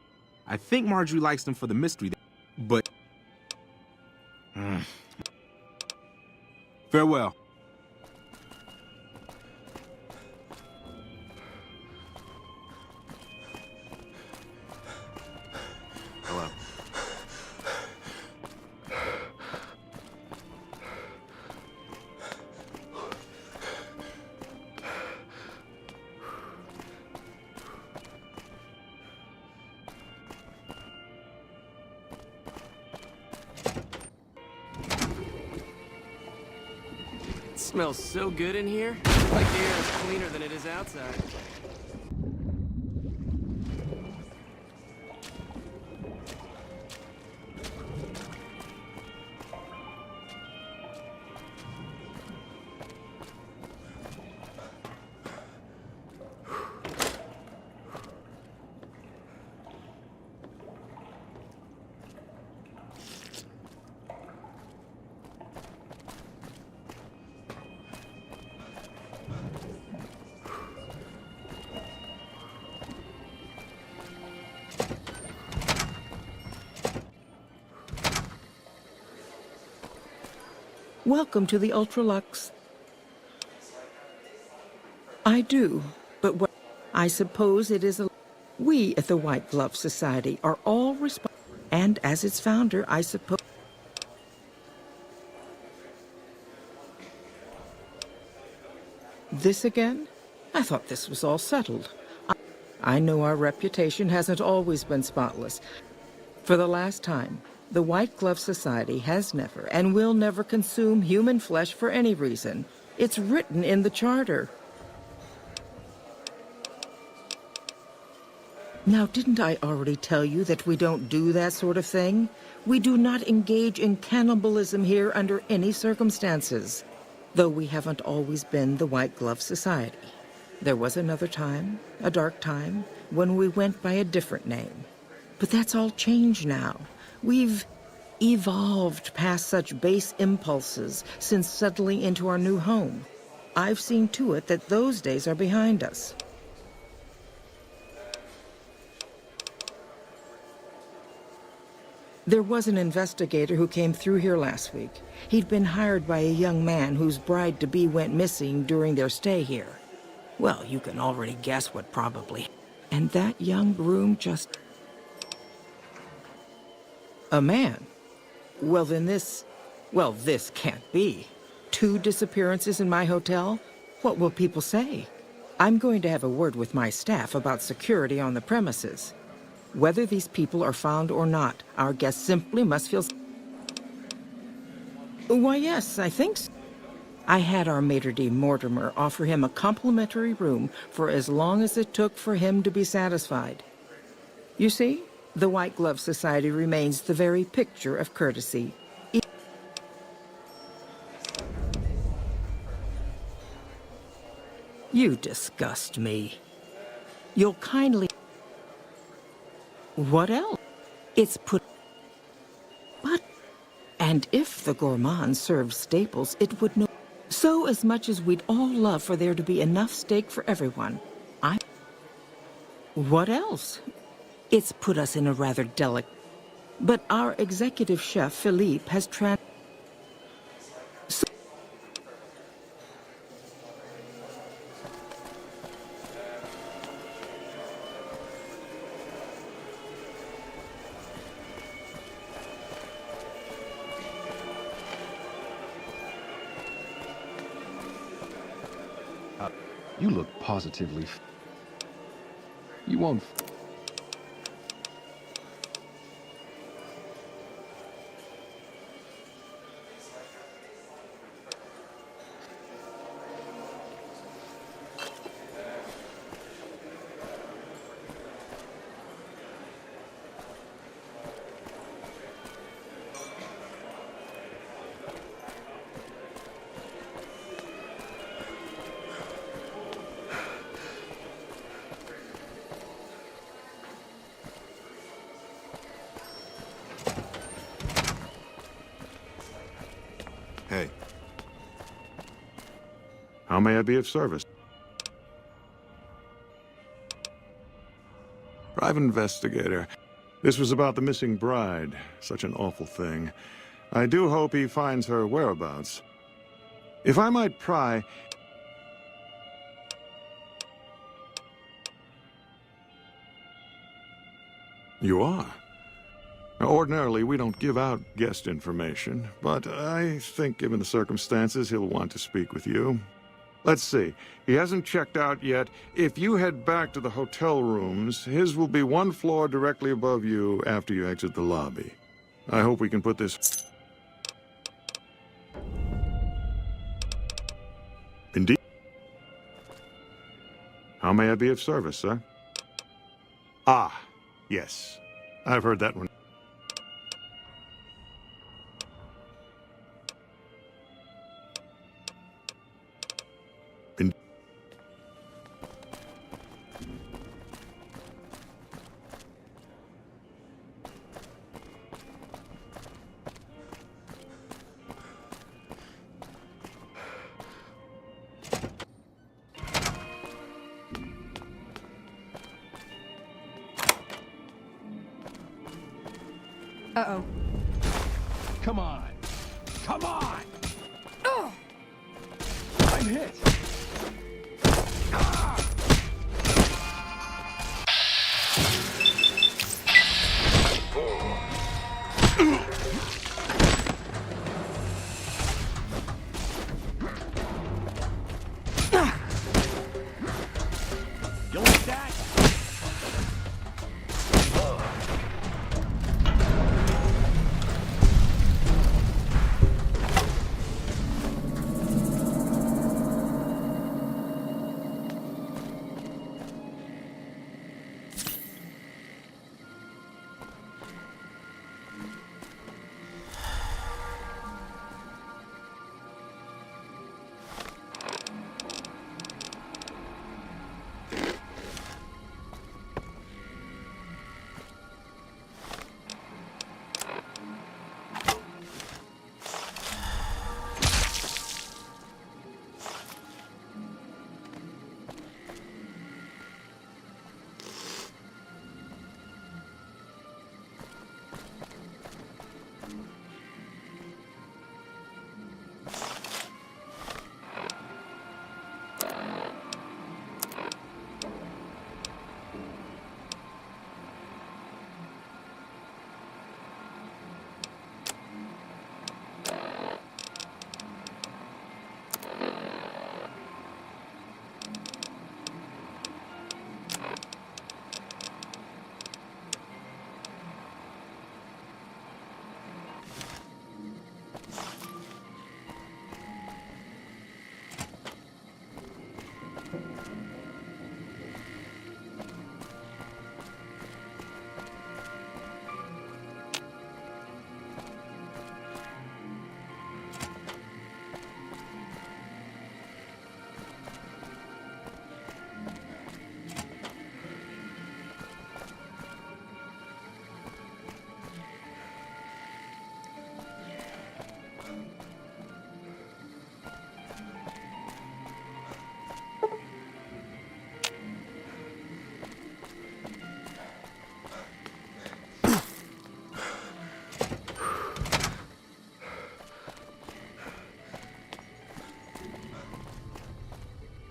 I think Marjorie likes them for the mystery, but... Farewell. Hello. It smells so good in here. Like the air is cleaner than it is outside. Welcome to the Ultralux. I do, but what I suppose it is a... We at the White Glove Society are all responsible, and as its founder, I suppose... This again? I thought this was all settled. I know our reputation hasn't always been spotless. For the last time, the White Glove Society has never and will never consume human flesh for any reason. It's written in the charter. Now, didn't I already tell you that we don't do that sort of thing? We do not engage in cannibalism here under any circumstances. Though we haven't always been the White Glove Society. There was another time, a dark time, when we went by a different name. But that's all changed now. We've evolved past such base impulses since settling into our new home. I've seen to it that those days are behind us. There was an investigator who came through here last week. He'd been hired by a young man whose bride-to-be went missing during their stay here. Well, you can already guess what probably. And that young groom just... A man? Well, then this... Well, this can't be. 2 disappearances in my hotel? What will people say? I'm going to have a word with my staff about security on the premises. Whether these people are found or not, our guests simply must feel... Why, yes, I think so. I had our maitre d' Mortimer offer him a complimentary room for as long as it took for him to be satisfied. You see, the White Glove Society remains the very picture of courtesy. You disgust me. You'll kindly... What else? It's put... But... And if the gourmand served staples, it would know... So as much as we'd all love for there to be enough steak for everyone, What else? It's put us in a rather delicate... But our executive chef, Philippe, has You look positively... You won't... Hey. How may I be of service? Private investigator. This was about the missing bride. Such an awful thing. I do hope he finds her whereabouts. If I might pry... You are? Ordinarily, we don't give out guest information, but I think given the circumstances, he'll want to speak with you. Let's see. He hasn't checked out yet. If you head back to the hotel rooms, his will be one floor directly above you after you exit the lobby. I hope we can put this... Indeed. How may I be of service, sir? Ah, yes. I've heard that one. Uh-oh. Come on! Come on! Oh! I'm hit! You like that?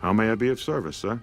How may I be of service, sir?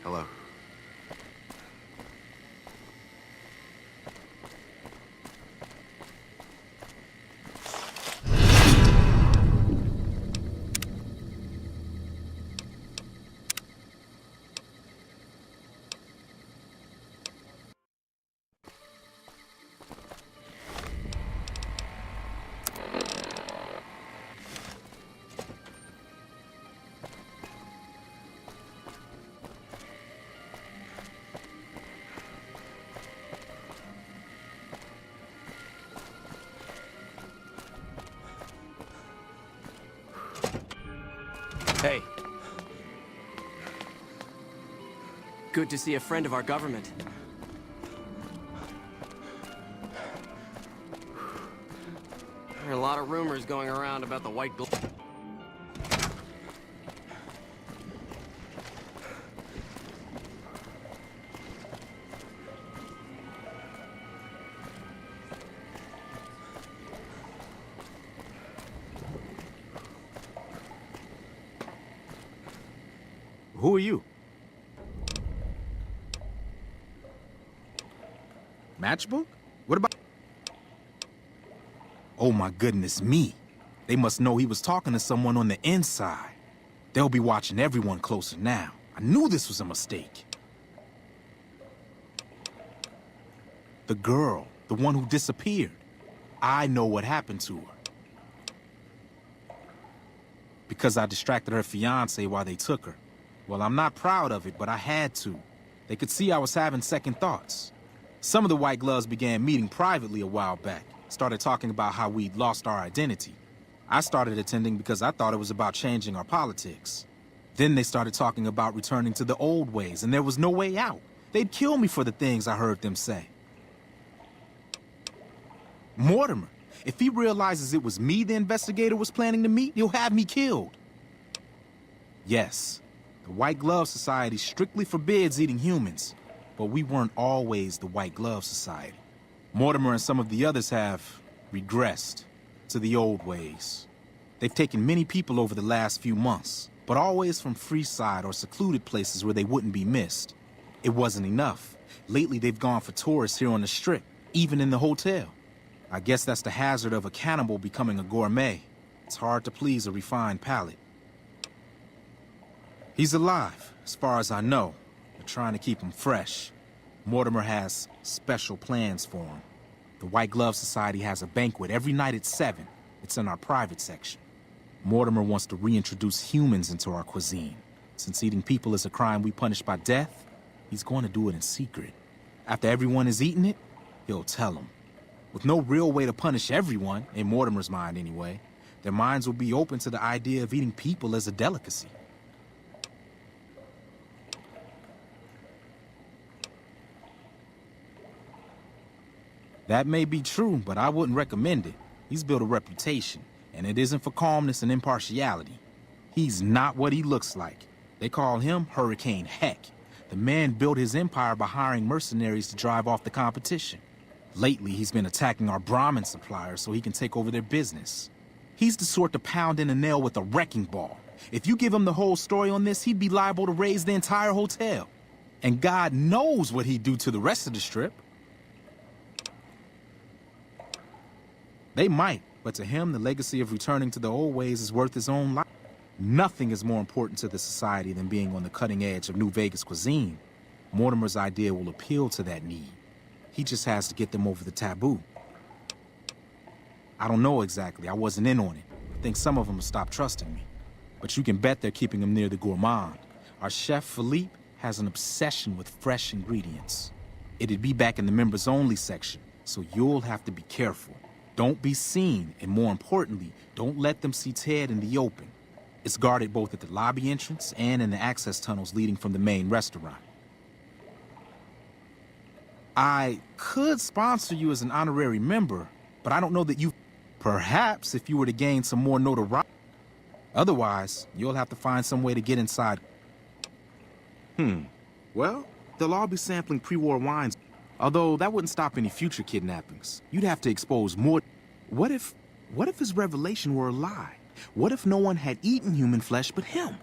Hello. Hey. Good to see a friend of our government. There are a lot of rumors going around about the white glove. Who are you? Matchbook? What about... Oh my goodness me. They must know he was talking to someone on the inside. They'll be watching everyone closer now. I knew this was a mistake. The girl, the one who disappeared. I know what happened to her. Because I distracted her fiancé while they took her. Well, I'm not proud of it, but I had to. They could see I was having second thoughts. Some of the White Gloves began meeting privately a while back. Started talking about how we'd lost our identity. I started attending because I thought it was about changing our politics. Then they started talking about returning to the old ways, and there was no way out. They'd kill me for the things I heard them say. Mortimer. If he realizes it was me the investigator was planning to meet, he'll have me killed. Yes, the White Glove Society strictly forbids eating humans, but we weren't always the White Glove Society. Mortimer and some of the others have regressed to the old ways. They've taken many people over the last few months, but always from Freeside or secluded places where they wouldn't be missed. It wasn't enough. Lately, they've gone for tourists here on the Strip, even in the hotel. I guess that's the hazard of a cannibal becoming a gourmet. It's hard to please a refined palate. He's alive, as far as I know. They're trying to keep him fresh. Mortimer has special plans for him. The White Glove Society has a banquet every night at 7. It's in our private section. Mortimer wants to reintroduce humans into our cuisine. Since eating people is a crime we punish by death, he's going to do it in secret. After everyone has eaten it, he'll tell them. With no real way to punish everyone, in Mortimer's mind anyway, their minds will be open to the idea of eating people as a delicacy. That may be true, but I wouldn't recommend it. He's built a reputation, and it isn't for calmness and impartiality. He's not what he looks like. They call him Hurricane Heck. The man built his empire by hiring mercenaries to drive off the competition. Lately, he's been attacking our Brahmin suppliers so he can take over their business. He's the sort to pound in a nail with a wrecking ball. If you give him the whole story on this, he'd be liable to raise the entire hotel. And God knows what he'd do to the rest of the Strip. They might, but to him, the legacy of returning to the old ways is worth his own life. Nothing is more important to the society than being on the cutting edge of New Vegas cuisine. Mortimer's idea will appeal to that need. He just has to get them over the taboo. I don't know exactly. I wasn't in on it. I think some of them have stopped trusting me. But you can bet they're keeping him near the gourmand. Our chef, Philippe, has an obsession with fresh ingredients. It'd be back in the members-only section, so you'll have to be careful. Don't be seen, and more importantly, don't let them see Ted in the open. It's guarded both at the lobby entrance and in the access tunnels leading from the main restaurant. I could sponsor you as an honorary member, but I don't know that you... Perhaps if you were to gain some more notoriety. Otherwise, you'll have to find some way to get inside. Well, they'll all be sampling pre-war wines. Although that wouldn't stop any future kidnappings. You'd have to expose more... What if his revelation were a lie? What if no one had eaten human flesh but him?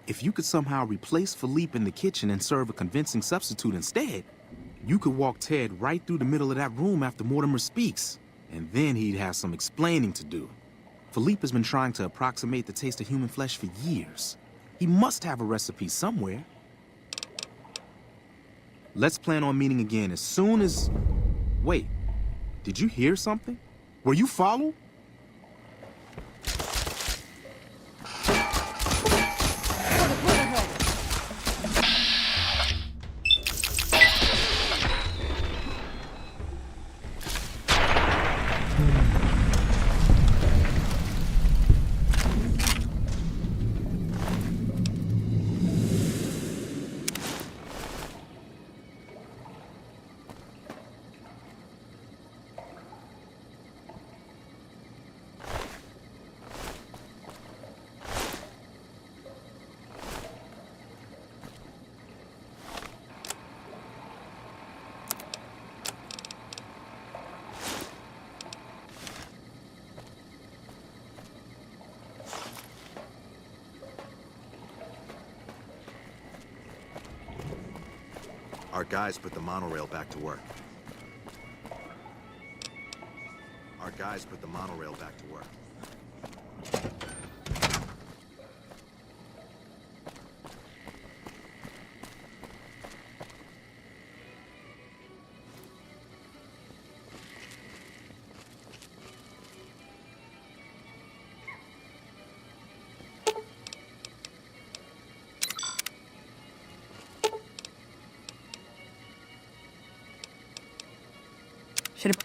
If you could somehow replace Philippe in the kitchen and serve a convincing substitute instead, you could walk Ted right through the middle of that room after Mortimer speaks, and then he'd have some explaining to do. Philippe has been trying to approximate the taste of human flesh for years. He must have a recipe somewhere. Let's plan on meeting again as soon as... Wait, did you hear something? Were you followed? Our guys put the monorail back to work. Our guys put the monorail back to work. Should have...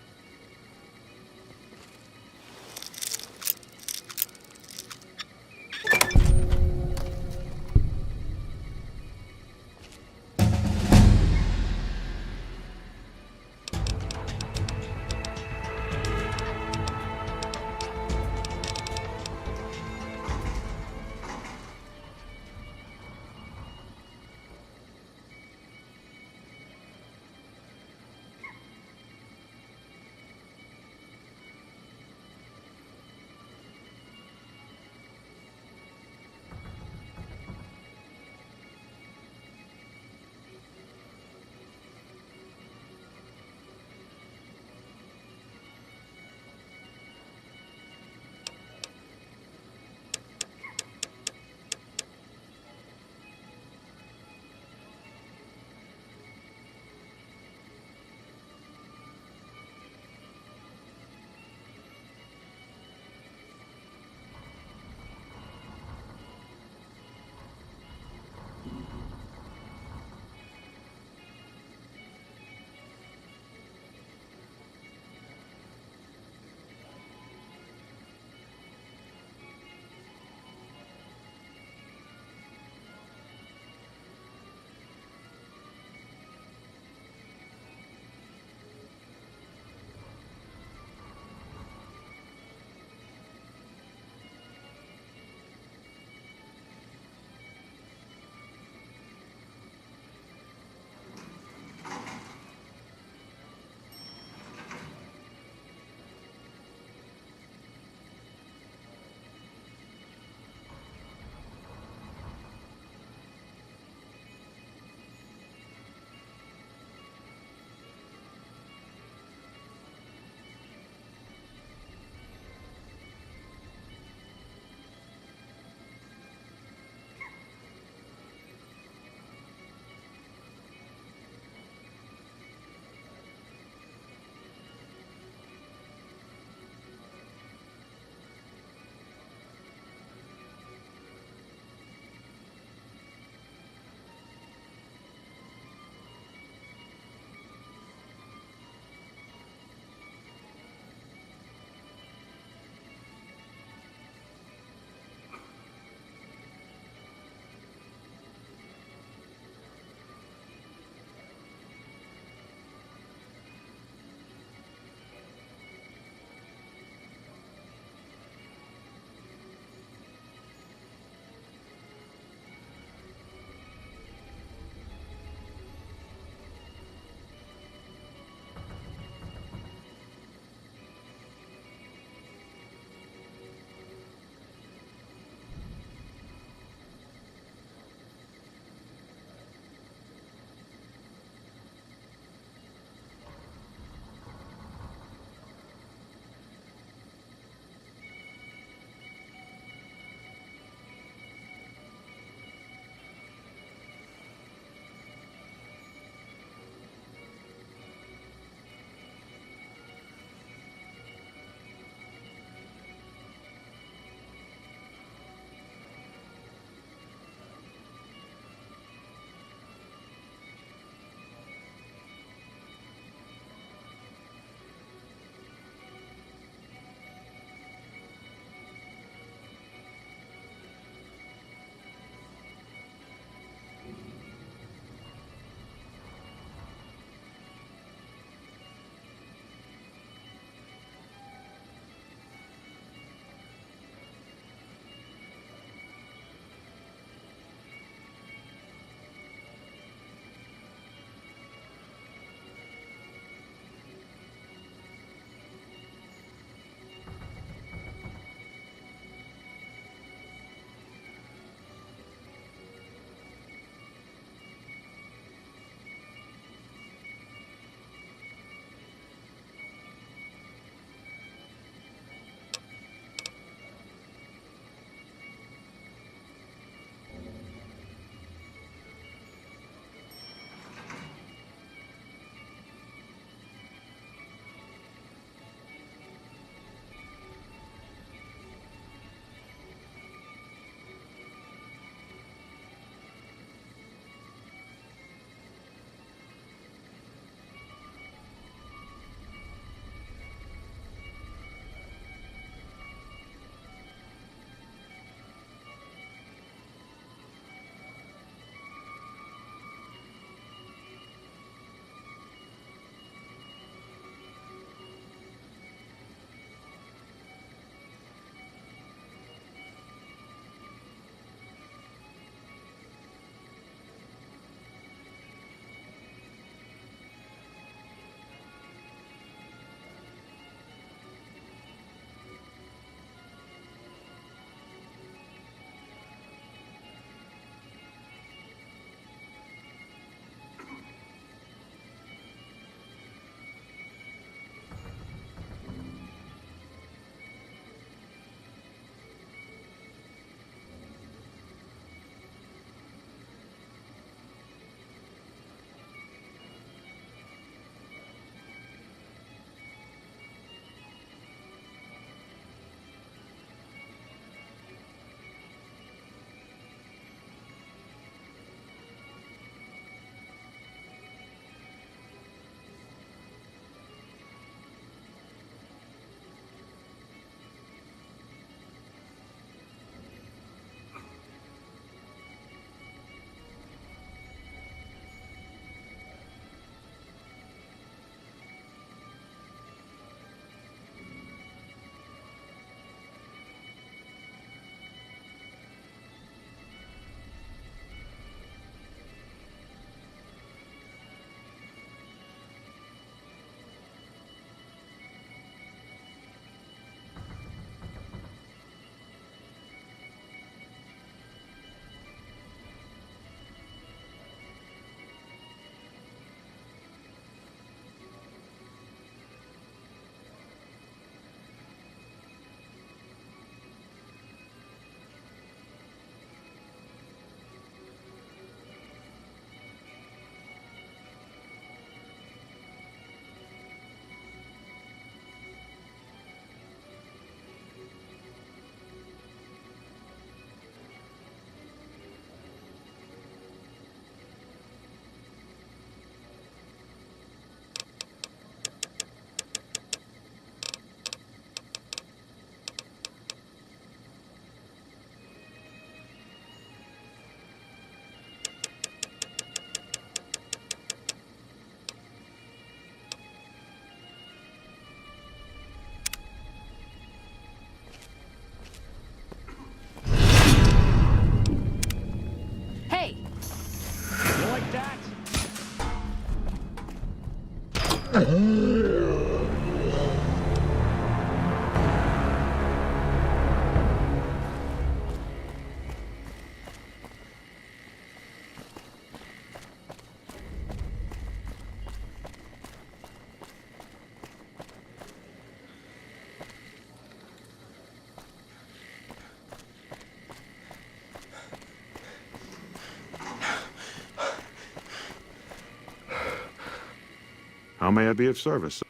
How may I be of service?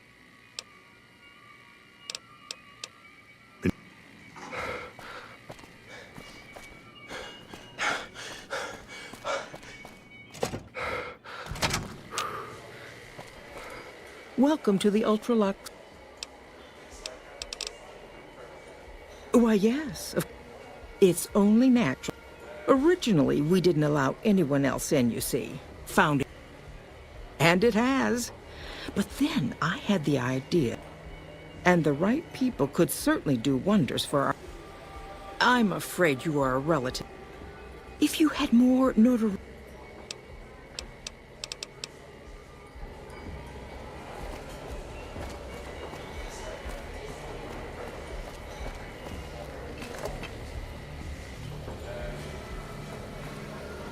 Welcome to the Ultralux. Why, yes. It's only natural. Originally, we didn't allow anyone else in, you see. Found it. And it has. But then I had the idea. And the right people could certainly do wonders for our... I'm afraid you are a relative. If you had more notoriety...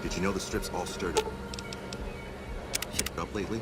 Did you know the strip's all stirred up lately?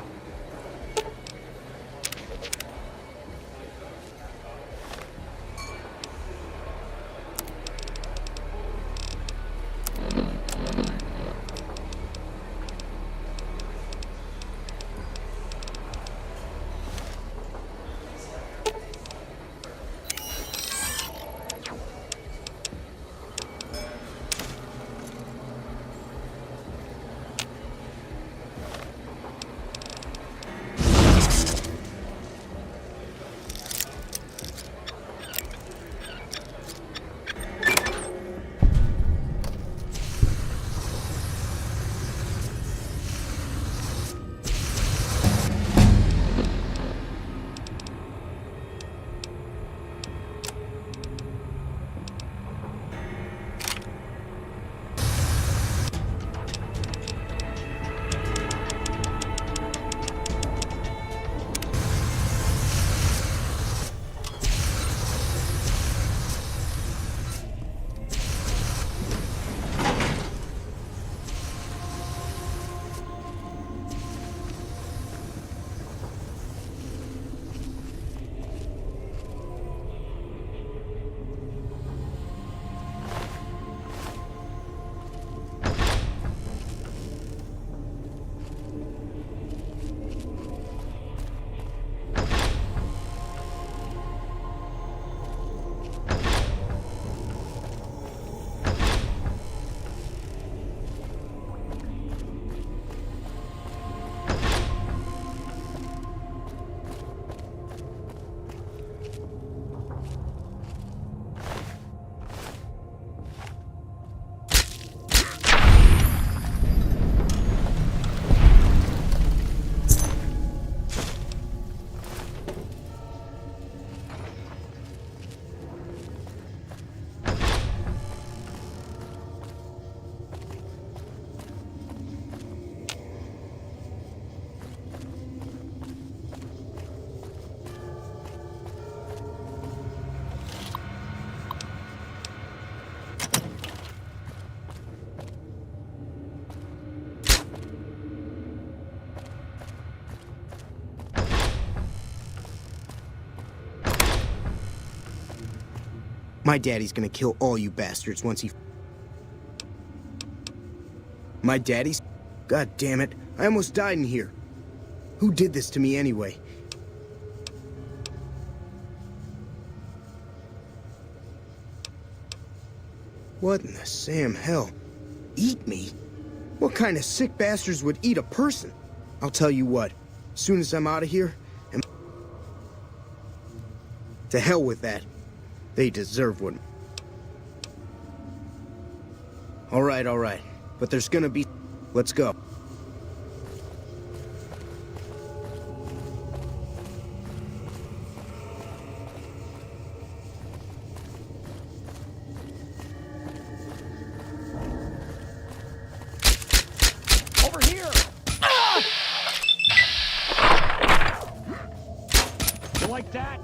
My daddy's gonna kill all you bastards once he... My daddy's... God damn it. I almost died in here. Who did this to me anyway? What in the Sam hell? Eat me? What kind of sick bastards would eat a person? I'll tell you what. As soon as I'm out of here... To hell with that. They deserve one. All right. But there's gonna be... Let's go. Over here! You like that?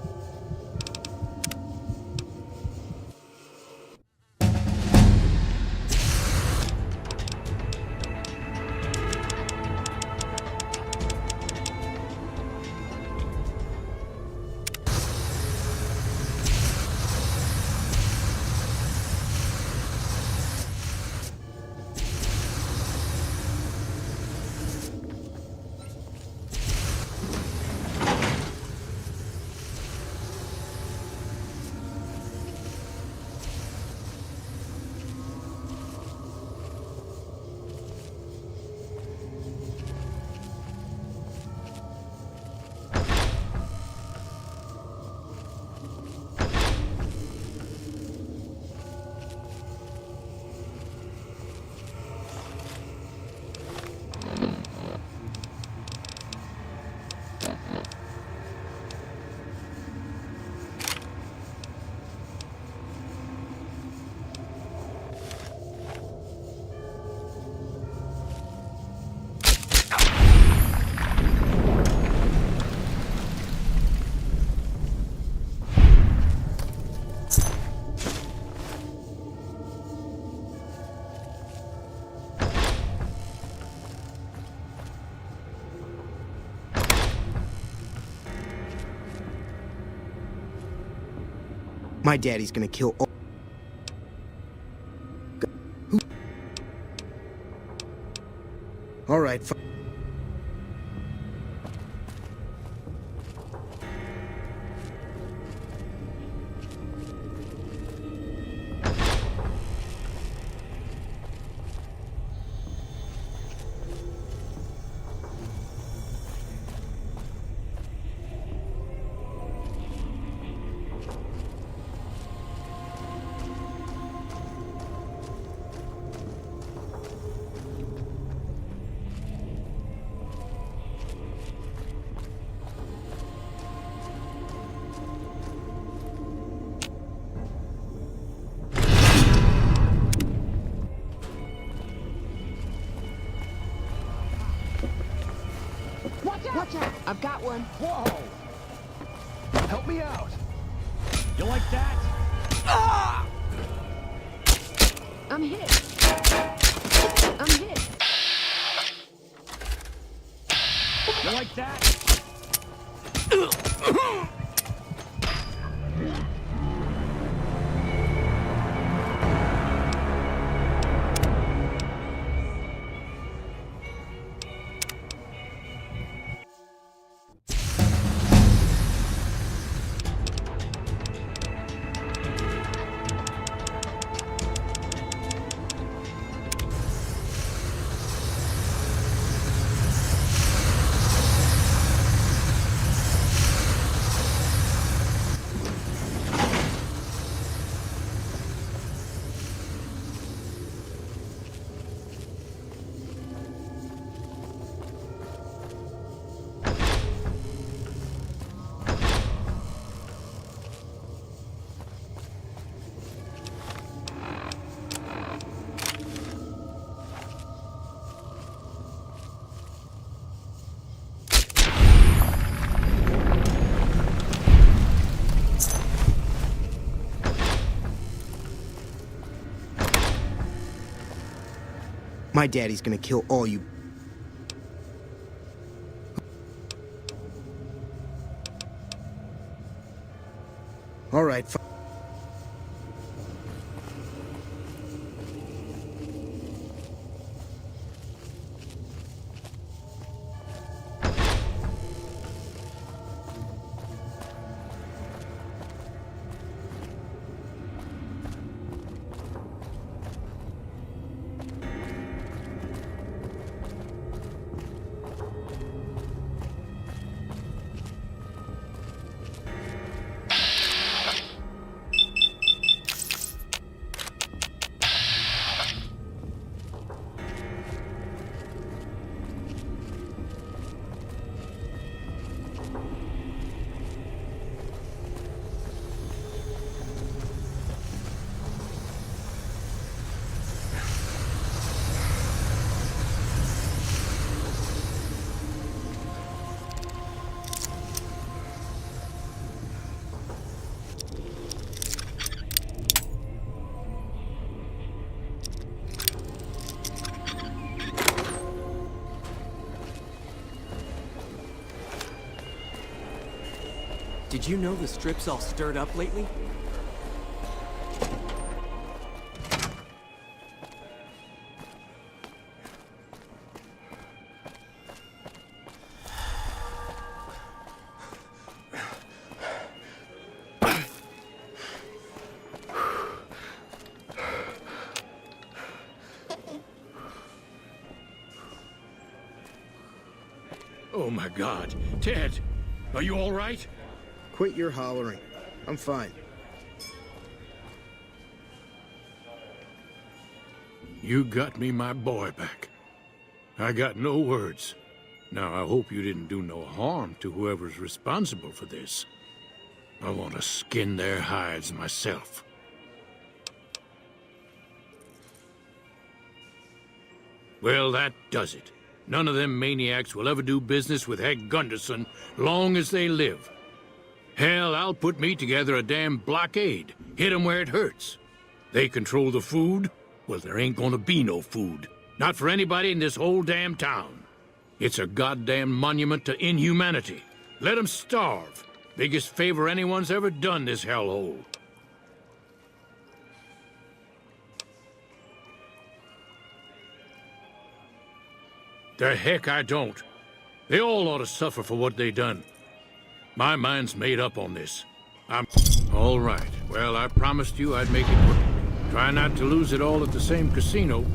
My daddy's gonna kill all... All right, Watch out! I've got one. Whoa! Help me out. You like that? Ah! I'm hit. I'm hit. You like that? My daddy's gonna kill all you... All right, Did you know the strip's all stirred up lately? Oh my God. Ted, are you all right? quit your hollering. I'm fine. You got me my boy back. I got no words. Now, I hope you didn't do no harm to whoever's responsible for this. I want to skin their hides myself. Well, that does it. None of them maniacs will ever do business with Hank Gunderson long as they live. Hell, I'll put me together a damn blockade. Hit 'em where it hurts. They control the food? Well, there ain't gonna be no food. Not for anybody in this whole damn town. It's a goddamn monument to inhumanity. Let 'em starve. Biggest favor anyone's ever done this hellhole. The heck I don't. They all ought to suffer for what they done. My mind's made up on this. I'm... All right. Well, I promised you I'd make it work. Try not to lose it all at the same casino.